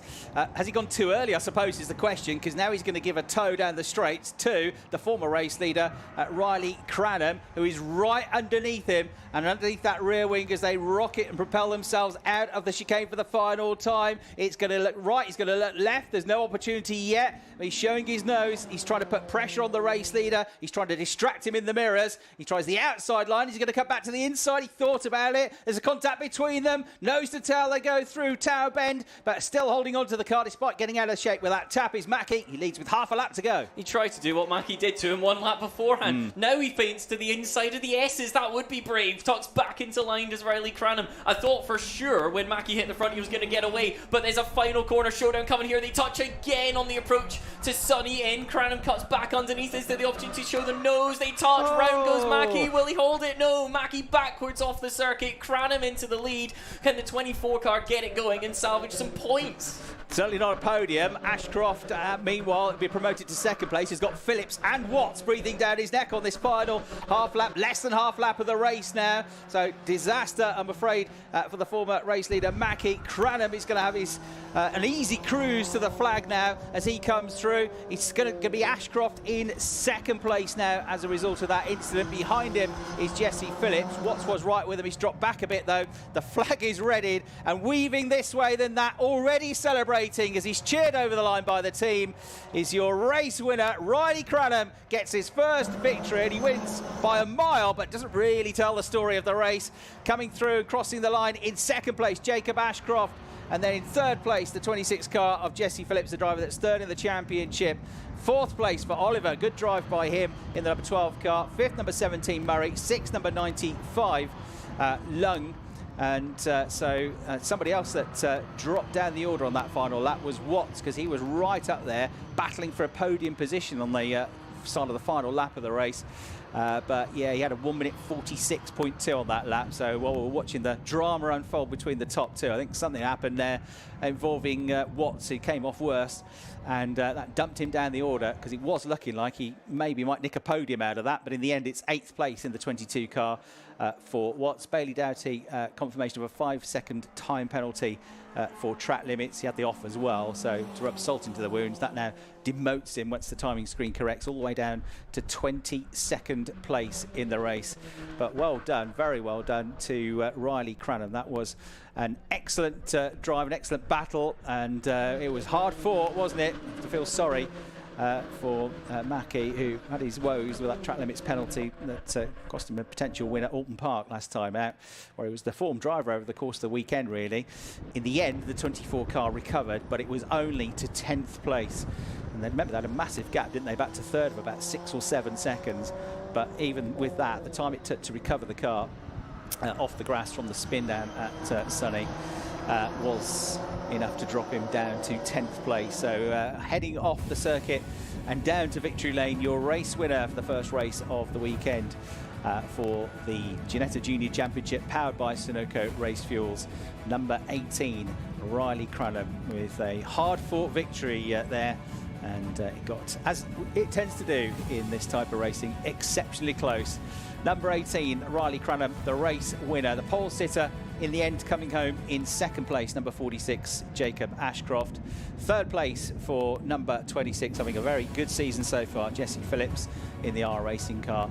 Has he gone too early, I suppose, is the question, because now he's going to give a tow down the straights to the former race leader, Riley Cranham, who is right underneath him, and underneath that rear wing as they rocket and propel themselves out of the chicane for the final time. It's going to look right, he's going to look left, there's no opportunity yet. He's showing his nose, he's trying to put pressure on the race leader, he's trying to distract him in the mirrors. He tries the outside line, he's going to come back to the inside, he thought about it, there's a contact between them, nose to tail they go through Tower Bend, but still holding on to the car despite getting out of shape with that tap is Mackie. He leads with half a lap to go. He tried to do what Mackie did to him 1 lap beforehand. Now he feints to the inside of the S's. That would be brave. Tucks back into line as Riley Cranham. I thought for sure when Mackie hit the front he was going to get away, but there's a final corner showdown coming here. They touch again on the approach to Sunny End. Cranham cuts back underneath. Is there the opportunity to show the nose? They touch. Round goes Mackie. Will he hold it? No. Mackie backwards off the circuit. Cranham into the lead. Can the 24 car get it going and salvage some points? Certainly not a podium. Ashcroft, meanwhile, will be promoted to 2nd place. He's got Phillips and Watts breathing down his neck on this final half lap, less than half lap of the race now. So disaster, I'm afraid, for the former race leader Mackie. Cranham is going to have his an easy cruise to the flag now as he comes through. It's going to be Ashcroft in 2nd place now as a result of that incident. Behind him is Jesse Phillips. Watts was right with him. He's dropped back a bit though. The flag is readied and weaving this way then that, already celebrating as he's cheered over the line by the team, is your race winner. Riley Cranham gets his first victory and he wins by a mile, but doesn't really tell the story of the race. Coming through, crossing the line in 2nd place, Jacob Ashcroft, and then in 3rd place, the 26 car of Jesse Phillips, the driver that's 3rd in the championship. 4th place for Oliver, good drive by him in the number 12 car. 5th, number 17, Murray. 6th, number 95, Lung. And so somebody else that dropped down the order on that final lap was Watts, because he was right up there battling for a podium position on the side of the final lap of the race. But yeah, he had a 1 minute 46.2 on that lap. So while we're watching the drama unfold between the top two, I think something happened there involving Watts, who came off worst, and that dumped him down the order, because he was looking like he maybe might nick a podium out of that. But in the end, it's 8th place in the 22 car for Watts. Bailey Doughty, confirmation of a 5-second time penalty for track limits. He had the off as well, so to rub salt into the wounds, that now demotes him once the timing screen corrects all the way down to 22nd place in the race. But well done, very well done to Riley Cranham. That was an excellent drive, an excellent battle, and it was hard fought, wasn't it? To feel sorry for Mackie, who had his woes with that track limits penalty that cost him a potential win at Alton Park last time out, where he was the form driver over the course of the weekend, really. In the end, the 24 car recovered, but it was only to 10th place. And then remember, they had a massive gap, didn't they, back to third of about 6 or 7 seconds. But even with that, the time it took to recover the car off the grass from the spin down at Sunny was enough to drop him down to 10th place. So heading off the circuit and down to victory lane, your race winner for the first race of the weekend for the Ginetta Junior Championship, powered by Sunoco Race Fuels, number 18, Riley Cranham, with a hard-fought victory there. And it got, as it tends to do in this type of racing, exceptionally close. Number 18, Riley Cranham, the race winner. The pole sitter in the end coming home in second place, number 46, Jacob Ashcroft. Third place for number 26, having a very good season so far, Jesse Phillips in the R Racing car.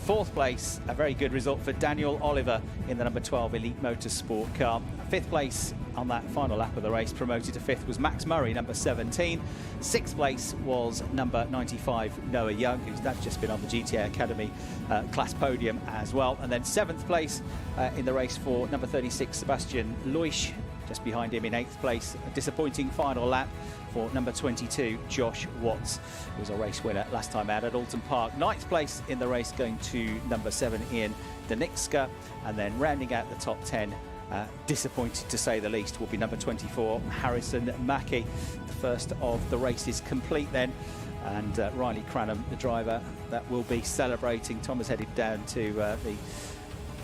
Fourth place, a very good result for Daniel Oliver in the number 12 Elite Motorsport car. Fifth place on that final lap of the race, promoted to fifth, was Max Murray, number 17. Sixth place was number 95, Noah Young, who's just been on the GTA Academy class podium as well. And then seventh place in the race for number 36, Sebastian Leusch, just behind him in 8th place. A disappointing final lap for number 22, Josh Watts, who was a race winner last time out at Alton Park. 9th place in the race going to number 7, Ian Danitska. And then rounding out the top 10, disappointed to say the least, will be number 24, Harrison Mackie. The first of the races complete then. And Riley Cranham, the driver that will be celebrating. Tom has headed down to the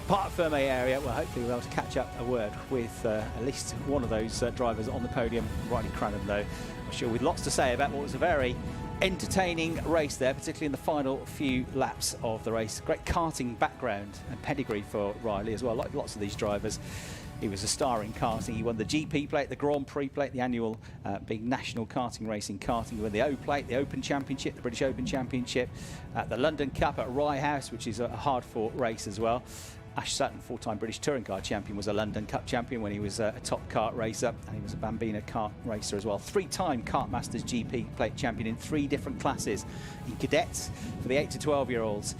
Parc Ferme area. Well, hopefully we'll be able to catch up a word with at least one of those drivers on the podium. Riley Cranham, though, I'm sure with lots to say about what was a very entertaining race there, particularly in the final few laps of the race. Great karting background and pedigree for Riley as well, like lots of these drivers. He was a star in karting. He won the GP plate, the Grand Prix plate, the annual big national karting race in karting. He won the O plate, the Open Championship, the British Open Championship, the London Cup at Rye House, which is a hard-fought race as well. Ash Sutton, 4-time British Touring Car Champion, was a London Cup champion when he was a top kart racer, and he was a Bambina kart racer as well. 3-time Kart Masters GP plate champion in 3 different classes. In cadets for the 8 to 12-year-olds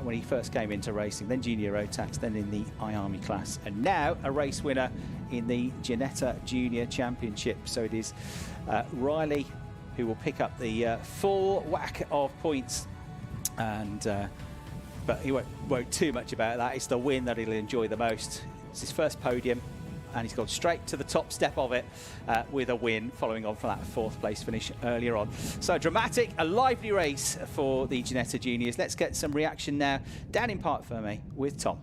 when he first came into racing, then junior road tax, then in the iArmy class, and now a race winner in the Ginetta Junior Championship. So it is Riley who will pick up the full whack of points, and but he won't too much about that. It's the win that he'll enjoy the most. It's his first podium, and he's gone straight to the top step of it with a win, following on from that 4th place finish earlier on. So dramatic, a lively race for the Ginetta Juniors. Let's get some reaction now down in Parc Ferme with Tom.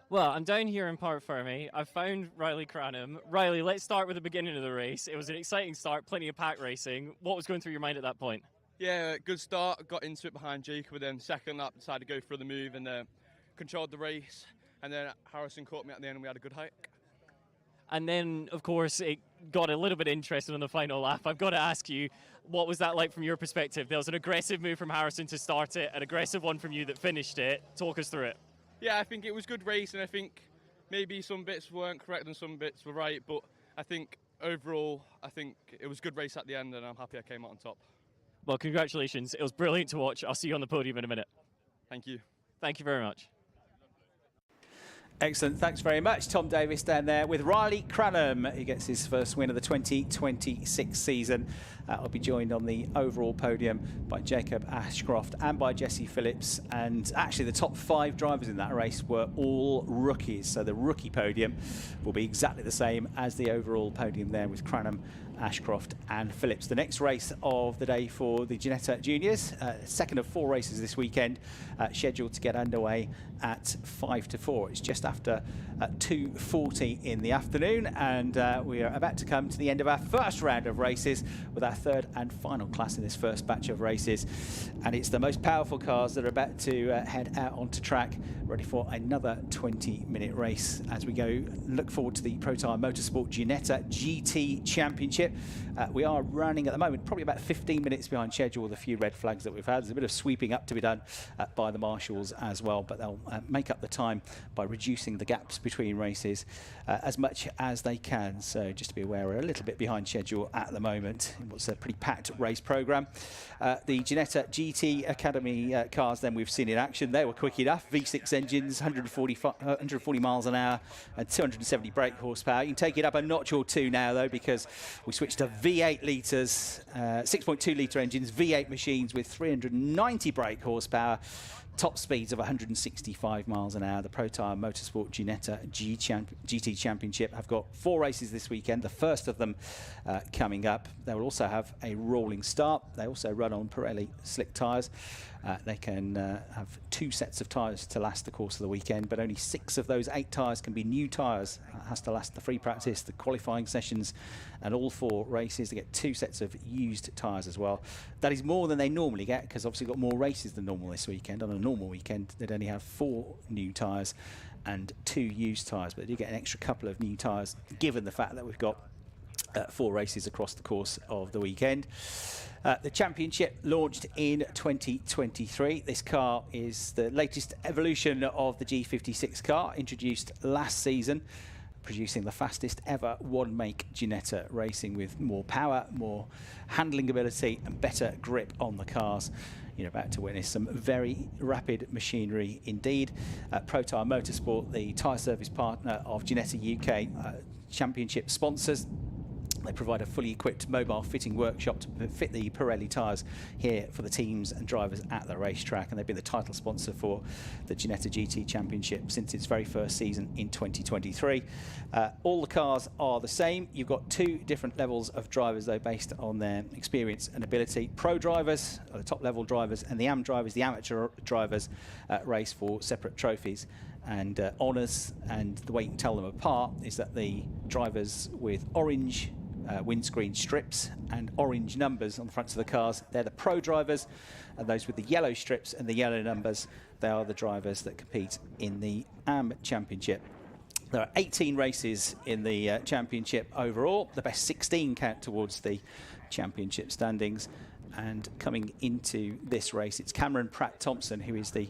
Well, I'm down here in Parc Ferme. I've found Riley Cranham. Riley, let's start with the beginning of the race. It was an exciting start, plenty of pack racing. What was going through your mind at that point? Yeah, good start. Got into it behind Jacob, and then second lap decided to go for the move and controlled the race. And then Harrison caught me at the end, and we had a good hike. And then, of course, it got a little bit interesting on the final lap. I've got to ask you, what was that like from your perspective? There was an aggressive move from Harrison to start it, an aggressive one from you that finished it. Talk us through it. Yeah, I think it was good race, and I think maybe some bits weren't correct and some bits were right. But I think overall, I think it was a good race at the end, and I'm happy I came out on top. Well, congratulations. It was brilliant to watch. I'll see you on the podium in a minute. Thank you. Thank you very much. Excellent, thanks very much. Tom Davis down there with Riley Cranham. He gets his first win of the 2026 season. I'll be joined on the overall podium by Jacob Ashcroft and by Jesse Phillips. And actually the top 5 drivers in that race were all rookies. So the rookie podium will be exactly the same as the overall podium there with Cranham, Ashcroft and Phillips. The next race of the day for the Ginetta Juniors, second of 4 races this weekend, scheduled to get underway at 5 to 4. It's just after 2:40 in the afternoon, and we are about to come to the end of our first round of races with our third and final class in this first batch of races. And it's the most powerful cars that are about to head out onto track, ready for another 20-minute race as we go look forward to the Protyre Motorsport Ginetta GT Championship. here. We are running at the moment probably about 15 minutes behind schedule with a few red flags that we've had. There's a bit of sweeping up to be done by the marshals as well, but they'll make up the time by reducing the gaps between races as much as they can. So just to be aware, we're a little bit behind schedule at the moment. It was a pretty packed race programme. The Ginetta GT Academy cars then we've seen in action. They were quick enough. V6 engines, 140 miles an hour and 270 brake horsepower. You can take it up a notch or two now though, because we switched to V8 litres, 6.2 litre engines, V8 machines with 390 brake horsepower, top speeds of 165 miles an hour. The Protyre Motorsport Ginetta GT Championship have got 4 races this weekend, the first of them coming up. They will also have a rolling start. They also run on Pirelli slick tyres. They can have 2 sets of tyres to last the course of the weekend, but only 6 of those 8 tyres can be new tyres. That has to last the free practice, the qualifying sessions, and all 4 races. They get 2 sets of used tyres as well. That is more than they normally get, because obviously got more races than normal this weekend. On a normal weekend, they'd only have 4 new tyres and 2 used tyres, but they do get an extra couple of new tyres, given the fact that we've got 4 races across the course of the weekend. The championship launched in 2023. This car is the latest evolution of the G56 car, introduced last season, producing the fastest ever one-make Ginetta racing with more power, more handling ability and better grip on the cars. You're about to witness some very rapid machinery indeed. Protyre Motorsport, the tyre service partner of Ginetta UK Championship sponsors. They provide a fully equipped mobile fitting workshop to fit the Pirelli tyres here for the teams and drivers at the racetrack, and they've been the title sponsor for the Ginetta GT Championship since its very first season in 2023. All the cars are the same. You've got 2 different levels of drivers though, based on their experience and ability. Pro drivers are the top level drivers, and the AM drivers, the amateur drivers, race for separate trophies and honours. And the way you can tell them apart is that the drivers with orange windscreen strips and orange numbers on the fronts of the cars, they're the pro drivers, and those with the yellow strips and the yellow numbers, they are the drivers that compete in the AM Championship. There are 18 races in the championship overall. The best 16 count towards the championship standings. And coming into this race, it's Cameron Pratt-Thompson who is the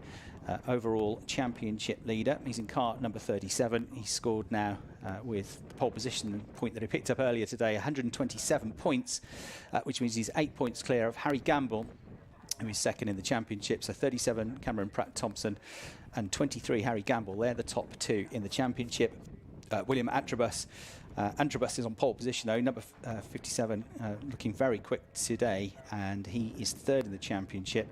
overall championship leader. He's in car number 37. He's scored now with the pole position point that he picked up earlier today, 127 points, which means he's 8 points clear of Harry Gamble, who is second in the championship. So 37 Cameron Pratt-Thompson and 23 Harry Gamble. They're the top 2 in the championship. William Antrobus. Antrobus is on pole position though, number 57, looking very quick today, and he is 3rd in the championship.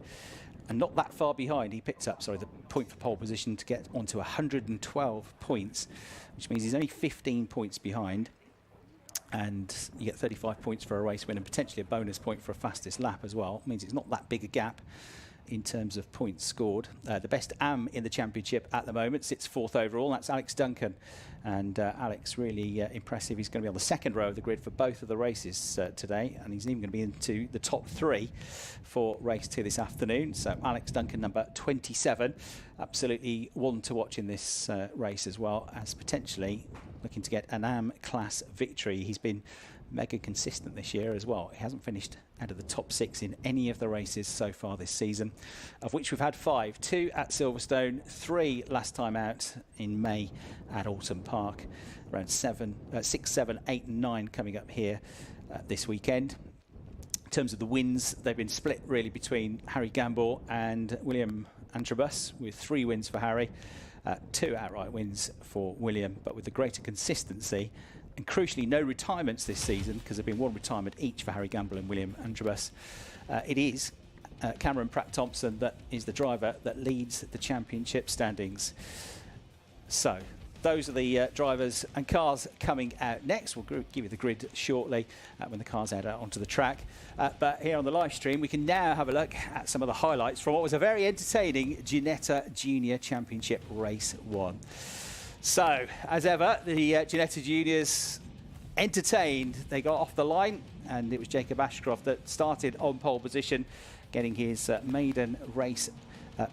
And not that far behind, he picked up, the point for pole position to get onto 112 points, which means he's only 15 points behind. And you get 35 points for a race win and potentially a bonus point for a fastest lap as well. It means it's not that big a gap in terms of points scored. The best AM in the championship at the moment sits 4th overall. That's Alex Duncan. And Alex really impressive. He's going to be on the 2nd row of the grid for both of the races today. And he's even going to be into the top 3 for race 2 this afternoon. So Alex Duncan, number 27. Absolutely one to watch in this race as well, as potentially looking to get an AM class victory. He's been mega consistent this year as well. He hasn't finished out of the top 6 in any of the races so far this season, of which we've had 5, 2 at Silverstone, 3 last time out in May at Alton Park, around 6, 7, 8 and 9 coming up here this weekend. In terms of the wins, they've been split really between Harry Gamble and William Antrobus, with 3 wins for Harry, 2 outright wins for William, but with the greater consistency. And crucially, no retirements this season, because there have been 1 retirement each for Harry Gamble and William Antrobus. It is Cameron Pratt-Thompson that is the driver that leads the championship standings. So those are the drivers and cars coming out next. We'll give you the grid shortly when the cars head out onto the track. But here on the live stream, we can now have a look at some of the highlights from what was a very entertaining Ginetta Junior Championship Race 1. So, as ever, the Ginetta Juniors entertained. They got off the line, and it was Jacob Ashcroft that started on pole position, getting his maiden race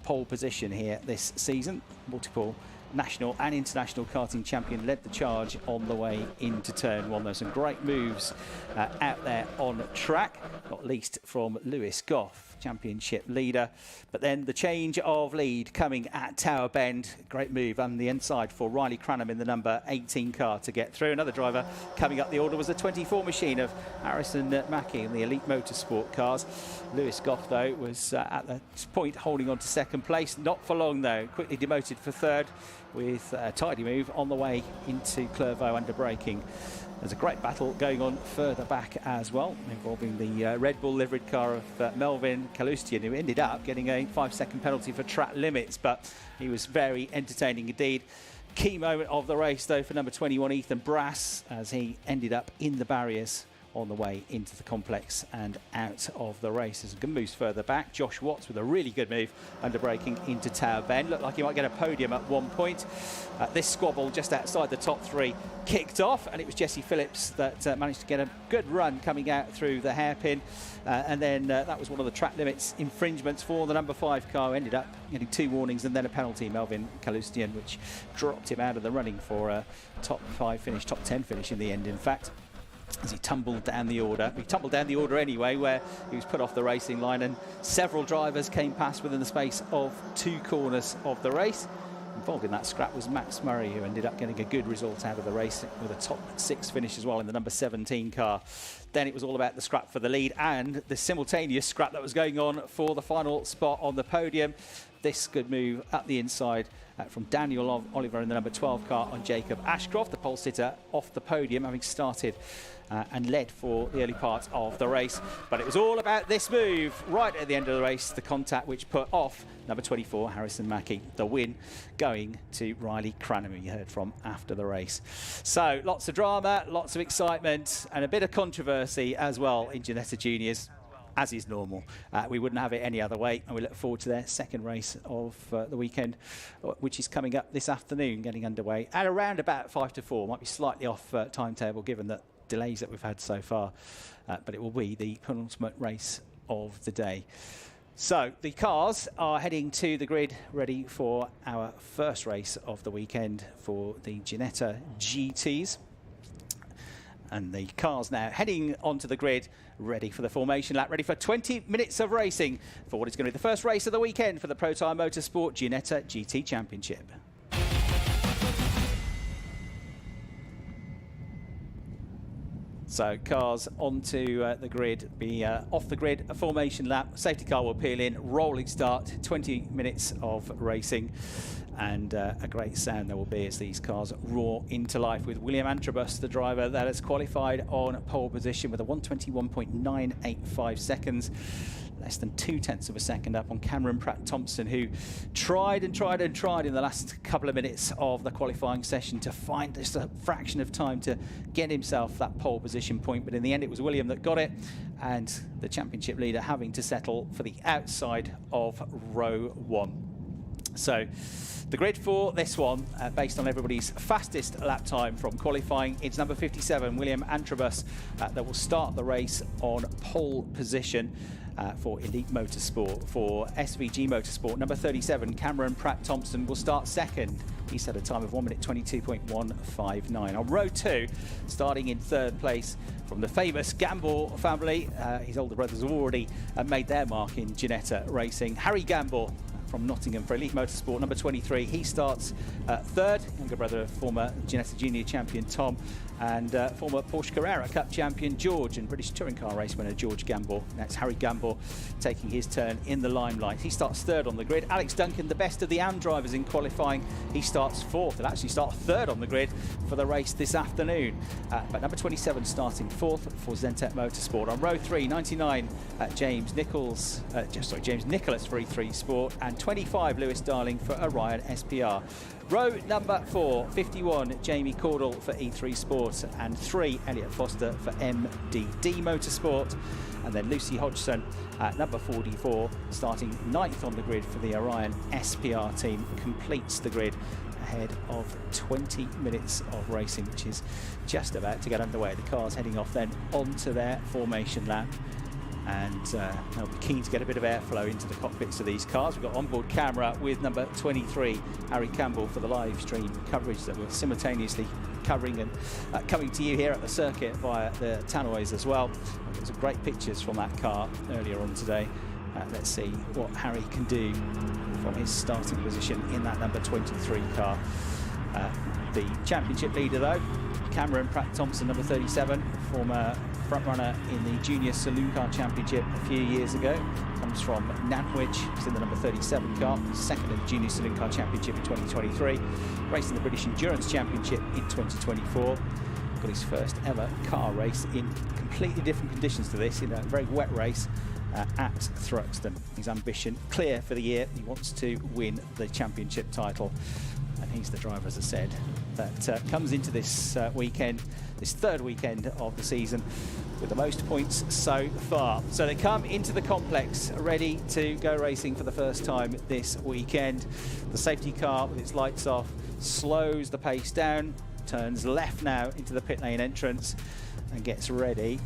pole position here this season. Multiple national and international karting champion, led the charge on the way into turn one. There's some great moves out there on track, not least from Lewis Goff, championship leader. But then the change of lead coming at Tower Bend. Great move on the inside for Riley Cranham in the number 18 car to get through. Another driver coming up the order was the 24 machine of Harrison Mackie in the Elite Motorsport cars. Lewis Goff, though, was at the point holding on to second place. Not for long, though. Quickly demoted for third with a tidy move on the way into Clervaux under braking. There's a great battle going on further back as well, involving the Red Bull liveried car of Melvin Kalustian, who ended up getting a 5-second penalty for track limits, but he was very entertaining indeed. Key moment of the race, though, for number 21, Ethan Brass, as he ended up in the barriers on the way into the complex and out of the race. There's good moves further back. Josh Watts with a really good move under braking into Tower Bend. Looked like he might get a podium at one point. This squabble just outside the top three kicked off, and it was Jesse Phillips that managed to get a good run coming out through the hairpin. And then that was one of the track limits infringements for the number 5 car. Ended up getting 2 warnings and then a penalty, Melvin Kalustian, which dropped him out of the running for a top 5 finish, top 10 finish in the end, in fact, as he tumbled down the order. He tumbled down the order anyway, where he was put off the racing line, and several drivers came past within the space of 2 corners of the race. Involved in that scrap was Max Murray, who ended up getting a good result out of the race with a top 6 finish as well in the number 17 car. Then it was all about the scrap for the lead and the simultaneous scrap that was going on for the final spot on the podium. This good move at the inside from Daniel Oliver in the number 12 car on Jacob Ashcroft, the pole sitter off the podium, having started and led for the early part of the race. But it was all about this move right at the end of the race, the contact which put off number 24, Harrison Mackie. The win going to Riley Cranham, who you heard from after the race. So lots of drama, lots of excitement, and a bit of controversy as well in Ginetta Juniors, as is normal. We wouldn't have it any other way, and we look forward to their second race of the weekend, which is coming up this afternoon, getting underway at around about 5 to 4. Might be slightly off timetable given the delays that we've had so far, but it will be the penultimate race of the day. So the cars are heading to the grid, ready for our first race of the weekend for the Ginetta GTs. And the cars now heading onto the grid, ready for the formation lap, ready for 20 minutes of racing for what is going to be the first race of the weekend for the Protyre Motorsport Ginetta GT Championship. So cars onto the grid, be off the grid, a formation lap, safety car will peel in, rolling start, 20 minutes of racing. And a great sound there will be as these cars roar into life, with William Antrobus, the driver that has qualified on pole position with a 1:21.985 seconds. Less than 0.2 of a second up on Cameron Pratt-Thompson, who tried and tried and tried in the last couple of minutes of the qualifying session to find just a fraction of time to get himself that pole position point. But in the end, it was William that got it, and the championship leader having to settle for the outside of row 1. So the grid for this one, based on everybody's fastest lap time from qualifying, it's number 57, William Antrobus, that will start the race on pole position for Elite Motorsport. For SVG Motorsport, number 37, Cameron Pratt-Thompson, will start second. He's had a time of 1:22.159. On row 2, starting in third place from the famous Gamble family, his older brothers have already made their mark in Ginetta racing. Harry Gamble from Nottingham for Elite Motorsport, number 23. He starts third, younger brother of former Ginetta Junior champion Tom, and former Porsche Carrera Cup champion George, and British touring car race winner George Gamble. That's Harry Gamble taking his turn in the limelight. He starts third on the grid. Alex Duncan, the best of the AM drivers in qualifying, he starts fourth. He'll actually start third on the grid for the race this afternoon. But number 27 starting fourth for Zentek Motorsport. On row 3, 99, James Nicholas for E3 Sport, and 25, Lewis Darling for Orion SPR. Row number 4, 51, Jamie Cordell for E3 Sport, and 3, Elliot Foster for MDD Motorsport. And then Lucy Hodgson at number 44, starting 9th on the grid for the Orion SPR team, completes the grid ahead of 20 minutes of racing, which is just about to get underway. The cars heading off then onto their formation lap. And they'll be keen to get a bit of airflow into the cockpits of these cars. We've got onboard camera with number 23, Harry Campbell, for the live stream coverage that we're simultaneously covering and coming to you here at the circuit via the tannoys as well. There's some great pictures from that car earlier on today. Let's see what Harry can do from his starting position in that number 23 car. The championship leader though, Cameron Pratt-Thompson, number 37, former front runner in the Junior Sunoco Championship a few years ago, comes from Nantwich. He's in the number 37 car, second in the Junior Sunoco Championship in 2023, raced in the British Endurance Championship in 2024. Got his first ever car race in completely different conditions to this, in a very wet race at Thruxton. His ambition clear for the year. He wants to win the championship title, and he's the driver, as I said, that comes into this weekend, this third weekend of the season, with the most points so far. So they come into the complex ready to go racing for the first time this weekend. The safety car with its lights off slows the pace down, turns left now into the pit lane entrance, and gets ready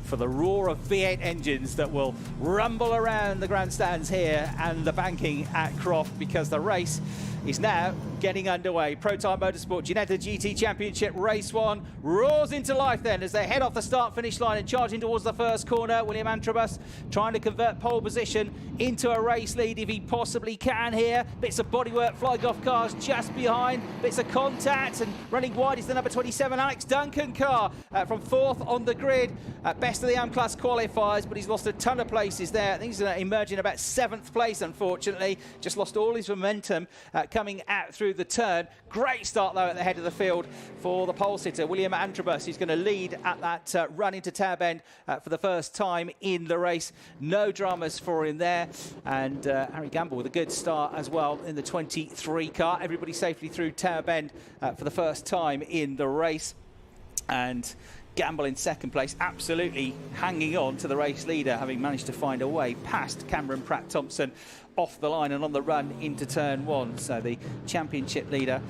for the roar of V8 engines that will rumble around the grandstands here and the banking at Croft, because the race is now getting underway. Protyre Motorsport Ginetta GT Championship Race 1 roars into life then as they head off the start-finish line and charging towards the first corner. William Antrobus trying to convert pole position into a race lead if he possibly can here. Bits of bodywork flying off cars just behind, bits of contact, and running wide is the number 27 Alex Duncan car from fourth on the grid. Best of the AM class qualifiers, but he's lost a ton of places there. I think he's emerging about 7th place, unfortunately. Just lost all his momentum coming out through the turn. Great start though at the head of the field for the pole sitter William Antrobus. He's going to lead at that run into Tower Bend for the first time in the race. No dramas for him there, and Harry Gamble with a good start as well in the 23 car. Everybody safely through Tower Bend for the first time in the race, and Gamble in second place, absolutely hanging on to the race leader, having managed to find a way past Cameron Pratt-Thompson off the line and on the run into turn 1. So the championship leader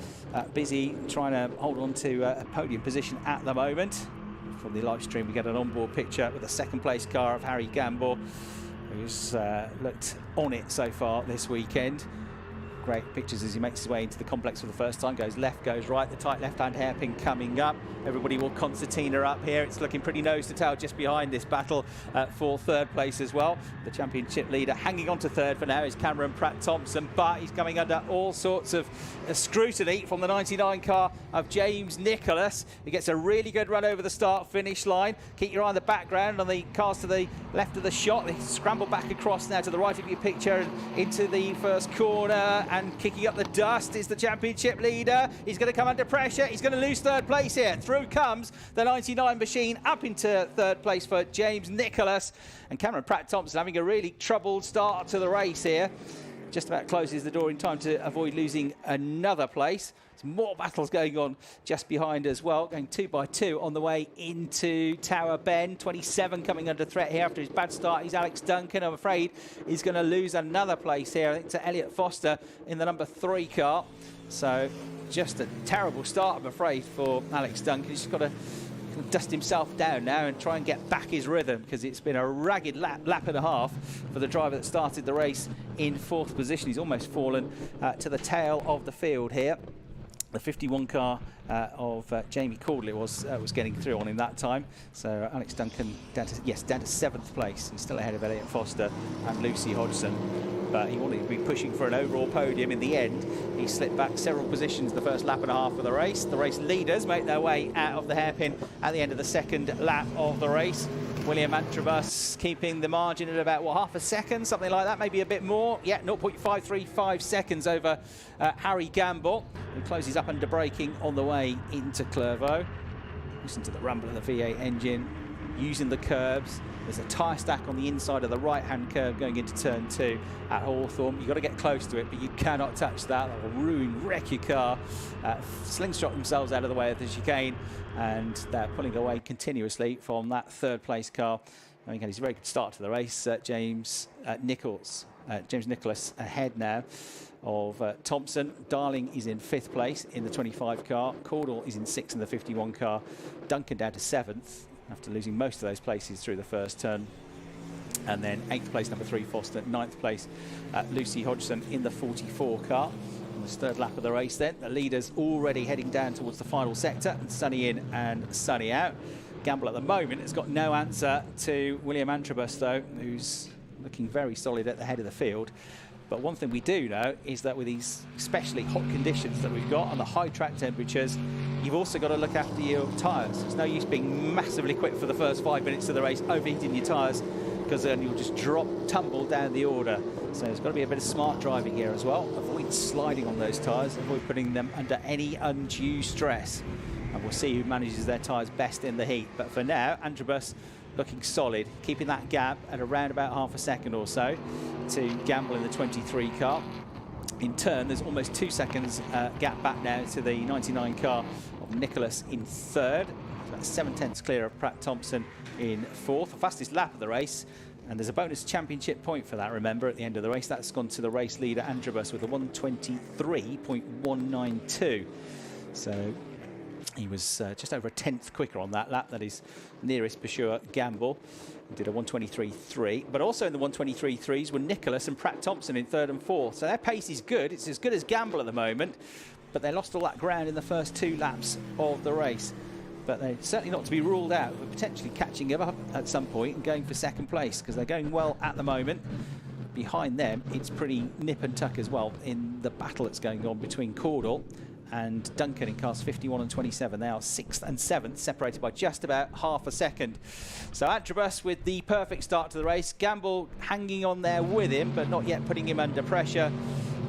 busy trying to hold on to a podium position at the moment. From the live stream we get an onboard picture with the second place car of Harry Gamble, who's looked on it so far this weekend. Great pictures as he makes his way into the complex for the first time. Goes left, goes right, the tight left-hand hairpin coming up. Everybody will concertina up here. It's looking pretty nose to tail just behind this battle for third place as well. The championship leader hanging on to third for now is Cameron Pratt-Thompson, but he's coming under all sorts of scrutiny from the 99 car of James Nicholas. He gets a really good run over the start-finish line. Keep your eye on the background on the cars to the left of the shot. They scramble back across now to the right of your picture and into the first corner, and kicking up the dust is the championship leader. He's going to come under pressure. He's going to lose third place here. Through comes the 99 machine up into third place for James Nicholas, and Cameron Pratt-Thompson having a really troubled start to the race here. Just about closes the door in time to avoid losing another place. Some more battles going on just behind as well, going 2 by 2 on the way into Tower Bend. 27 coming under threat here after his bad start. He's Alex Duncan. I'm afraid he's going to lose another place here, I think, to Elliot Foster in the number 3 car. So just a terrible start, I'm afraid, for Alex Duncan. He's just got to dust himself down now and try and get back his rhythm, because it's been a ragged lap and a half for the driver that started the race in 4th position. He's almost fallen to the tail of the field here. The 51 car of Jamie Caldley was getting through on him that time. So Alex Duncan down to 7th place. He's still ahead of Elliot Foster and Lucy Hodgson, but he wanted to be pushing for an overall podium. In the end, he slipped back several positions the first lap and a half of the race. The race leaders make their way out of the hairpin at the end of the second lap of the race. William Antrobus keeping the margin at about, what, half a second, something like that, maybe a bit more. Yeah, 0.535 seconds over Harry Gamble, who closes up under braking on the way into Clervaux. Listen to the rumble of the V8 engine, using the curbs. There's a tyre stack on the inside of the right-hand curve going into turn 2 at Hawthorne. You've got to get close to it, but you cannot touch that. That will wreck your car. Slingshot themselves out of the way of the chicane, and they're pulling away continuously from that 3rd place car. And again, it's a very good start to the race. James Nicholas ahead now of Thompson. Darling is in 5th place in the 25 car. Caudle is in 6th in the 51 car. Duncan down to 7th after losing most of those places through the first turn. And then 8th place, number 3, Foster. 9th place, Lucy Hodgson in the 44 car. On the third lap of the race then. The leaders already heading down towards the final sector. Sunny in and Sunny out. Gamble at the moment has got no answer to William Antrobus, though, who's looking very solid at the head of the field. But one thing we do know is that with these especially hot conditions that we've got and the high track temperatures, you've also got to look after your tyres. It's no use being massively quick for the first 5 minutes of the race, overheating your tyres, because then you'll just tumble down the order. So there's got to be a bit of smart driving here as well. Avoid sliding on those tyres, avoid putting them under any undue stress. And we'll see who manages their tyres best in the heat. But for now, Antrobus looking solid, keeping that gap at around about half a second or so to Gamble in the 23 car. In turn, there's almost 2 seconds gap back now to the 99 car of Nicholas in third. About 7/10 clear of Pratt Thompson in fourth. The fastest lap of the race. And there's a bonus championship point for that, remember, at the end of the race. That's gone to the race leader, Antrobus, with a 1:23.192. So he was just over a 10th quicker on that lap. That is nearest Bashir Gamble. He did a 1:23.3. But also in the 1:23.3s were Nicholas and Pratt Thompson in third and fourth. So their pace is good. It's as good as Gamble at the moment. But they lost all that ground in the first 2 laps of the race. But they're certainly not to be ruled out of potentially catching him up at some point and going for second place, because they're going well at the moment. Behind them, it's pretty nip and tuck as well in the battle that's going on between Caudle and Duncan in cars 51 and 27. They are 6th and 7th, separated by just about half a second. So Antrobus with the perfect start to the race. Gamble hanging on there with him, but not yet putting him under pressure.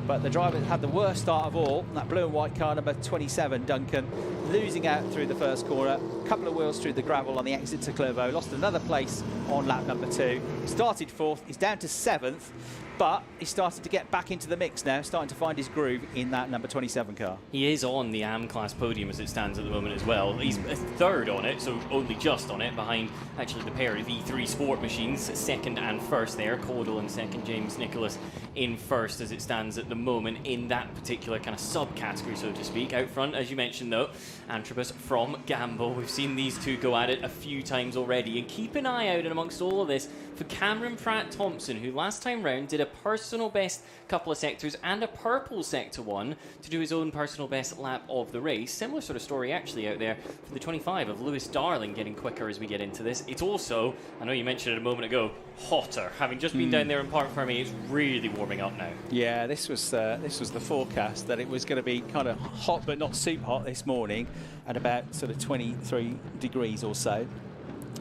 But the driver had the worst start of all, that blue and white car, number 27, Duncan, losing out through the first corner. A couple of wheels through the gravel on the exit to Clervaux. Lost another place on lap number 2. Started 4th. He's down to 7th. But he's started to get back into the mix now, starting to find his groove in that number 27 car. He is on the AM class podium as it stands at the moment as well. He's third on it, so only just on it, behind actually the pair of E3 Sport machines, second and first there. Caudle in second, James Nicholas in first as it stands at the moment in that particular kind of subcategory, so to speak. Out front, as you mentioned though, Antrobus from Gamble. We've seen these two go at it a few times already, and keep an eye out and amongst all of this for Cameron Pratt Thompson, who last time round did a personal best couple of sectors and a purple sector one to do his own personal best lap of the race. Similar sort of story actually out there for the 25 of Lewis Darling getting quicker as we get into this. It's also, I know you mentioned it a moment ago, hotter. Having just been down there in Parc Fermé, it's really warming up now. Yeah, this was the forecast, that it was going to be kind of hot but not super hot this morning at about sort of 23 degrees or so.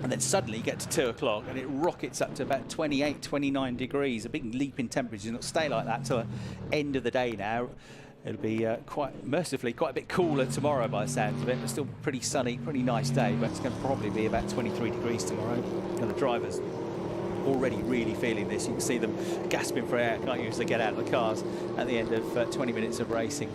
And then suddenly you get to 2 o'clock and it rockets up to about 28, 29 degrees. A big leap in temperature. It'll stay like that till the end of the day now. It'll be quite mercifully quite a bit cooler tomorrow by the sounds of it, but still pretty sunny, pretty nice day. But it's going to probably be about 23 degrees tomorrow. And the drivers already really feeling this. You can see them gasping for air, can't you, as they get out of the cars at the end of 20 minutes of racing.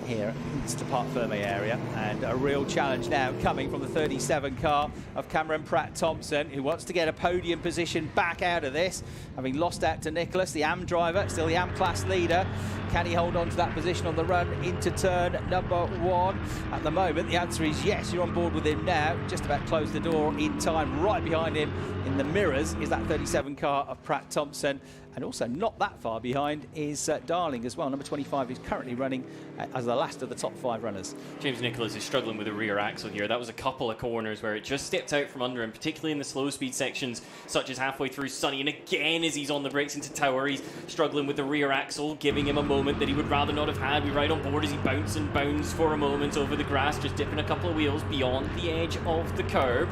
Here, it's the Parc Fermé area, and a real challenge now coming from the 37 car of Cameron Pratt Thompson, who wants to get a podium position back out of this, having lost out to Nicholas, the AM driver, still the AM class leader. Can he hold on to that position on the run into turn number 1? At the moment, the answer is yes. You're on board with him now. Just about closed the door in time. Right behind him in the mirrors is that 37 car of Pratt Thompson. And also not that far behind is Darling as well. Number 25 is currently running as the last of the top 5 runners. James Nicholas is struggling with the rear axle here. That was a couple of corners where it just stepped out from under him, particularly in the slow speed sections, such as halfway through Sunny. And again, as he's on the brakes into Tower, he's struggling with the rear axle, giving him a moment that he would rather not have had. We ride on board as he bounces and bounds for a moment over the grass, just dipping a couple of wheels beyond the edge of the curb.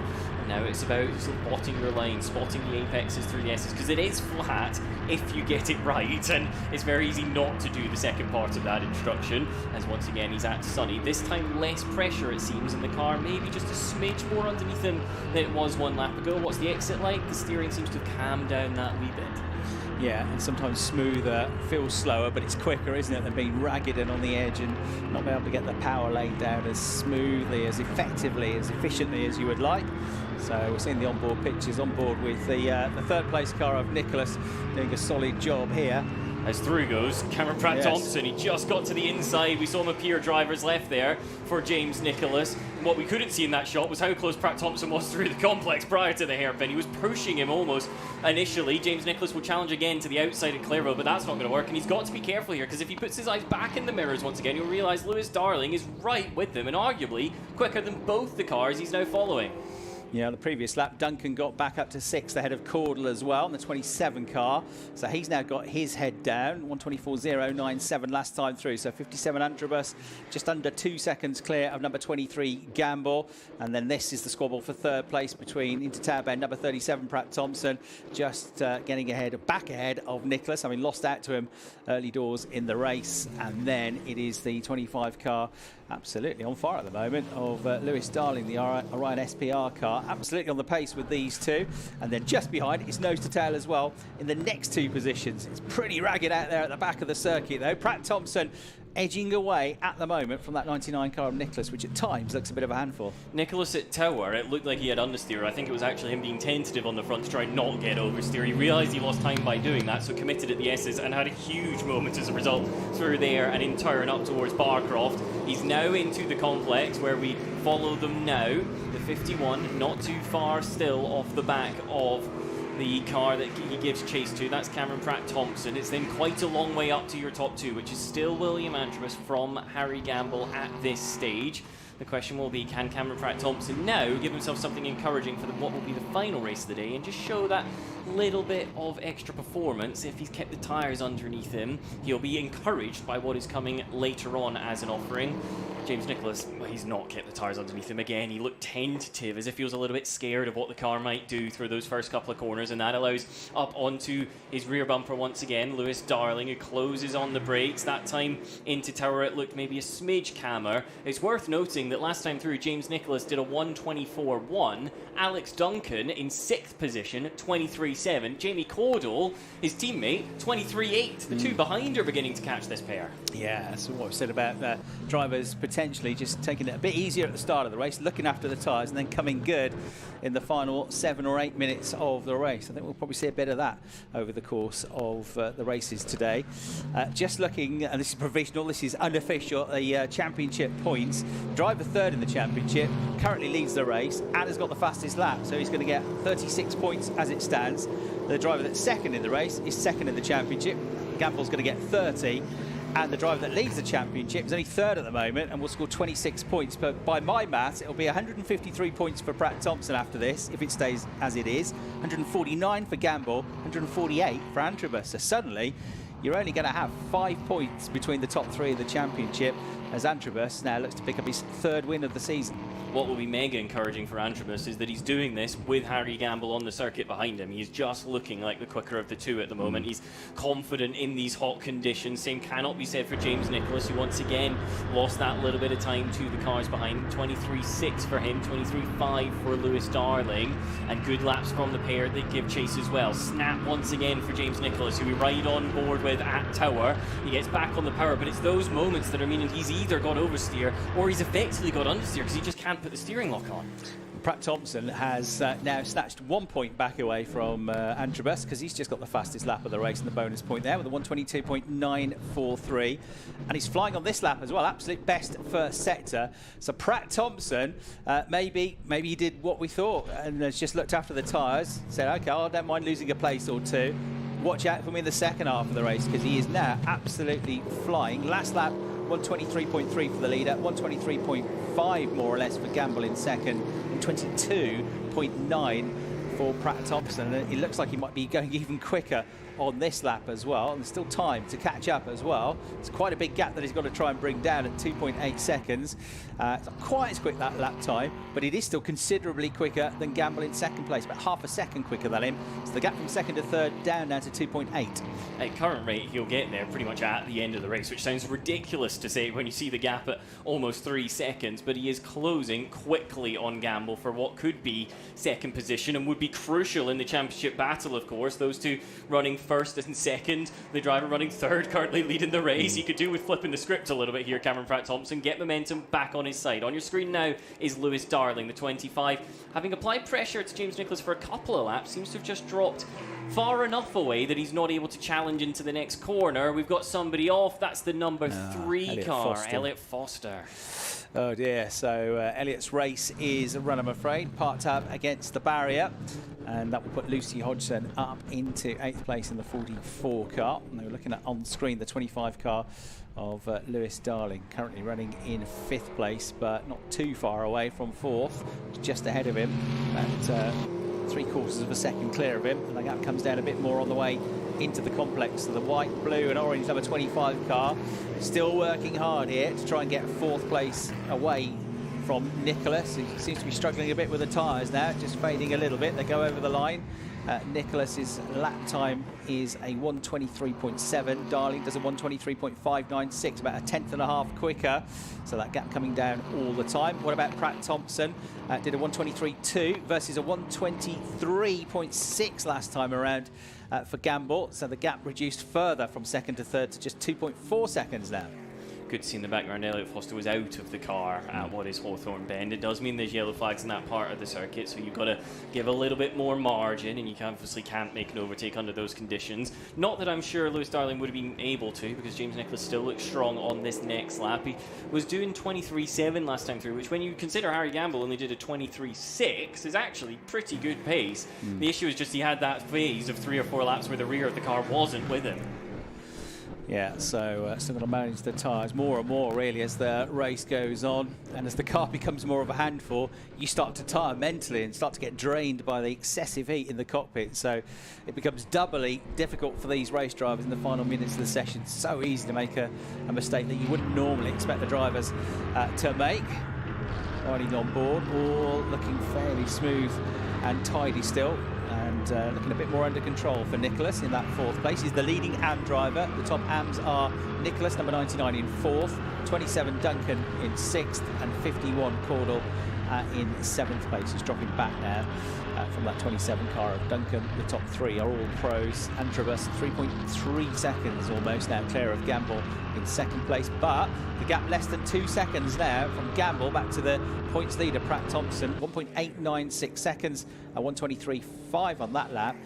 Now it's about sort of spotting your line, spotting the apexes through the S's, because it is flat if you get it right, and it's very easy not to do the second part of that instruction, as once again he's at Sunny. This time less pressure it seems in the car, maybe just a smidge more underneath him than it was 1 lap ago. What's the exit like? The steering seems to have calmed down that wee bit. Yeah, and sometimes smoother, feels slower, but it's quicker, isn't it, than being ragged and on the edge and not being able to get the power laid down as smoothly, as effectively, as efficiently as you would like. So we're seeing the onboard pictures on board with the third place car of Nicholas doing a solid job here. as through goes Cameron Pratt-Thompson. He just got to the inside. We saw him appear drivers left there for James Nicholas. What we couldn't see in that shot was how close Pratt-Thompson was through the complex prior to the hairpin. He was pushing him almost initially. James Nicholas will challenge again to the outside of Clairvaux, but that's not going to work, and he's got to be careful here, because if he puts his eyes back in the mirrors once again, he'll realise Lewis Darling is right with him, and arguably quicker than both the cars he's now following. Yeah, the previous lap, Duncan got back up to 6th ahead of Caudle as well in the 27 car. So he's now got his head down, 124.097 last time through. So 57 Antrobus, just under 2 seconds clear of number 23 Gamble. And then this is the squabble for third place between Intertab number 37 Pratt-Thompson, just getting ahead, back ahead of Nicholas. I mean, lost out to him early doors in the race. And then it is the 25 car, absolutely on fire at the moment, of Lewis Darling, the Orion SPR car, absolutely on the pace with these two. And then just behind is nose to tail as well in the next two positions. It's pretty ragged out there at the back of the circuit though. Pratt-Thompson edging away at the moment from that 99 car of Nicholas, which at times looks a bit of a handful. Nicholas at Tower, it looked like he had understeer. I think it was actually him being tentative on the front to try and not get oversteer. He realised he lost time by doing that, so committed at the S's and had a huge moment as a result through there and in turn up towards Barcroft. He's now into the complex where we follow them now. The 51 not too far still off the back of the car that he gives chase to. That's Cameron Pratt-Thompson. It's then quite a long way up to your top two, which is still William Antrobus from Harry Gamble at this stage. The question will be, can Cameron Pratt-Thompson now give himself something encouraging for what will be the final race of the day and just show that little bit of extra performance? If he's kept the tyres underneath him, he'll be encouraged by what is coming later on as an offering. James Nicholas, well, he's not kept the tyres underneath him again. He looked tentative, as if he was a little bit scared of what the car might do through those first couple of corners, and that allows up onto his rear bumper once again. Lewis Darling, who closes on the brakes. That time into Tower, it looked maybe a smidge calmer. It's worth noting that last time through, James Nicholas did a 1:24.1. Alex Duncan in 6th position, 23.7. Jamie Caudle, his teammate, 23.8. The two behind are beginning to catch this pair. Yeah, that's what I've said about drivers potentially just taking it a bit easier at the start of the race, looking after the tyres, and then coming good in the final 7 or 8 minutes of the race. I think we'll probably see a bit of that over the course of the races today. Just looking, and this is provisional, this is unofficial, the championship points. Driver third in the championship currently leads the race and has got the fastest lap, so he's going to get 36 points as it stands. The driver that's second in the race is second in the championship. Gamble's going to get 30. And the driver that leads the championship is only third at the moment and will score 26 points. But by my maths, it'll be 153 points for Pratt-Thompson after this, if it stays as it is. 149 for Gamble, 148 for Antrobus. So suddenly, you're only going to have 5 points between the top three of the championship, as Antrobus now looks to pick up his third win of the season. What will be mega encouraging for Antrobus is that he's doing this with Harry Gamble on the circuit behind him. He's just looking like the quicker of the two at the moment. He's confident in these hot conditions. Same cannot be said for James Nicholas, who once again lost that little bit of time to the cars behind him. 23.6 for him, 23.5 for Lewis Darling, and good laps from the pair that give chase as well. Snap once again for James Nicholas, who we ride on board with at Tower. He gets back on the power, but it's those moments that are meaning he's either got oversteer or he's effectively got understeer because he just can't put the steering lock on. Pratt-Thompson has now snatched 1 point back away from Antrobus, because he's just got the fastest lap of the race and the bonus point there with a 122.943, and he's flying on this lap as well, absolute best first sector. So Pratt-Thompson maybe he did what we thought and has just looked after the tyres, said okay, I don't mind losing a place or two, watch out for me in the second half of the race, because he is now absolutely flying. Last lap 123.3 for the leader, 123.5 more or less for Gamble in second, and 22.9 for Pratt-Thompson. And it looks like he might be going even quicker on this lap as well, and there's still time to catch up as well. It's quite a big gap that he's got to try and bring down at 2.8 seconds. It's not quite as quick that lap time, but it is still considerably quicker than Gamble in second place, about half a second quicker than him. So the gap from second to third down now to 2.8. At current rate, he'll get there pretty much at the end of the race, which sounds ridiculous to say when you see the gap at almost 3 seconds, but he is closing quickly on Gamble for what could be second position and would be crucial in the championship battle, of course. Those two running first and second. The driver running third, currently leading the race. He could do with flipping the script a little bit here, Cameron Pratt-Thompson. Get momentum back on his side. On your screen now is Lewis Darling, the 25. Having applied pressure to James Nicholas for a couple of laps, seems to have just dropped far enough away that he's not able to challenge into the next corner. We've got somebody off. That's the number 3 Elliot car, Foster. Elliot Foster. Oh dear, so Elliot's race is a run, I'm afraid. Parked up against the barrier, and that will put Lucy Hodgson up into 8th place in the 44 car. And we're looking at on screen the 25 car of Lewis Darling, currently running in 5th place, but not too far away from 4th, just ahead of him, at 3/4 of a second clear of him, and the gap comes down a bit more on the way into the complex. So the white, blue and orange number 25 car still working hard here to try and get 4th place away from Nicholas. He seems to be struggling a bit with the tyres now, just fading a little bit. They go over the line. Nicholas's lap time is a 1:23.7. Darling does a 1:23.596, about a 1/10.5 quicker. So that gap coming down all the time. What about Pratt Thompson? Did a 1:23.2 versus a 1:23.6 last time around for Gamble. So the gap reduced further from second to third to just 2.4 seconds now. Good to see in the background Elliot Foster was out of the car at what is Hawthorne Bend. It does mean there's yellow flags in that part of the circuit, so you've got to give a little bit more margin, and you obviously can't make an overtake under those conditions. Not that I'm sure Lewis Darling would have been able to, because James Nicholas still looks strong on this next lap. He was doing 23.7 last time through, which when you consider Harry Gamble only did a 23.6 is actually pretty good pace. The issue is just he had that phase of 3 or 4 laps where the rear of the car wasn't with him. Yeah, so still got to manage the tyres more and more really as the race goes on, and as the car becomes more of a handful, you start to tire mentally and start to get drained by the excessive heat in the cockpit. So it becomes doubly difficult for these race drivers in the final minutes of the session. So easy to make a mistake that you wouldn't normally expect the drivers to make. Riding on board, all looking fairly smooth and tidy still. And looking a bit more under control for Nicholas in that 4th place. He's the leading AM driver. The top AMs are Nicholas, number 99, in 4th, 27 Duncan in 6th, and 51 Cordell in 7th place. He's dropping back now from that 27 car of Duncan. The top 3 are all pros. Antrobus 3.3 seconds almost now clear of Gamble in 2nd place, but the gap less than 2 seconds now from Gamble back to the points leader Pratt Thompson. 1.896 seconds, 1:23.5 on that lap,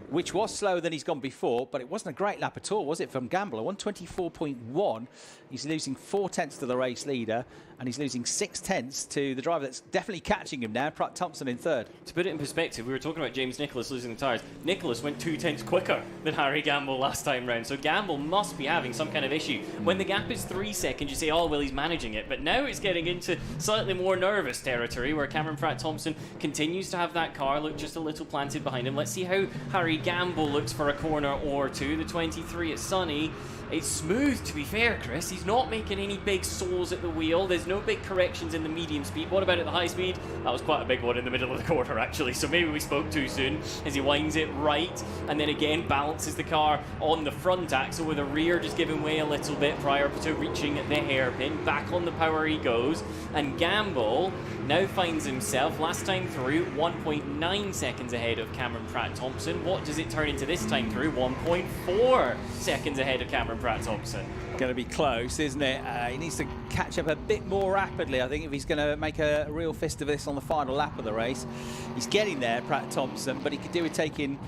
which was slower than he's gone before, but it wasn't a great lap at all, was it, from Gamble? 1:24.1. He's losing 4/10 to the race leader, and he's losing 6/10 to the driver that's definitely catching him now, Pratt Thompson in 3rd. To put it in perspective, we were talking about James Nicholas losing the tyres. Nicholas went 2/10 quicker than Harry Gamble last time round, so Gamble must be having some kind of issue. When the gap is 3 seconds, you say, oh, well, he's managing it, but now it's getting into slightly more nervous territory where Cameron Pratt Thompson continues to have that car look just a little planted behind him. Let's see how Harry Gamble looks for a corner or two. The 23 at Sunny. It's smooth, to be fair, Chris. He's not making any big soles at the wheel. There's no big corrections in the medium speed. What about at the high speed? That was quite a big one in the middle of the corner, actually, so maybe we spoke too soon as he winds it right and then again balances the car on the front axle with the rear just giving way a little bit prior to reaching the hairpin. Back on the power he goes, and Gamble now finds himself, last time through, 1.9 seconds ahead of Cameron Pratt Thompson. What does it turn into this time through? 1.4 seconds ahead of Cameron Pratt Thompson. Going to be close, isn't it? He needs to catch up a bit more rapidly, I think, if he's going to make a real fist of this on the final lap of the race. He's getting there, Pratt Thompson, but he could do with taking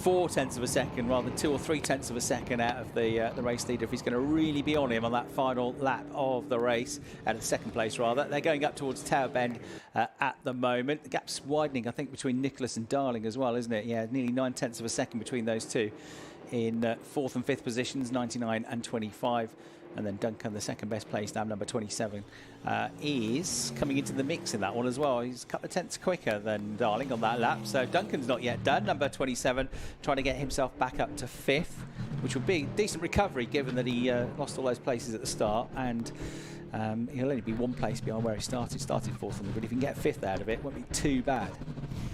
4/10 of a second rather than 2 or 3/10 of a second out of the race leader if he's going to really be on him on that final lap of the race, out of 2nd place rather. They're going up towards Tower Bend at the moment. The gap's widening, I think, between Nicholas and Darling as well, isn't it? Yeah, nearly 9/10 of a second between those two. In 4th and 5th positions, 99 and 25. And then Duncan, the second best placed, now number 27, is coming into the mix in that one as well. He's a couple of tenths quicker than Darling on that lap. So Duncan's not yet done. Number 27 trying to get himself back up to 5th, which would be a decent recovery given that he lost all those places at the start. And he'll only be 1 place behind where he started. Started 4th on the grid. If he can get 5th out of it, it won't be too bad.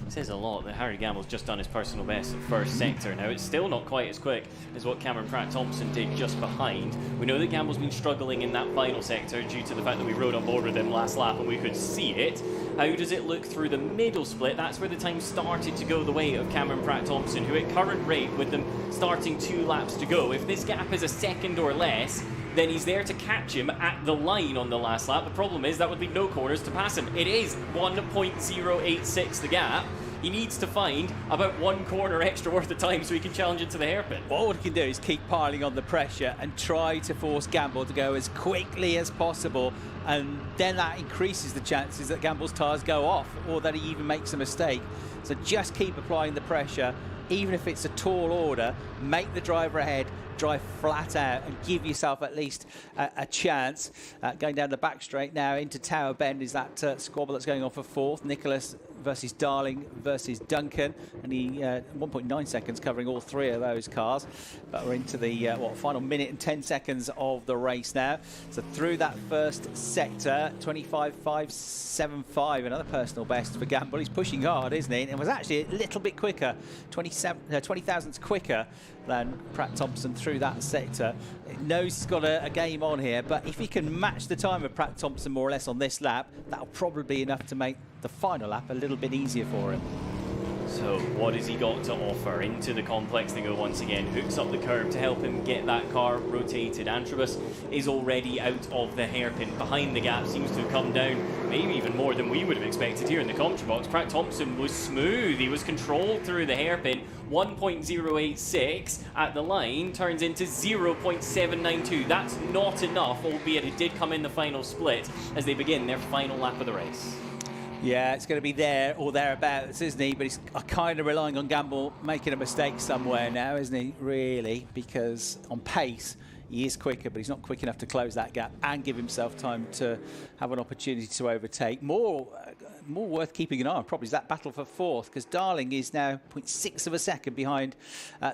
says a lot that Harry Gamble's just done his personal best at first sector. Now, it's still not quite as quick as what Cameron Pratt-Thompson did just behind. We know that Gamble's been struggling in that final sector due to the fact that we rode on board with him last lap and we could see it. How does it look through the middle split? That's where the time started to go the way of Cameron Pratt-Thompson, who at current rate, with them starting 2 laps to go, if this gap is a second or less, then he's there to catch him at the line on the last lap. The problem is that would be no corners to pass him. It is 1.086 the gap. He needs to find about 1 corner extra worth of time so he can challenge into the hairpin. All he can do is keep piling on the pressure and try to force Gamble to go as quickly as possible, and then that increases the chances that Gamble's tyres go off or that he even makes a mistake. So just keep applying the pressure, even if it's a tall order. Make the driver ahead, drive flat out and give yourself at least a chance. Going down the back straight now into Tower Bend is that squabble that's going on for 4th. Nicholas versus Darling versus Duncan, and he 1.9 seconds covering all 3 of those cars. But we're into the final minute and 10 seconds of the race now. So through that first sector, 25.575, another personal best for Gamble. He's pushing hard, isn't he? And it was actually a little bit quicker, 20 thousandths quicker than Pratt-Thompson through that sector. It knows he's got a game on here, but if he can match the time of Pratt-Thompson more or less on this lap, that'll probably be enough to make the final lap a little bit easier for him. So what has he got to offer? Into the complex they go once again. Hooks up the curb to help him get that car rotated. Antrobus is already out of the hairpin. Behind the gap, seems to have come down maybe even more than we would have expected here in the commentary box. Pratt-Thompson was smooth. He was controlled through the hairpin. 1.086 at the line turns into 0.792. That's not enough, albeit it did come in the final split as they begin their final lap of the race. Yeah, it's going to be there or thereabouts, isn't he? But he's kind of relying on Gamble making a mistake somewhere now, isn't he? Really, because on pace, he is quicker, but he's not quick enough to close that gap and give himself time to have an opportunity to overtake. More worth keeping an eye on probably is that battle for 4th, because Darling is now 0.6 of a second behind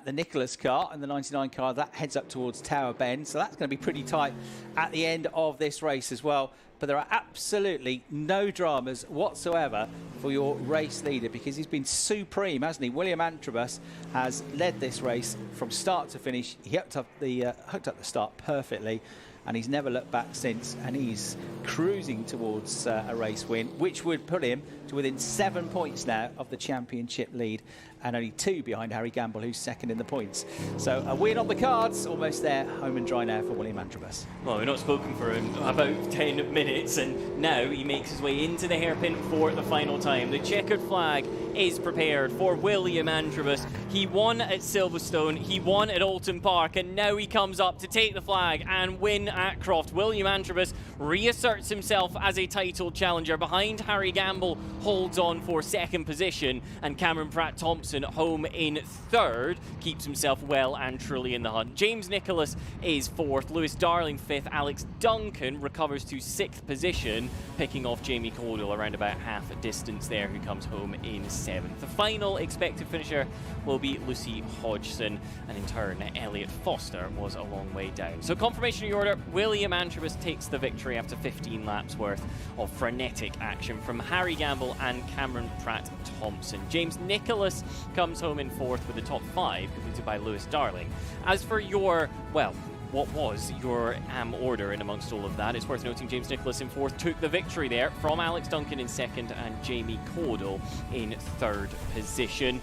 the Nicholas car, and the 99 car that heads up towards Tower Bend. So that's going to be pretty tight at the end of this race as well. But there are absolutely no dramas whatsoever for your race leader, because he's been supreme, hasn't he? William Antrobus has led this race from start to finish. He hooked up the start perfectly, and he's never looked back since, and he's cruising towards a race win, which would put him to within 7 points now of the championship lead, and only 2 behind Harry Gamble, who's second in the points. So a win on the cards, almost there, home and dry now for William Antrobus. Well, we've not spoken for him about 10 minutes, and now he makes his way into the hairpin for the final time. The checkered flag is prepared for William Antrobus. He won at Silverstone, he won at Alton Park, and now he comes up to take the flag and win at Croft. William Antrobus reasserts himself as a title challenger. Behind Harry Gamble holds on for 2nd position, and Cameron Pratt-Thompson home in 3rd keeps himself well and truly in the hunt. James Nicholas is 4th, Lewis Darling 5th, Alex Duncan recovers to 6th position, picking off Jamie Caldwell around about half a distance there, who comes home in 7th. The final expected finisher will be Lucy Hodgson, and in turn Elliot Foster was a long way down. So confirmation of the order, William Antrobus takes the victory after 15 laps worth of frenetic action from Harry Gamble and Cameron Pratt-Thompson. James Nicholas comes home in 4th with the top 5 completed by Lewis Darling. As for your, well, what was your order in amongst all of that? It's worth noting James Nicholas in 4th took the victory there from Alex Duncan in 2nd and Jamie Cordell in 3rd position.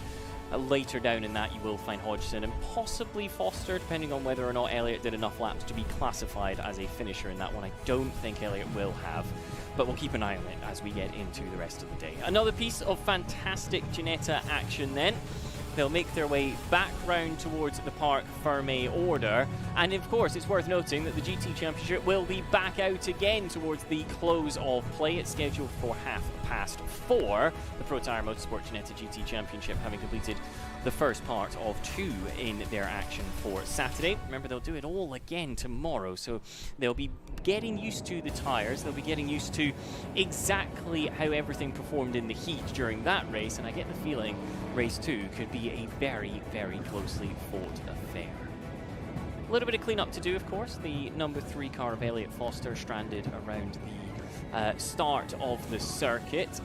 Later down in that you will find Hodgson and possibly Foster, depending on whether or not Elliot did enough laps to be classified as a finisher in that one. I don't think Elliot will have, but we'll keep an eye on it as we get into the rest of the day. Another piece of fantastic Ginetta action then. They'll make their way back round towards the Parc Fermé order, and of course it's worth noting that the GT Championship will be back out again towards the close of play. It's scheduled for 4:30. The Protyre Motorsport Ginetta GT Championship having completed the first part of 2 in their action for Saturday. Remember, they'll do it all again tomorrow, so they'll be getting used to the tyres, they'll be getting used to exactly how everything performed in the heat during that race, and I get the feeling race 2 could be a very, very closely fought affair. A little bit of clean-up to do, of course. The number 3 car of Elliot Foster stranded around the start of the circuit.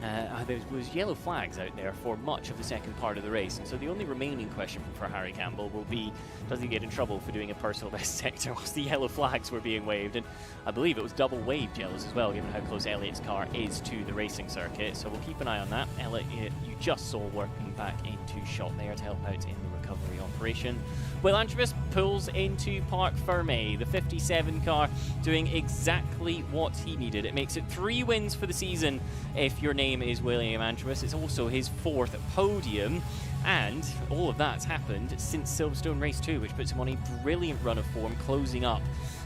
there was yellow flags out there for much of the second part of the race, and so the only remaining question for Harry Campbell will be, does he get in trouble for doing a personal best sector whilst the yellow flags were being waved? And I believe it was double waved yellows as well, given how close Elliot's car is to the racing circuit, so we'll keep an eye on that. Elliot, you just saw working back into shot there to help out in the recovery operation. Will Antrobus pulls into Parc Fermé, the 57 car doing exactly what he needed. It makes it 3 wins for the season if your name is William Antrobus. It's also his 4th podium, and all of that's happened since Silverstone Race 2, which puts him on a brilliant run of form, closing up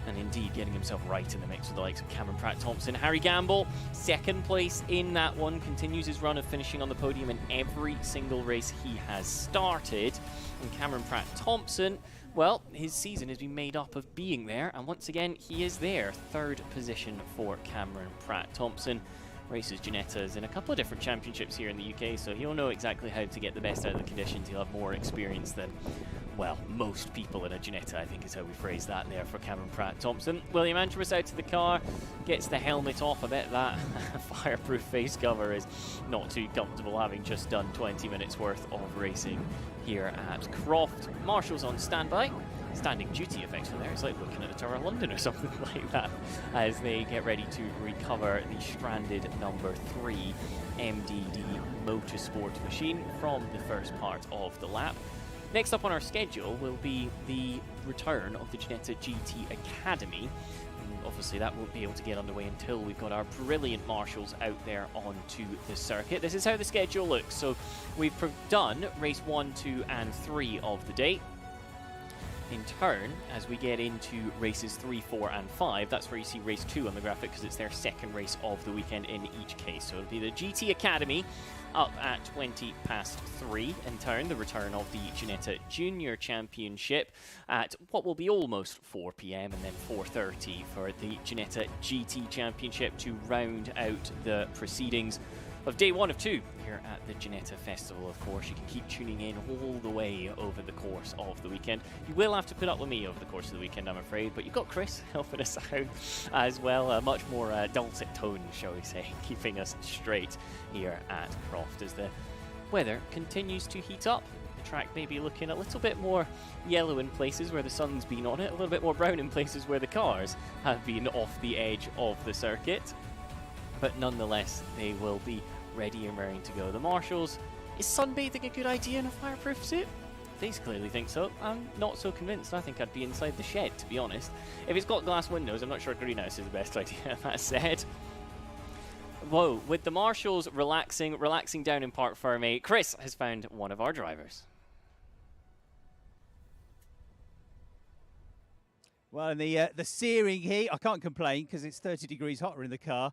and indeed getting himself right in the mix with the likes of Cameron Pratt-Thompson. Harry Gamble, 2nd place in that one, continues his run of finishing on the podium in every single race he has started. And Cameron Pratt-Thompson, well, his season has been made up of being there, and once again, he is there. 3rd position for Cameron Pratt-Thompson. Races Ginetta's in a couple of different championships here in the UK, so he'll know exactly how to get the best out of the conditions. He'll have more experience than, well, most people in a Ginetta, I think is how we phrase that there for Cameron Pratt-Thompson. William Antrobus out to the car, gets the helmet off. I bet that fireproof face cover is not too comfortable, having just done 20 minutes worth of racing here at Croft. Marshall's on standby. Standing duty effectively there. It's like looking at the Tower of London or something like that as they get ready to recover the stranded number 3 MDD Motorsport machine from the first part of the lap. Next up on our schedule will be the return of the Ginetta GT Academy. And obviously that won't be able to get underway until we've got our brilliant marshals out there onto the circuit. This is how the schedule looks. So we've done race 1, 2 and 3 of the day. In turn, as we get into races 3, 4 and 5, that's where you see race 2 on the graphic because it's their 2nd race of the weekend in each case. So it'll be the GT Academy up at 3:20. In turn, the return of the Ginetta Junior Championship at what will be almost 4 p.m. and then 4:30 for the Ginetta GT Championship to round out the proceedings of day 1 of 2 here at the Ginetta Festival. Of course, you can keep tuning in all the way over the course of the weekend. You will have to put up with me over the course of the weekend, I'm afraid, but you've got Chris helping us out as well. A much more dulcet tone, shall we say, keeping us straight here at Croft as the weather continues to heat up. The track may be looking a little bit more yellow in places where the sun's been on it, a little bit more brown in places where the cars have been off the edge of the circuit, but nonetheless, they will be ready and raring to go. The marshals, is sunbathing a good idea in a fireproof suit? They clearly think so. I'm not so convinced. I think I'd be inside the shed, to be honest. If it's got glass windows, I'm not sure greenhouse is the best idea. That said, whoa, with the marshals relaxing down in Parc Fermé, Chris has found one of our drivers. Well, in the searing heat, I can't complain because it's 30 degrees hotter in the car.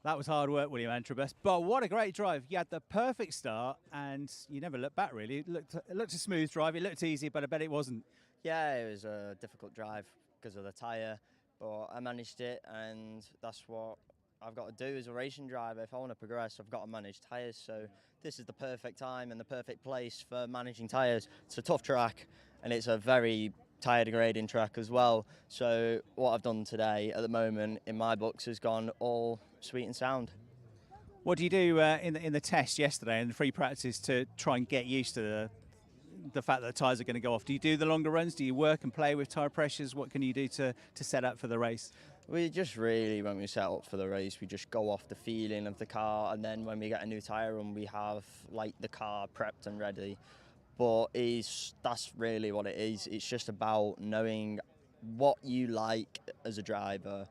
That was hard work, William Antrobus. But what a great drive. You had the perfect start and you never looked back, really. It looked a smooth drive. It looked easy, but I bet it wasn't. Yeah, it was a difficult drive because of the tyre, but I managed it, and that's what I've got to do as a racing driver. If I want to progress, I've got to manage tyres. So this is the perfect time and the perfect place for managing tyres. It's a tough track, and it's a very tyre degrading track as well. So what I've done today at the moment in my books has gone all sweet and sound. What do you do in the test yesterday and the free practice to try and get used to the fact that the tyres are going to go off? Do you do the longer runs? Do you work and play with tyre pressures? What can you do to set up for the race? We just really, when we set up for the race, we just go off the feeling of the car, and then when we get a new tyre run, we have like the car prepped and ready. But that's really what it is. It's just about knowing what you like as a driver,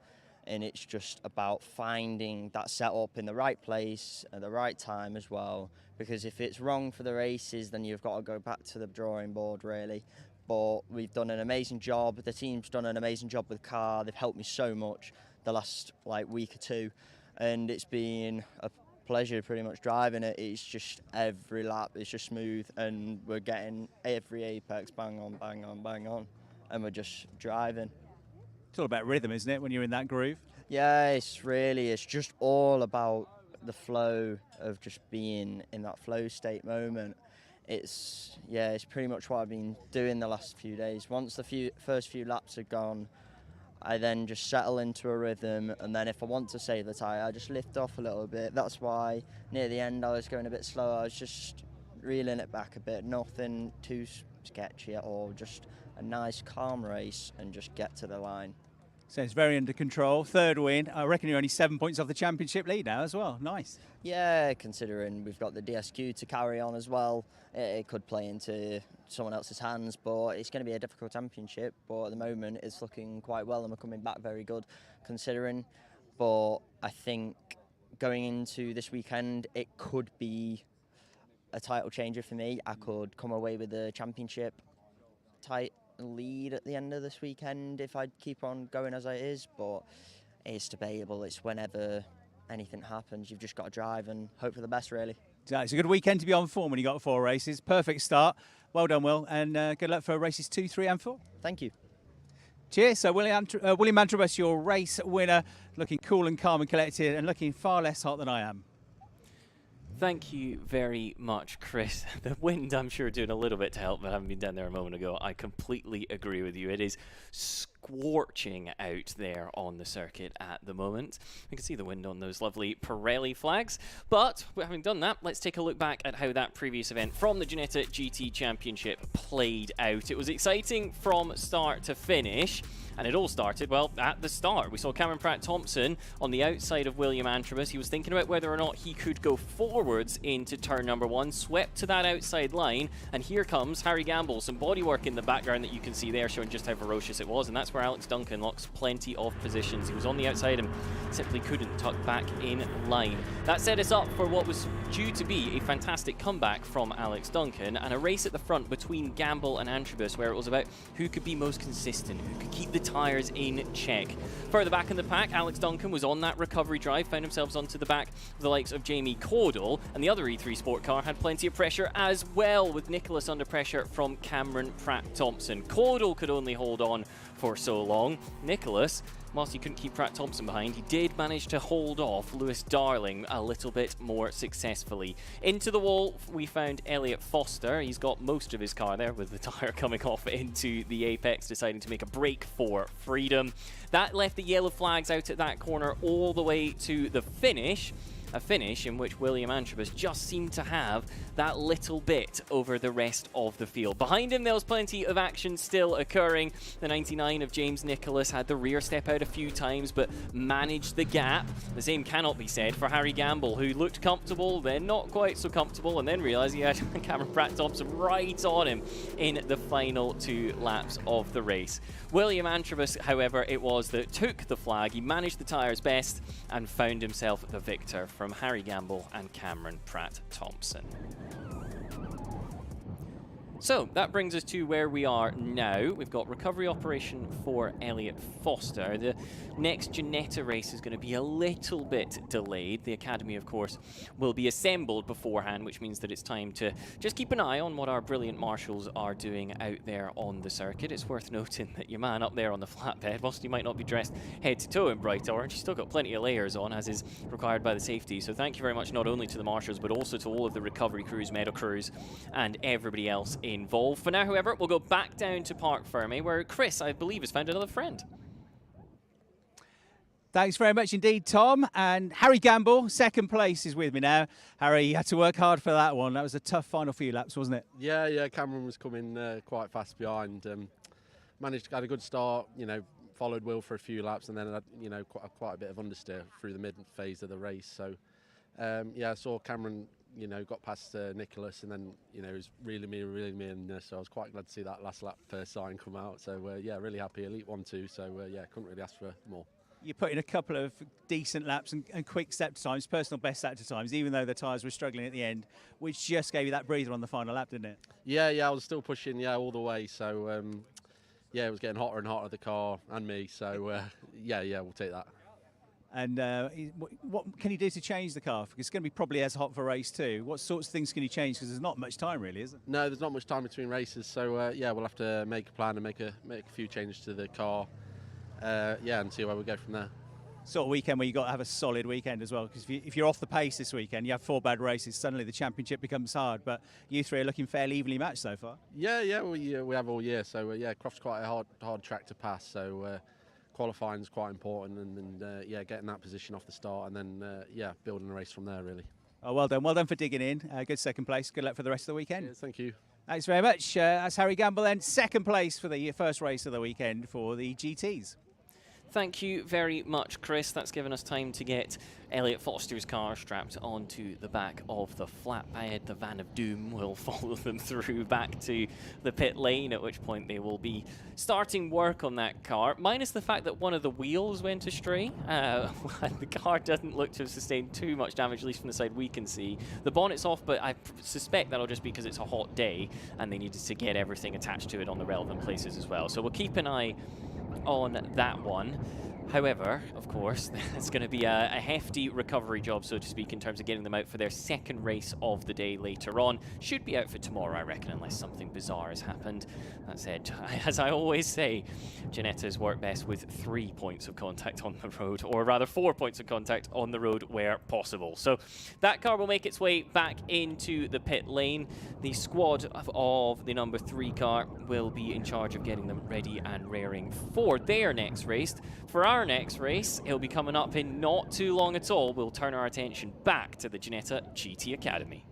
and it's just about finding that setup in the right place at the right time as well. Because if it's wrong for the races, then you've got to go back to the drawing board, really. But we've done an amazing job. The team's done an amazing job with the car. They've helped me so much the last week or two, and it's been a pleasure pretty much driving it. It's just every lap is just smooth, and we're getting every apex bang on, bang on, bang on, and we're just driving. It's all about rhythm, isn't it, when you're in that groove? Yeah, it's just all about the flow of just being in that flow state moment. It's pretty much what I've been doing the last few days. Once the first few laps are gone, I then just settle into a rhythm, and then if I want to save the tyre, I just lift off a little bit. That's why near the end I was going a bit slower. I was just reeling it back a bit, nothing too sketchy at all, just a nice calm race and just get to the line. So it's very under control. Third win. I reckon you're only 7 points off the championship lead now as well. Nice. Yeah, considering we've got the DSQ to carry on as well, it could play into someone else's hands, but it's going to be a difficult championship. But at the moment, it's looking quite well, and we're coming back very good, considering. But I think going into this weekend, it could be a title changer for me. I could come away with the championship title lead at the end of this weekend if I keep on going as it is, but it's debatable. It's whenever anything happens, you've just got to drive and hope for the best, really. It's a good weekend to be on form when you got 4 races. Perfect start. Well done, Will, and good luck for races 2, 3 and 4. Thank you. Cheers. So William Antrobus, your race winner, looking cool and calm and collected and looking far less hot than I am. Thank you very much, Chris. The wind, I'm sure, doing a little bit to help, but having been down there a moment ago, I completely agree with you. It is scorching out there on the circuit at the moment. You can see the wind on those lovely Pirelli flags. But having done that, let's take a look back at how that previous event from the Ginetta GT Championship played out. It was exciting from start to finish. And it all started, well, at the start. We saw Cameron Pratt-Thompson on the outside of William Antrobus. He was thinking about whether or not he could go forwards into turn number 1, swept to that outside line, and here comes Harry Gamble. Some bodywork in the background that you can see there showing just how ferocious it was, and that's where Alex Duncan lost plenty of positions. He was on the outside and simply couldn't tuck back in line. That set us up for what was due to be a fantastic comeback from Alex Duncan, and a race at the front between Gamble and Antrobus where it was about who could be most consistent, who could keep the tyres in check. Further back in the pack, Alex Duncan was on that recovery drive, found himself onto the back of the likes of Jamie Caudle, and the other E3 Sport car had plenty of pressure as well, with Nicholas under pressure from Cameron Pratt-Thompson. Caudle could only hold on for so long. Nicholas, whilst he couldn't keep Pratt-Thompson behind, he did manage to hold off Lewis Darling a little bit more successfully. Into the wall, we found Elliot Foster. He's got most of his car there with the tyre coming off into the apex, deciding to make a break for freedom. That left the yellow flags out at that corner all the way to the finish. A finish in which William Antrobus just seemed to have that little bit over the rest of the field. Behind him, there was plenty of action still occurring. The 99 of James Nicholas had the rear step out a few times, but managed the gap. The same cannot be said for Harry Gamble, who looked comfortable, then not quite so comfortable, and then realised he had Cameron Pratt-Thompson right on him in the final 2 laps of the race. William Antrobus, however, it was that took the flag. He managed the tyres best and found himself the victor from Harry Gamble and Cameron Pratt-Thompson. So that brings us to where we are now. We've got recovery operation for Elliot Foster. The next Ginetta race is going to be a little bit delayed. The academy, of course, will be assembled beforehand, which means that it's time to just keep an eye on what our brilliant marshals are doing out there on the circuit. It's worth noting that your man up there on the flatbed, whilst he might not be dressed head to toe in bright orange, he's still got plenty of layers on, as is required by the safety. So thank you very much not only to the marshals, but also to all of the recovery crews, medical crews, and everybody else involved. For now, however, we'll go back down to Parc Ferme, where Chris, I believe, has found another friend. Thanks very much indeed, Tom. And Harry Gamble, second place, is with me now. Harry, you had to work hard for that one. That was a tough final few laps, wasn't it? Yeah, Cameron was coming quite fast behind. Managed to get a good start, followed Will for a few laps, and then had, quite a bit of understeer through the mid phase of the race. So, I saw Cameron, got past Nicholas, and then, it was really me, and so I was quite glad to see that last lap sign come out. So, really happy. Elite 1-2, so, couldn't really ask for more. You put in a couple of decent laps and quick step times, personal best sector times, even though the tyres were struggling at the end, which just gave you that breather on the final lap, didn't it? Yeah, I was still pushing, all the way. So, it was getting hotter and hotter, the car and me. So, we'll take that. And what can you do to change the car? Because it's going to be probably as hot for race 2. What sorts of things can you change? Because there's not much time, really, is there? No, there's not much time between races. So, we'll have to make a plan and make a few changes to the car. And see where we go from there. Sort of weekend where you've got to have a solid weekend as well, because if you're off the pace this weekend, you have 4 bad races, suddenly the championship becomes hard. But you 3 are looking fairly evenly matched so far. Yeah, we have all year. So, Croft's quite a hard track to pass. So, qualifying is quite important, and yeah, getting that position off the start, and then yeah, building the race from there really. Oh, well done for digging in. Good second place. Good luck for the rest of the weekend. Yes, thank you. Thanks very much. That's Harry Gamble then, second place for the first race of the weekend for the GTs. Thank you very much, Chris. That's given us time to get Elliot Foster's car strapped onto the back of the flatbed. The Van of Doom will follow them through back to the pit lane, at which point they will be starting work on that car, minus the fact that one of the wheels went astray. The car doesn't look to have sustained too much damage, at least from the side we can see. The bonnet's off, but I suspect that'll just be because it's a hot day and they needed to get everything attached to it on the relevant places as well. So we'll keep an eye on that one. However, of course, it's going to be a hefty recovery job, so to speak, in terms of getting them out for their second race of the day later on. Should be out for tomorrow, I reckon, unless something bizarre has happened. That said, as I always say, Ginetta's work best with 3 points of contact on the road, or rather 4 points of contact on the road where possible. So that car will make its way back into the pit lane. The squad of the number 3 car will be in charge of getting them ready and raring for their next race. For our next race, it'll be coming up in not too long at all. We'll turn our attention back to the Ginetta GT Academy.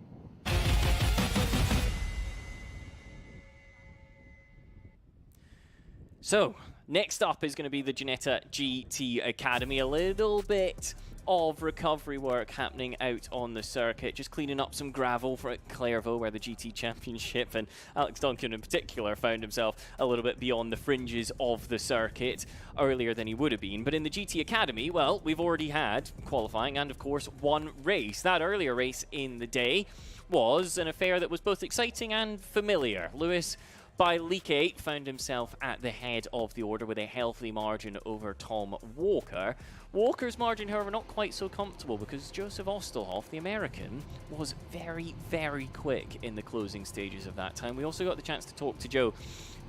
So, next up is going to be the Ginetta GT Academy. A little bit of recovery work happening out on the circuit, just cleaning up some gravel for Clairvaux, where the GT Championship and Alex Duncan in particular found himself a little bit beyond the fringes of the circuit earlier than he would have been. But in the GT Academy, well, we've already had qualifying and of course one race. That earlier race in the day was an affair that was both exciting and familiar. Lewis, by Leak 8, found himself at the head of the order with a healthy margin over Tom Walker. Walker's margin, however, not quite so comfortable because Joseph Ostelhoff, the American, was very, very quick in the closing stages of that time. We also got the chance to talk to Joe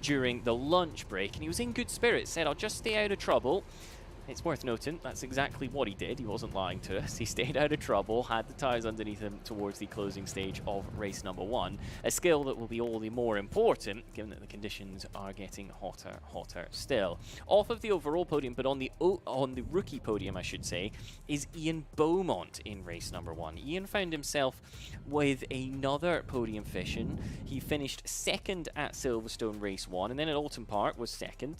during the lunch break, and he was in good spirits, said, "I'll just stay out of trouble." It's worth noting, that's exactly what he did. He wasn't lying to us. He stayed out of trouble, had the tyres underneath him towards the closing stage of race number 1. A skill that will be all the more important, given that the conditions are getting hotter still. Off of the overall podium, but on the rookie podium, I should say, is Ian Beaumont in race number 1. Ian found himself with another podium finish. He finished second at Silverstone race 1, and then at Alton Park was second,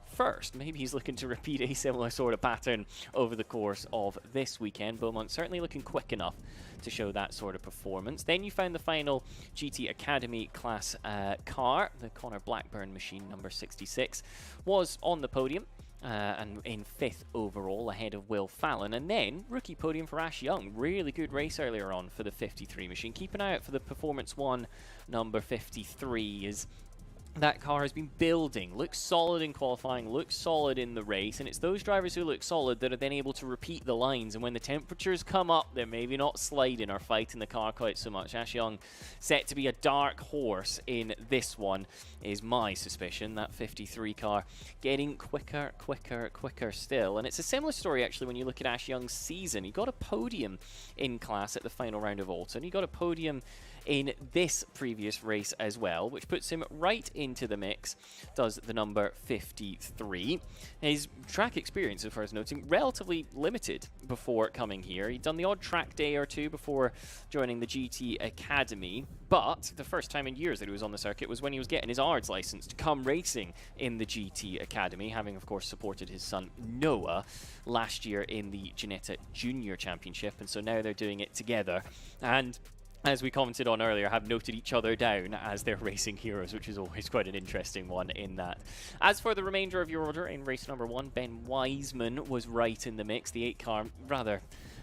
first. Maybe he's looking to repeat a similar sort of pattern over the course of this weekend. Beaumont certainly looking quick enough to show that sort of performance. Then you found the final GT Academy class car. The Connor Blackburn machine, number 66, was on the podium. And in 5th overall, ahead of Will Fallon. And then, rookie podium for Ash Young. Really good race earlier on for the 53 machine. Keep an eye out for the Performance 1, number 53, as that car has been building. Looks solid in qualifying, looks solid in the race, and it's those drivers who look solid that are then able to repeat the lines, and when the temperatures come up, they're maybe not sliding or fighting the car quite so much. Ash Young set to be a dark horse in this one, is my suspicion. That 53 car getting quicker still, and it's a similar story actually when you look at Ash Young's season. He got a podium in class at the final round of Alton. He got a podium in this previous race as well, which puts him right into the mix, does the number 53. His track experience, as far as noting, relatively limited before coming here. He'd done the odd track day or two before joining the GT Academy, but the first time in years that he was on the circuit was when he was getting his ARDS license to come racing in the GT Academy, having of course supported his son Noah last year in the Ginetta Junior Championship, and so now they're doing it together. And as we commented on earlier, have noted each other down as their racing heroes, which is always quite an interesting one in that. As for the remainder of your order, in race number 1, Ben Wiseman was right in the mix. The 8 car, rather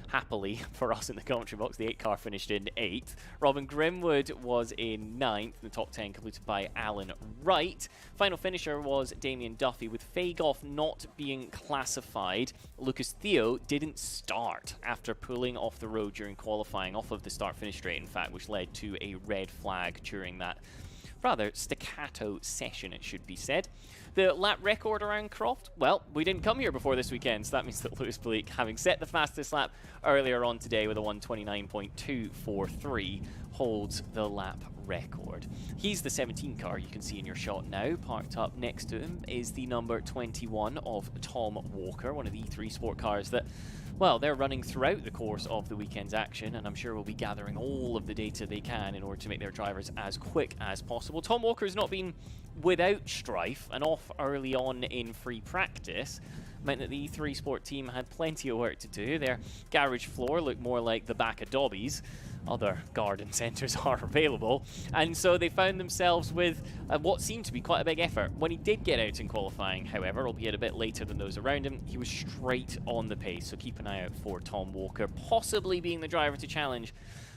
happily for us in the commentary box, the 8 car finished in 8th. Robin Grimwood was in 9th, the top 10 completed by Alan Wright. Final finisher was Damien Duffy, with Fagoff not being classified. Lucas Theo didn't start after pulling off the road during qualifying, off of the start-finish straight, in fact, which led to a red flag during that rather staccato session, it should be said. The lap record around Croft, well, we didn't come here before this weekend, so that means that Lewis Bleak, having set the fastest lap earlier on today with a 1:29.243, holds the lap record. He's the 17 car you can see in your shot now. Parked up next to him is the number 21 of Tom Walker, one of the E3 Sport cars that, well, they're running throughout the course of the weekend's action, and I'm sure we'll be gathering all of the data they can in order to make their drivers as quick as possible. Tom Walker has not been without strife, and off early on in free practice meant that the E3 Sport team had plenty of work to do. Their garage floor looked more like the back of Dobby's. Other garden centres are available, and so they found themselves with what seemed to be quite a big effort. When he did get out in qualifying, however, albeit a bit later than those around him, he was straight on the pace, so keep an eye out for Tom Walker, possibly being the driver to challenge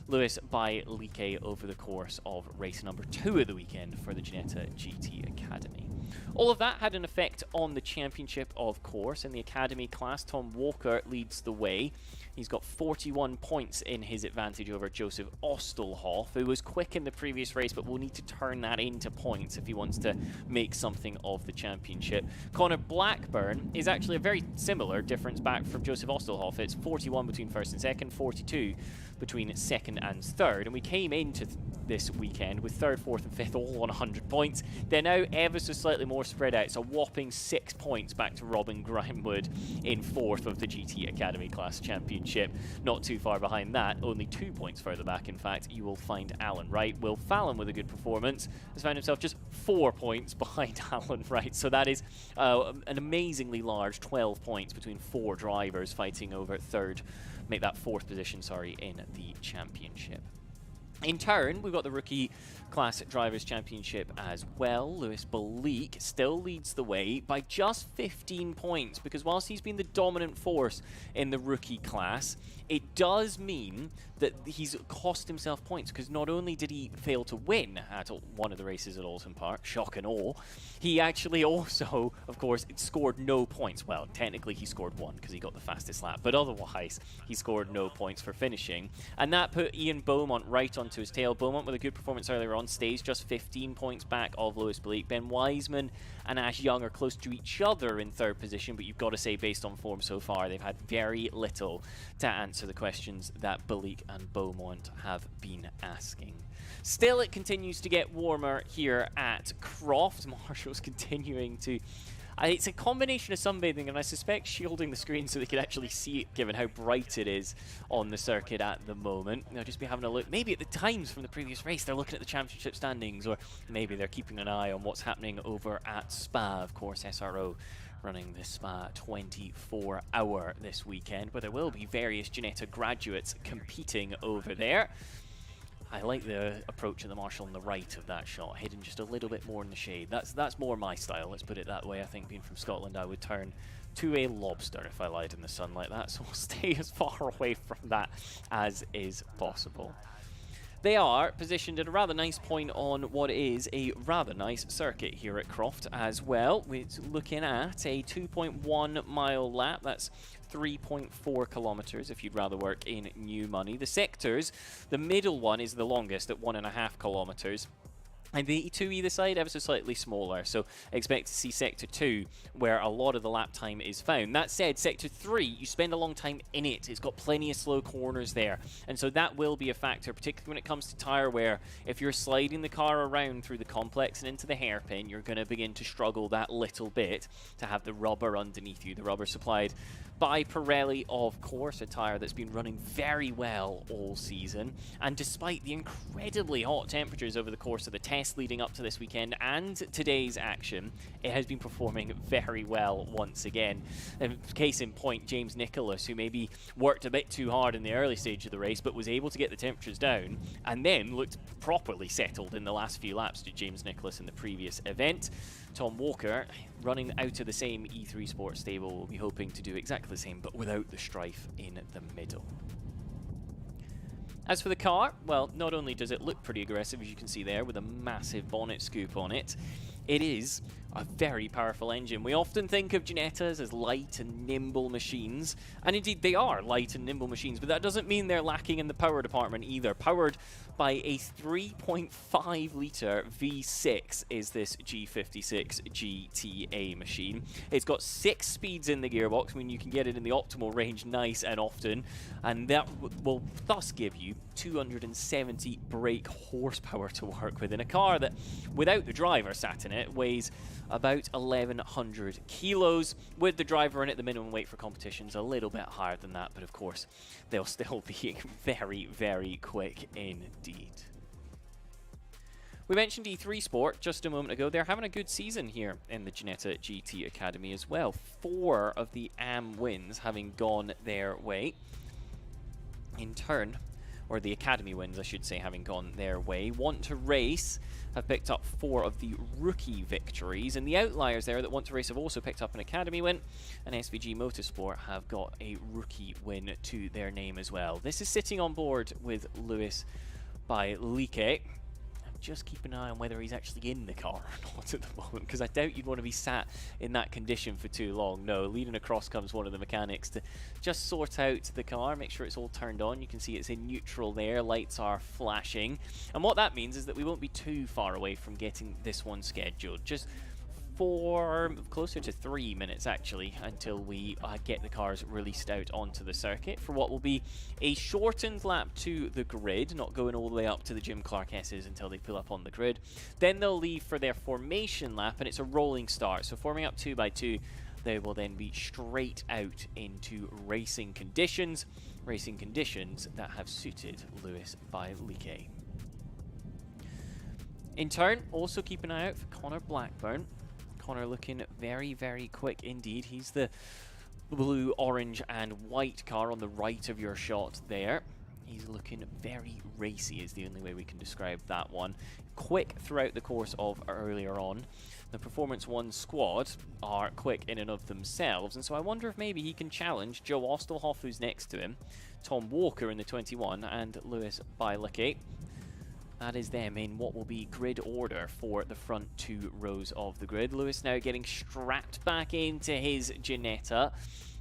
Lewis by Lique over the course of race number 2 of the weekend for the Ginetta GT Academy. All of that had an effect on the championship, of course. In the Academy class, Tom Walker leads the way. He's got 41 points in his advantage over Joseph Ostelhoff, who was quick in the previous race, but will need to turn that into points if he wants to make something of the championship. Connor Blackburn is actually a very similar difference back from Joseph Ostelhoff. It's 41 between first and second, 42 between second and third, and we came into this weekend with third, fourth and fifth all on 100 points. They're now ever so slightly more spread out. It's a whopping 6 points back to Robin Grimewood in fourth of the GT Academy Class Championship. Not too far behind that, only 2 points further back, in fact, you will find Alan Wright. Will Fallon, with a good performance, has found himself just 4 points behind Alan Wright. So that is an amazingly large 12 points between 4 drivers fighting over third, make that fourth position, sorry, in the championship. In turn, we've got the Rookie Class Drivers' Championship as well. Lewis Bleak still leads the way by just 15 points, because whilst he's been the dominant force in the rookie class, it does mean that he's cost himself points, because not only did he fail to win at one of the races at Alton Park, shock and awe, he actually also, of course, scored no points. Well, technically he scored 1 because he got the fastest lap, but otherwise he scored no points for finishing. And that put Ian Beaumont right onto his tail. Beaumont, with a good performance earlier on, stays just 15 points back of Lewis Bleak. Ben Wiseman and Ash Young are close to each other in third position, but you've got to say, based on form so far, they've had very little to answer the questions that Bleak and Beaumont have been asking. Still, it continues to get warmer here at Croft. Marshall's continuing to... it's a combination of sunbathing and I suspect shielding the screen so they can actually see it, given how bright it is on the circuit at the moment. They'll just be having a look, maybe at the times from the previous race, they're looking at the championship standings, or maybe they're keeping an eye on what's happening over at Spa. Of course, SRO running the Spa 24-hour this weekend, where there will be various Ginetta graduates competing over there. I like the approach of the Marshall on the right of that shot, hidden just a little bit more in the shade. That's more my style, let's put it that way. I think, being from Scotland, I would turn to a lobster if I lied in the sun like that, so we'll stay as far away from that as is possible. They are positioned at a rather nice point on what is a rather nice circuit here at Croft as well. We're looking at a 2.1 mile lap. That's 3.4 kilometers if you'd rather work in new money. The sectors, the middle one is the longest at 1.5 kilometers. And the two either side ever so slightly smaller, so expect to see Sector 2 where a lot of the lap time is found. That said, Sector 3, you spend a long time in it. It's got plenty of slow corners there, and so that will be a factor, particularly when it comes to tyre wear. If you're sliding the car around through the complex and into the hairpin, you're going to begin to struggle that little bit to have the rubber underneath you. The rubber supplied by Pirelli, of course, a tyre that's been running very well all season, and despite the incredibly hot temperatures over the course of the test leading up to this weekend and today's action, it has been performing very well once again. And case in point, James Nicholas, who maybe worked a bit too hard in the early stage of the race but was able to get the temperatures down and then looked properly settled in the last few laps to James Nicholas in the previous event. Tom Walker, running out of the same E3 Sport stable, will be hoping to do exactly the same but without the strife in the middle. As for the car, well, not only does it look pretty aggressive, as you can see there, with a massive bonnet scoop on it, it is a very powerful engine. We often think of Ginettas as light and nimble machines, and indeed they are light and nimble machines, but that doesn't mean they're lacking in the power department either. Powered by a 3.5 litre V6 is this G56 GTA machine. It's got 6 speeds in the gearbox, I mean you can get it in the optimal range nice and often, and that will thus give you 270 brake horsepower to work with in a car that, without the driver sat in it, weighs about 1,100 kilos. With the driver in it, the minimum weight for competition's a little bit higher than that, but of course they'll still be very, very quick indeed. We mentioned E3 Sport just a moment ago. They're having a good season here in the Ginetta GT Academy as well. 4 of the AM wins having gone their way. In turn, or the Academy wins, I should say, having gone their way. Want to Race have picked up 4 of the rookie victories, and the outliers there that Want to Race have also picked up an Academy win, and SVG Motorsport have got a rookie win to their name as well. This is sitting on board with Lewis by Like. Just keep an eye on whether he's actually in the car or not at the moment, because I doubt you'd want to be sat in that condition for too long. No, leading across comes one of the mechanics to just sort out the car, make sure it's all turned on. You can see it's in neutral there, lights are flashing. And what that means is that we won't be too far away from getting this one scheduled. Just closer to 3 minutes actually until we get the cars released out onto the circuit for what will be a shortened lap to the grid, not going all the way up to the Jim Clark S's until they pull up on the grid. Then they'll leave for their formation lap, and it's a rolling start, so forming up 2 by 2, they will then be straight out into racing conditions that have suited Lewis by Like. In turn, also keep an eye out for Connor Blackburn. Connor looking very, very quick indeed. He's the blue, orange and white car on the right of your shot there. He's looking very racy is the only way we can describe that one. Quick throughout the course of earlier on. The Performance 1 squad are quick in and of themselves, and so I wonder if maybe he can challenge Joe Ostelhoff, who's next to him, Tom Walker in the 21, and Lewis by Like. That is them in what will be grid order for the front 2 rows of the grid. Lewis now getting strapped back into his Ginetta.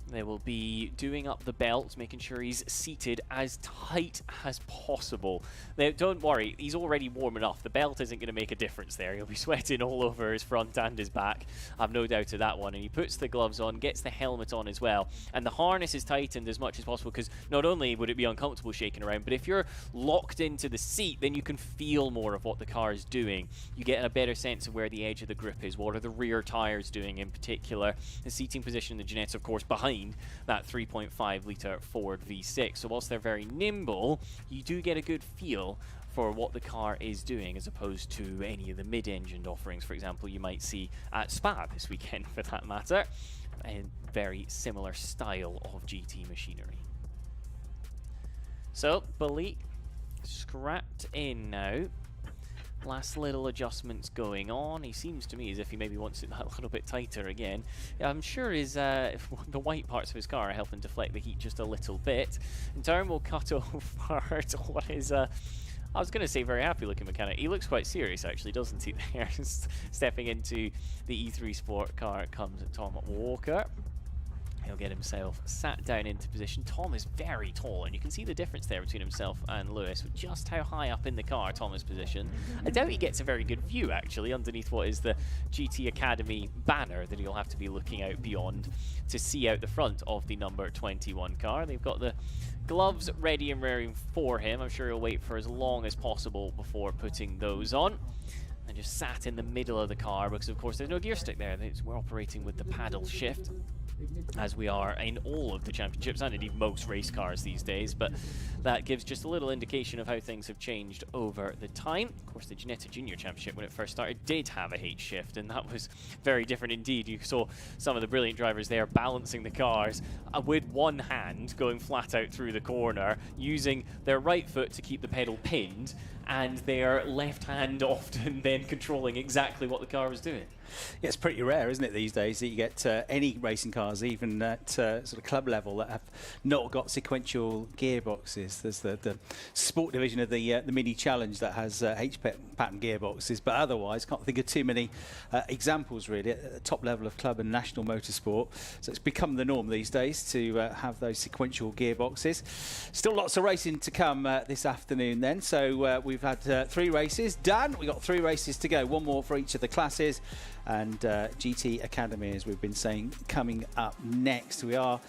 They will be doing up the belts, making sure he's seated as tight as possible. Now, don't worry, he's already warm enough. The belt isn't going to make a difference there. He'll be sweating all over his front and his back. I've no doubt of that one. And he puts the gloves on, gets the helmet on as well. And the harness is tightened as much as possible, because not only would it be uncomfortable shaking around, but if you're locked into the seat, then you can feel more of what the car is doing. You get a better sense of where the edge of the grip is. What are the rear tires doing in particular? The seating position in the Ginetta, of course, behind that 3.5 litre Ford V6. So whilst they're very nimble, you do get a good feel for what the car is doing, as opposed to any of the mid-engined offerings, for example, you might see at Spa this weekend for that matter. A very similar style of GT machinery. So, Balik scrapped in now. Last little adjustments going on. He seems to me as if he maybe wants it a little bit tighter again. I'm sure his the white parts of his car are helping deflect the heat just a little bit. In turn, we'll cut over to what is I was going to say very happy looking mechanic. He looks quite serious actually, doesn't he? There, stepping into the E3 Sport car comes Tom Walker. He'll get himself sat down into position. Tom is very tall, and you can see the difference there between himself and Lewis, with just how high up in the car Tom is positioned. I doubt he gets a very good view, actually, underneath what is the GT Academy banner that he'll have to be looking out beyond to see out the front of the number 21 car. They've got the gloves ready and raring for him. I'm sure he'll wait for as long as possible before putting those on. And just sat in the middle of the car, because of course there's no gear stick there. We're operating with the paddle shift, as we are in all of the championships and indeed most race cars these days, but that gives just a little indication of how things have changed over the time. Of course, the Ginetta Junior Championship, when it first started, did have a H shift, and that was very different indeed. You saw some of the brilliant drivers there balancing the cars with one hand, going flat out through the corner, using their right foot to keep the pedal pinned, and their left hand often then controlling exactly what the car was doing. Yeah, it's pretty rare, isn't it, these days, that you get any racing cars, even at sort of club level, that have not got sequential gearboxes. There's the sport division of the Mini Challenge that has H-pattern gearboxes, but otherwise can't think of too many examples really at the top level of club and national motorsport. So it's become the norm these days to have those sequential gearboxes. Still lots of racing to come this afternoon then. So we've had 3 races done. We've got 3 races to go, one more for each of the classes, and GT Academy, as we've been saying, coming up next. We are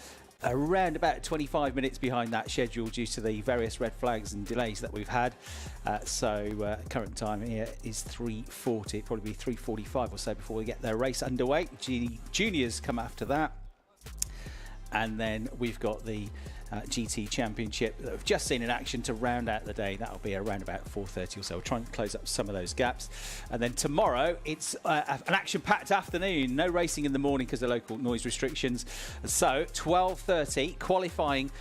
around about 25 minutes behind that schedule due to the various red flags and delays that we've had. So current time here is 3:40. It'll probably be 3:45 or so before we get the race underway. Juniors come after that. And then we've got the GT Championship that we've just seen in action to round out the day. That'll be around about 4:30 or so. We'll try and close up some of those gaps. And then tomorrow, it's an action-packed afternoon. No racing in the morning because of local noise restrictions. So 12:30, qualifying,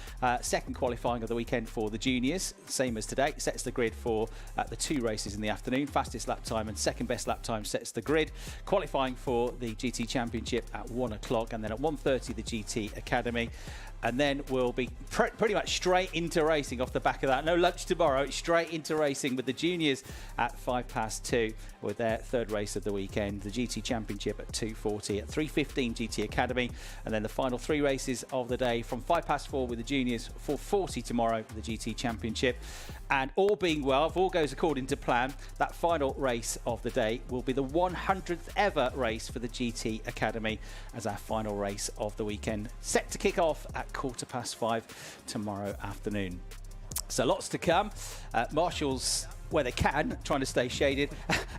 second qualifying of the weekend for the juniors. Same as today, sets the grid for the 2 races in the afternoon. Fastest lap time and second best lap time sets the grid. Qualifying for the GT Championship at 1 o'clock, and then at 1:30 the GT Academy. And then we'll be pretty much straight into racing off the back of that. No lunch tomorrow, straight into racing with the juniors at 2:05 with their 3rd race of the weekend. The GT Championship at 2:40, at 3:15 GT Academy, and then the final 3 races of the day from 4:05 with the juniors, 4:40 tomorrow for the GT Championship. And all being well, if all goes according to plan, that final race of the day will be the 100th ever race for the GT Academy as our final race of the weekend, set to kick off at 5:15 tomorrow afternoon. So lots to come. Marshals, where they can, trying to stay shaded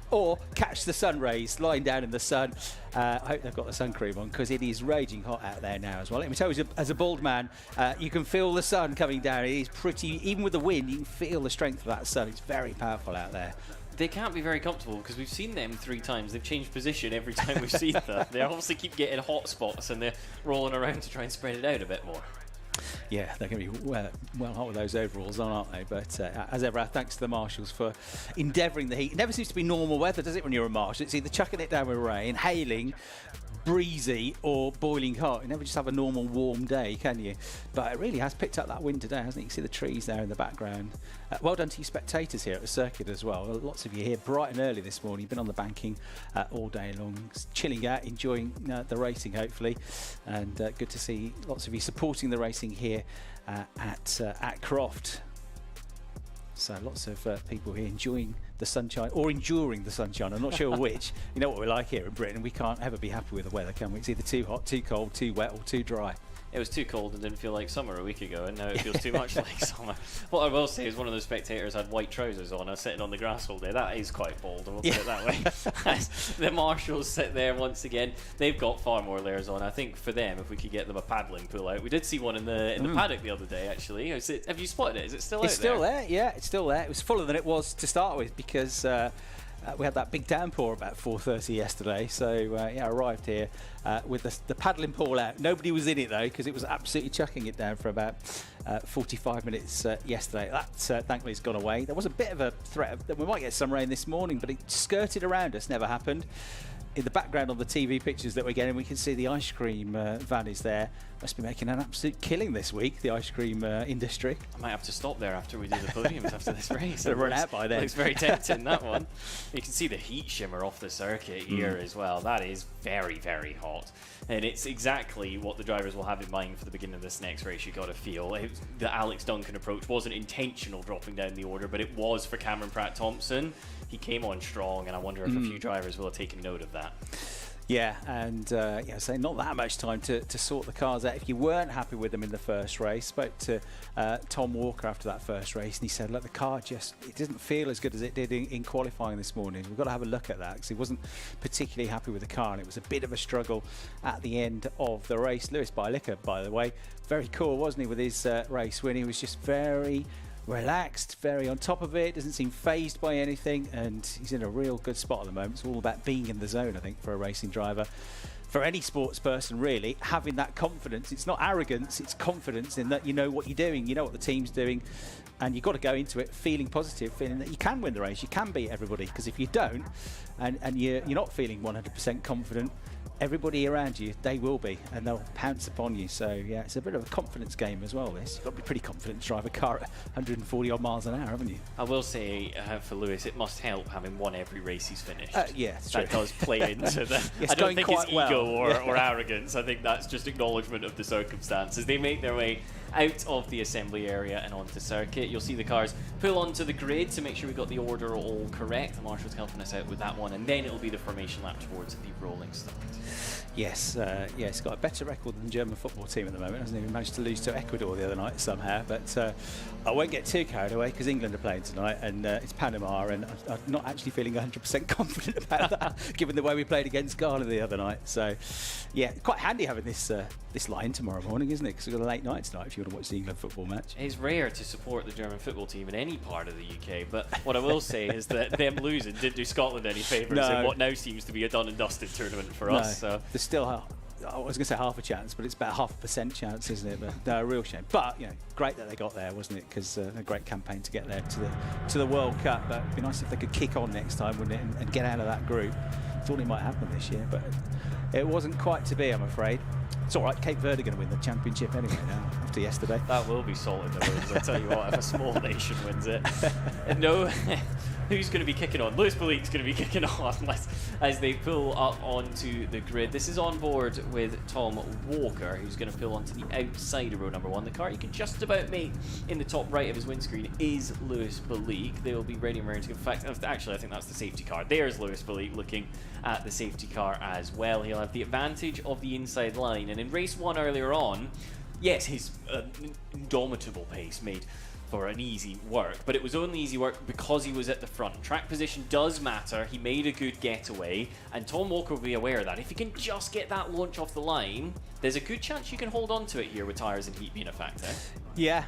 or catch the sun rays, lying down in the sun. I hope they've got the sun cream on because it is raging hot out there now as well. Let me tell you, as a bald man, you can feel the sun coming down. It is pretty, even with the wind, you can feel the strength of that sun. It's very powerful out there. They can't be very comfortable because we've seen them 3 times. They've changed position every time we've seen them. They obviously keep getting hot spots and they're rolling around to try and spread it out a bit more. Yeah, they're going to be well hot with those overalls on, aren't they? But as ever, thanks to the marshals for endeavouring the heat. It never seems to be normal weather, does it, when you're a marshal? It's either chucking it down with rain, hailing, breezy or boiling hot. You never just have a normal warm day, can you? But it really has picked up that wind today, hasn't it? You can see the trees there in the background. Well done to you spectators here at the circuit as well. Lots of you here bright and early this morning. You've been on the banking all day long, chilling out, enjoying the racing hopefully, and good to see lots of you supporting the racing here at Croft. So lots of people here enjoying the sunshine or enduring the sunshine. I'm not sure which. You know what we're like here in Britain. We can't ever be happy with the weather, can we? It's either too hot, too cold, too wet or too dry. It was too cold and didn't feel like summer a week ago, and now it feels too much like summer. What I will say is one of those spectators had white trousers on. I was sitting on the grass all day. That is quite bold, I will put it that way. The marshals sit there once again. They've got far more layers on. I think for them, if we could get them a paddling pool out. We did see one in the paddock the other day, actually. Have you spotted it? Is it still out there? It's still there, yeah. It's still there. It was fuller than it was to start with because we had that big downpour about 4:30 yesterday. So, yeah, I arrived here with the paddling pool out. Nobody was in it, though, because it was absolutely chucking it down for about 45 minutes yesterday. That, thankfully, has gone away. There was a bit of a threat that we might get some rain this morning, but it skirted around us, never happened. In the background on the TV pictures that we're getting, we can see the ice cream van is there. Must be making an absolute killing this week, the ice cream industry. I might have to stop there after we do the podiums after this race. They'll run out by then. Looks very tempting, that one. You can see the heat shimmer off the circuit here as well. That is very, very hot. And it's exactly what the drivers will have in mind for the beginning of this next race, you've got to feel. The Alex Duncan approach wasn't intentional dropping down the order, but it was for Cameron Pratt-Thompson. He came on strong, and I wonder if a few drivers will have taken note of that. Yeah, and so not that much time to sort the cars out. If you weren't happy with them in the first race, spoke to Tom Walker after that first race, and he said, look, the car it doesn't feel as good as it did in qualifying this morning. We've got to have a look at that because he wasn't particularly happy with the car, and it was a bit of a struggle at the end of the race. Lewis Bylicker, by the way, very cool, wasn't he, with his race win? He was just very relaxed, very on top of it, doesn't seem phased by anything, and he's in a real good spot at the moment. It's all about being in the zone, I think, for a racing driver. for any sports person, really, having that confidence. It's not arrogance, it's confidence in that you know what you're doing, you know what the team's doing, and you've got to go into it feeling positive, feeling that you can win the race, you can beat everybody, because if you don't, and you're not feeling 100% confident, everybody around you, they will be, and they'll pounce upon you. So yeah, it's a bit of a confidence game as well, this. You've got to be pretty confident to drive a car at 140 odd miles an hour, haven't you? I will say, for Lewis, it must help having won every race he's finished. Yeah, it's that true. does play into the... It's I don't think it's going quite ego well. or arrogance. I think that's just acknowledgement of the circumstances. They make their way out of the assembly area and onto circuit. You'll see the cars pull onto the grid to make sure we've got the order all correct. The marshal's helping us out with that one, and then it'll be the formation lap towards the rolling start. Yes, yeah, it's got a better record than the German football team at the moment, hasn't it? We managed to lose to Ecuador the other night somehow, but I won't get too carried away because England are playing tonight, and it's Panama, and I'm not actually feeling 100% confident about that, given the way we played against Ghana the other night. So, yeah, quite handy having this this line tomorrow morning, isn't it? Because we've got a late night tonight if you want to watch the England football match. It's rare to support the German football team in any part of the UK, but what I will say is that them losing didn't do Scotland any favours in what now seems to be a done and dusted tournament for us. So there's still I was going to say half a chance, but it's about 0.5% chance, isn't it? But no, a real shame. But you know, great that they got there, wasn't it? Because a great campaign to get there to the World Cup. But it'd be nice if they could kick on next time, wouldn't it, and get out of that group. Thought it might happen this year, but it wasn't quite to be, I'm afraid. It's all right. Cape Verde are going to win the championship anyway now after yesterday. That will be salt in the wounds. I tell you what, if a small nation wins it. No. Who's going to be kicking on? Lewis Bolit's going to be kicking on as they pull up onto the grid. This is on board with Tom Walker, who's going to pull onto the outside of row number 1. The car you can just about make in the top right of his windscreen is Lewis Bolit. They will be ready and raring to go. In fact, actually, I think that's the safety car. There's Lewis Bolit looking at the safety car as well. He'll have the advantage of the inside line. And in race 1 earlier on, yes, his indomitable pace made for an easy work, but it was only easy work because he was at the front. Track position does matter. He made a good getaway, and Tom Walker will be aware of that. If you can just get that launch off the line, there's a good chance you can hold on to it here with tyres and heat being a factor. Yeah,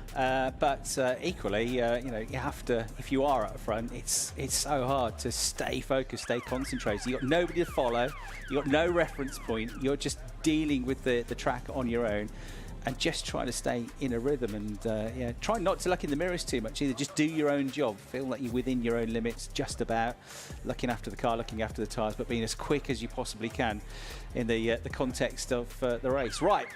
but equally, you know, you have to, if you are at the front, it's so hard to stay focused, stay concentrated. You've got nobody to follow, you've got no reference point, you're just dealing with the track on your own, and just try to stay in a rhythm, and yeah, try not to look in the mirrors too much either. Just do your own job. Feel like you're within your own limits, just about looking after the car, looking after the tyres, but being as quick as you possibly can in the context of the race. Right,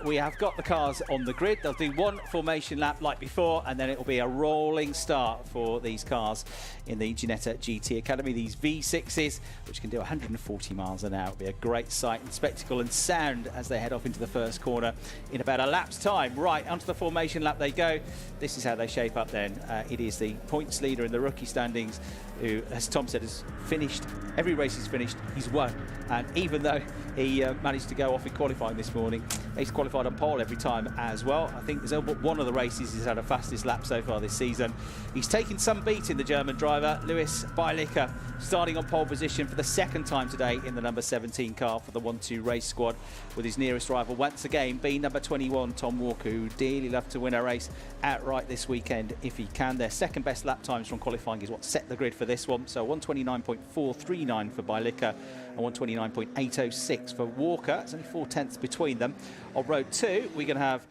we have got the cars on the grid. They'll do one formation lap like before, and then it will be a rolling start for these cars in the Ginetta GT Academy. These V6s, which can do 140 miles an hour. It'll be a great sight and spectacle and sound as they head off into the first corner in about a lap's time. Right, onto the formation lap they go. This is how they shape up then. It is the points leader in the rookie standings, who, as Tom said, has finished. Every race he's finished, he's won. And even though he managed to go off in qualifying this morning, he's qualified on pole every time as well. I think there's only one of the races he's had a fastest lap so far this season. He's taken some beating, the German driver, Lewis Bolit, starting on pole position for the second time today in the number 17 car for the 1-2 race squad, with his nearest rival once again being number 21, Tom Walker, who would dearly love to win a race outright this weekend if he can. Their second best lap times from qualifying is what set the grid for this one. So 129.439 for Bolit and 129.806 for Walker. It's only 4/10 between them. On row 2, we're going to have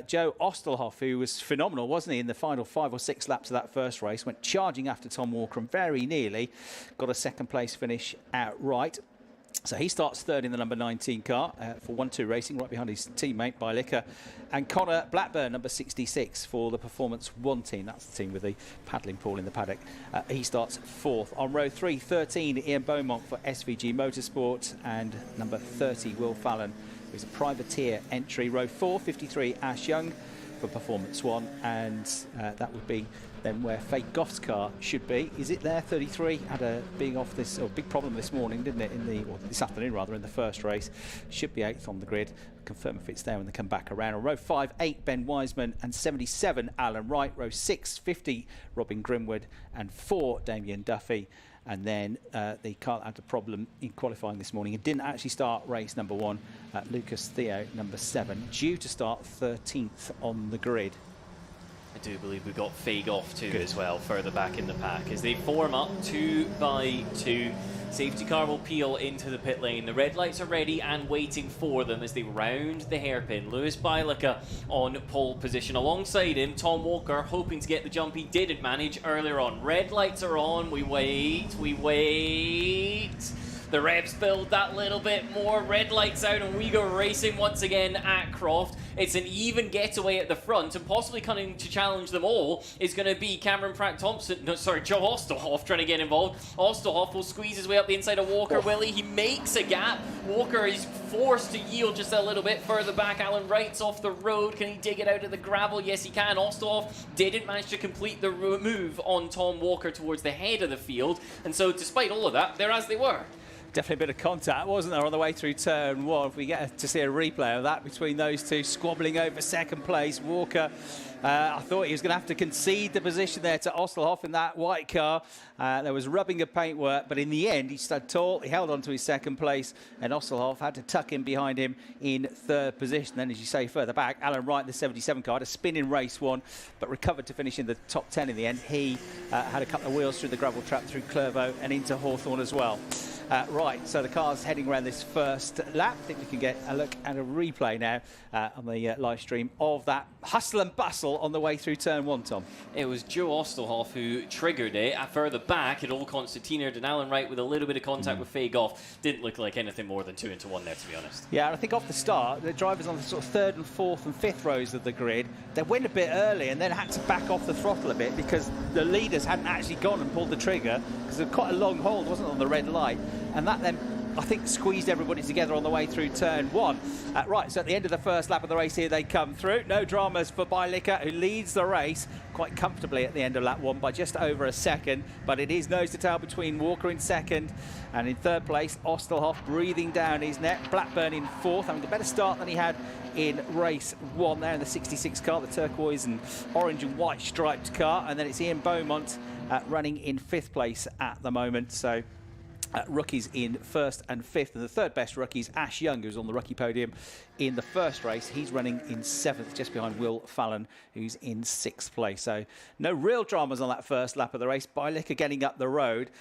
Joe Ostelhoff, who was phenomenal, wasn't he, in the final 5 or 6 laps of that first race. Went charging after Tom Walker and very nearly got a second place finish outright. So he starts third in the number 19 car for 1-2 Racing, right behind his teammate Bolit. And Connor Blackburn, number 66 for the Performance 1 team. That's the team with the paddling pool in the paddock. He starts fourth. On row 3, 13, Ian Beaumont for SVG Motorsport, and number 30, Will Fallon, who's a privateer entry. Row 4, 53, Ash Young for Performance 1, and that would be then where Fake Goff's car should be. Is it there? 33 had a big problem this morning, didn't it? This afternoon rather, in the first race. Should be 8th on the grid. Confirm if it's there when they come back around. On row 5, 8, Ben Wiseman, and 77, Alan Wright. Row 6, 50, Robin Grimwood, and 4, Damien Duffy. And then the car had a problem in qualifying this morning. It didn't actually start race number 1. Lucas Theo, number 7, due to start 13th on the grid. I do believe we've got Fade off too as well, further back in the pack. As they form up 2 by 2, safety car will peel into the pit lane. The red lights are ready and waiting for them as they round the hairpin. Lewis Bielica on pole position. Alongside him, Tom Walker hoping to get the jump he didn't manage earlier on. Red lights are on. We wait. The revs build that little bit more. Red lights out and we go racing once again at Croft. It's an even getaway at the front, and possibly coming to challenge them all is going to be Cameron Pratt-Thompson. No, sorry, Joe Ostelhoff trying to get involved. Ostelhoff will squeeze his way up the inside of Walker. Willie, he makes a gap. Walker is forced to yield just a little bit further back. Alan Wright's off the road. Can he dig it out of the gravel? Yes, he can. Ostelhoff didn't manage to complete the move on Tom Walker towards the head of the field, and so despite all of that, they're as they were. Definitely a bit of contact, wasn't there, on the way through turn 1? If we get to see a replay of that between those two squabbling over second place. Walker, I thought he was going to have to concede the position there to Ostelhoff in that white car. There was rubbing of paintwork, but in the end, he stood tall. He held on to his second place, and Ostelhoff had to tuck in behind him in third position. Then, as you say, further back, Alan Wright, the 77 car, had a spin in race 1, but recovered to finish in the top 10 in the end. He had a couple of wheels through the gravel trap, through Clervaux and into Hawthorne as well. Right, so the car's heading around this first lap. I think we can get a look at a replay now on the live stream of that hustle and bustle on the way through turn 1, Tom. It was Joe Ostelhoff who triggered it. Further back, it all concertinaed, and Alan Wright with a little bit of contact with Faye Goff. Didn't look like anything more than 2 into 1 there, to be honest. Yeah, I think off the start, the drivers on the sort of 3rd and 4th and 5th rows of the grid, they went a bit early and then had to back off the throttle a bit because the leaders hadn't actually gone and pulled the trigger, because it was quite a long hold, wasn't it, on the red light. And that then, I think, squeezed everybody together on the way through turn 1. Right, so at the end of the first lap of the race here, they come through. No dramas for Bielica, who leads the race quite comfortably at the end of lap 1 by just over a second. But it is nose to tail between Walker in 2nd and in 3rd place, Ostelhoff breathing down his neck. Blackburn in 4th, having a better start than he had in race 1 there in the 66 car, the turquoise and orange and white striped car. And then it's Ian Beaumont running in 5th place at the moment. So rookies in 1st and 5th, and the 3rd best rookie is Ash Young, who's on the rookie podium in the first race. He's running in 7th, just behind Will Fallon, who's in 6th place. So no real dramas on that first lap of the race. Bielica getting up the road,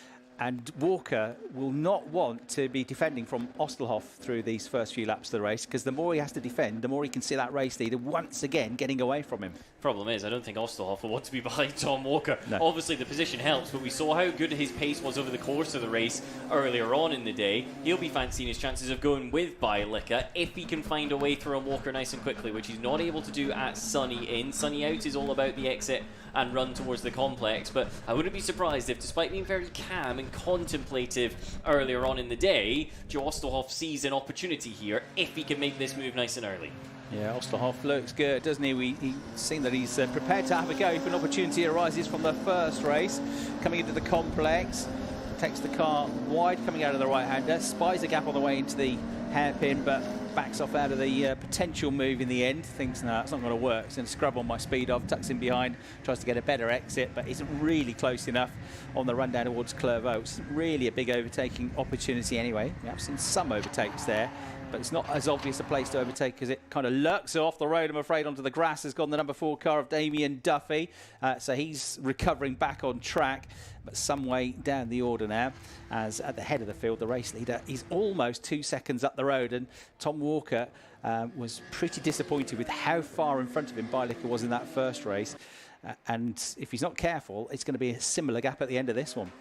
and Walker will not want to be defending from Ostelhoff through these first few laps of the race, because the more he has to defend, the more he can see that race leader once again getting away from him. Problem is, I don't think Ostelhoff will want to be behind Tom Walker. No. Obviously, the position helps, but we saw how good his pace was over the course of the race earlier on in the day. He'll be fancying his chances of going with Bielica if he can find a way through on Walker nice and quickly, which he's not able to do at Sunny in. Sunny out is all about the exit and run towards the complex, but I wouldn't be surprised if, despite being very calm and contemplative earlier on in the day, Joe Ostelhoff sees an opportunity here if he can make this move nice and early. Yeah, Ostelhoff looks good, doesn't he? He's seen that he's prepared to have a go if an opportunity arises from the first race. Coming into the complex, takes the car wide coming out of the right-hander, spies a gap on the way into the hairpin, but backs off out of the potential move in the end. Thinks, no, it's not going to work. It's going to scrub on my speed off, tucks in behind, tries to get a better exit, but isn't really close enough on the run down towards Clervaux. It's really a big overtaking opportunity anyway. We have seen some overtakes there, but it's not as obvious a place to overtake because it kind of lurks off the road, I'm afraid. Onto the grass has gone the number 4 car of Damien Duffy. So he's recovering back on track, but some way down the order now, as at the head of the field, the race leader is almost 2 seconds up the road, and Tom Walker was pretty disappointed with how far in front of him Bielica was in that first race. And if he's not careful, it's going to be a similar gap at the end of this one.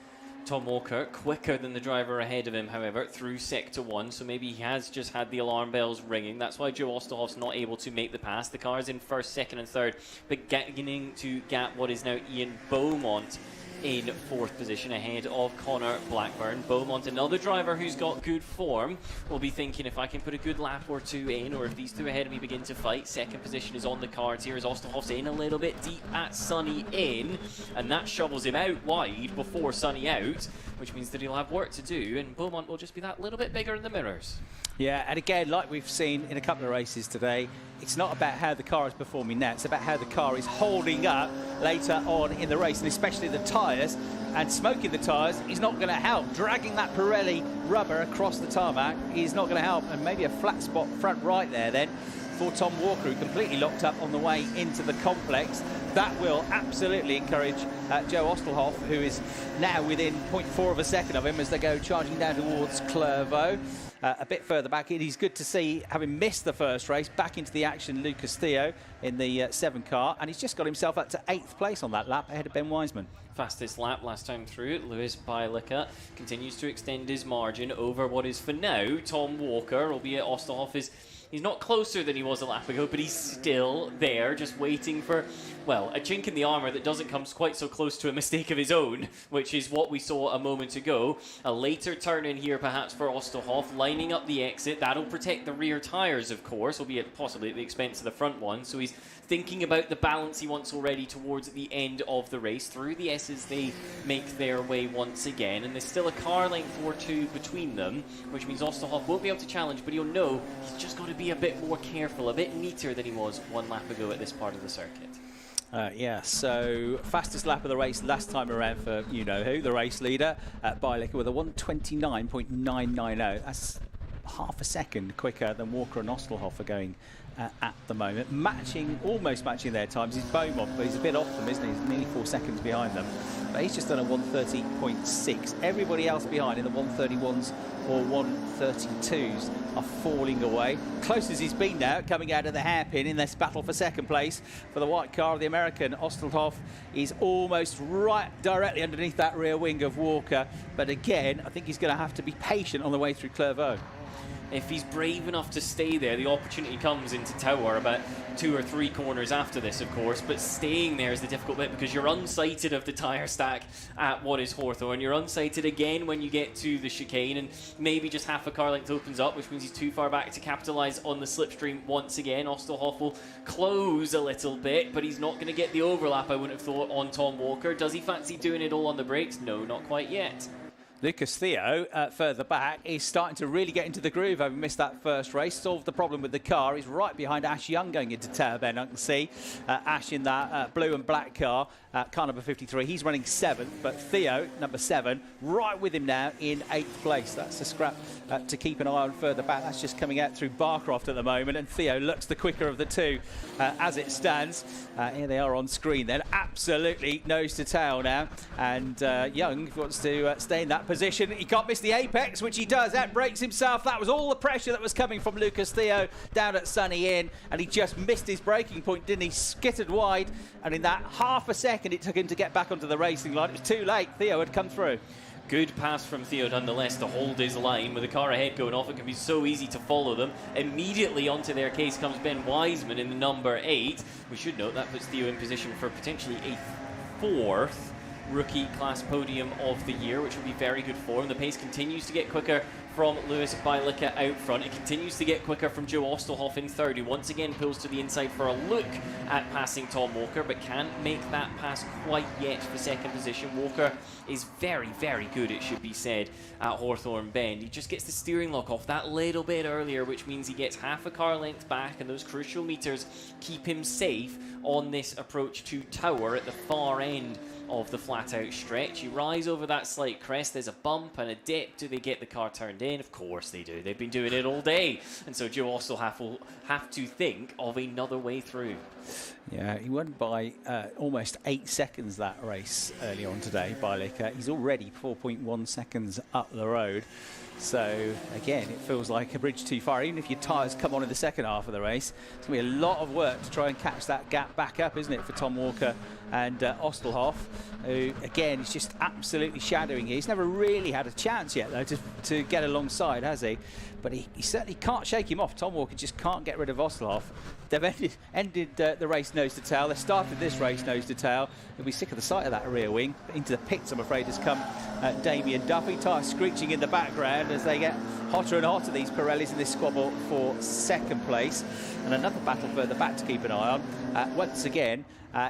Tom Walker quicker than the driver ahead of him, however, through sector 1, so maybe he has just had the alarm bells ringing. That's why Joe Ostelhoff's not able to make the pass. The car's in 1st, 2nd and 3rd, but beginning to gap what is now Ian Beaumont in 4th position ahead of Connor Blackburn. Beaumont, another driver who's got good form, will be thinking, if I can put a good lap or 2 in, or if these 2 ahead of me begin to fight. 2nd position is on the cards here as Ostelhoff's in a little bit deep at Sunny in, and that shovels him out wide before Sunny out, which means that he'll have work to do, and Beaumont will just be that little bit bigger in the mirrors. Yeah, and again, like we've seen in a couple of races today, it's not about how the car is performing now, it's about how the car is holding up later on in the race, and especially the tyres. And smoking the tyres is not going to help. Dragging that Pirelli rubber across the tarmac is not going to help, and maybe a flat spot front right there then for Tom Walker, who completely locked up on the way into the complex. that will absolutely encourage Joe Ostelhoff, who is now within 0.4 of a second of him as they go charging down towards Clervaux. A bit further back, it is good to see, having missed the first race, back into the action Lucas Theo in the 7 car, and he's just got himself up to 8th place on that lap ahead of Ben Wiseman. Fastest lap last time through, Lewis Bielica continues to extend his margin over what is for now Tom Walker, albeit Ostelhoff is... He's not closer than he was a lap ago, but he's still there, just waiting for, well, a chink in the armour that doesn't come quite so close to a mistake of his own, which is what we saw a moment ago. A later turn in here, perhaps, for Ostelhoff, lining up the exit. That'll protect the rear tyres, of course, albeit possibly at the expense of the front one. So he's thinking about the balance he wants already towards the end of the race. Through the S's, they make their way once again, and there's still a car length or two between them, which means Ostelhoff won't be able to challenge, but he'll know he's just got to be a bit more careful, a bit neater than he was one lap ago at this part of the circuit. Yeah, so fastest lap of the race last time around for you-know-who, the race leader, Bielica, with a 1:29.990. That's half a second quicker than Walker and Ostelhoff are going at the moment. Almost matching their times is Beaumont, but he's a bit off them, isn't he? He's nearly 4 seconds behind them. But he's just done a 1:30.6. Everybody else behind in the 1:31s or 1:32s are falling away. Close as he's been now, coming out of the hairpin in this battle for second place for the white car of the American. Ostelhoff is almost right directly underneath that rear wing of Walker. But again, I think he's going to have to be patient on the way through Clervaux. If he's brave enough to stay there, the opportunity comes into Tower about 2 or 3 corners after this, of course, but staying there is the difficult bit because you're unsighted of the tyre stack at what is Hawthorne. You're unsighted again when you get to the chicane, and maybe just half a car length opens up, which means he's too far back to capitalise on the slipstream once again. Ostelhoff will close a little bit, but he's not going to get the overlap, I wouldn't have thought, on Tom Walker. Does he fancy doing it all on the brakes? No, not quite yet. Lucas Theo, further back, is starting to really get into the groove, having missed that first race. Solved the problem with the car. He's right behind Ash Young going into Tower Bend. I can see Ash in that blue and black car, car number 53. He's running 7th, but Theo, number 7, right with him now in 8th place. That's a scrap to keep an eye on further back. That's just coming out through Barcroft at the moment, and Theo looks the quicker of the two as it stands. Here they are on screen then. Absolutely nose to tail now, and Young wants to stay in that position. He can't miss the apex, which he does. That breaks himself. That was all the pressure that was coming from Lucas Theo down at Sunny Inn, and he just missed his braking point, didn't he? Skittered wide, and in that half a second it took him to get back onto the racing line. It was too late. Theo had come through. Good pass from Theo nonetheless to hold his line. With the car ahead going off, it can be so easy to follow them. Immediately onto their case comes Ben Wiseman in the number 8. We should note that puts Theo in position for potentially a 4th rookie class podium of the year, which will be very good for him. The pace continues to get quicker from Lewis Bielica out front. It continues to get quicker from Joe Ostelhoff in 3rd, who once again pulls to the inside for a look at passing Tom Walker, but can't make that pass quite yet for 2nd position. Walker is very, very good, it should be said, at Hawthorne Bend. He just gets the steering lock off that little bit earlier, which means he gets half a car length back, and those crucial meters keep him safe on this approach to Tower at the far end of the flat-out stretch. You rise over that slight crest, there's a bump and a dip. Do they get the car turned in? Of course they do. They've been doing it all day. And so Joe Ostelhoff will have to think of another way through. Yeah, he won by almost 8 seconds that race early on today, Bielica. He's already 4.1 seconds up the road. So, again, it feels like a bridge too far. Even if your tyres come on in the second half of the race, it's going to be a lot of work to try and catch that gap back up, isn't it, for Tom Walker and Ostelhoff, who, again, is just absolutely shadowing here. He's never really had a chance yet, though, to get alongside, has he? But he certainly can't shake him off. Tom Walker just can't get rid of Ostelhoff. They've ended the race nose to tail. They started this race nose to tail. They'll be sick of the sight of that rear wing. Into the pits, I'm afraid, has come Damien Duffy. Tyres screeching in the background as they get hotter and hotter, these Pirellis, in this squabble for 2nd place. And another battle further back to keep an eye on. Once again,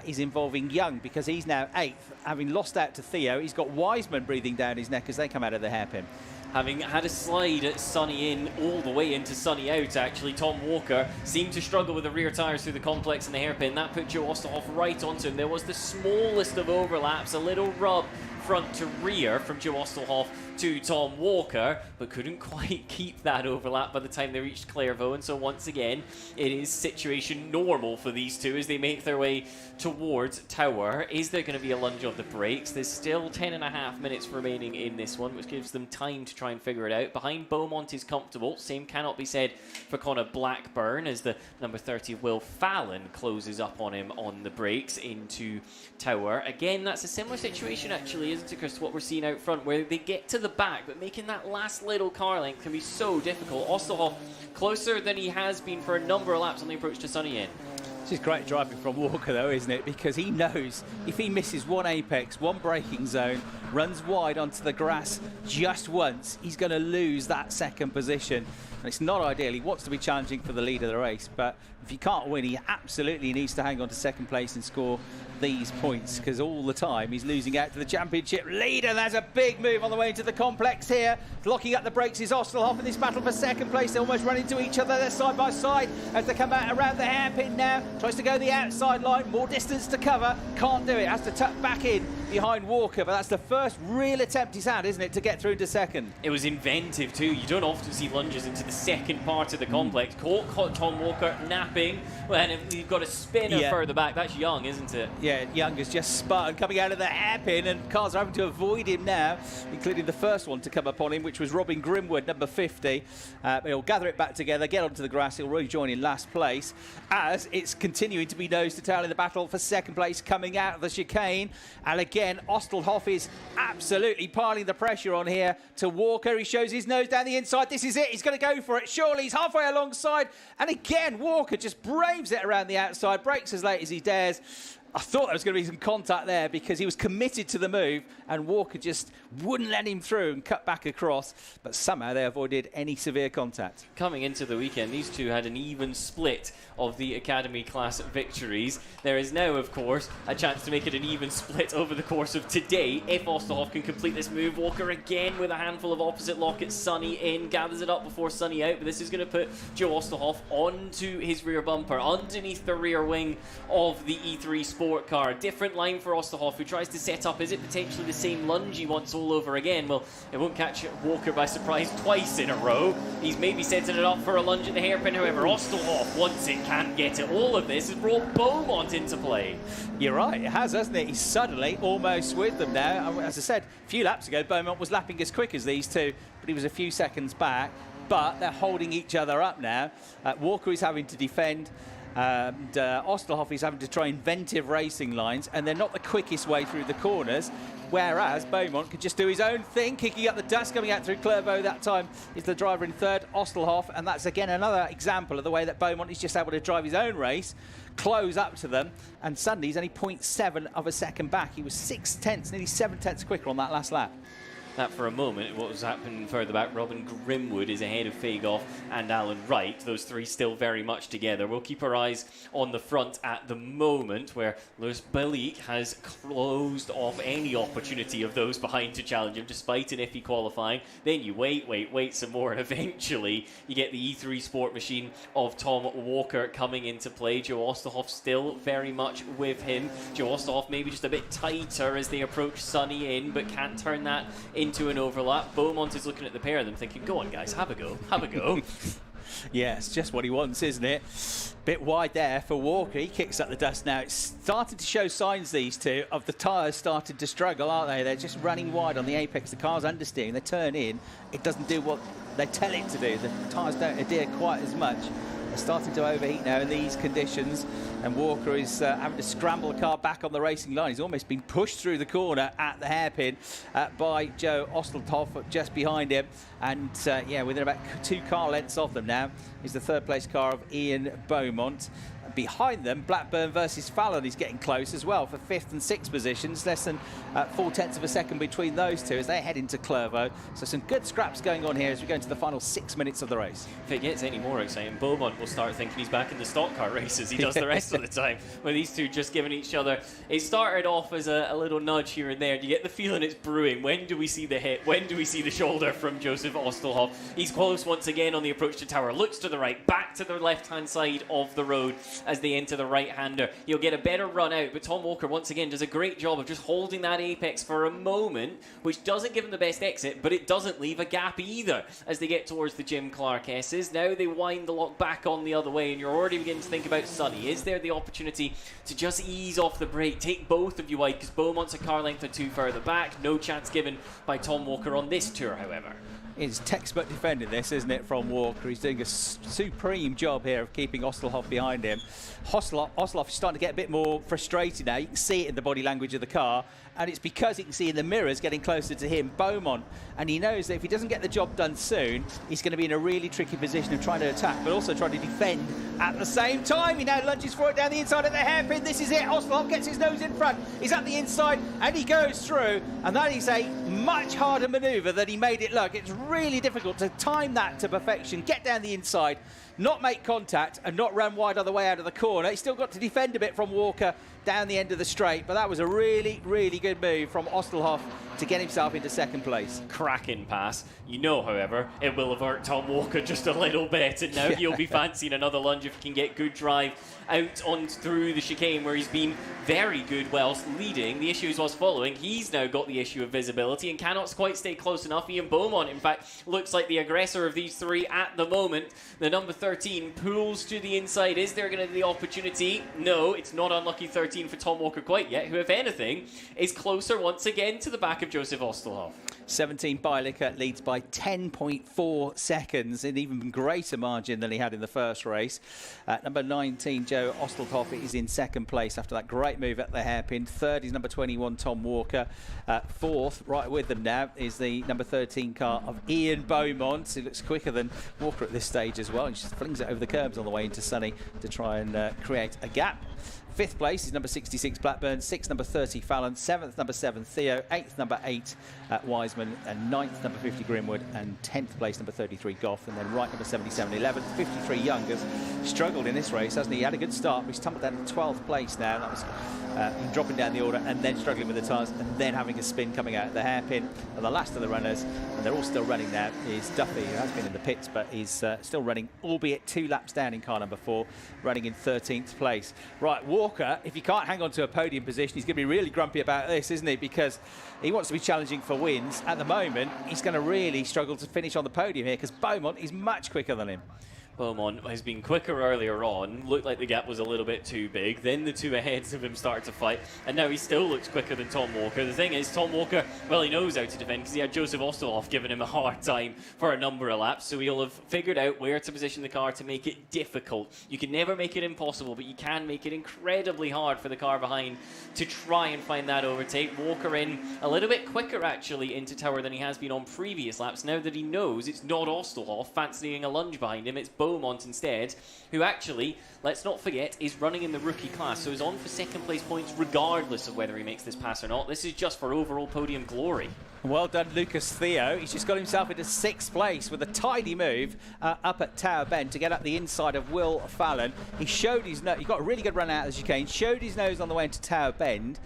is involving Young, because he's now 8th. Having lost out to Theo, he's got Wiseman breathing down his neck as they come out of the hairpin. Having had a slide at Sunny in all the way into Sunny out, actually, Tom Walker seemed to struggle with the rear tyres through the complex and the hairpin. That put Joe Ostelhoff right onto him. There was the smallest of overlaps, a little rub front to rear from Joe Ostelhoff to Tom Walker, but couldn't quite keep that overlap by the time they reached Clairvaux. And so once again, it is situation normal for these two as they make their way towards Tower. Is there going to be a lunge on the brakes? There's still 10.5 minutes remaining in this one, which gives them time to try and figure it out. Behind Beaumont is comfortable. Same cannot be said for Connor Blackburn as the number 30 Will Fallon closes up on him on the brakes into Tower. Again, that's a similar situation actually, isn't it, Chris, to what we're seeing out front, where they get to the back, but making that last little car length can be so difficult. Osterhoff closer than he has been for a number of laps on the approach to Sunny End. This is great driving from Walker though, isn't it? Because he knows if he misses one apex, one braking zone, runs wide onto the grass just once, he's going to lose that second position. And it's not ideal. He wants to be challenging for the lead of the race, but if he can't win, he absolutely needs to hang on to second place and score these points, because all the time he's losing out to the championship leader. There's a big move on the way into the complex here. Locking up the brakes is Osterhoff in this battle for second place. They almost run into each other. They're side by side as they come out around the hairpin now. Tries to go the outside line, more distance to cover. Can't do it. Has to tuck back in behind Walker, but that's the first real attempt he's had, isn't it, to get through to second. It was inventive too. You don't often see lunges into the second part of the complex. Caught Tom Walker napping, and you've got a spinner further back. That's Young, isn't it? Yeah, Young has just spun coming out of the hairpin, and cars are having to avoid him now, including the first one to come upon him, which was Robin Grimwood, number 50. He'll gather it back together, get onto the grass. He'll rejoin in last place as it's continuing to be nose to tail in the battle for second place coming out of the chicane. And again, Osterhoff is absolutely piling the pressure on here to Walker. He shows his nose down the inside. This is it. He's going to go for it. Surely he's halfway alongside. And again, Walker just braves it around the outside, brakes as late as he dares. I thought there was going to be some contact there because he was committed to the move and Walker just wouldn't let him through and cut back across, but somehow they avoided any severe contact. Coming into the weekend, these two had an even split of the Academy class victories. There is now, of course, a chance to make it an even split over the course of today if Osterhoff can complete this move. Walker again with a handful of opposite lock at Sunny in, gathers it up before Sunny out, but this is going to put Joe Osterhoff onto his rear bumper, underneath the rear wing of the E3 Sport car. Different line for Osterhoff, who tries to set up, is it potentially the same lunge he wants all over again? Well, it won't catch Walker by surprise twice in a row. He's maybe setting it up for a lunge at the hairpin, however, Osterhoff, once it can't get it. All of this has brought Beaumont into play. You're right, it has, hasn't it? He's suddenly almost with them now. As I said, a few laps ago, Beaumont was lapping as quick as these two, but he was a few seconds back. But they're holding each other up now. Walker is having to defend. And Osterhoff is having to try inventive racing lines, and they're not the quickest way through the corners, whereas Beaumont could just do his own thing, kicking up the dust, coming out through Clairvaux. That time is the driver in third, Osterhoff, and that's again another example of the way that Beaumont is just able to drive his own race, close up to them, and suddenly he's only 0.7 of a second back. He was 6/10, nearly 7/10 quicker on that last lap. That for a moment, what was happening further back, Robin Grimwood is ahead of Fagoff and Alan Wright. Those three still very much together. We'll keep our eyes on the front at the moment, where Lewis Balik has closed off any opportunity of those behind to challenge him, despite an iffy qualifying. Then you wait some more, and eventually you get the E3 Sport machine of Tom Walker coming into play. Joe Osterhoff still very much with him. Joe Osterhoff maybe just a bit tighter as they approach Sunny in, but can't turn that into an overlap. Beaumont is looking at the pair of them thinking, go on guys, have a go, have a go. Yeah, it's just what he wants, isn't it? Bit wide there for Walker. He kicks up the dust now. It's started to show signs, these two, of the tyres starting to struggle, aren't they? They're just running wide on the apex. The car's understeering. They turn in. It doesn't do what they tell it to do. The tyres don't adhere quite as much. They're starting to overheat now in these conditions, and Walker is having to scramble the car back on the racing line. He's almost been pushed through the corner at the hairpin by Joe Osterhoff just behind him, and yeah, within about 2 car lengths of them now is the third place car of Ian Beaumont. Behind them, Blackburn versus Fallon is getting close as well for 5th and 6th positions. Less than 0.4 of a second between those two as they head into Clairvaux. So some good scraps going on here as we go into the final 6 minutes of the race. If it gets any more exciting, Beaumont will start thinking he's back in the stock car races. He does the rest of the time, with these two just giving each other. It started off as a little nudge here and there. You get the feeling it's brewing. When do we see the hit? When do we see the shoulder from Joseph Osterhoff? He's close once again on the approach to Tower. Looks to the right, back to the left-hand side of the road as they enter the right-hander. He'll get a better run out, but Tom Walker, once again, does a great job of just holding that apex for a moment, which doesn't give him the best exit, but it doesn't leave a gap either as they get towards the Jim Clark S's. Now they wind the lock back on the other way, and you're already beginning to think about Sonny. Is there the opportunity to just ease off the brake, take both of you wide, because Beaumont's a car length or two further back? No chance given by Tom Walker on this tour, however. It's textbook defending this, isn't it, from Walker? He's doing a supreme job here of keeping Ostelhoff behind him. Ostelhoff is starting to get a bit more frustrated now. You can see it in the body language of the car, and it's because he can see in the mirrors getting closer to him, Beaumont, and he knows that if he doesn't get the job done soon, he's going to be in a really tricky position of trying to attack, but also trying to defend at the same time. He now lunges for it down the inside of the hairpin. This is it. Ostelhoff gets his nose in front. He's at the inside, and he goes through, and that is a much harder manoeuvre than he made it look. It's really difficult to time that to perfection, get down the inside, not make contact, and not run wide on the way out of the corner. He's still got to defend a bit from Walker down the end of the straight, but that was a really, really good move from Ostelhoff to get himself into second place. Cracking pass. You know, however, it will avert Tom Walker just a little bit, and now he'll be fancying another lunge if he can get good drive out on through the chicane, where he's been very good whilst leading. The issues was following. He's now got the issue of visibility and cannot quite stay close enough. Ian Beaumont, in fact, looks like the aggressor of these three at the moment. The number 13 pulls to the inside. Is there going to be the opportunity? No, it's not unlucky 13 for Tom Walker quite yet, who, if anything, is closer once again to the back of Joseph Ostelhoff. 17 Bielicker leads by 10.4 seconds, an even greater margin than he had in the first race. Number 19, Joe Ostelhoff, is in second place after that great move at the hairpin. Third is number 21, Tom Walker. Fourth, right with them now, is the number 13 car of Ian Beaumont, who looks quicker than Walker at this stage as well. He just flings it over the curbs on the way into Sunny to try and create a gap. Fifth place is number 66 Blackburn, sixth number 30 Fallon, seventh number 7 Theo, eighth number 8 Wiseman, and ninth number 50 Grimwood, and 10th place number 33 Goff, and then right number 77 11th, 53 Young has struggled in this race, hasn't he? He had a good start, but he's tumbled down to 12th place now. That was him dropping down the order and then struggling with the tyres and then having a spin coming out of the hairpin. And the last of the runners, and they're all still running now, is Duffy, who has been in the pits, but he's still running, albeit 2 laps down in car number 4, running in 13th place. Right, Walker, if he can't hang on to a podium position, he's going to be really grumpy about this, isn't he? Because he wants to be challenging for wins. At the moment, he's going to really struggle to finish on the podium here because Beaumont is much quicker than him. Beaumont has been quicker earlier on, looked like the gap was a little bit too big, then the two aheads of him started to fight, and now he still looks quicker than Tom Walker. The thing is, Tom Walker, well, he knows how to defend because he had Joseph Ostelhoff giving him a hard time for a number of laps, so he'll have figured out where to position the car to make it difficult. You can never make it impossible, but you can make it incredibly hard for the car behind to try and find that overtake. Walker in a little bit quicker, actually, into tower than he has been on previous laps, now that he knows it's not Ostelhoff fancying a lunge behind him, it's Beaumont instead, who actually, let's not forget, is running in the rookie class, so is on for second place points regardless of whether he makes this pass or not. This is just for overall podium glory. Well done, Lucas Theo. He's just got himself into 6th place with a tidy move up at Tower Bend to get up the inside of Will Fallon. He showed his nose, he got a really good run out of the chicane, showed his nose on the way into Tower Bend,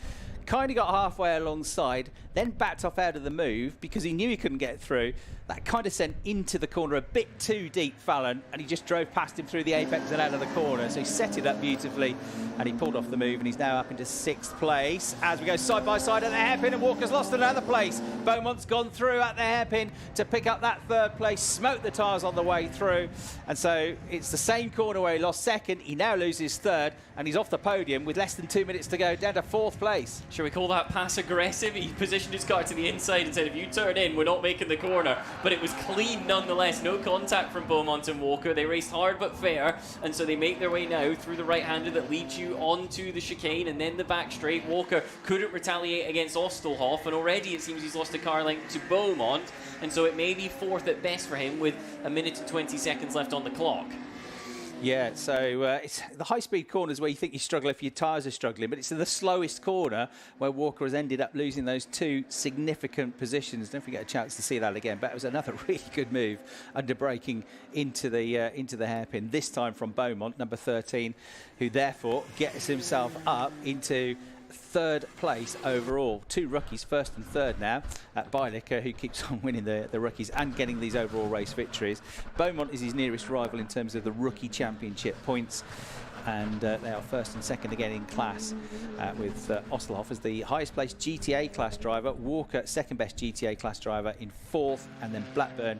kind of got halfway alongside, then backed off out of the move because he knew he couldn't get through. That kind of sent into the corner a bit too deep, Fallon, and he just drove past him through the apex and out of the corner. So he set it up beautifully, and he pulled off the move, and he's now up into 6th place. As we go side by side at the hairpin, and Walker's lost another place. Beaumont's gone through at the hairpin to pick up that 3rd place, smoked the tyres on the way through, and so it's the same corner where he lost 2nd. He now loses 3rd, and he's off the podium with less than 2 minutes to go, down to 4th place. Shall we call that pass aggressive? He positioned his car to the inside and said, if you turn in, we're not making the corner. But it was clean nonetheless. No contact from Beaumont and Walker. They raced hard but fair, and so they make their way now through the right-hander that leads you onto the chicane and then the back straight. Walker couldn't retaliate against Ostelhoff, and already it seems he's lost a car length to Beaumont, and so it may be 4th at best for him with a minute and 20 seconds left on the clock. Yeah, so it's the high-speed corners where you think you struggle if your tyres are struggling, but it's in the slowest corner where Walker has ended up losing those 2 significant positions. Don't forget a chance to see that again, but it was another really good move under braking into the hairpin, this time from Beaumont, number 13, who therefore gets himself up into 3rd place overall. 2 rookies, 1st and 3rd now at Bielicker, who keeps on winning the rookies and getting these overall race victories. Beaumont is his nearest rival in terms of the rookie championship points. and they are first and second again in class, with Ostelhoff as the highest placed GTA class driver, Walker second best GTA class driver in 4th, and then Blackburn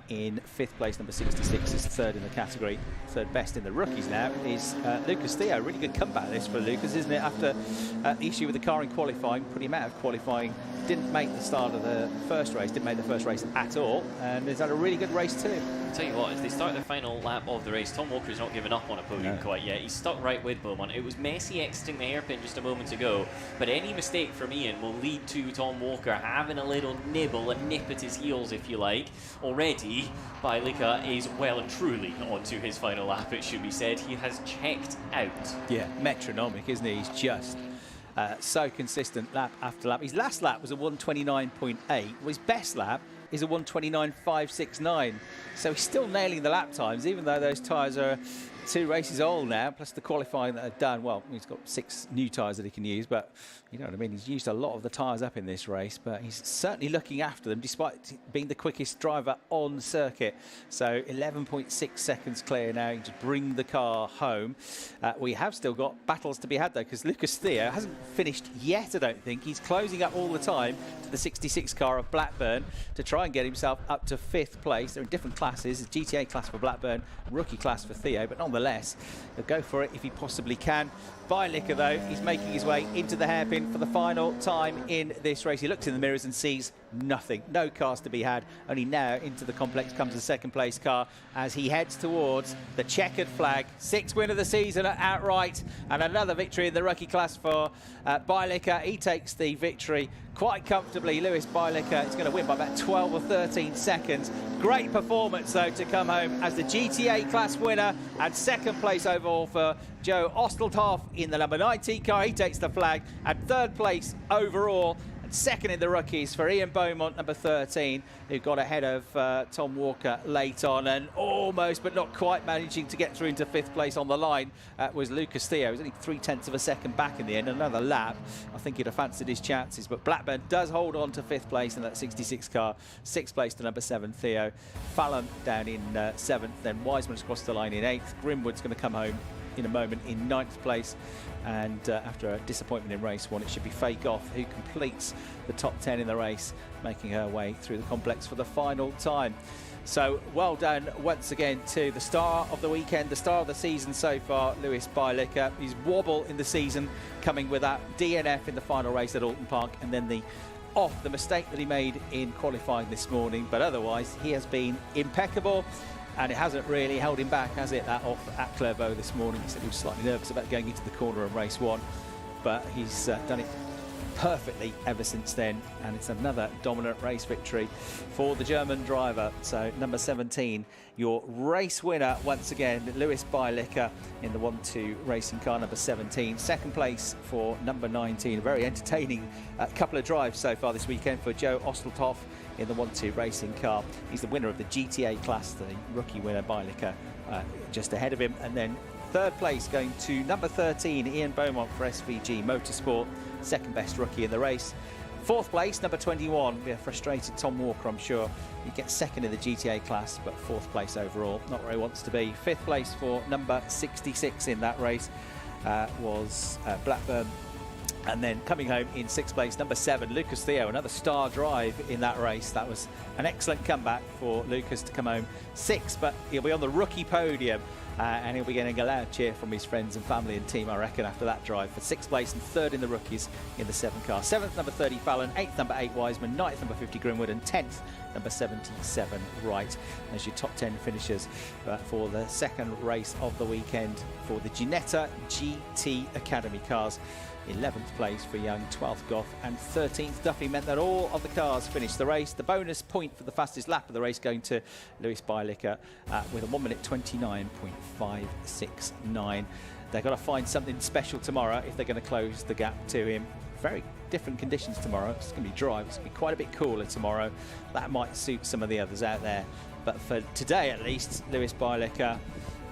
in 5th place. Number 66 is 3rd in the category. 3rd best in the rookies now is Lucas Theo. Really good comeback this for Lucas, isn't it? After the issue with the car in qualifying, pretty him out of qualifying, didn't make the start of the first race, didn't make the first race at all, and he's had a really good race too. I'll tell you what, as they start the final lap of the race, Tom Walker's not given up on a podium quite yet. He's stuck right with Beaumont. It was messy exiting the hairpin just a moment ago, but any mistake from Ian will lead to Tom Walker having a little nibble, a nip at his heels, if you like. Already, Bailica is well and truly onto his final lap, it should be said. He has checked out. Yeah, metronomic, isn't he? He's just so consistent lap after lap. His last lap was a 129.8. Well, his best lap is a 129.569. So he's still nailing the lap times, even though those tyres are 2 races old now, plus the qualifying that they've done. Well, he's got 6 new tyres that he can use, but you know what I mean? He's used a lot of the tyres up in this race, but he's certainly looking after them, despite being the quickest driver on circuit. So 11.6 seconds clear now to bring the car home. We have still got battles to be had, though, because Lucas Theo hasn't finished yet, I don't think. He's closing up all the time to the 66 car of Blackburn to try and get himself up to 5th place. They're in different classes, a GTA class for Blackburn, rookie class for Theo, but nonetheless, he'll go for it if he possibly can. Bailica, though, he's making his way into the hairpin for the final time in this race. He looks in the mirrors and sees nothing. No cars to be had. Only now into the complex comes the 2nd place car as he heads towards the checkered flag. 6th win of the season outright, and another victory in the rookie class for Bailica. He takes the victory quite comfortably. Lewis Bailica is going to win by about 12 or 13 seconds. Great performance, though, to come home as the GTA class winner, and 2nd place overall for Joe Ostelhoff in the number 19 car. He takes the flag, and 3rd place overall, and 2nd in the rookies for Ian Beaumont, number 13, who got ahead of Tom Walker late on, and almost but not quite managing to get through into 5th place on the line was Lucas Theo. He was only 0.3 of a second back in the end. Another lap, I think he'd have fancied his chances, but Blackburn does hold on to 5th place in that 66 car. 6th place to number 7 Theo. Fallon down in 7th, then Wiseman's across the line in 8th. Grimwood's going to come home in a moment in 9th place, and after a disappointment in race 1, it should be Faye Goff who completes the top 10 in the race, making her way through the complex for the final time. So well done once again to the star of the weekend, the star of the season so far, Lewis Bailica. His wobble in the season coming with that DNF in the final race at Alton Park, and then the mistake that he made in qualifying this morning, but otherwise he has been impeccable. And it hasn't really held him back, has it, that off at Clairvaux this morning? He said he was slightly nervous about going into the corner of race 1, but he's done it perfectly ever since then, and it's another dominant race victory for the German driver. So number 17, your race winner once again, Lewis Bailica in the 1-2 racing car, number 17. 2nd place for number 19. A very entertaining couple of drives so far this weekend for Joe Ostelhoff in the 1-2 racing car. He's the winner of the GTA class, the rookie winner Bailica just ahead of him, and then 3rd place going to number 13, Ian Beaumont for SVG Motorsport, 2nd best rookie in the race. 4th place, number 21, we have frustrated Tom Walker, I'm sure. He gets 2nd in the GTA class, but 4th place overall, not where he wants to be. 5th place for number 66 in that race was Blackburn. And then coming home in 6th place, number 7, Lucas Theo, another star drive in that race. That was an excellent comeback for Lucas to come home 6th, but he'll be on the rookie podium. And he'll be getting a loud cheer from his friends and family and team, I reckon, after that drive for 6th place and 3rd in the rookies in the 7 car. 7th, number 30, Fallon. 8th, number 8, Wiseman. 9th, number 50, Grimwood. And 10th, number 77, Wright. As your top 10 finishers for the 2nd race of the weekend for the Ginetta GT Academy cars. 11th place for Young, 12th Goff, and 13th Duffy meant that all of the cars finished the race. The bonus point for the fastest lap of the race going to Lewis Bailica with a 1 minute 29.569. They've got to find something special tomorrow if they're going to close the gap to him. Very different conditions tomorrow. It's going to be dry. It's going to be quite a bit cooler tomorrow. That might suit some of the others out there. But for today, at least, Lewis Bailica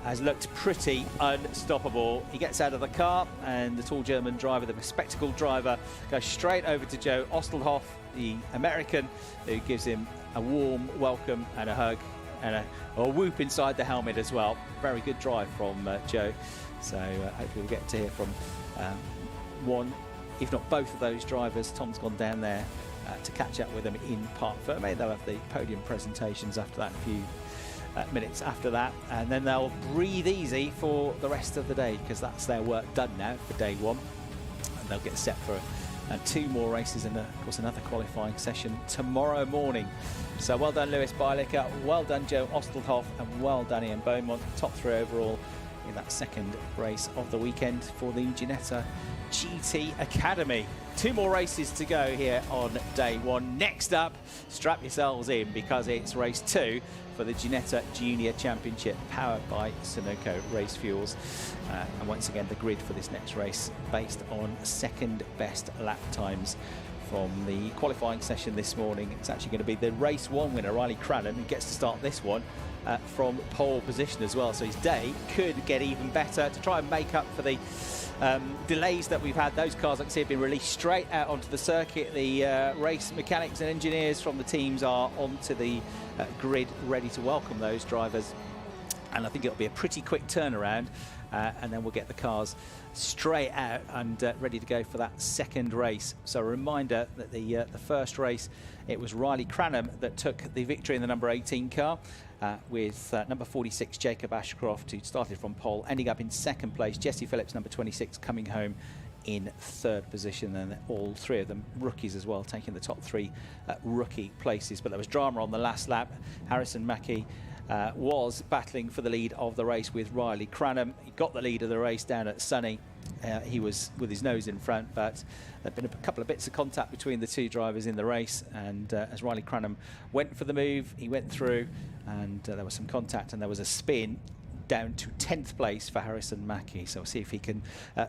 has looked pretty unstoppable. He gets out of the car, and the tall German driver, the bespectacled driver, goes straight over to Joe Ostelhoff, the American, who gives him a warm welcome and a hug. and a whoop inside the helmet as well. Very good drive from Joe. So hopefully we'll get to hear from one, if not both of those drivers. Tom's gone down there to catch up with them in Parc Ferme. They'll have the podium presentations after that, a few minutes after that, and then they'll breathe easy for the rest of the day, because that's their work done now for day one. And they'll get set for 2 more races and, of course, another qualifying session tomorrow morning. So well done, Lewis Bielicker, well done, Joe Ostelhoff, and well done, Ian Beaumont. Top 3 overall in that second race of the weekend for the Ginetta GT Academy. 2 more races to go here on day 1. Next up, strap yourselves in, because it's race 2 for the Ginetta Junior Championship, powered by Sunoco Race Fuels. And once again, the grid for this next race based on second best lap times from the qualifying session this morning. It's actually going to be the race 1 winner, Riley Cranham, who gets to start this one from pole position as well. So his day could get even better to try and make up for the delays that we've had. Those cars, like I say, have been released straight out onto the circuit. The race mechanics and engineers from the teams are onto the grid, ready to welcome those drivers. And I think it'll be a pretty quick turnaround, and then we'll get the cars straight out and ready to go for that second race. So a reminder that the first race, it was Riley Cranham that took the victory in the number 18 car, with number 46 Jacob Ashcroft, who started from pole, ending up in second place. Jesse Phillips, number 26, coming home in third position, and all 3 of them rookies as well, taking the top 3 rookie places. But there was drama on the last lap. Harrison Mackie was battling for the lead of the race with Riley Cranham. He got the lead of the race down at Sunny. He was with his nose in front, but there'd been a couple of bits of contact between the 2 drivers in the race, and as Riley Cranham went for the move, he went through, and there was some contact, and there was a spin down to 10th place for Harrison Mackie. So we'll see if he can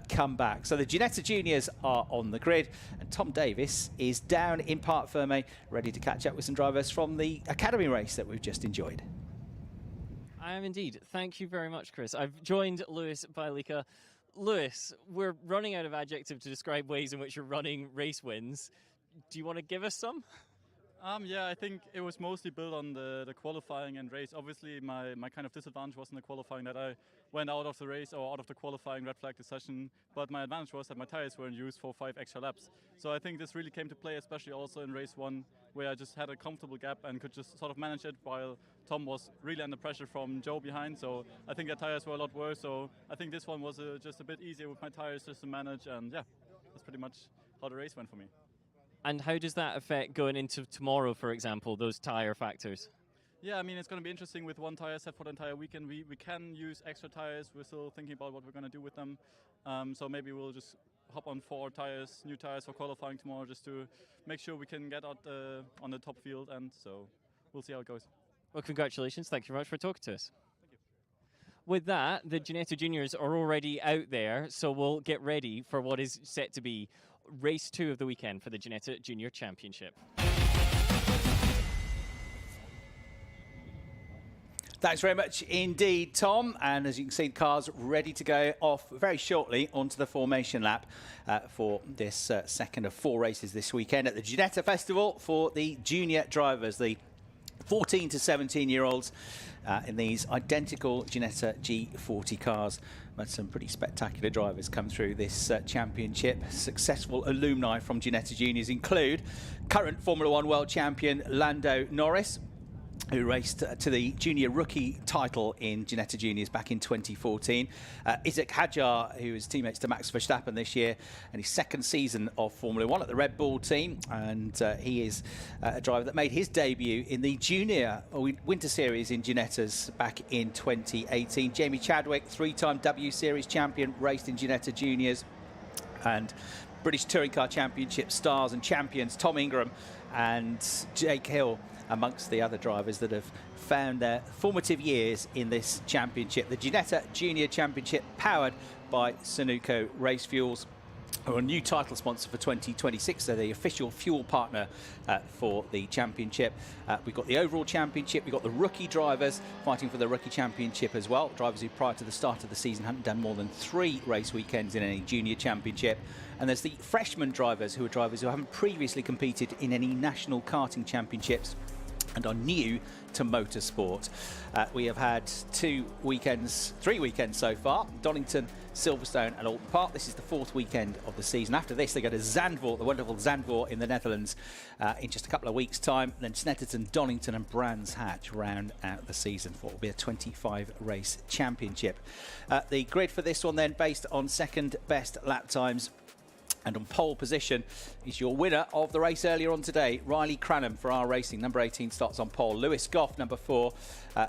come back. So the Ginetta Juniors are on the grid, and Tom Davis is down in Parc Ferme, ready to catch up with some drivers from the Academy race that we've just enjoyed. I am indeed. Thank you very much, Chris. I've joined Lewis Bielicker. Lewis, we're running out of adjective to describe ways in which you're running race wins. Do you want to give us some? Yeah, I think it was mostly built on the qualifying and race. Obviously, my kind of disadvantage was in the qualifying, that I went out of the race or out of the qualifying red flag session. But my advantage was that my tires weren't used for 5 extra laps. So I think this really came to play, especially also in race 1, where I just had a comfortable gap and could just sort of manage it, while Tom was really under pressure from Joe behind. So I think their tires were a lot worse. So I think this one was just a bit easier with my tires just to manage. And yeah, that's pretty much how the race went for me. And how does that affect going into tomorrow, for example, those tyre factors? Yeah, I mean, it's going to be interesting with 1 tire set for the entire weekend. We can use extra tires. We're still thinking about what we're going to do with them. So maybe we'll just hop on 4 tires, new tires for qualifying tomorrow, just to make sure we can get out on the top field. And so we'll see how it goes. Well, congratulations. Thank you very much for talking to us. Thank you. With that, the Ginetta Juniors are already out there, so we'll get ready for what is set to be race 2 of the weekend for the Ginetta Junior Championship. Thanks very much indeed, Tom. And as you can see, the car's ready to go off very shortly onto the formation lap for this second of 4 races this weekend at the Ginetta Festival for the junior drivers, the 14 to 17-year-olds in these identical Ginetta G40 cars. But some pretty spectacular drivers come through this championship. Successful alumni from Ginetta Juniors include current Formula 1 world champion Lando Norris, who raced to the junior rookie title in Ginetta Juniors back in 2014. Isaac Hadjar, who is teammates to Max Verstappen this year, and his second season of Formula 1 at the Red Bull team. And he is a driver that made his debut in the junior winter series in Ginetta's back in 2018. Jamie Chadwick, 3-time W Series champion, raced in Ginetta Juniors. And British Touring Car Championship stars and champions Tom Ingram and Jake Hill amongst the other drivers that have found their formative years in this championship. The Ginetta Junior Championship, powered by Sunoco Race Fuels, are a new title sponsor for 2026. They're the official fuel partner for the championship. We've got the overall championship. We've got the rookie drivers fighting for the rookie championship as well. Drivers who prior to the start of the season hadn't done more than 3 race weekends in any junior championship. And there's the freshman drivers, who are drivers who haven't previously competed in any national karting championships. and are new to motorsport. We have had 3 weekends so far: Donington, Silverstone and Alton Park. This is the 4th weekend of the season. After this, they go to Zandvoort, the wonderful Zandvoort in the Netherlands, in just a couple of weeks' time. Then Snetterton, Donington and Brands Hatch round out the season for what will be a 25-race championship. The grid for this one then, based on second best lap times. And on pole position is your winner of the race earlier on today, Riley Cranham for our racing. Number 18 starts on pole. Lewis Goff, number 4,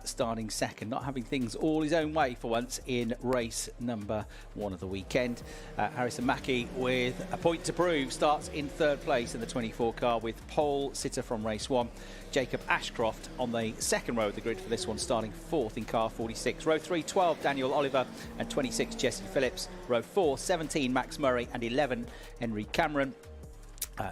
starting second. Not having things all his own way for once in race number 1 of the weekend. Harrison Mackie, with a point to prove, starts in 3rd place in the 24 car with pole sitter from race 1. Jacob Ashcroft on the 2nd row of the grid for this one, starting 4th in car 46. Row 3, 12, Daniel Oliver, and 26, Jesse Phillips. Row 4, 17, Max Murray, and 11, Henry Cameron,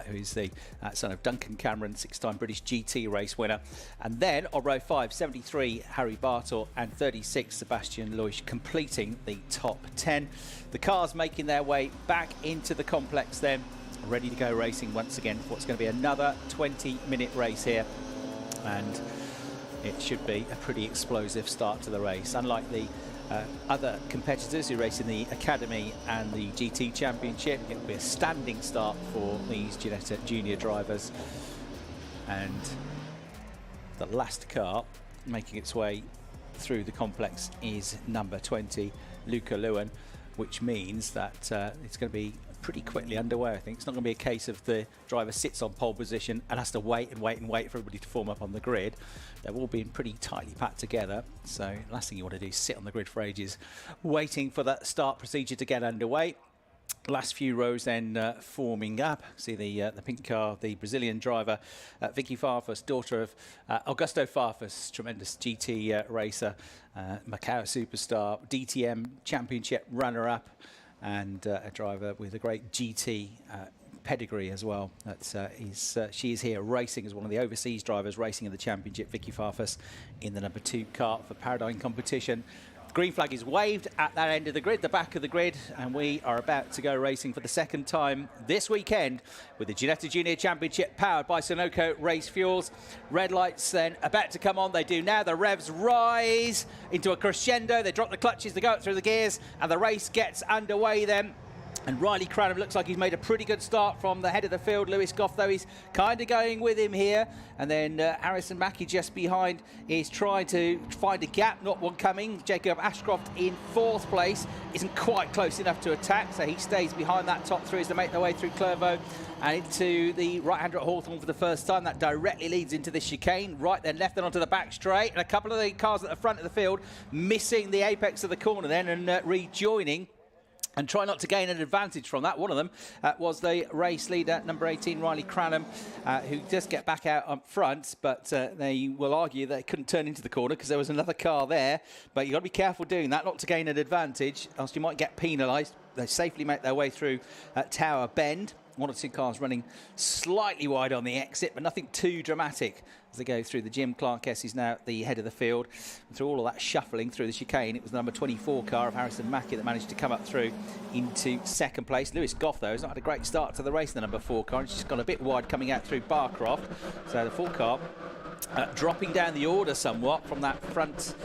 who is the son of Duncan Cameron, 6-time British GT race winner. And then on row 5, 73, Harry Bartle, and 36, Sebastian Leusch, completing the top 10. The cars making their way back into the complex then, ready to go racing once again for what's going to be another 20-minute race here. And it should be a pretty explosive start to the race. Unlike the other competitors who race in the Academy and the GT Championship, it will be a standing start for these Ginetta Junior drivers. And the last car making its way through the complex is number 20, Luca Lewin, which means that it's going to be pretty quickly underway. I think it's not going to be a case of the driver sits on pole position and has to wait and wait and wait for everybody to form up on the grid. They've all been pretty tightly packed together, so the last thing you want to do is sit on the grid for ages waiting for that start procedure to get underway. Last few rows then forming up. See the pink car, the Brazilian driver, Vicky Farfus, daughter of Augusto Farfus, tremendous GT racer, Macau superstar, DTM Championship runner-up, and a driver with a great GT pedigree as well. She is here racing as one of the overseas drivers racing in the championship. Vicky Farfus in the number 2 car for Paradigm competition. The green flag is waved at that end of the grid, the back of the grid, and we are about to go racing for the 2nd time this weekend with the Ginetta Junior Championship powered by Sunoco Race Fuels. Red lights then about to come on. They do now. The revs rise into a crescendo. They drop the clutches, they go up through the gears, and the race gets underway then. And Riley Cranham looks like he's made a pretty good start from the head of the field. Lewis Goff, though, he's kind of going with him here. And then Harrison Mackie just behind is trying to find a gap, not one coming. Jacob Ashcroft in 4th place isn't quite close enough to attack, so he stays behind that top 3 as they make their way through Clervaux and into the right-hander at Hawthorne for the first time. That directly leads into this chicane. Right then, left then onto the back straight. And a couple of the cars at the front of the field missing the apex of the corner then and rejoining. And try not to gain an advantage from that. One of them was the race leader, number 18, Riley Cranham, who does get back out up front, but they will argue that it couldn't turn into the corner because there was another car there. But you've got to be careful doing that, not to gain an advantage, else you might get penalised. They safely make their way through Tower Bend. 1 or 2 cars running slightly wide on the exit, but nothing too dramatic as they go through the Jim Clark S. is now at the head of the field. And through all of that shuffling through the chicane, it was the number 24 car of Harrison Mackie that managed to come up through into 2nd place. Lewis Goff, though, has not had a great start to the race, the number 4 car. He's just gone a bit wide coming out through Barcroft. So the 4 car dropping down the order somewhat from that front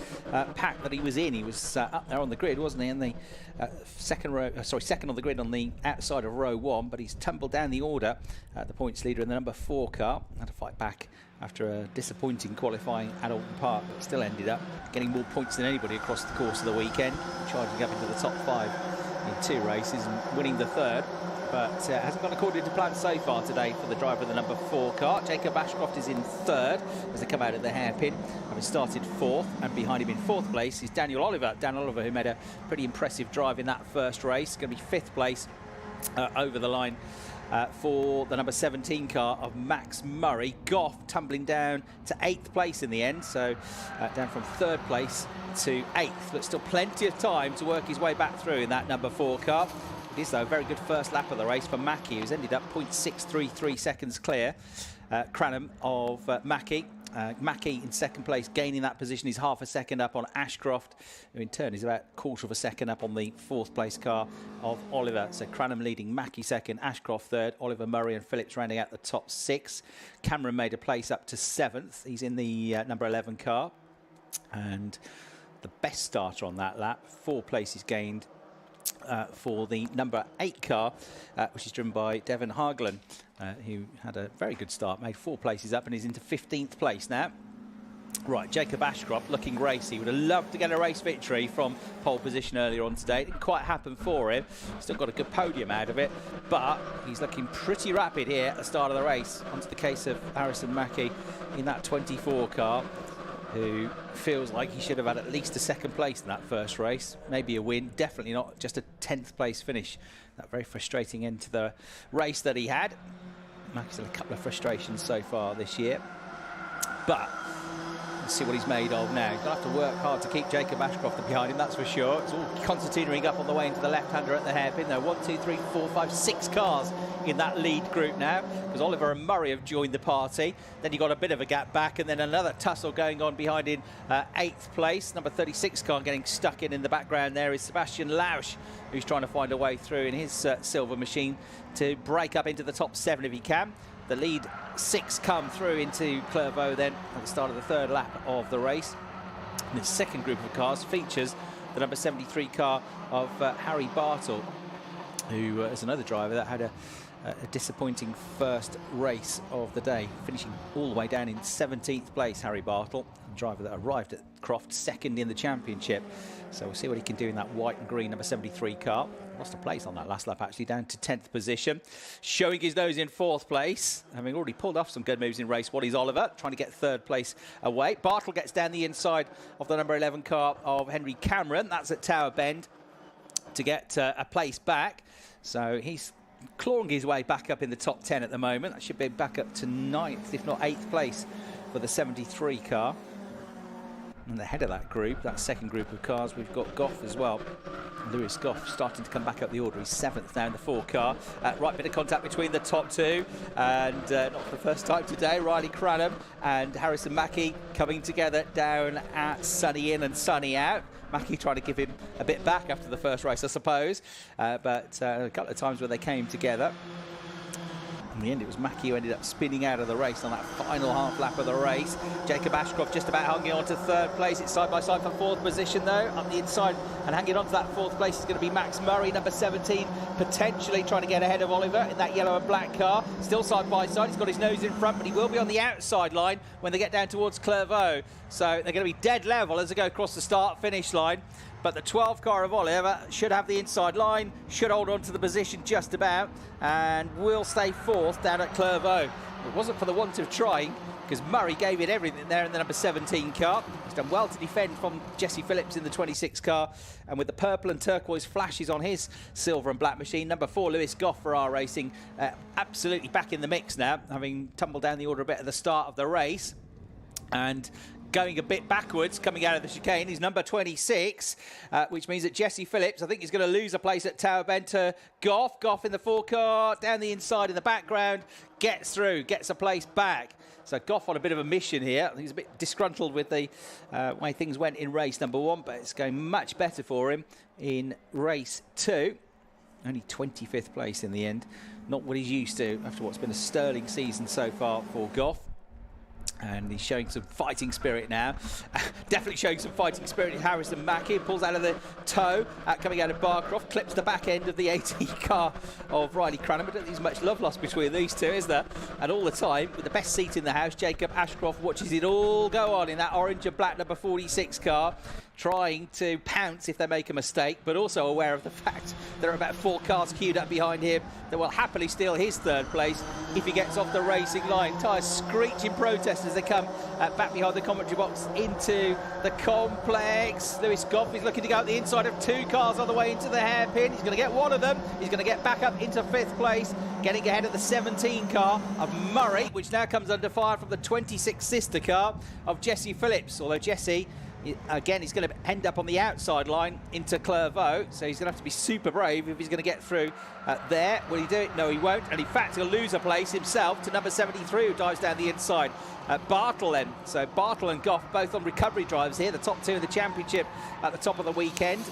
pack that he was in. He was up there on the grid, wasn't he? In the second on the grid on the outside of row 1, but he's tumbled down the order. The points leader in the number 4 car had to fight back after a disappointing qualifying at Alton Park, but still ended up getting more points than anybody across the course of the weekend, charging up into the top 5 in 2 races and winning the 3rd. But hasn't gone according to plan so far today for the driver of the number 4 car. Jacob Ashcroft is in 3rd as they come out of the hairpin, having started 4th, and behind him in 4th place is Daniel Oliver. Dan Oliver, who made a pretty impressive drive in that first race, going to be 5th place over the line for the number 17 car of Max Murray. Goff tumbling down to 8th place in the end, so down from 3rd place to 8th, but still plenty of time to work his way back through in that number 4 car. It is, though, a very good first lap of the race for Mackie, who's ended up 0.633 seconds clear. Cranham of Mackie Mackie in second place, gaining that position. He's half a second up on Ashcroft, who in turn is about a quarter of a second up on the fourth place car of Oliver. So Cranham leading, Mackie second, Ashcroft third, Oliver, Murray and Phillips rounding out the top 6. Cameron made a place up to 7th. He's in the number 11 car. And the best starter on that lap, 4 places gained for the number 8 car, which is driven by Devon Harglen, who had a very good start, made 4 places up and is into 15th place now. Right, Jacob Ashcroft looking racy. Would have loved to get a race victory from pole position earlier on today. It didn't quite happen for him. Still got a good podium out of it, but he's looking pretty rapid here at the start of the race. Onto the case of Harrison Mackie in that 24 car, who feels like he should have had at least a second place in that first race. Maybe a win, definitely not just a 10th place finish. That very frustrating end to the race that he had. Mackie's had a couple of frustrations so far this year, but let's see what he's made of now. He's going to have to work hard to keep Jacob Ashcroft behind him, that's for sure. It's all concertinaing up on the way into the left-hander at the hairpin. There are 1, 2, 3, 4, 5, 6 cars in that lead group now, because Oliver and Murray have joined the party. Then you got a bit of a gap back, and then another tussle going on behind in 8th place. Number 36 car getting stuck in the background there is Sebastian Lausch, who's trying to find a way through in his silver machine to break up into the top 7 if he can. The lead 6 come through into Clairvaux then at the start of the 3rd lap of the race. And the second group of cars features the number 73 car of Harry Bartle, who is another driver that had a disappointing first race of the day, finishing all the way down in 17th place. Harry Bartle, a driver that arrived at Croft second in the championship. So we'll see what he can do in that white and green number 73 car. Lost a place on that last lap, actually, down to 10th position. Showing his nose in 4th place, having already pulled off some good moves in race 1 is Oliver, trying to get 3rd place away. Bartle gets down the inside of the number 11 car of Henry Cameron. That's at Tower Bend to get a place back. So he's clawing his way back up in the top 10 at the moment. That should be back up to 9th, if not 8th place for the 73 car. And the head of that group, that second group of cars, we've got Goff as well. Lewis Goff starting to come back up the order. He's 7th now in the 4 car. Right bit of contact between the top 2, and not for the first time today, Riley Cranham and Harrison Mackie coming together down at Sunny In and Sunny Out. Mackie trying to give him a bit back after the first race, I suppose, but a couple of times where they came together. In the end, it was Mackie who ended up spinning out of the race on that final half lap of the race. Jacob Ashcroft just about hanging on to 3rd place. It's side by side for 4th position, though. Up the inside and hanging on to that 4th place is going to be Max Murray, number 17, potentially trying to get ahead of Oliver in that yellow and black car. Still side by side. He's got his nose in front, but he will be on the outside line when they get down towards Clairvaux. So they're going to be dead level as they go across the start-finish line. But the 12 car of Oliver should have the inside line, should hold on to the position just about, and will stay 4th down at Clairvaux. It wasn't for the want of trying, because Murray gave it everything there in the number 17 car. He's done well to defend from Jesse Phillips in the 26 car, and with the purple and turquoise flashes on his silver and black machine, number 4, Lewis Goff for our racing, absolutely back in the mix now, having tumbled down the order a bit at the start of the race. And going a bit backwards, coming out of the chicane, is number 26, which means that Jesse Phillips, I think he's going to lose a place at Tower Bend to Goff. Goff in the 4 car, down the inside in the background, gets through, gets a place back. So Goff on a bit of a mission here. I think he's a bit disgruntled with the way things went in race number 1, but it's going much better for him in race 2. Only 25th place in the end. Not what he's used to after what's been a sterling season so far for Goff. And he's showing some fighting spirit now. Definitely showing some fighting spirit in Harrison Mackie. Pulls out of the toe, coming out of Barcroft. Clips the back end of the 18 car of Riley Cranham. I don't think there's much love lost between these two, is there? And all the time, with the best seat in the house, Jacob Ashcroft watches it all go on in that orange and black number 46 car, trying to pounce if they make a mistake, but also aware of the fact there are about 4 cars queued up behind him that will happily steal his 3rd place if he gets off the racing line. Tyres screech in protest as they come back behind the commentary box into the complex. Lewis Goff is looking to go out the inside of 2 cars on the way into the hairpin. He's going to get one of them. He's going to get back up into 5th place, getting ahead of the 17 car of Murray, which now comes under fire from the 26 sister car of Jesse Phillips, although Jesse Again, he's going to end up on the outside line into Clairvaux, so he's going to have to be super brave if he's going to get through there. Will he do it? No, he won't. And in fact, he'll lose a place himself to number 73, who dives down the inside. Bartle then. So Bartle and Goff both on recovery drives here, the top two of the championship at the top of the weekend.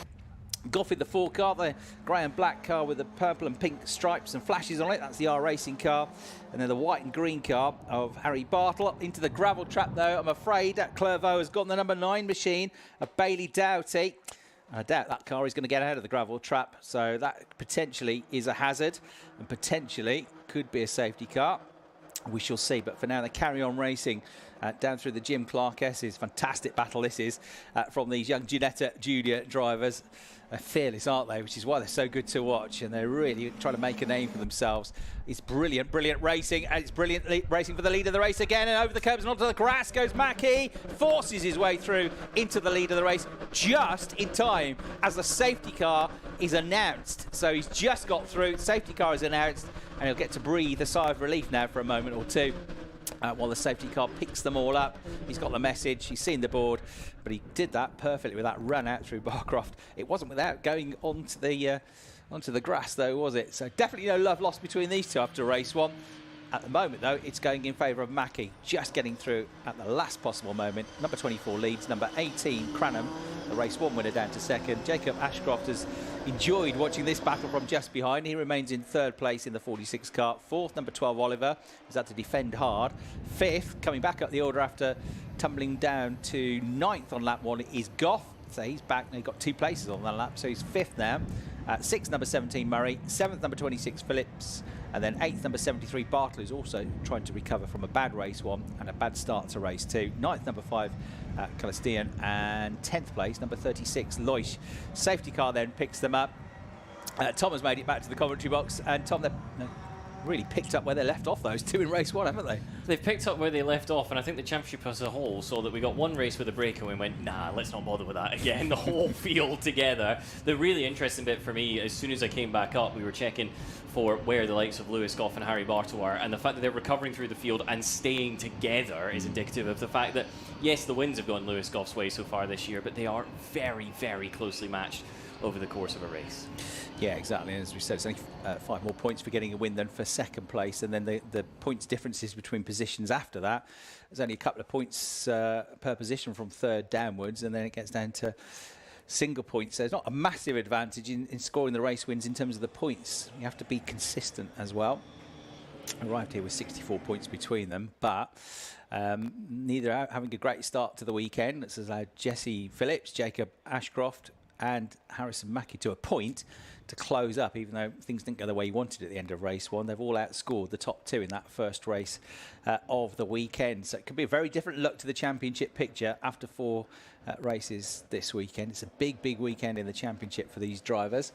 Goff in the 4 car, the grey and black car with the purple and pink stripes and flashes on it. That's the R Racing car. And then the white and green car of Harry Bartle. Into the gravel trap, though, I'm afraid that Clairvaux has got the number 9 machine of Bailey Doughty. I doubt that car is going to get out of the gravel trap, so that potentially is a hazard and potentially could be a safety car. We shall see, but for now they carry on racing down through the Jim Clark S's. Fantastic battle this is from these young Ginetta Junior drivers. They're fearless, aren't they? Which is why they're so good to watch, and they're really trying to make a name for themselves. It's brilliant, brilliant racing, and it's brilliant racing for the lead of the race again, and over the curbs and onto the grass goes Mackie, forces his way through into the lead of the race just in time as the safety car is announced. So he's just got through, safety car is announced, and he'll get to breathe a sigh of relief now for a moment or two. While the safety car picks them all up. He's got the message, he's seen the board, but he did that perfectly with that run out through Barcroft. It wasn't without going onto the grass, though, was it? So definitely no love lost between these two after race 1. At the moment, though, it's going in favour of Mackie, just getting through at the last possible moment. Number 24 leads, number 18, Cranham, the race 1 winner, down to second. Jacob Ashcroft has enjoyed watching this battle from just behind. He remains in 3rd place in the 46 car. 4th, number 12, Oliver, who's had to defend hard. 5th, coming back up the order after tumbling down to 9th on lap 1, is Goff. So he's back, and he got 2 places on that lap, so he's 5th now. 6th, number 17, Murray. 7th, number 26, Phillips. And then 8th, number 73, Bartle, who's also trying to recover from a bad race 1 and a bad start to race 2. 9th, number 5, Calistian. And 10th place, number 36, Loish. Safety car then picks them up. Tom has made it back to the commentary box. And Tom, they've really picked up where they left off, those two in race 1, haven't they? They've picked up where they left off, and I think the championship as a whole saw that we got one race with a break and we went, nah, let's not bother with that again. The whole field together. The really interesting bit for me, as soon as I came back up, we were checking for where the likes of Lewis Goff and Harry Bartle are, and the fact that they're recovering through the field and staying together is indicative of the fact that, yes, the wins have gone Lewis Goff's way so far this year, but they are very, very closely matched over the course of a race. Yeah, exactly. As we said, it's only 5 more points for getting a win than for 2nd place, and then the points differences between positions after that. There's only a couple of points per position from 3rd downwards, and then it gets down to single points. So there's not a massive advantage in scoring the race wins in terms of the points. You have to be consistent as well. Arrived here with 64 points between them, but neither are having a great start to the weekend. This has allowed Jesse Phillips, Jacob Ashcroft and Harrison Mackie to a point to close up, even though things didn't go the way he wanted at the end of race 1. They've all outscored the top 2 in that first race of the weekend. So it could be a very different look to the championship picture after 4 races this weekend. It's a big, big weekend in the championship for these drivers.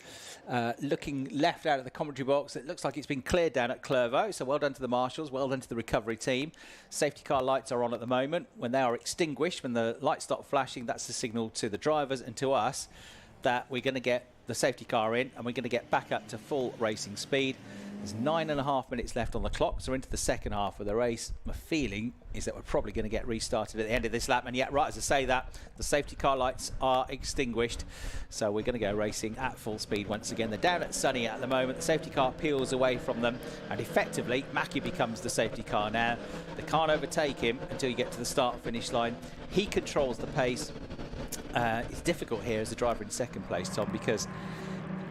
Looking left out of the commentary box, it looks like it's been cleared down at Clairvaux. So well done to the marshals, well done to the recovery team. Safety car lights are on at the moment. When they are extinguished, when the lights stop flashing, that's the signal to the drivers and to us that we're going to get the safety car in and we're going to get back up to full racing speed. There's 9.5 minutes left on the clock, so into the second half of the race. My feeling is that we're probably going to get restarted at the end of this lap, and yet right as I say that, the safety car lights are extinguished, so we're going to go racing at full speed once again. They're down at Sunny at the moment. The safety car peels away from them, and effectively Mackie becomes the safety car now. They can't overtake him until you get to the start finish line. He controls the pace. It's difficult here as a driver in 2nd place, Tom, because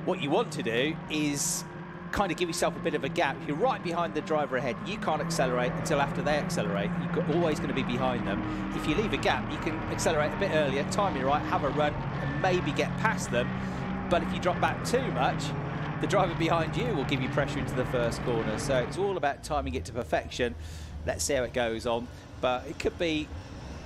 what you want to do is kind of give yourself a bit of a gap. If you're right behind the driver ahead, you can't accelerate until after they accelerate. You're always going to be behind them. If you leave a gap, you can accelerate a bit earlier, time it right, have a run, and maybe get past them. But if you drop back too much, the driver behind you will give you pressure into the first corner. So it's all about timing it to perfection. Let's see how it goes on. But it could be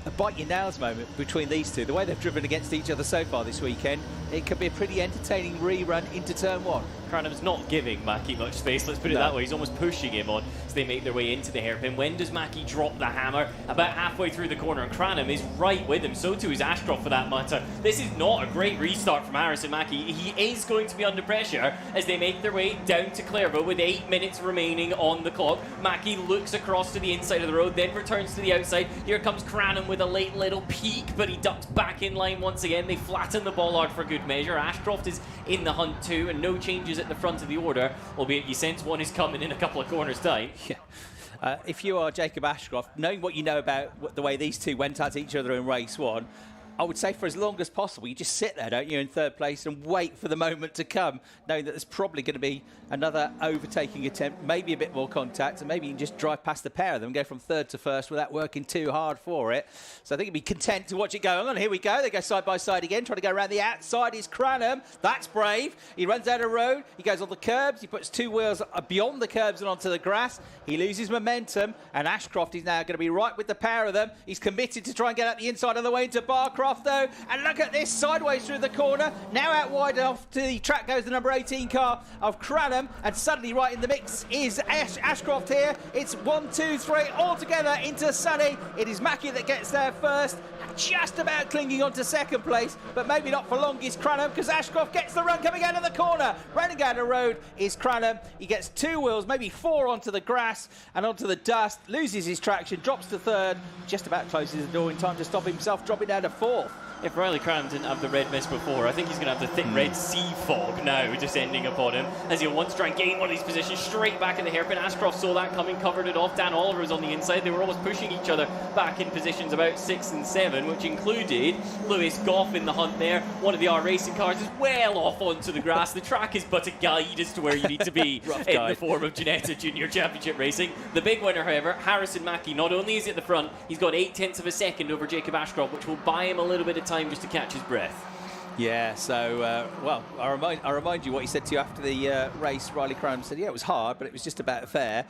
a bite your nails moment between these two. The way they've driven against each other so far this weekend, it could be a pretty entertaining rerun into turn 1. Cranham's not giving Mackie much space, let's put it that way. He's almost pushing him on as they make their way into the hairpin. When does Mackie drop the hammer? About halfway through the corner, and Cranham is right with him. So too is Ashcroft for that matter. This is not a great restart from Harrison Mackie. He is going to be under pressure as they make their way down to Clairvaux with 8 minutes remaining on the clock. Mackie looks across to the inside of the road, then returns to the outside. Here comes Cranham with a late little peek, but he ducks back in line once again. They flatten the bollard for good measure. Ashcroft is in the hunt too, and no changes at the front of the order, albeit you sense one is coming in a couple of corners' time. Yeah. If you are Jacob Ashcroft, knowing what you know about the way these two went at each other in race one, I would say for as long as possible, you just sit there, don't you, in third place and wait for the moment to come, knowing that there's probably going to be another overtaking attempt, maybe a bit more contact, and maybe you can just drive past the pair of them and go from third to first without working too hard for it. So I think you'd be content to watch it go on. Here we go. They go side by side again, trying to go around the outside is Cranham. That's brave. He runs down a road. He goes on the curbs. He puts two wheels beyond the curbs and onto the grass. He loses momentum, and Ashcroft is now going to be right with the pair of them. He's committed to try and get out the inside on the way into Barcroft, though. And look at this, sideways through the corner. Now out wide off to the track goes the number 18 car of Cranham, and suddenly right in the mix is Ashcroft here. It's 1, 2, 3 all together into Sunny. It is Mackie that gets there first, just about clinging on to second place, but maybe not for long is Cranham, because Ashcroft gets the run coming out of the corner. Running down the road is Cranham. He gets 2 wheels, maybe 4 onto the grass and onto the dust, loses his traction, drops to third, just about closes the door in time to stop himself dropping down to fourth. If Riley Cranham didn't have the red mist before, I think he's going to have the thick red sea fog now descending upon him as he'll once try and gain one of these positions straight back in the hairpin. Ashcroft saw that coming, covered it off. Dan Oliver was on the inside. They were almost pushing each other back in positions about 6 and 7, which included Lewis Goff in the hunt there. One of the R Racing cars is well off onto the grass. The track is but a guide as to where you need to be in the form of Ginetta Junior Championship racing. The big winner, however, Harrison Mackie. Not only is he at the front, he's got 0.8 of a second over Jacob Ashcroft, which will buy him a little bit of time just to catch his breath. Yeah, so, well, I remind you what he said to you after the race. Riley Cranham said, yeah, it was hard, but it was just about fair.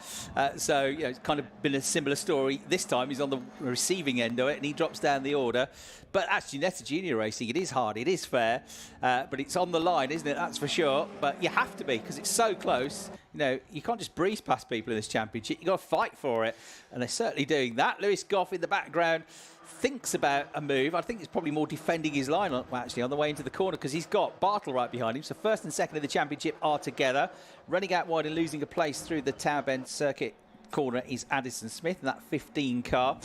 So, you know, it's kind of been a similar story. This time he's on the receiving end of it, and he drops down the order. But actually, Ginetta Junior Racing, it is hard, it is fair, but it's on the line, isn't it? That's for sure. But you have to be, because it's so close. You know, you can't just breeze past people in this championship. You've got to fight for it, and they're certainly doing that. Lewis Goff in the background thinks about a move. I think it's probably more defending his line actually on the way into the corner, because he's got Bartle right behind him. So first and second of the championship are together. Running out wide and losing a place through the Tower Bend circuit corner is Addison Smith in that 15 car.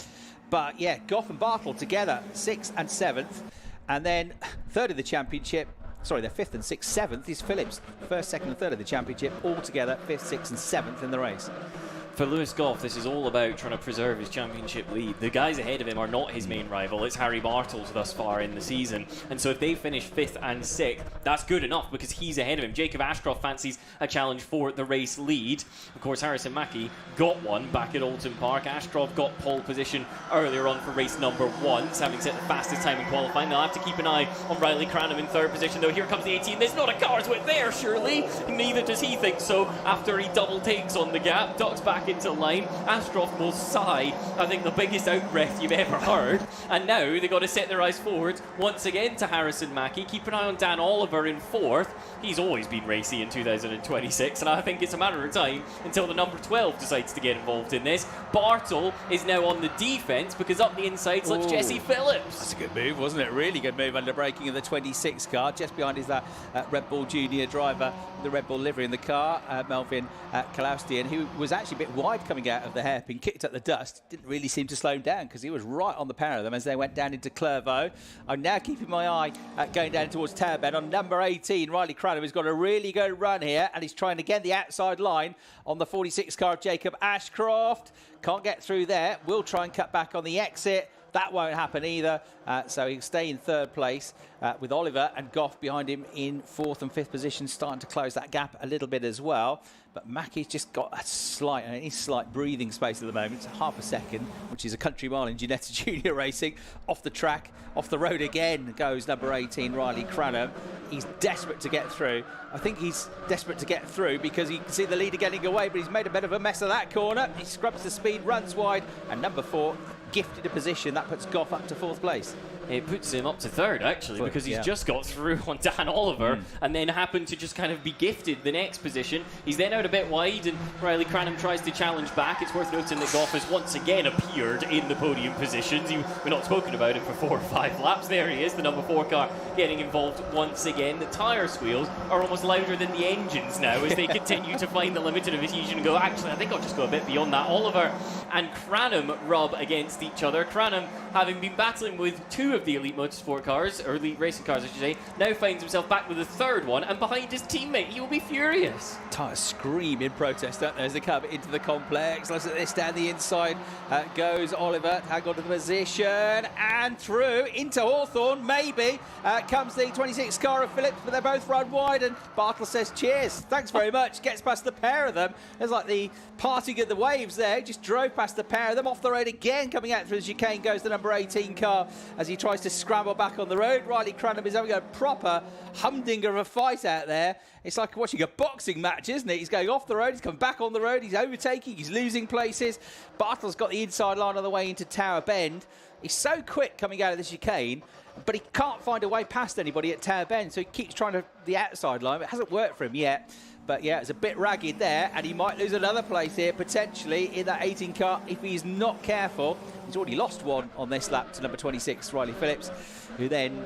But yeah, Goff and Bartle together, 6th and 7th. And then third of the championship, sorry, they're 5th and 6th. 7th is Phillips. First, second and third of the championship, all together, 5th, 6th and 7th in the race. For Lewis Goff, this is all about trying to preserve his championship lead. The guys ahead of him are not his main rival. It's Harry Bartels thus far in the season. And so if they finish 5th and 6th, that's good enough because he's ahead of him. Jacob Ashcroft fancies a challenge for the race lead. Of course, Harrison Mackie got one back at Oulton Park. Ashcroft got pole position earlier on for race number 1, having set the fastest time in qualifying. They'll have to keep an eye on Riley Cranham in 3rd position, though. Here comes the 18. There's not a car's width there, surely. Neither does he think so after he double takes on the gap, ducks back into line. Ashcroft will sigh, I think the biggest out breath you've ever heard. And now they've got to set their eyes forward once again to Harrison Mackie. Keep an eye on Dan Oliver in 4th. He's always been racy in 2026, and I think it's a matter of time until the number 12 decides to get involved in this. Bartle is now on the defence because up the inside slips Jesse Phillips. That's a good move, wasn't it? Really good move under braking of the 26 car. Just behind is that Red Bull Junior driver, the Red Bull livery in the car, Melvin Kalaustian, who was actually a bit wide coming out of the hairpin, kicked up the dust, didn't really seem to slow him down because he was right on the pair of them as they went down into Clairvaux. I'm now keeping my eye going down towards Tower Bend on number 18. Riley Cranham has got a really good run here, and he's trying to get the outside line on the 46 car of Jacob Ashcroft. Can't get through there. Will try and cut back on the exit. That won't happen either, so he'll stay in 3rd place with Oliver and Goff behind him in 4th and 5th position, starting to close that gap a little bit as well. But Mackie's just got a slight breathing space at the moment. It's half a second, which is a country mile in Ginetta Junior Racing. Off the track, off the road again goes number 18, Riley Cranham. He's desperate to get through. I think he's desperate to get through because you can see the leader getting away, but he's made a bit of a mess of that corner. He scrubs the speed, runs wide, and number 4 gifted a position. That puts Goff up to 4th place. It puts him up to third, actually, because he's just got through on Dan Oliver and then happened to just kind of be gifted the next position. He's then out a bit wide, and Riley Cranham tries to challenge back. It's worth noting that Goff has once again appeared in the podium positions. We've not spoken about him for 4 or 5 laps. There he is, the number 4 car getting involved once again. The tyre squeals are almost louder than the engines now as they continue to find the limited adhesion and go, actually, I think I'll just go a bit beyond that. Oliver and Cranham rub against each other. Cranham, having been battling with 2 of the Elite Motorsport cars, or Elite Racing cars I should say, now finds himself back with the 3rd one and behind his teammate. He will be furious. Tyres scream in protest, don't they, as they come into the complex. Let's at this down the inside goes Oliver, hang on to the position and through into Hawthorne, maybe. Comes the 26 car of Phillips, but they're both run wide and Bartle says cheers, thanks very much, gets past the pair of them. There's like the parting of the waves there, just drove past the pair of them, off the road again, coming out through the chicane goes the number 18 car as he tries to scramble back on the road. Riley Cranham is having a proper humdinger of a fight out there. It's like watching a boxing match, isn't it? He's going off the road, he's come back on the road, he's overtaking, he's losing places. Bartle's got the inside line on the way into Tower Bend. He's so quick coming out of the chicane, but he can't find a way past anybody at Tower Bend, so he keeps trying to the outside line, but it hasn't worked for him yet. But yeah, it's a bit ragged there, and he might lose another place here, potentially, in that 18 car, if he's not careful. He's already lost one on this lap to number 26, Riley Phillips, who then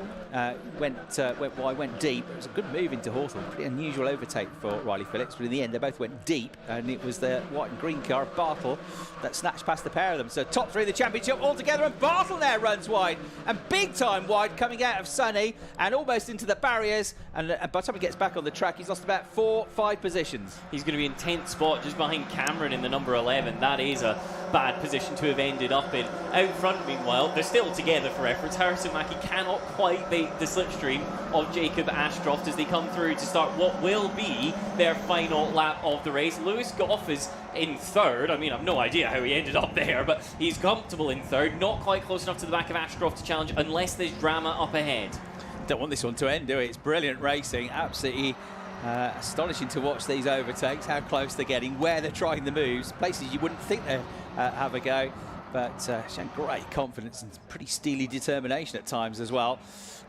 went wide, went deep. It was a good move into Hawthorne, pretty unusual overtake for Riley Phillips, but in the end they both went deep, and it was the white and green car of Bartle that snatched past the pair of them. So top 3 of the championship all together, and Bartle now runs wide, and big time wide coming out of Sunny, and almost into the barriers, and by the time he gets back on the track, he's lost about 4-5 positions. He's going to be in 10th spot just behind Cameron in the number 11. That is a bad position to have ended up in. Out front, meanwhile, they're still together for efforts. Harrison Mackie cannot quite beat the slipstream of Jacob Ashcroft as they come through to start what will be their final lap of the race. Lewis Goff is in 3rd. I mean, I've no idea how he ended up there, but he's comfortable in 3rd. Not quite close enough to the back of Ashcroft to challenge unless there's drama up ahead. Don't want this one to end, do we? It's brilliant racing, absolutely astonishing to watch these overtakes, how close they're getting, where they're trying the moves, places you wouldn't think they'd have a go, but showing great confidence and pretty steely determination at times as well.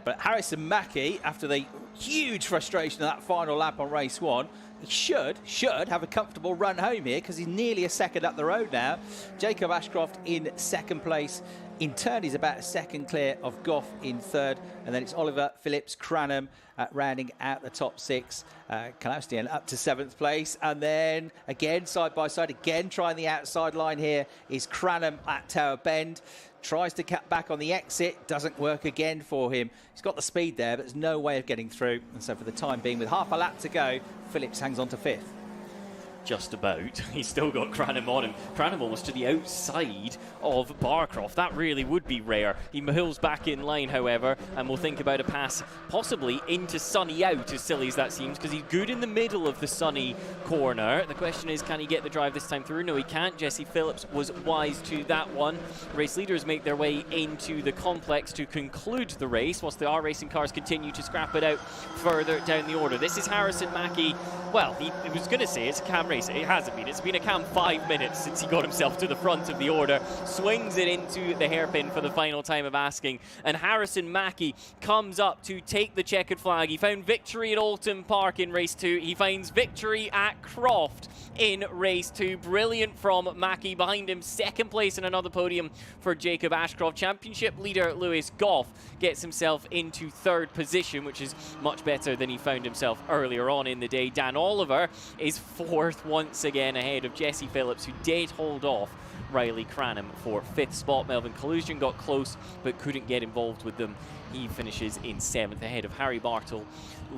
But Harrison Mackie, after the huge frustration of that final lap on race 1, he should have a comfortable run home here because he's nearly a second up the road now. Jacob Ashcroft in 2nd place. In turn, he's about a second clear of Goff in 3rd, and then it's Oliver, Phillips, Cranham rounding out the top 6. Kalaustian up to 7th place, and then again side by side, again trying the outside line here is Cranham at Tower Bend. Tries to cut back on the exit, doesn't work again for him. He's got the speed there, but there's no way of getting through, and so for the time being, with half a lap to go, Phillips hangs on to 5th. Just about. He's still got Cranham on him. Cranham almost to the outside of Barcroft. That really would be rare. He hills back in line, however, and we'll think about a pass possibly into Sunny out, as silly as that seems, because he's good in the middle of the Sunny corner. The question is, can he get the drive this time through? No, he can't. Jesse Phillips was wise to that one. Race leaders make their way into the complex to conclude the race, whilst the R Racing cars continue to scrap it out further down the order. This is Harrison Mackie. Well, he was going to say it's a cam race. It hasn't been. It's been a cam 5 minutes since he got himself to the front of the order. Swings it into the hairpin for the final time of asking. And Harrison Mackie comes up to take the checkered flag. He found victory at Alton Park in race 2. He finds victory at Croft in race 2. Brilliant from Mackie. Behind him, 2nd place in another podium for Jacob Ashcroft. Championship leader Lewis Goff gets himself into 3rd position, which is much better than he found himself earlier on in the day. Dan Oliver is 4th once again ahead of Jesse Phillips, who did hold off Riley Cranham for 5th spot. Melvin Collusion got close but couldn't get involved with them. He finishes in 7th ahead of Harry Bartle,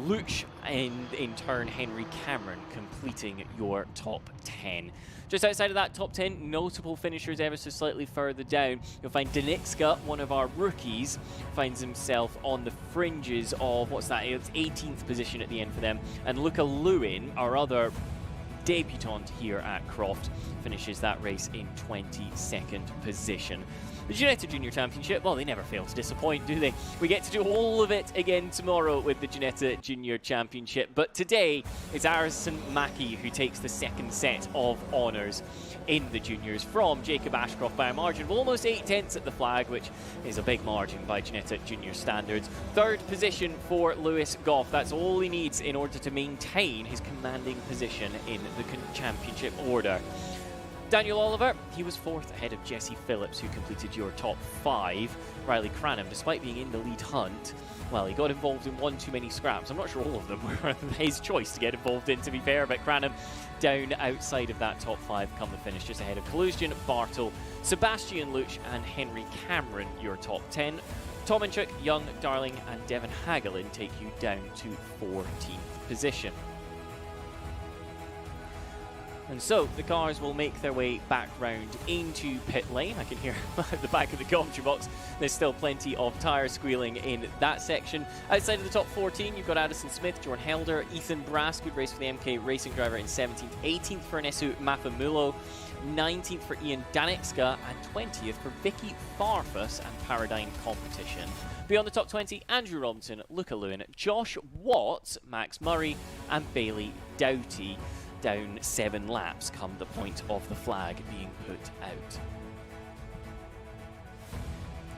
Luch, and in turn Henry Cameron completing your top 10. Just outside of that top 10, notable finishers ever so slightly further down. You'll find Danicka, one of our rookies, finds himself on the fringes of, what's that, it's 18th position at the end for them. And Luca Lewin, our other debutant here at Croft, finishes that race in 22nd position. The Ginetta Junior Championship, well, they never fail to disappoint, do they? We get to do all of it again tomorrow with the Ginetta Junior Championship, but today it's Harrison Mackie who takes the second set of honours in the juniors from Jacob Ashcroft by a margin of almost 8/10 at the flag, which is a big margin by Ginetta Junior standards. Third position for Lewis Goff. That's all he needs in order to maintain his commanding position in the championship order. Daniel Oliver, he was fourth ahead of Jesse Phillips, who completed your top 5. Riley Cranham, despite being in the lead hunt, well, he got involved in one too many scraps. I'm not sure all of them were his choice to get involved in, to be fair, but Cranham down outside of that top 5 come the finish, just ahead of Kalusian, Bartel, Sebastian Luch and Henry Cameron, your top 10. Tominchuk, Young, Darling and Devon Hagelin take you down to 14th position. And so the cars will make their way back round into pit lane. I can hear at the back of the commentary box there's still plenty of tyres squealing in that section. Outside of the top 14, you've got Addison Smith, Jordan Helder, Ethan Brass, good race for the MK Racing driver in 17th, 18th for Nesu Mafamulo, 19th for Ian Danexka, and 20th for Vicky Farfus and Paradigm Competition. Beyond the top 20, Andrew Robinson, Luca Lewin, Josh Watts, Max Murray, and Bailey Doughty. Down 7 laps come the point of the flag being put out.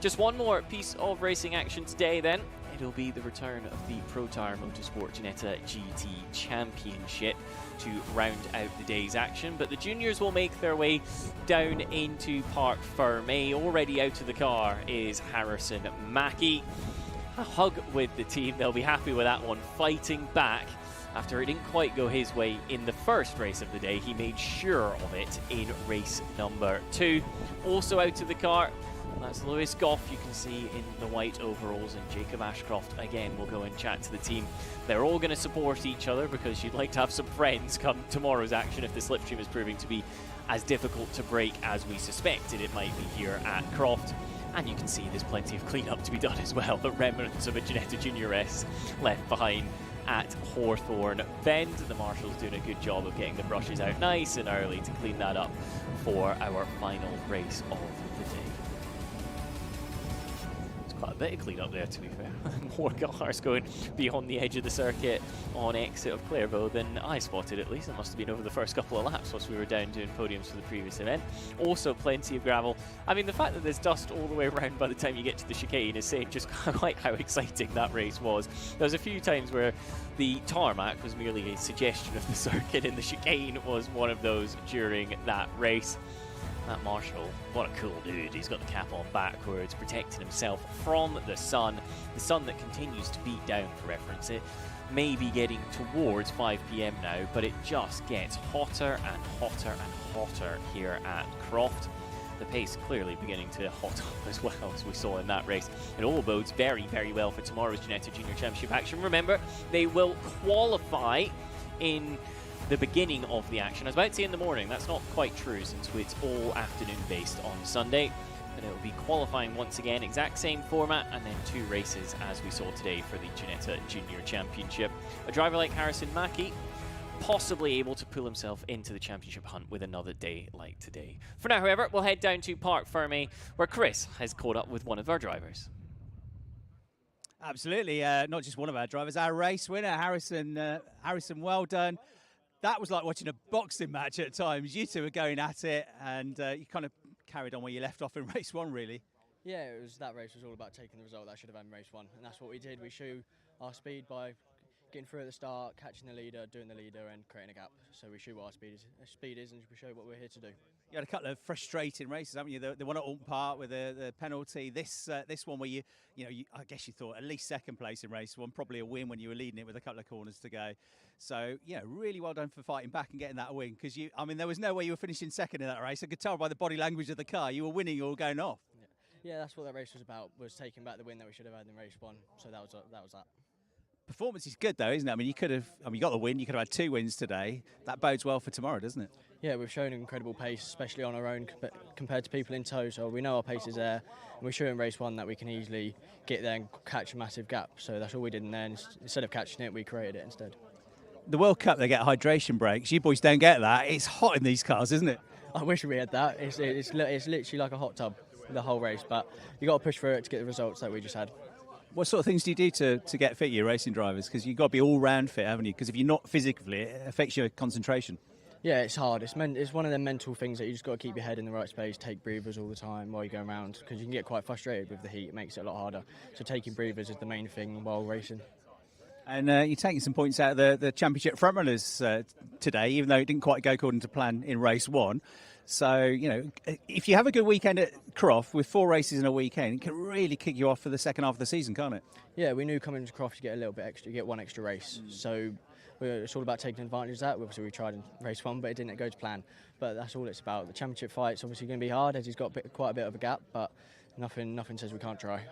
Just one more piece of racing action today then. It'll be the return of the Protyre Motorsport Ginetta GT Championship to round out the day's action, but the juniors will make their way down into Parc Fermé. Already out of the car is Harrison Mackie. A hug with the team, they'll be happy with that one, fighting back. After it didn't quite go his way in the first race of the day, he made sure of it in race number 2. Also out of the car, that's Lewis Goff, you can see in the white overalls, and Jacob Ashcroft again will go and chat to the team. They're all going to support each other because you'd like to have some friends come tomorrow's action if the slipstream is proving to be as difficult to break as we suspected it might be here at Croft. And you can see there's plenty of clean-up to be done as well. The remnants of a Ginetta Junior S left behind at Hawthorne Bend. The marshal's doing a good job of getting the brushes out nice and early to clean that up for our final race of the day. There's quite a bit of clean up there, to be fair. More cars going beyond the edge of the circuit on exit of Clairvaux than I spotted, at least. It must have been over the first couple of laps whilst we were down doing podiums for the previous event. Also plenty of gravel. I mean, the fact that there's dust all the way around by the time you get to the chicane is saying just quite how exciting that race was. There was a few times where the tarmac was merely a suggestion of the circuit, and the chicane was one of those during that race. That marshal, what a cool dude. He's got the cap on backwards, protecting himself from the sun that continues to beat down, for reference. It may be getting towards 5 p.m. now, but it just gets hotter and hotter and hotter here at Croft. The pace clearly beginning to hot up as well, as we saw in that race. It all bodes very, very well for tomorrow's Ginetta Junior Championship action. Remember, they will qualify in the beginning of the action. I was about to say in the morning, that's not quite true since it's all afternoon based on Sunday. And it will be qualifying once again, exact same format, and then 2 races as we saw today for the Ginetta Junior Championship. A driver like Harrison Mackie, possibly able to pull himself into the championship hunt with another day like today. For now, however, we'll head down to Parc Fermé, where Chris has caught up with one of our drivers. Absolutely, not just one of our drivers, our race winner, Harrison. Harrison, well done. That was like watching a boxing match at times. You two were going at it, and you kind of carried on where you left off in race 1, really. Yeah, that race was all about taking the result that should have been race 1, and that's what we did. We showed our speed by getting through at the start, catching the leader, doing the leader, and creating a gap. So we show what our speed is, and we show what we're here to do. You had a couple of frustrating races, haven't you? The one at Alton Park with the penalty. This one where I guess you thought at least second place in race 1, probably a win when you were leading it with a couple of corners to go. So really well done for fighting back and getting that win, because there was no way you were finishing second in that race. I could tell by the body language of the car you were winning or going off. Yeah, that's what that race was about, was taking back the win that we should have had in race 1. So that was that. Performance is good though, isn't it? I mean, you got the win. You could have had 2 wins today. That bodes well for tomorrow, doesn't it? Yeah, we've shown incredible pace, especially on our own compared to people in tow. So we know our pace is there, and we showed in race 1 that we can easily get there and catch a massive gap. So that's all we did in there. Instead of catching it, we created it instead. The World Cup, they get hydration breaks. You boys don't get that. It's hot in these cars, isn't it? I wish we had that. It's literally like a hot tub. the whole race, but you got to push through it to get the results that we just had. What sort of things do you do to get fit, your racing drivers? Because you've got to be all-round fit, haven't you? Because if you're not physically, it affects your concentration. Yeah, it's hard. It's one of the mental things that you just got to keep your head in the right space, take breathers all the time while you're going around, because you can get quite frustrated with the heat. It makes it a lot harder. So taking breathers is the main thing while racing. And you're taking some points out of the championship frontrunners today, even though it didn't quite go according to plan in race one. So, you know, if you have a good weekend at Croft with 4 races in a weekend, it can really kick you off for the second half of the season, can't it? Yeah, we knew coming to Croft you get a little bit extra, you get 1 extra race. So it's all about taking advantage of that. Obviously we tried in race 1, but it didn't go to plan. But that's all it's about. The championship fight's obviously going to be hard as he's got quite a bit of a gap, but nothing says we can't try.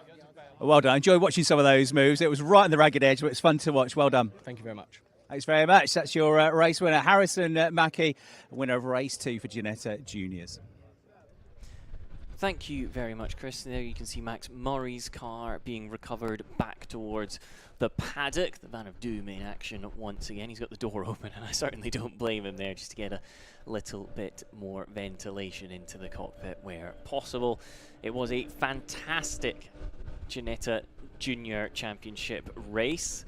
Well done. I enjoyed watching some of those moves. It was right on the ragged edge, but it's fun to watch. Well done. Thank you very much. Thanks very much. That's your race winner, Harrison Mackie, winner of race 2 for Ginetta Juniors. Thank you very much, Chris. There you can see Max Murray's car being recovered back towards the paddock. The Van of Doom in action once again. He's got the door open, and I certainly don't blame him there, just to get a little bit more ventilation into the cockpit where possible. It was a fantastic Ginetta Junior Championship race.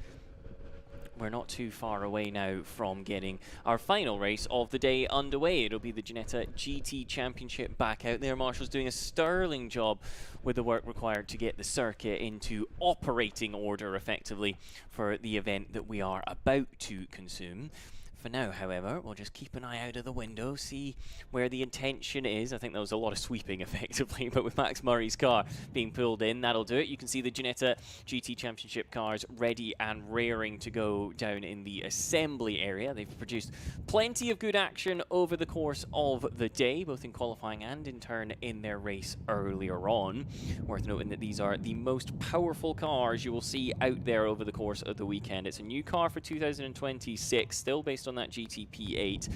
We're not too far away now from getting our final race of the day underway. It'll be the Ginetta GT Championship back out there. Marshall's doing a sterling job with the work required to get the circuit into operating order effectively for the event that we are about to consume. For now, however, we'll just keep an eye out of the window, see where the intention is. I think there was a lot of sweeping, effectively, but with Max Murray's car being pulled in, that'll do it. You can see the Ginetta GT Championship cars ready and raring to go down in the assembly area. They've produced plenty of good action over the course of the day, both in qualifying and in turn in their race earlier on. Worth noting that these are the most powerful cars you will see out there over the course of the weekend. It's a new car for 2026, still based on that GTP8,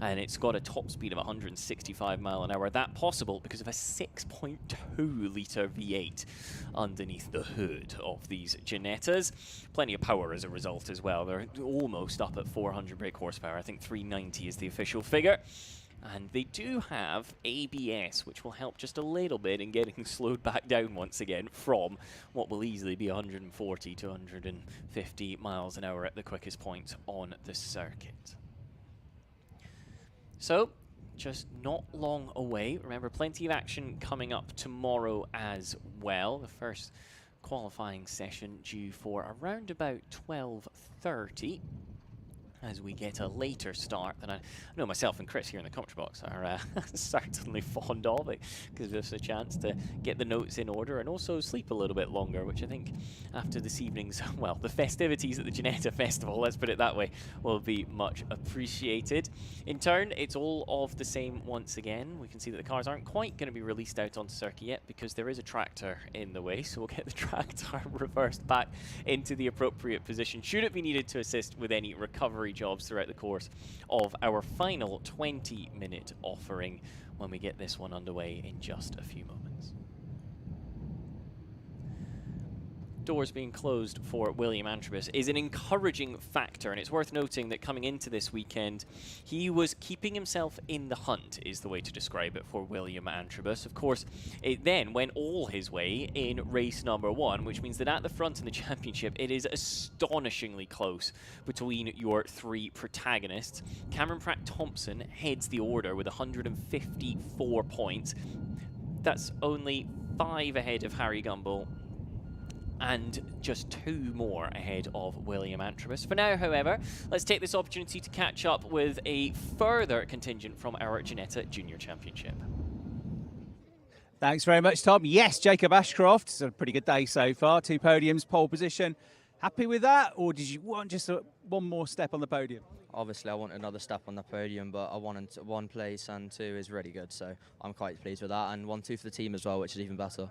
and it's got a top speed of 165 mile an hour. That possible because of a 6.2 litre V8 underneath the hood of these Ginettas. Plenty of power as a result as well. They're almost up at 400 brake horsepower. I think 390 is the official figure. And they do have ABS, which will help just a little bit in getting slowed back down once again from what will easily be 140 to 150 miles an hour at the quickest point on the circuit. So, just not long away. Remember, plenty of action coming up tomorrow as well. The first qualifying session due for around about 12:30. As we get a later start than I know myself and Chris here in the commentary box are certainly fond of. It gives us a chance to get the notes in order and also sleep a little bit longer, which I think after this evening's, well, the festivities at the Ginetta Festival, let's put it that way, will be much appreciated. In turn, it's all of the same once again. We can see that the cars aren't quite going to be released out onto circuit yet because there is a tractor in the way, so we'll get the tractor reversed back into the appropriate position should it be needed to assist with any recovery jobs throughout the course of our final 20-minute offering when we get this one underway in just a few moments. Doors being closed for William Antrobus is an encouraging factor, and it's worth noting that coming into this weekend, he was keeping himself in the hunt, is the way to describe it for William Antrobus. Of course, it then went all his way in race number 1, which means that at the front in the championship, it is astonishingly close between your 3 protagonists. Cameron Pratt-Thompson heads the order with 154 points. That's only 5 ahead of Harry Gumbel, and just 2 more ahead of William Antrobus. For now, however, let's take this opportunity to catch up with a further contingent from our Ginetta Junior Championship. Thanks very much, Tom. Yes, Jacob Ashcroft. It's a pretty good day so far. 2 podiums, pole position. Happy with that, or did you want just one more step on the podium? Obviously, I want another step on the podium, but I wanted 1 place and 2 is really good, so I'm quite pleased with that. And 1-2 for the team as well, which is even better.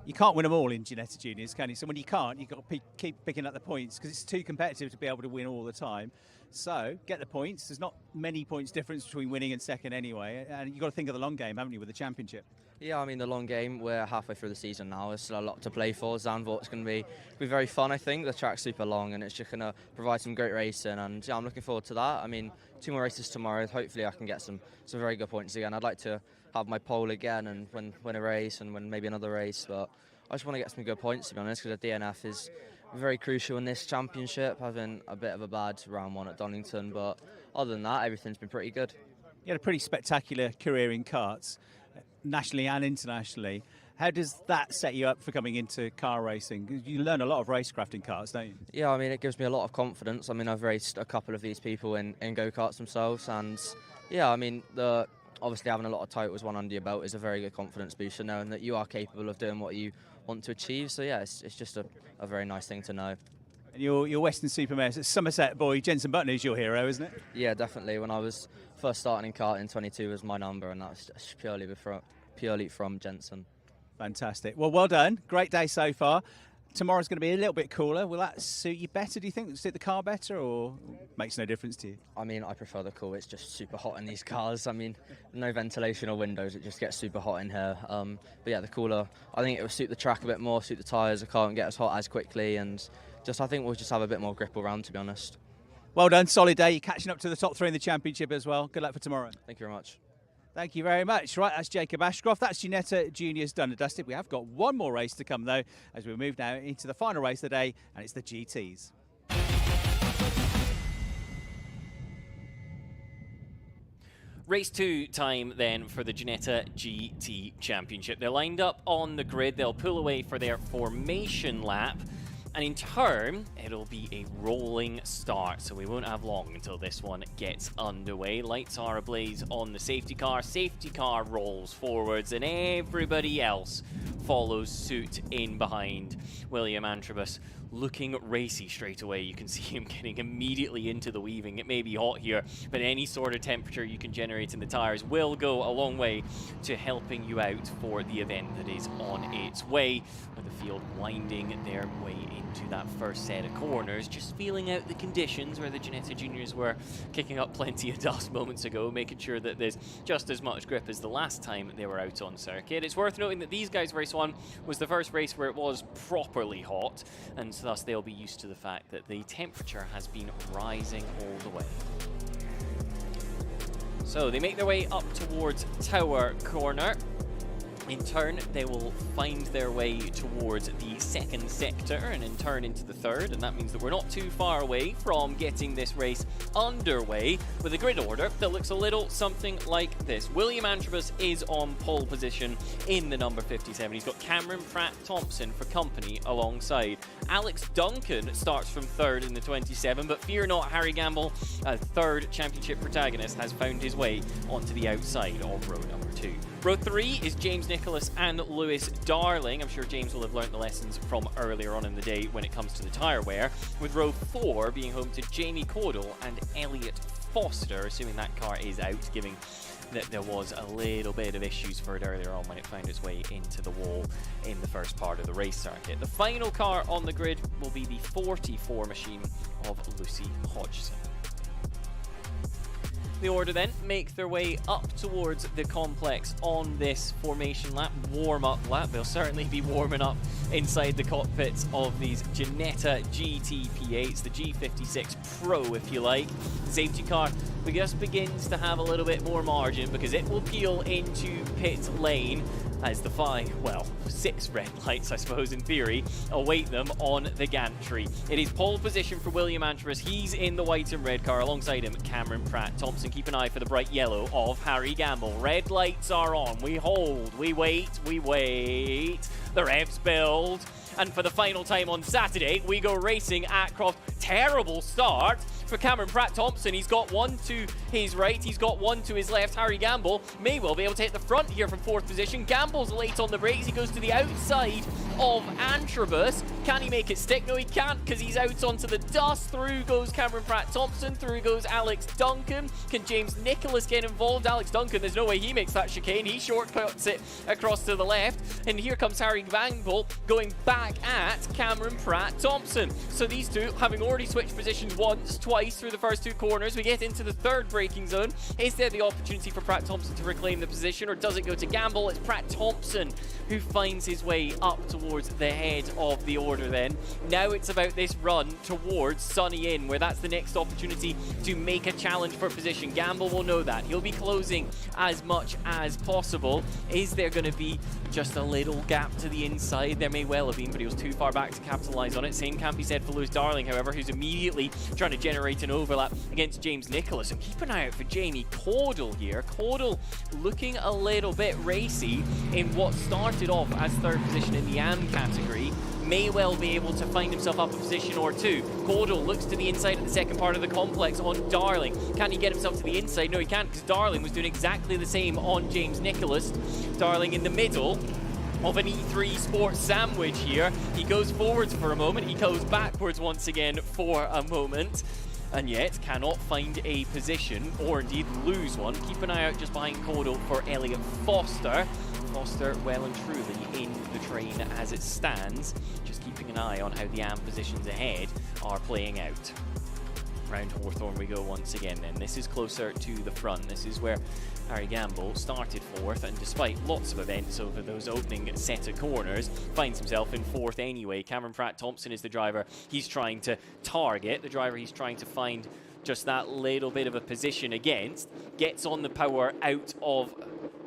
You can't win them all in Ginetta Juniors, can you? So when you can't, you've got to keep picking up the points because it's too competitive to be able to win all the time. So get the points. There's not many points difference between winning and second anyway. And you've got to think of the long game, haven't you, with the championship? Yeah, I mean, the long game, we're halfway through the season now. There's still a lot to play for. Zandvoort's going to be very fun, I think. The track's super long and it's just going to provide some great racing. And yeah, I'm looking forward to that. I mean, 2 more races tomorrow. Hopefully I can get some very good points again. I'd like to have my pole again and win a race and win maybe another race. But I just want to get some good points, to be honest, because the DNF is very crucial in this championship, having a bit of a bad round 1 at Donington. But other than that, everything's been pretty good. You had a pretty spectacular career in karts, nationally and internationally. How does that set you up for coming into car racing? You learn a lot of racecraft in karts, don't you? Yeah, I mean, it gives me a lot of confidence. I mean, I've raced a couple of these people in go-karts themselves, and yeah, I mean, obviously having a lot of titles won under your belt is a very good confidence booster, knowing that you are capable of doing what you want to achieve. So yeah, it's just a very nice thing to know. And your Western Supermare Somerset boy, Jenson Button, is your hero, isn't it? Yeah, definitely. When I was first starting in karting, 22 was my number, and that was just purely from Jenson. Fantastic. Well done. Great day so far. Tomorrow's going to be a little bit cooler. Will that suit you better, do you think? Suit the car better, or makes no difference to you? I mean, I prefer the cool. It's just super hot in these cars. I mean, no ventilation or windows. It just gets super hot in here. But yeah, the cooler, I think it will suit the track a bit more, suit the tyres. The car won't get as hot as quickly, and I think we'll just have a bit more grip around, to be honest. Well done. Solid day. You're catching up to the top 3 in the championship as well. Good luck for tomorrow. Thank you very much. Thank you very much. Right, that's Jacob Ashcroft. That's Ginetta Junior's done and dusted. We have got one more race to come, though, as we move now into the final race of the day, and it's the GTs. Race 2 time then for the Ginetta GT Championship. They're lined up on the grid. They'll pull away for their formation lap. And in turn, it'll be a rolling start, so we won't have long until this one gets underway. Lights are ablaze on the safety car. Safety car rolls forwards, and everybody else follows suit in behind. William Antrobus looking racy straight away. You can see him getting immediately into the weaving. It may be hot here, but any sort of temperature you can generate in the tires will go a long way to helping you out for the event that is on its way, with the field winding their way into that first set of corners, just feeling out the conditions where the Ginetta Juniors were kicking up plenty of dust moments ago, making sure that there's just as much grip as the last time they were out on circuit. It's worth noting that these guys' race 1 was the first race where it was properly hot, and thus they'll be used to the fact that the temperature has been rising all the way. So they make their way up towards Tower Corner. In turn, they will find their way towards the second sector and in turn into the third, and that means that we're not too far away from getting this race underway with a grid order that looks a little something like this. William Antrobus is on pole position in the number 57. He's got Cameron Pratt-Thompson for company alongside. Alex Duncan starts from third in the 27, but fear not, Harry Gamble, a third championship protagonist, has found his way onto the outside of row number 2. Row 3 is James Nicholas and Lewis Darling. I'm sure James will have learnt the lessons from earlier on in the day when it comes to the tyre wear, with row 4 being home to Jamie Caudle and Elliot Foster, assuming that car is out, given that there was a little bit of issues for it earlier on when it found its way into the wall in the first part of the race circuit. The final car on the grid will be the 44 machine of Lucy Hodgson. The order then make their way up towards the complex on this formation lap, warm-up lap. They'll certainly be warming up inside the cockpits of these Ginetta GT-P8s, the G56 Pro, if you like. The safety car just begins to have a little bit more margin because it will peel into pit lane as the 6 red lights, I suppose, in theory, await them on the gantry. It is pole position for William Antrobus. He's in the white and red car. Alongside him, Cameron Pratt-Thompson. Keep an eye for the bright yellow of Harry Gamble. Red lights are on. We hold. We wait. We wait. The revs build. And for the final time on Saturday, we go racing at Croft. Terrible start for Cameron Pratt-Thompson. He's got one to his right, he's got one to his left. Harry Gamble may well be able to hit the front here from 4th position. Gamble's late on the brakes. He goes to the outside of Antrobus. Can he make it stick? No, he can't, because he's out onto the dust. Through goes Cameron Pratt-Thompson. Through goes Alex Duncan. Can James Nicholas get involved? Alex Duncan, there's no way he makes that chicane. He shortcuts it across to the left. And here comes Harry Gamble going back at Cameron Pratt-Thompson. So these two, having already switched positions once, twice through the first 2 corners, we get into the third braking zone. Is there the opportunity for Pratt-Thompson to reclaim the position, or does it go to Gamble? It's Pratt-Thompson who finds his way up towards towards the head of the order then. Now it's about this run towards Sunny Inn, where that's the next opportunity to make a challenge for position. Gamble will know that. He'll be closing as much as possible. Is there going to be just a little gap to the inside? There may well have been, but he was too far back to capitalise on it. Same can't be said for Lewis Darling, however, who's immediately trying to generate an overlap against James Nicholas. And keep an eye out for Jamie Caudle here. Caudle looking a little bit racy in what started off as third position in the AM category. May well be able to find himself up a position or two. Caudle looks to the inside of the second part of the complex on Darling. Can he get himself to the inside? No, he can't, because Darling was doing exactly the same on James Nicholas. Darling in the middle of an E3 Sports sandwich here. He goes forwards for a moment, he goes backwards once again for a moment, and yet cannot find a position, or indeed lose one. Keep an eye out just behind Caudle for Elliot Foster. Foster well and truly in the train as it stands, just keeping an eye on how the AM positions ahead are playing out. Round Hawthorne we go once again then. This is closer to the front. This is where Harry Gamble started fourth, and despite lots of events over those opening set of corners, finds himself in fourth anyway. Cameron Pratt-Thompson is the driver he's trying to target, the driver he's trying to find just that little bit of a position against. Gets on the power out of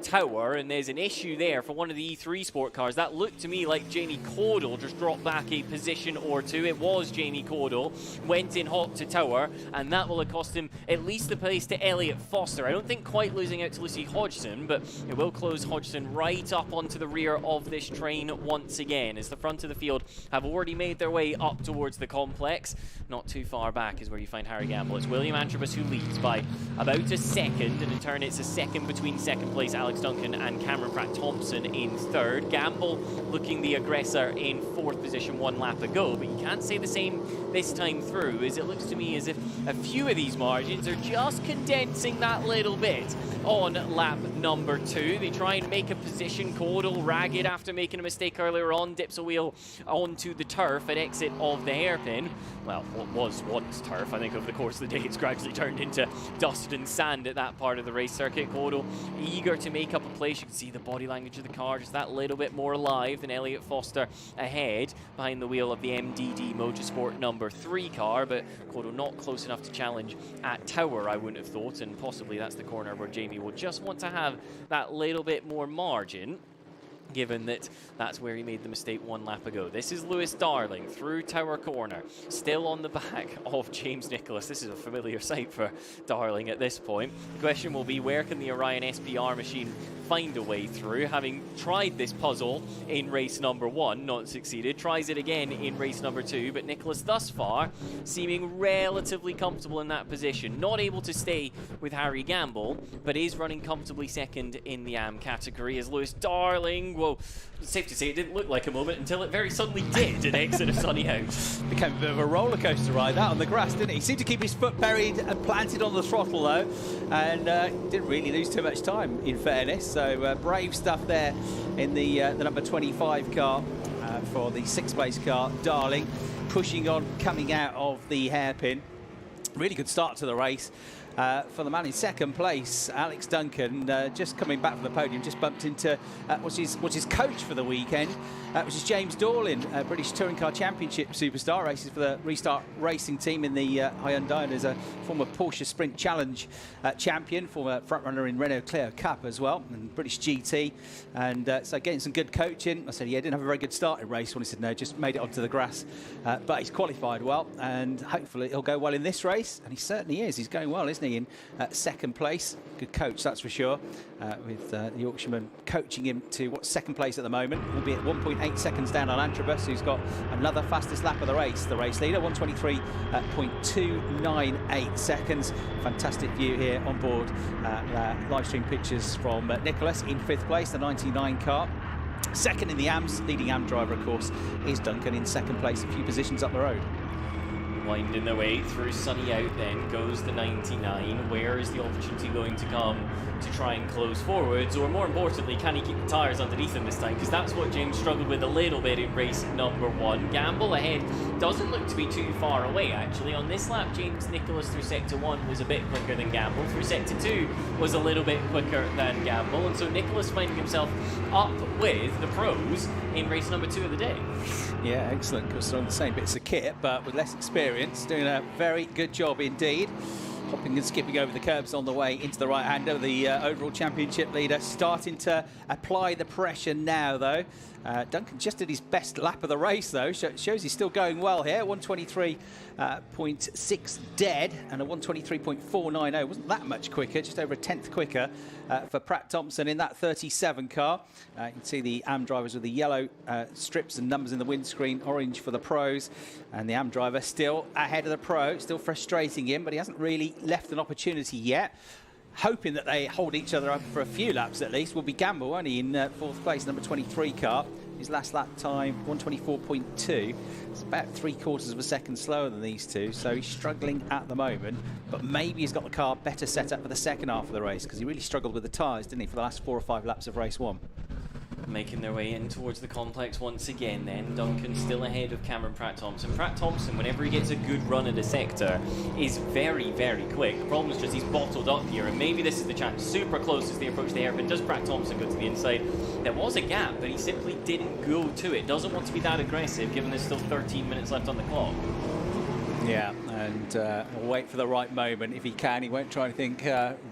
Tower, and there's an issue there for one of the E3 Sport cars. That looked to me like Jamie Caudle just dropped back a position or two. It was Jamie Caudle, went in hot to Tower, and that will have cost him at least the place to Elliot Foster. I don't think quite losing out to Lucy Hodgson, but it will close Hodgson right up onto the rear of this train once again, as the front of the field have already made their way up towards the complex. Not too far back is where you find Harry Gamble. It's William Antrobus who leads by about a second, and in turn it's a second between second place Alex Duncan and Cameron Pratt-Thompson in third. Gamble looking the aggressor in fourth position one lap ago, but you can't say the same this time through, as it looks to me as if a few of these margins are just condensing that little bit on lap number 2. They try and make a position. Caudle ragged after making a mistake earlier on, dips a wheel onto the turf at exit of the hairpin. Well, what was once turf, I think over the course of the day it's gradually turned into dust and sand at that part of the race circuit. Caudle eager to make up a place. You can see the body language of the car just that little bit more alive than Elliot Foster ahead behind the wheel of the MDD Motorsport number 3 car, but Caudle not close enough to challenge at Tower, I wouldn't have thought, and possibly that's the corner where Jamie will just want to have that little bit more margin, given that that's where he made the mistake one lap ago. This is Lewis Darling through Tower Corner, still on the back of James Nicholas. This is a familiar sight for Darling at this point. The question will be, where can the Orion SPR machine find a way through? Having tried this puzzle in race number 1, not succeeded, tries it again in race number 2, but Nicholas thus far seeming relatively comfortable in that position. Not able to stay with Harry Gamble, but is running comfortably second in the AM category as Lewis Darling, well, it's safe to say it didn't look like a moment until it very suddenly did at exit of Sunny House. Became a bit of a roller coaster ride that on the grass, didn't it? He seemed to keep his foot buried and planted on the throttle though, and didn't really lose too much time in fairness. So brave stuff there in the number 25 car for the 6th place car. Darling pushing on, coming out of the hairpin. Really good start to the race. For the man in second place, Alex Duncan, just coming back from the podium, just bumped into what's his coach for the weekend, which is James Dorlin, British Touring Car Championship superstar, races for the Restart Racing team in the Hyundai, and is a former Porsche Sprint Challenge champion, former frontrunner in Renault Clio Cup as well, and British GT, and so getting some good coaching. I said, yeah, didn't have a very good start in race one. He said, no, just made it onto the grass, but he's qualified well, and hopefully he'll go well in this race, and he certainly is. He's going well, isn't he, in second place. Good coach, that's for sure, with the Yorkshireman coaching him to what's second place at the moment, albeit 1.8 seconds down on Antrobus, who's got another fastest lap of the race leader, 1:23.298 seconds. Fantastic view here on board. Live stream pictures from Nicholas in 5th place, the 99 car. Second in the AMS, leading AM driver, of course, is Duncan in second place, a few positions up the road. Winding their way through sunny out, then goes the 99. Where is the opportunity going to come to try and close forwards? Or more importantly, can he keep the tyres underneath him this time? Because that's what James struggled with a little bit in race number 1. Gamble ahead doesn't look to be too far away, actually. On this lap, James Nicholas through sector 1 was a bit quicker than Gamble. Through sector 2 was a little bit quicker than Gamble. And so Nicholas finding himself up with the pros in race number 2 of the day. Yeah, excellent, because they're on the same bits of kit, but with less experience, doing a very good job indeed. Hopping and skipping over the curbs on the way into the right-hander. The overall championship leader starting to apply the pressure now, though. Duncan just did his best lap of the race, though. Shows he's still going well here. 123.6 dead and a 123.490. Wasn't that much quicker, just over a tenth quicker for Pratt Thompson in that 37 car. You can see the AM drivers with the yellow strips and numbers in the windscreen, orange for the pros. And the AM driver still ahead of the pro, still frustrating him, but he hasn't really left an opportunity yet. Hoping that they hold each other up for a few laps at least will be Gamble, only in 4th place, number 23 car. His last lap time, 124.2. It's about 3/4 of a second slower than these two, so he's struggling at the moment. But maybe he's got the car better set up for the second half of the race, because he really struggled with the tyres, didn't he, for the last 4 or 5 laps of race 1. Making their way in towards the complex once again then. Duncan still ahead of Cameron Pratt Thompson. Pratt Thompson, whenever he gets a good run at a sector, is very, very quick. The problem is just he's bottled up here, and maybe this is the chance. Super close as they approach the hairpin. Does Pratt Thompson go to the inside? There was a gap, but he simply didn't go to it. Doesn't want to be that aggressive, given there's still 13 minutes left on the clock. Yeah, and wait for the right moment if he can. He won't try anything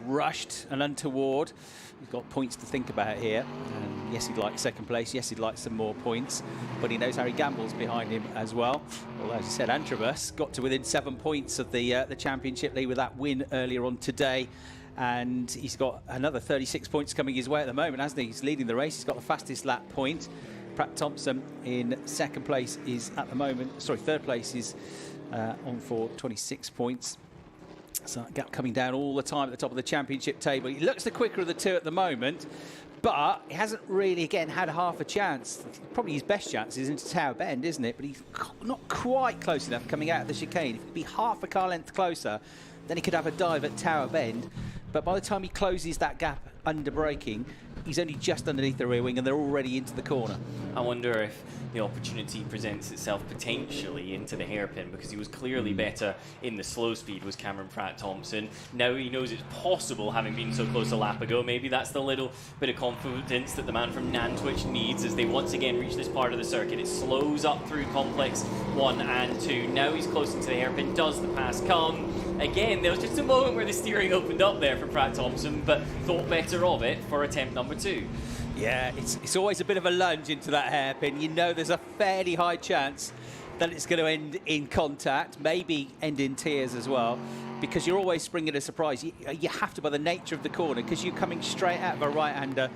rushed and untoward. He's got points to think about here. And yes, he'd like second place. Yes, he'd like some more points. But he knows Harry Gamble's behind him as well. Although, as I said, Antrobus got to within 7 points of the championship lead with that win earlier on today. And he's got another 36 points coming his way at the moment, hasn't he? He's leading the race. He's got the fastest lap point. Pratt Thompson in second place is at the moment, sorry, third place is on for 26 points. So that gap coming down all the time at the top of the championship table. He looks the quicker of the two at the moment, but he hasn't really, again, had half a chance. Probably his best chance is into Tower Bend, isn't it? But he's not quite close enough coming out of the chicane. If he could be half a car length closer, then he could have a dive at Tower Bend. But by the time he closes that gap under braking, he's only just underneath the rear wing and they're already into the corner. I wonder if the opportunity presents itself potentially into the hairpin, because he was clearly better in the slow speed, was Cameron Pratt Thompson. Now he knows it's possible, having been so close a lap ago. Maybe that's the little bit of confidence that the man from Nantwich needs as they once again reach this part of the circuit. It slows up through complex 1 and 2. Now he's close into the hairpin. Does the pass come? Again, there was just a moment where the steering opened up there for Pratt Thompson, but thought better of it for attempt number 2. Yeah, it's always a bit of a lunge into that hairpin. You know there's a fairly high chance that it's going to end in contact, maybe end in tears as well, because you're always springing a surprise. You have to, by the nature of the corner, because you're coming straight out of a right-hander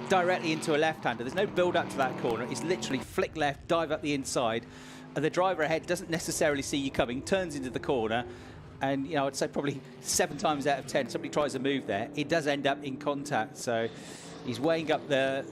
directly into a left-hander. There's no build-up to that corner. It's literally flick left, dive up the inside, and the driver ahead doesn't necessarily see you coming, turns into the corner, and you know, I'd say probably 7 times out of 10, somebody tries to move there, it does end up in contact. So he's weighing up the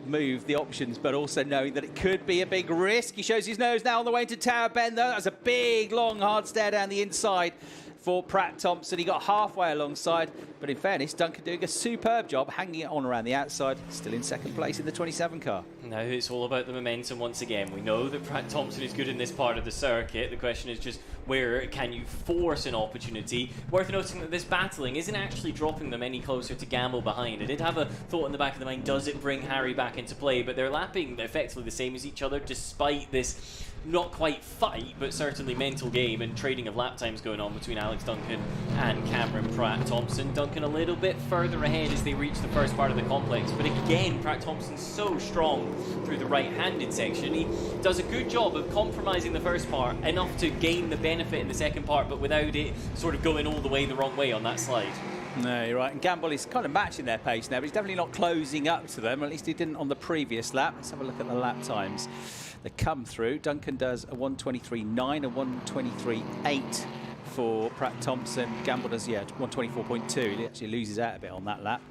move, the options, but also knowing that it could be a big risk. He shows his nose now on the way to Tower Bend, though. That's a big, long, hard stare down the inside for Pratt Thompson. He got halfway alongside, but in fairness, Duncan doing a superb job hanging it on around the outside, still in second place in the 27 car. Now it's all about the momentum once again. We know that Pratt Thompson is good in this part of the circuit. The question is just where can you force an opportunity? Worth noting that this battling isn't actually dropping them any closer to Gamble behind. I did have a thought in the back of the mind, does it bring Harry back into play? But they're lapping effectively the same as each other, despite this not quite fight, but certainly mental game and trading of lap times going on between Alex Duncan and Cameron Pratt Thompson. Duncan a little bit further ahead as they reach the first part of the complex, but again, Pratt Thompson's so strong through the right-handed section. He does a good job of compromising the first part, enough to gain the benefit in the second part, but without it sort of going all the way the wrong way on that slide. No, you're right. And Gamble is kind of matching their pace now, but he's definitely not closing up to them. At least he didn't on the previous lap. Let's have a look at the lap times that come through. Duncan does a 1:23.9, a 1:23.8 for Pratt Thompson. Gamble does, 1:24.2. He actually loses out a bit on that lap.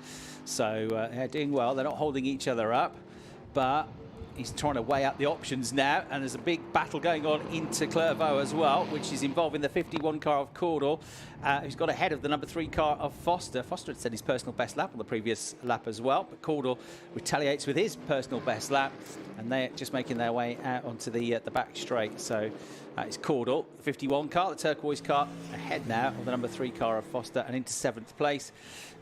So they're doing well. They're not holding each other up, but he's trying to weigh up the options now, and there's a big battle going on into Clervaux as well, which is involving the 51 car of Cordell, who's got ahead of the number 3 car of Foster. Foster had set his personal best lap on the previous lap as well, but Cordell retaliates with his personal best lap, and they're just making their way out onto the back straight. So it's Cordell, the 51 car, the turquoise car, ahead now of the number 3 car of Foster and into 7th place.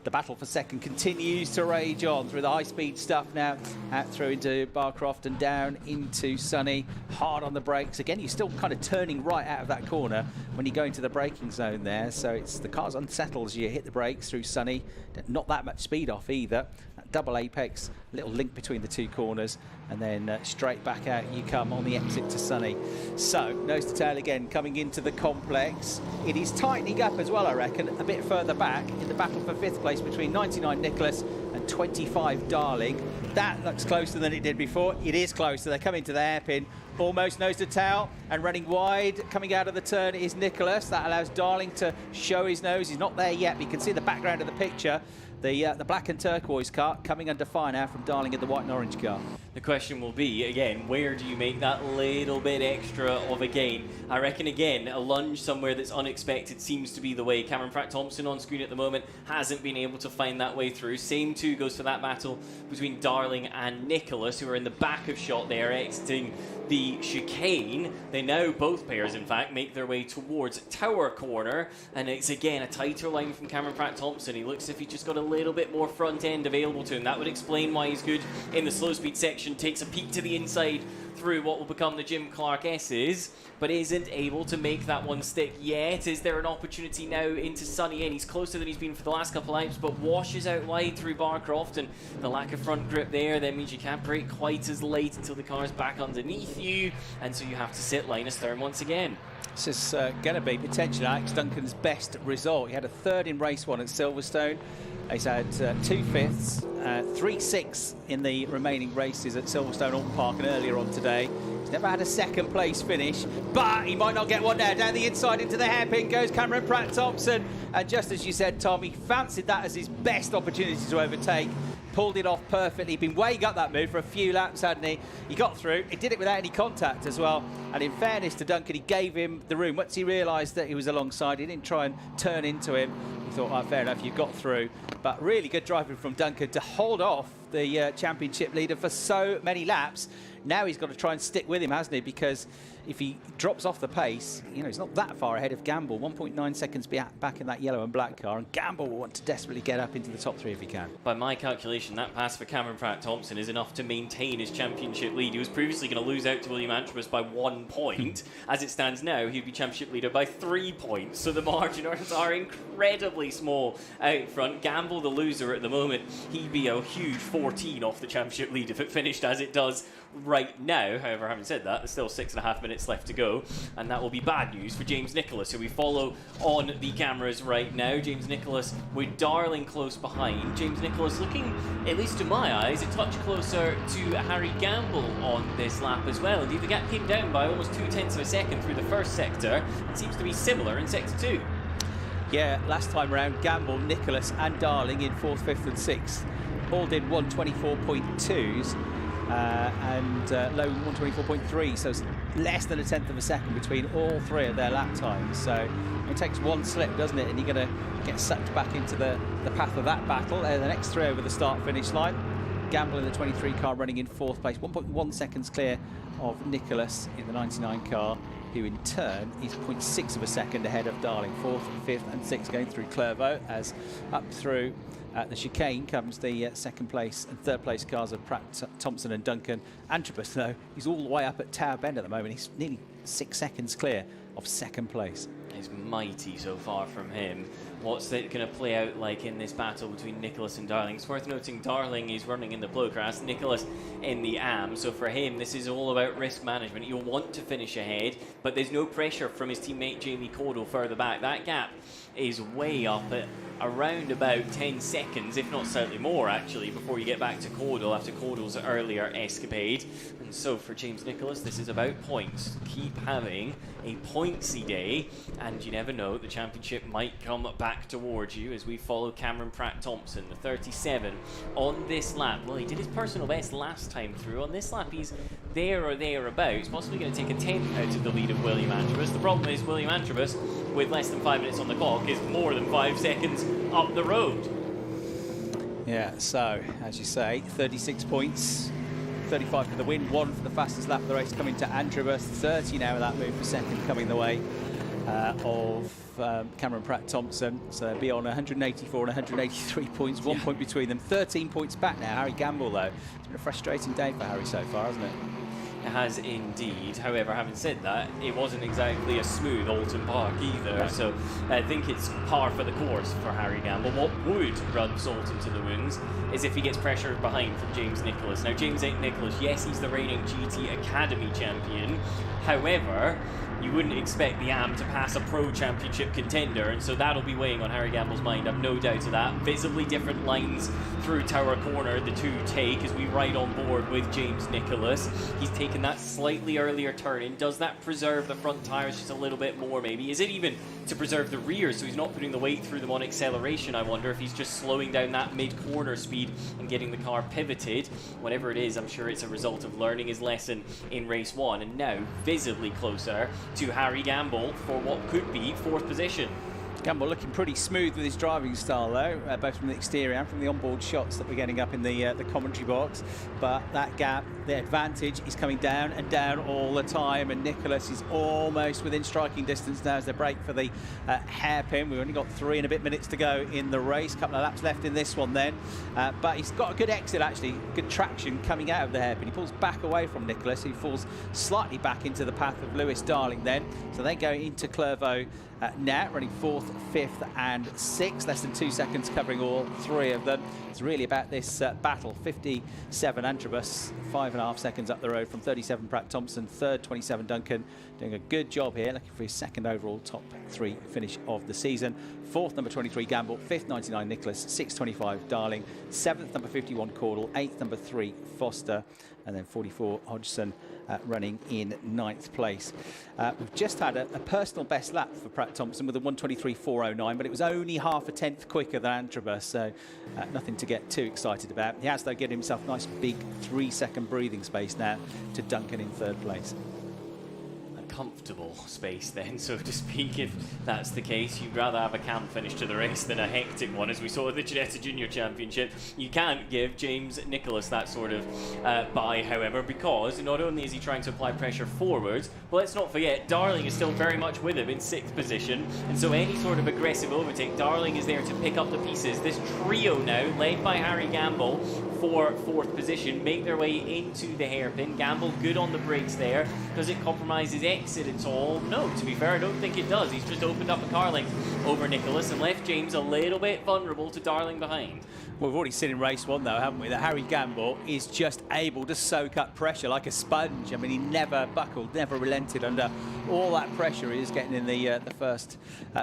The battle for second continues to rage on through the high-speed stuff now, out through into Barcroft and down into Sunny. Hard on the brakes. Again, you're still kind of turning right out of that corner when you go into the braking zone there. So it's the car's unsettled as you hit the brakes through Sunny. Not that much speed off either. That double apex, little link between the 2 corners, and then straight back out you come on the exit to Sunny. So, nose to tail again, coming into the complex. It is tightening up as well, I reckon, a bit further back in the battle for 5th place between 99 Nicholas and 25 Darling. That looks closer than it did before. It is closer. They're coming to the hairpin, almost nose to tail, and running wide. Coming out of the turn is Nicholas. That allows Darling to show his nose. He's not there yet, but you can see the background of the picture. The black and turquoise car coming under fire now from Darling in the white and orange car. The question will be, again, where do you make that little bit extra of a gain? I reckon, again, a lunge somewhere that's unexpected seems to be the way. Cameron Pratt-Thompson on screen at the moment hasn't been able to find that way through. Same too goes for that battle between Darling and Nicholas, who are in the back of shot there, exiting the chicane. They now, both pairs, in fact, make their way towards Tower Corner, and it's, again, a tighter line from Cameron Pratt-Thompson. He looks as if he just got a little bit more front end available to him. That would explain why he's good in the slow speed section. Takes a peek to the inside through what will become the Jim Clark S's, but isn't able to make that one stick yet. Is there an opportunity now into Sunny? And he's closer than he's been for the last couple of laps, but washes out wide through Barcroft, and the lack of front grip there then means you can't brake quite as late until the car's back underneath you, and so you have to sit Linus Thurn once again. This is going to be potentially Alex Duncan's best result. He had a 3rd in race 1 at Silverstone. He's had 2 5ths, 3 6ths in the remaining races at Silverstone Alton Park and earlier on today. He's never had a 2nd place finish, but he might not get one now. Down the inside into the hairpin goes Cameron Pratt-Thompson, and just as you said, Tom, he fancied that as his best opportunity to overtake. Pulled it off perfectly. He'd been weighing up that move for a few laps, hadn't he? He got through. He did it without any contact as well. And in fairness to Duncan, he gave him the room. Once he realised that he was alongside, he didn't try and turn into him. He thought, oh, fair enough, you got through. But really good driving from Duncan to hold off the championship leader for so many laps. Now he's got to try and stick with him, hasn't he? Because if he drops off the pace, you know, he's not that far ahead of Gamble. 1.9 seconds back in that yellow and black car, and Gamble will want to desperately get up into the top 3 if he can. By my calculation, that pass for Cameron Pratt-Thompson is enough to maintain his championship lead. He was previously going to lose out to William Antrobus by 1 point. As it stands now, he'd be championship leader by 3 points, so the margins are incredibly small out front. Gamble, the loser at the moment, he'd be a huge 14 off the championship lead if it finished as it does right now. However, having said that, there's still 6.5 minutes left to go, and that will be bad news for James Nicholas, who we follow on the cameras right now. James Nicholas with Darling close behind. James Nicholas looking, at least to my eyes, a touch closer to Harry Gamble on this lap as well. Indeed, the gap came down by almost 0.2 of a second through the first sector. It seems to be similar in sector 2. Yeah, last time around, Gamble, Nicholas and Darling in 4th, 5th and 6th all did 124.2s. And low 124.3, so it's less than 1/10 of a second between all 3 of their lap times. So it takes one slip, doesn't it? And you're going to get sucked back into the path of that battle. The next 3 over the start-finish line. Gamble in the 23 car running in 4th place, 1.1 seconds clear of Nicholas in the 99 car, who in turn is 0.6 of a second ahead of Darling. 4th, 5th and 6th going through Clervaux, as up through the chicane comes the 2nd place and 3rd place cars of Pratt, Thompson and Duncan. Antrobus, though, he's all the way up at Tower Bend at the moment. He's nearly 6 seconds clear of 2nd place. It's mighty so far from him. What's it going to play out like in this battle between Nicholas and Darling? It's worth noting Darling is running in the Plocrass, Nicholas in the AM, so for him this is all about risk management. He'll want to finish ahead, but there's no pressure from his teammate Jamie Cordell further back. That gap is way up at around about 10 seconds, if not slightly more actually, before you get back to Caudle after Caudle's earlier escapade. And so for James Nicholas, this is about points. Keep having a pointsy day, and you never know, the championship might come back towards you as we follow Cameron Pratt-Thompson, the 37 on this lap. Well, he did his personal best last time through. On this lap, he's there or thereabouts, possibly going to take a 10th out of the lead of William Antrobus. The problem is William Antrobus, with less than 5 minutes on the clock, is more than 5 seconds up the road. Yeah, so, as you say, 36 points, 35 for the win, 1 for the fastest lap of the race coming to Antrobus, 30 now with that move for second coming the way of Cameron Pratt-Thompson. So they'll be on 184 and 183 points, 1 point between them. 13 points back now. Harry Gamble, though. It's been a frustrating day for Harry so far, hasn't it? It has indeed. However, having said that, it wasn't exactly a smooth Alton Park either. No. So I think it's par for the course for Harry Gamble. What would run salt into the wounds is if he gets pressured behind from James Nicholas. Now, James Nicholas, yes, he's the reigning GT Academy champion. However, you wouldn't expect the AM to pass a Pro Championship contender, and so that'll be weighing on Harry Gamble's mind. I've no doubt of that. Visibly different lines through Tower Corner, the two take as we ride on board with James Nicholas. He's taken that slightly earlier turn in. Does that preserve the front tyres just a little bit more, maybe? Is it even to preserve the rear so he's not putting the weight through them on acceleration? I wonder if he's just slowing down that mid-corner speed and getting the car pivoted. Whatever it is, I'm sure it's a result of learning his lesson in race 1, and now visibly closer to Harry Gamble for what could be 4th position. Gamble looking pretty smooth with his driving style, though, both from the exterior and from the onboard shots that we're getting up in the commentary box. But that gap, the advantage, is coming down and down all the time, and Nicholas is almost within striking distance now as they break for the hairpin. We've only got 3 and a bit minutes to go in the race. Couple of laps left in this one then, but he's got a good exit actually, good traction coming out of the hairpin. He pulls back away from Nicholas, who falls slightly back into the path of Lewis Darling then. So they go into Clervaux now, running 4th, 5th and 6th, less than 2 seconds covering all 3 of them. It's really about this battle. 57 Antrobus, 5.5 seconds up the road from 37 Pratt-Thompson, 3rd 27 Duncan, doing a good job here, looking for his 2nd overall top 3 finish of the season. 4th number 23 Gamble, 5th 99 Nicholas, 6th 25 Darling, 7th number 51 Caudle, 8th number 3 Foster, and then 44 Hodgson running in 9th place. We've just had a personal best lap for Pratt-Thompson with a 1:23.409, but it was only half a tenth quicker than Antrobus, so nothing to get too excited about. He has, though, given himself a nice big 3-second breathing space now to Duncan in 3rd place. Comfortable space then, so to speak, if that's the case. You'd rather have a calm finish to the race than a hectic one, as we saw at the Ginetta Junior Championship. You can't give James Nicholas that sort of bye, however, because not only is he trying to apply pressure forwards, but let's not forget, Darling is still very much with him in 6th position, and so any sort of aggressive overtake, Darling is there to pick up the pieces. This trio now, led by Harry Gamble for 4th position, make their way into the hairpin. Gamble good on the brakes there. Does it compromise his exit at all? No, to be fair, I don't think it does. He's just opened up a car length over Nicholas and left James a little bit vulnerable to Darling behind. Well, we've already seen in race 1, though, haven't we, that Harry Gamble is just able to soak up pressure like a sponge. I mean, he never buckled, never relented under all that pressure he is getting in the first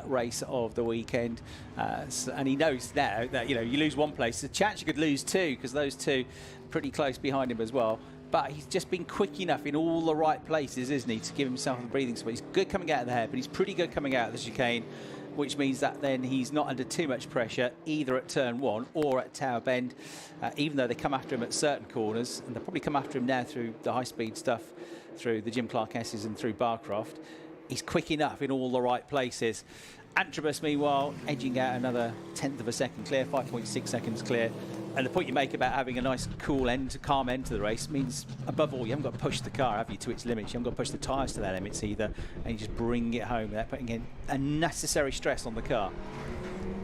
race of the weekend. And he knows now that, you know, you lose one place, there's a chance you could lose 2, because those 2 pretty close behind him as well. But he's just been quick enough in all the right places, isn't he, to give himself a breathing space. He's good coming out of the hair, but he's pretty good coming out of the chicane, which means that then he's not under too much pressure either at turn 1 or at Tower Bend, even though they come after him at certain corners, and they'll probably come after him now through the high-speed stuff, through the Jim Clark S's and through Barcroft. He's quick enough in all the right places. Antrobus, meanwhile, edging out another 1/10 of a second clear, 5.6 seconds clear. And the point you make about having a nice, cool end, calm end to the race means, above all, you haven't got to push the car, have you, to its limits. You haven't got to push the tyres to their limits either, and you just bring it home without putting in unnecessary stress on the car.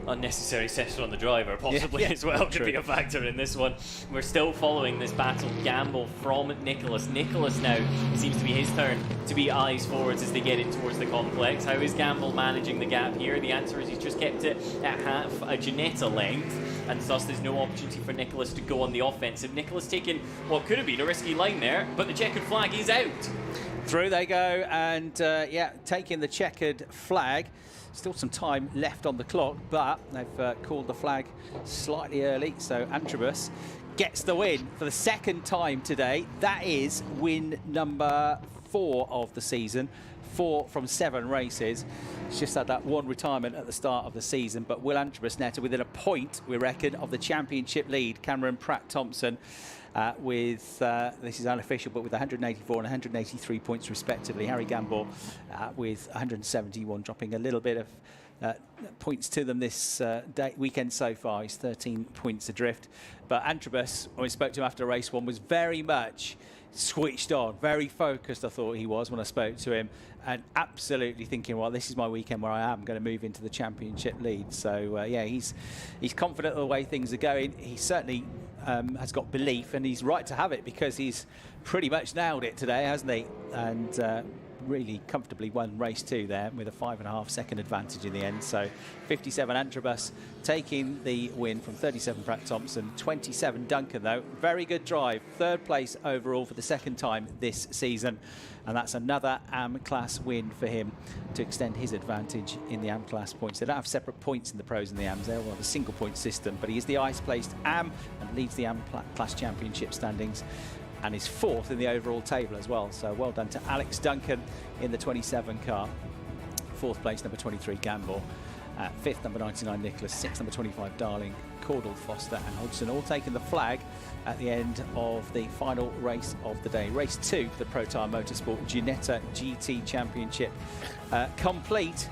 Unnecessary stress on the driver, possibly, yeah, as well, true. could be a factor in this one. We're still following this battle. Gamble from Nicholas. Nicholas now, it seems to be his turn to be eyes forwards as they get in towards the complex. How is Gamble managing the gap here? The answer is he's just kept it at half a Ginetta length, and thus there's no opportunity for Nicholas to go on the offensive. Nicholas taking what could have been a risky line there, but the checkered flag is out. Through they go, and yeah, taking the checkered flag. Still some time left on the clock, but they've called the flag slightly early, so Antrobus gets the win for the second time today. That is win number 4 of the season. 4 from 7 races. It's just had that one retirement at the start of the season, but Will Antrobus now to within a point, we reckon, of the championship lead. Cameron Pratt-Thompson with, this is unofficial, but with 184 and 183 points respectively. Harry Gamble with 171, dropping a little bit of points to them this weekend so far. He's 13 points adrift. But Antrobus, when we spoke to him after race 1, was very much switched on, very focused, I thought he was when I spoke to him, and absolutely thinking, well, this is my weekend where I am going to move into the championship lead. So yeah, he's confident of the way things are going. He certainly has got belief, and he's right to have it, because he's pretty much nailed it today, hasn't he? And really comfortably won race 2 there with a 5.5 second advantage in the end. So 57 Antrobus taking the win from 37 Pratt-Thompson, 27 Duncan though. Very good drive, 3rd place overall for the second time this season, and that's another AM class win for him to extend his advantage in the AM class points. They don't have separate points in the pros and the AMs, they'll have a single point system, but he is the highest placed AM and leads the AM class championship standings, and is 4th in the overall table as well. So well done to Alex Duncan in the 27 car. 4th place, number 23, Gamble. 5th, number 99, Nicholas. 6th, number 25, Darling, Cordell, Foster and Hodgson, all taking the flag at the end of the final race of the day. Race 2 for the Protyre Motorsport Ginetta GT Championship complete.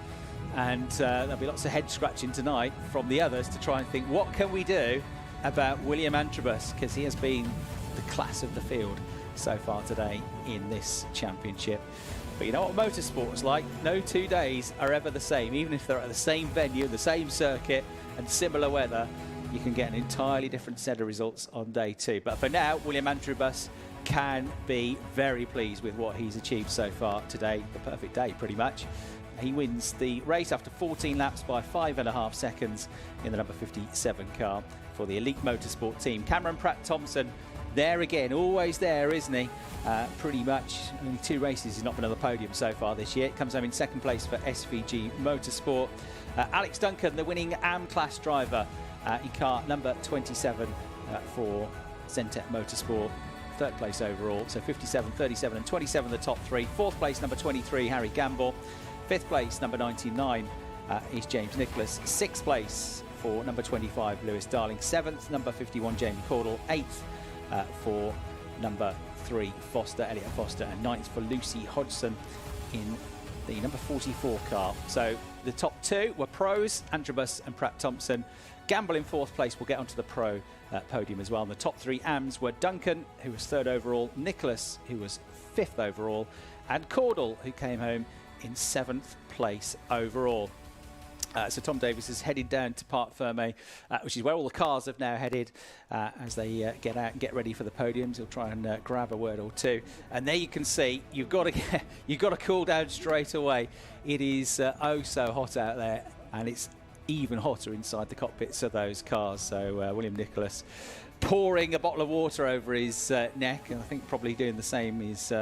And there'll be lots of head scratching tonight from the others to try and think, what can we do about William Antrobus, because he has been the class of the field so far today in this championship. But you know what motorsport is like? No 2 days are ever the same. Even if they're at the same venue, the same circuit and similar weather, you can get an entirely different set of results on day 2. But for now, William Antrobus can be very pleased with what he's achieved so far today. The perfect day, pretty much. He wins the race after 14 laps by 5.5 seconds in the number 57 car for the Elite Motorsport team. Cameron Pratt-Thompson, there again, always there, isn't he? Pretty much only 2 races he's not been on the podium so far this year. Comes home in 2nd place for SVG Motorsport. Alex Duncan, the winning AM class driver in car number 27 for Zentech Motorsport. 3rd place overall, so 57, 37 and 27 the top 3. 4th place, number 23, Harry Gamble. 5th place, number 99 is James Nicholas. 6th place for number 25, Lewis Darling. 7th, number 51, Jamie Cordell. 8th for number 3, Elliot Foster, and 9th for Lucy Hodgson in the number 44 car. So the top 2 were pros, Antrobus and Pratt-Thompson. Gamble in 4th place will get onto the pro podium as well. And the top 3 AMs were Duncan, who was 3rd overall, Nicholas, who was 5th overall, and Cordell, who came home in 7th place overall. So Tom Davis is headed down to Parc Fermé, which is where all the cars have now headed as they get out and get ready for the podiums. He'll try and grab a word or 2. And there you can see you've got to cool down straight away. It is oh so hot out there, and it's even hotter inside the cockpits of those cars. So William Nicholas pouring a bottle of water over his neck, and I think probably doing the same is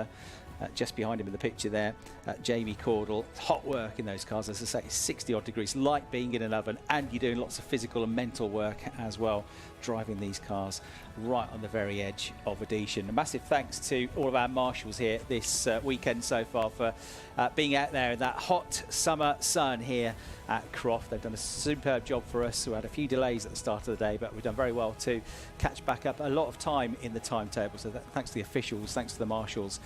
just behind him in the picture there, Jamie Cordell. Hot work in those cars, as I say, it's 60 odd degrees, like being in an oven, and you're doing lots of physical and mental work as well, driving these cars right on the very edge of adhesion. A massive thanks to all of our marshals here this weekend so far for being out there in that hot summer sun here at Croft. They've done a superb job for us. We had a few delays at the start of the day, but we've done very well to catch back up a lot of time in the timetable. So thanks to the officials, thanks to the marshals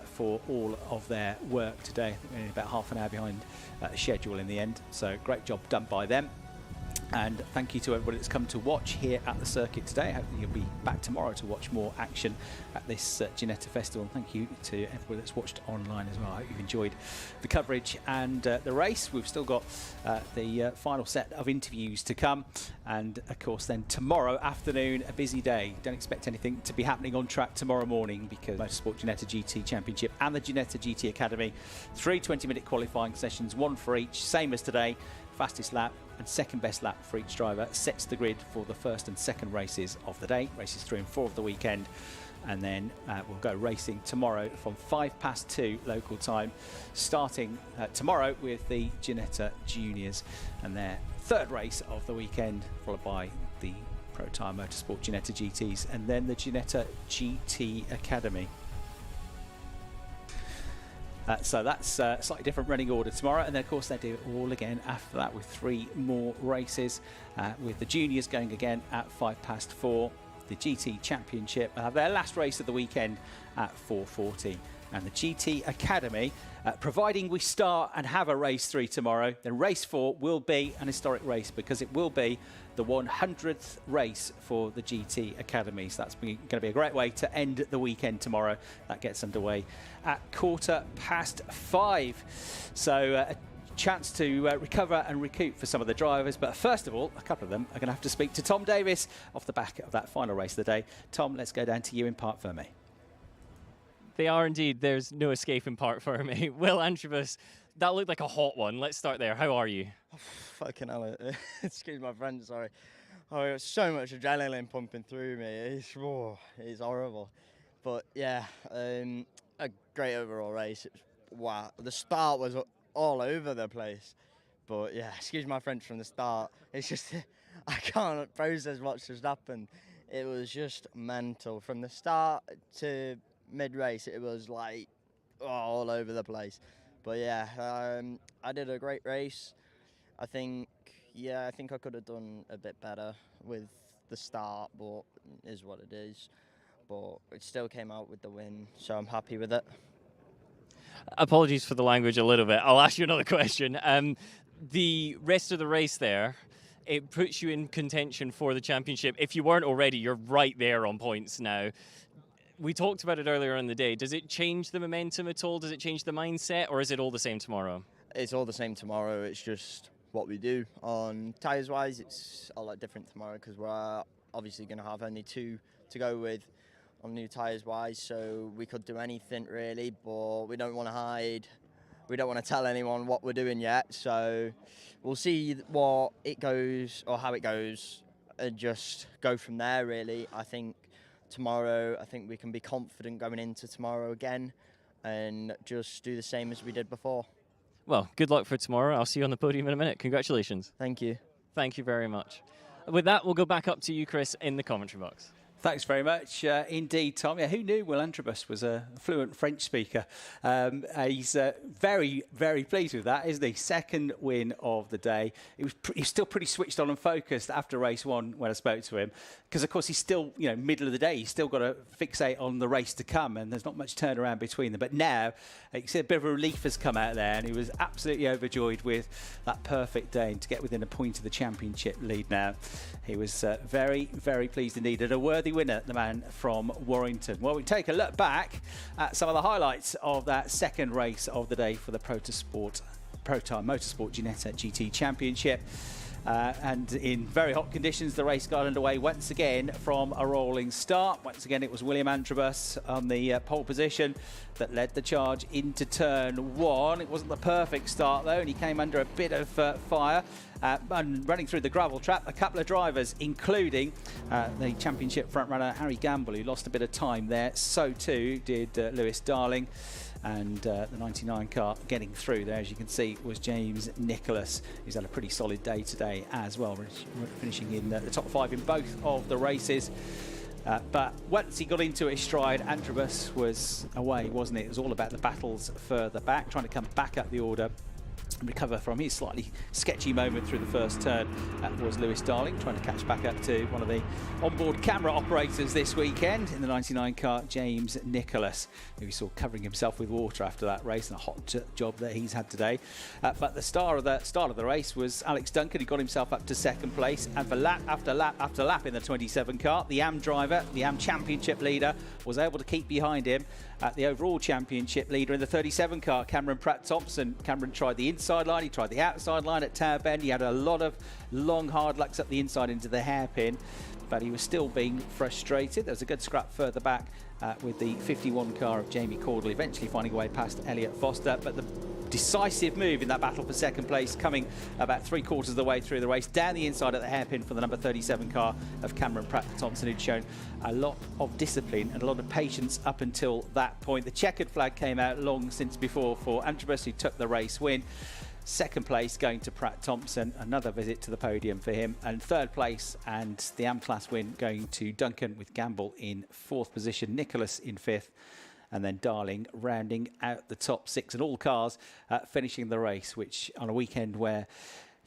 for all of their work today. We're only about half an hour behind schedule in the end, so great job done by them. And thank you to everybody that's come to watch here at the circuit today. I hope you'll be back tomorrow to watch more action at this Ginetta Festival. And thank you to everybody that's watched online as well. I hope you've enjoyed the coverage and the race. We've still got the final set of interviews to come. And of course then tomorrow afternoon, a busy day. Don't expect anything to be happening on track tomorrow morning, because Motorsport Ginetta GT Championship and the Ginetta GT Academy, 3 20-minute qualifying sessions, 1 for each, same as today. fastest lap and second best lap for each driver sets the grid for the first and second races of the day, races 3 and 4 of the weekend. And then we'll go racing tomorrow from 2:05 local time, starting tomorrow with the Ginetta Juniors and their third race of the weekend, followed by the Protyre Motorsport Ginetta GTs and then the Ginetta GT Academy. So that's a slightly different running order tomorrow, and then of course they do it all again after that with 3 more races, with the juniors going again at 4:05. The GT Championship have their last race of the weekend at 4:40, and the GT Academy, providing we start and have a race 3 tomorrow, then race 4 will be an historic race because it will be the 100th race for the GT Academy. So that's going to be a great way to end the weekend tomorrow. That gets underway at 5:15. So a chance to recover and recoup for some of the drivers, but first of all, a couple of them are going to have to speak to Tom Davis off the back of that final race of the day. Tom, let's go down to you in Parc Fermé. They are indeed. There's no escape in Parc Fermé. Will Antrobus, that looked like a hot one. Let's start there. How are you? Fucking hell. Excuse my friend, sorry. Oh, it was so much adrenaline pumping through me. It's horrible. But yeah, a great overall race. Wow. The start was all over the place. But yeah, excuse my French from the start. It's just, I can't process what's just happened. It was just mental. From the start to mid-race, it was like all over the place. But yeah, I did a great race. I think I could have done a bit better with the start, but it is what it is. But it still came out with the win, so I'm happy with it. Apologies for the language a little bit. I'll ask you another question. The rest of the race there, it puts you in contention for the championship. If you weren't already, you're right there on points now. We talked about it earlier in the day. Does it change the momentum at all? Does it change the mindset, or is it all the same tomorrow? It's all the same tomorrow. It's just what we do. On tyres-wise, it's a lot different tomorrow because we're obviously going to have only 2 to go with on new tyres-wise, so we could do anything really, but we don't want to hide. We don't want to tell anyone what we're doing yet, so we'll see what it goes or how it goes and just go from there really. I think tomorrow, we can be confident going into tomorrow again and just do the same as we did before. Well, good luck for tomorrow. I'll see you on the podium in a minute. Congratulations. Thank you. Thank you very much. With that, we'll go back up to you, Chris, in the commentary box. Thanks very much indeed, Tom. Yeah, who knew Will Antrobus was a fluent French speaker? He's very, very pleased with that, isn't he? Second win of the day. He's still pretty switched on and focused after race 1 when I spoke to him, because of course he's still, middle of the day. He's still got to fixate on the race to come, and there's not much turnaround between them. But now, you see a bit of a relief has come out there, and he was absolutely overjoyed with that perfect day and to get within a point of the championship lead now. He was very, very pleased indeed, and a worthy winner, the man from Warrington. Well, we take a look back at some of the highlights of that second race of the day for the Protyre Motorsport Ginetta GT Championship. And in very hot conditions, the race got underway once again from a rolling start. Once again, it was William Antrobus on the pole position that led the charge into turn 1. It wasn't the perfect start though, and he came under a bit of fire. And running through the gravel trap, a couple of drivers, including the championship front runner Harry Gamble, who lost a bit of time there. So too did Lewis Darling. And the 99 car getting through there, as you can see, was James Nicholas, who's had a pretty solid day today as well, finishing in the top 5 in both of the races. But once he got into his stride, Antrobus was away, wasn't it? It was all about the battles further back, trying to come back up the order and recover from his slightly sketchy moment through the first turn. That was Lewis Darling trying to catch back up to one of the onboard camera operators this weekend in the 99 car, James Nicholas, who we saw covering himself with water after that race, and a hot job that he's had today. But the start of the race was Alex Duncan, who got himself up to second place, and for lap after lap after lap in the 27 car, the AM driver, the AM championship leader, was able to keep behind him. The overall championship leader in the 37 car, Cameron Pratt-Thompson. Cameron tried the inside line, he tried the outside line at Tower Bend. He had a lot of long hard lucks up the inside into the hairpin, but he was still being frustrated. There was a good scrap further back with the 51 car of Jamie Cordell eventually finding a way past Elliot Foster. But the decisive move in that battle for second place coming about 3/4 of the way through the race, down the inside at the hairpin for the number 37 car of Cameron Pratt-Thompson, who'd shown a lot of discipline and a lot of patience up until that point. The checkered flag came out long since before for Antrobus, who took the race win. Second place going to Pratt-Thompson, another visit to the podium for him, and third place and the AM class win going to Duncan, with Gamble in fourth position, Nicholas in fifth, and then Darling rounding out the top six, and all cars finishing the race, which on a weekend where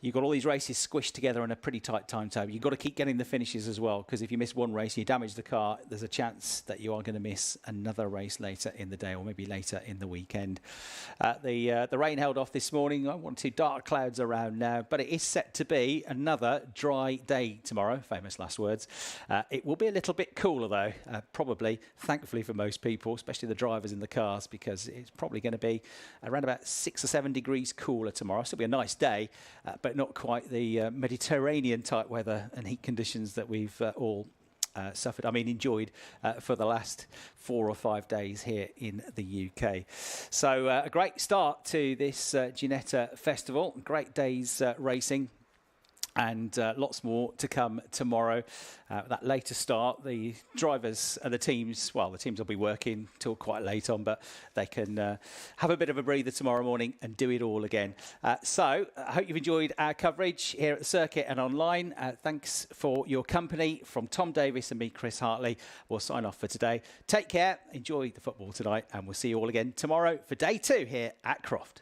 you've got all these races squished together in a pretty tight timetable, you've got to keep getting the finishes as well, because if you miss one race, you damage the car, there's a chance that you are going to miss another race later in the day, or maybe later in the weekend. The rain held off this morning. I want to dark clouds around now, but it is set to be another dry day tomorrow, famous last words. It will be a little bit cooler though, probably, thankfully for most people, especially the drivers in the cars, because it's probably going to be around about 6 or 7 degrees cooler tomorrow. So it'll be a nice day, but not quite the Mediterranean type weather and heat conditions that we've all enjoyed for the last 4 or 5 days here in the UK. So a great start to this Ginetta Festival, great days racing. And lots more to come tomorrow. That later start, the drivers and the teams will be working till quite late on, but they can have a bit of a breather tomorrow morning and do it all again. So I hope you've enjoyed our coverage here at the circuit and online. Thanks for your company. From Tom Davis and me, Chris Hartley, we'll sign off for today. Take care, enjoy the football tonight, and we'll see you all again tomorrow for day 2 here at Croft.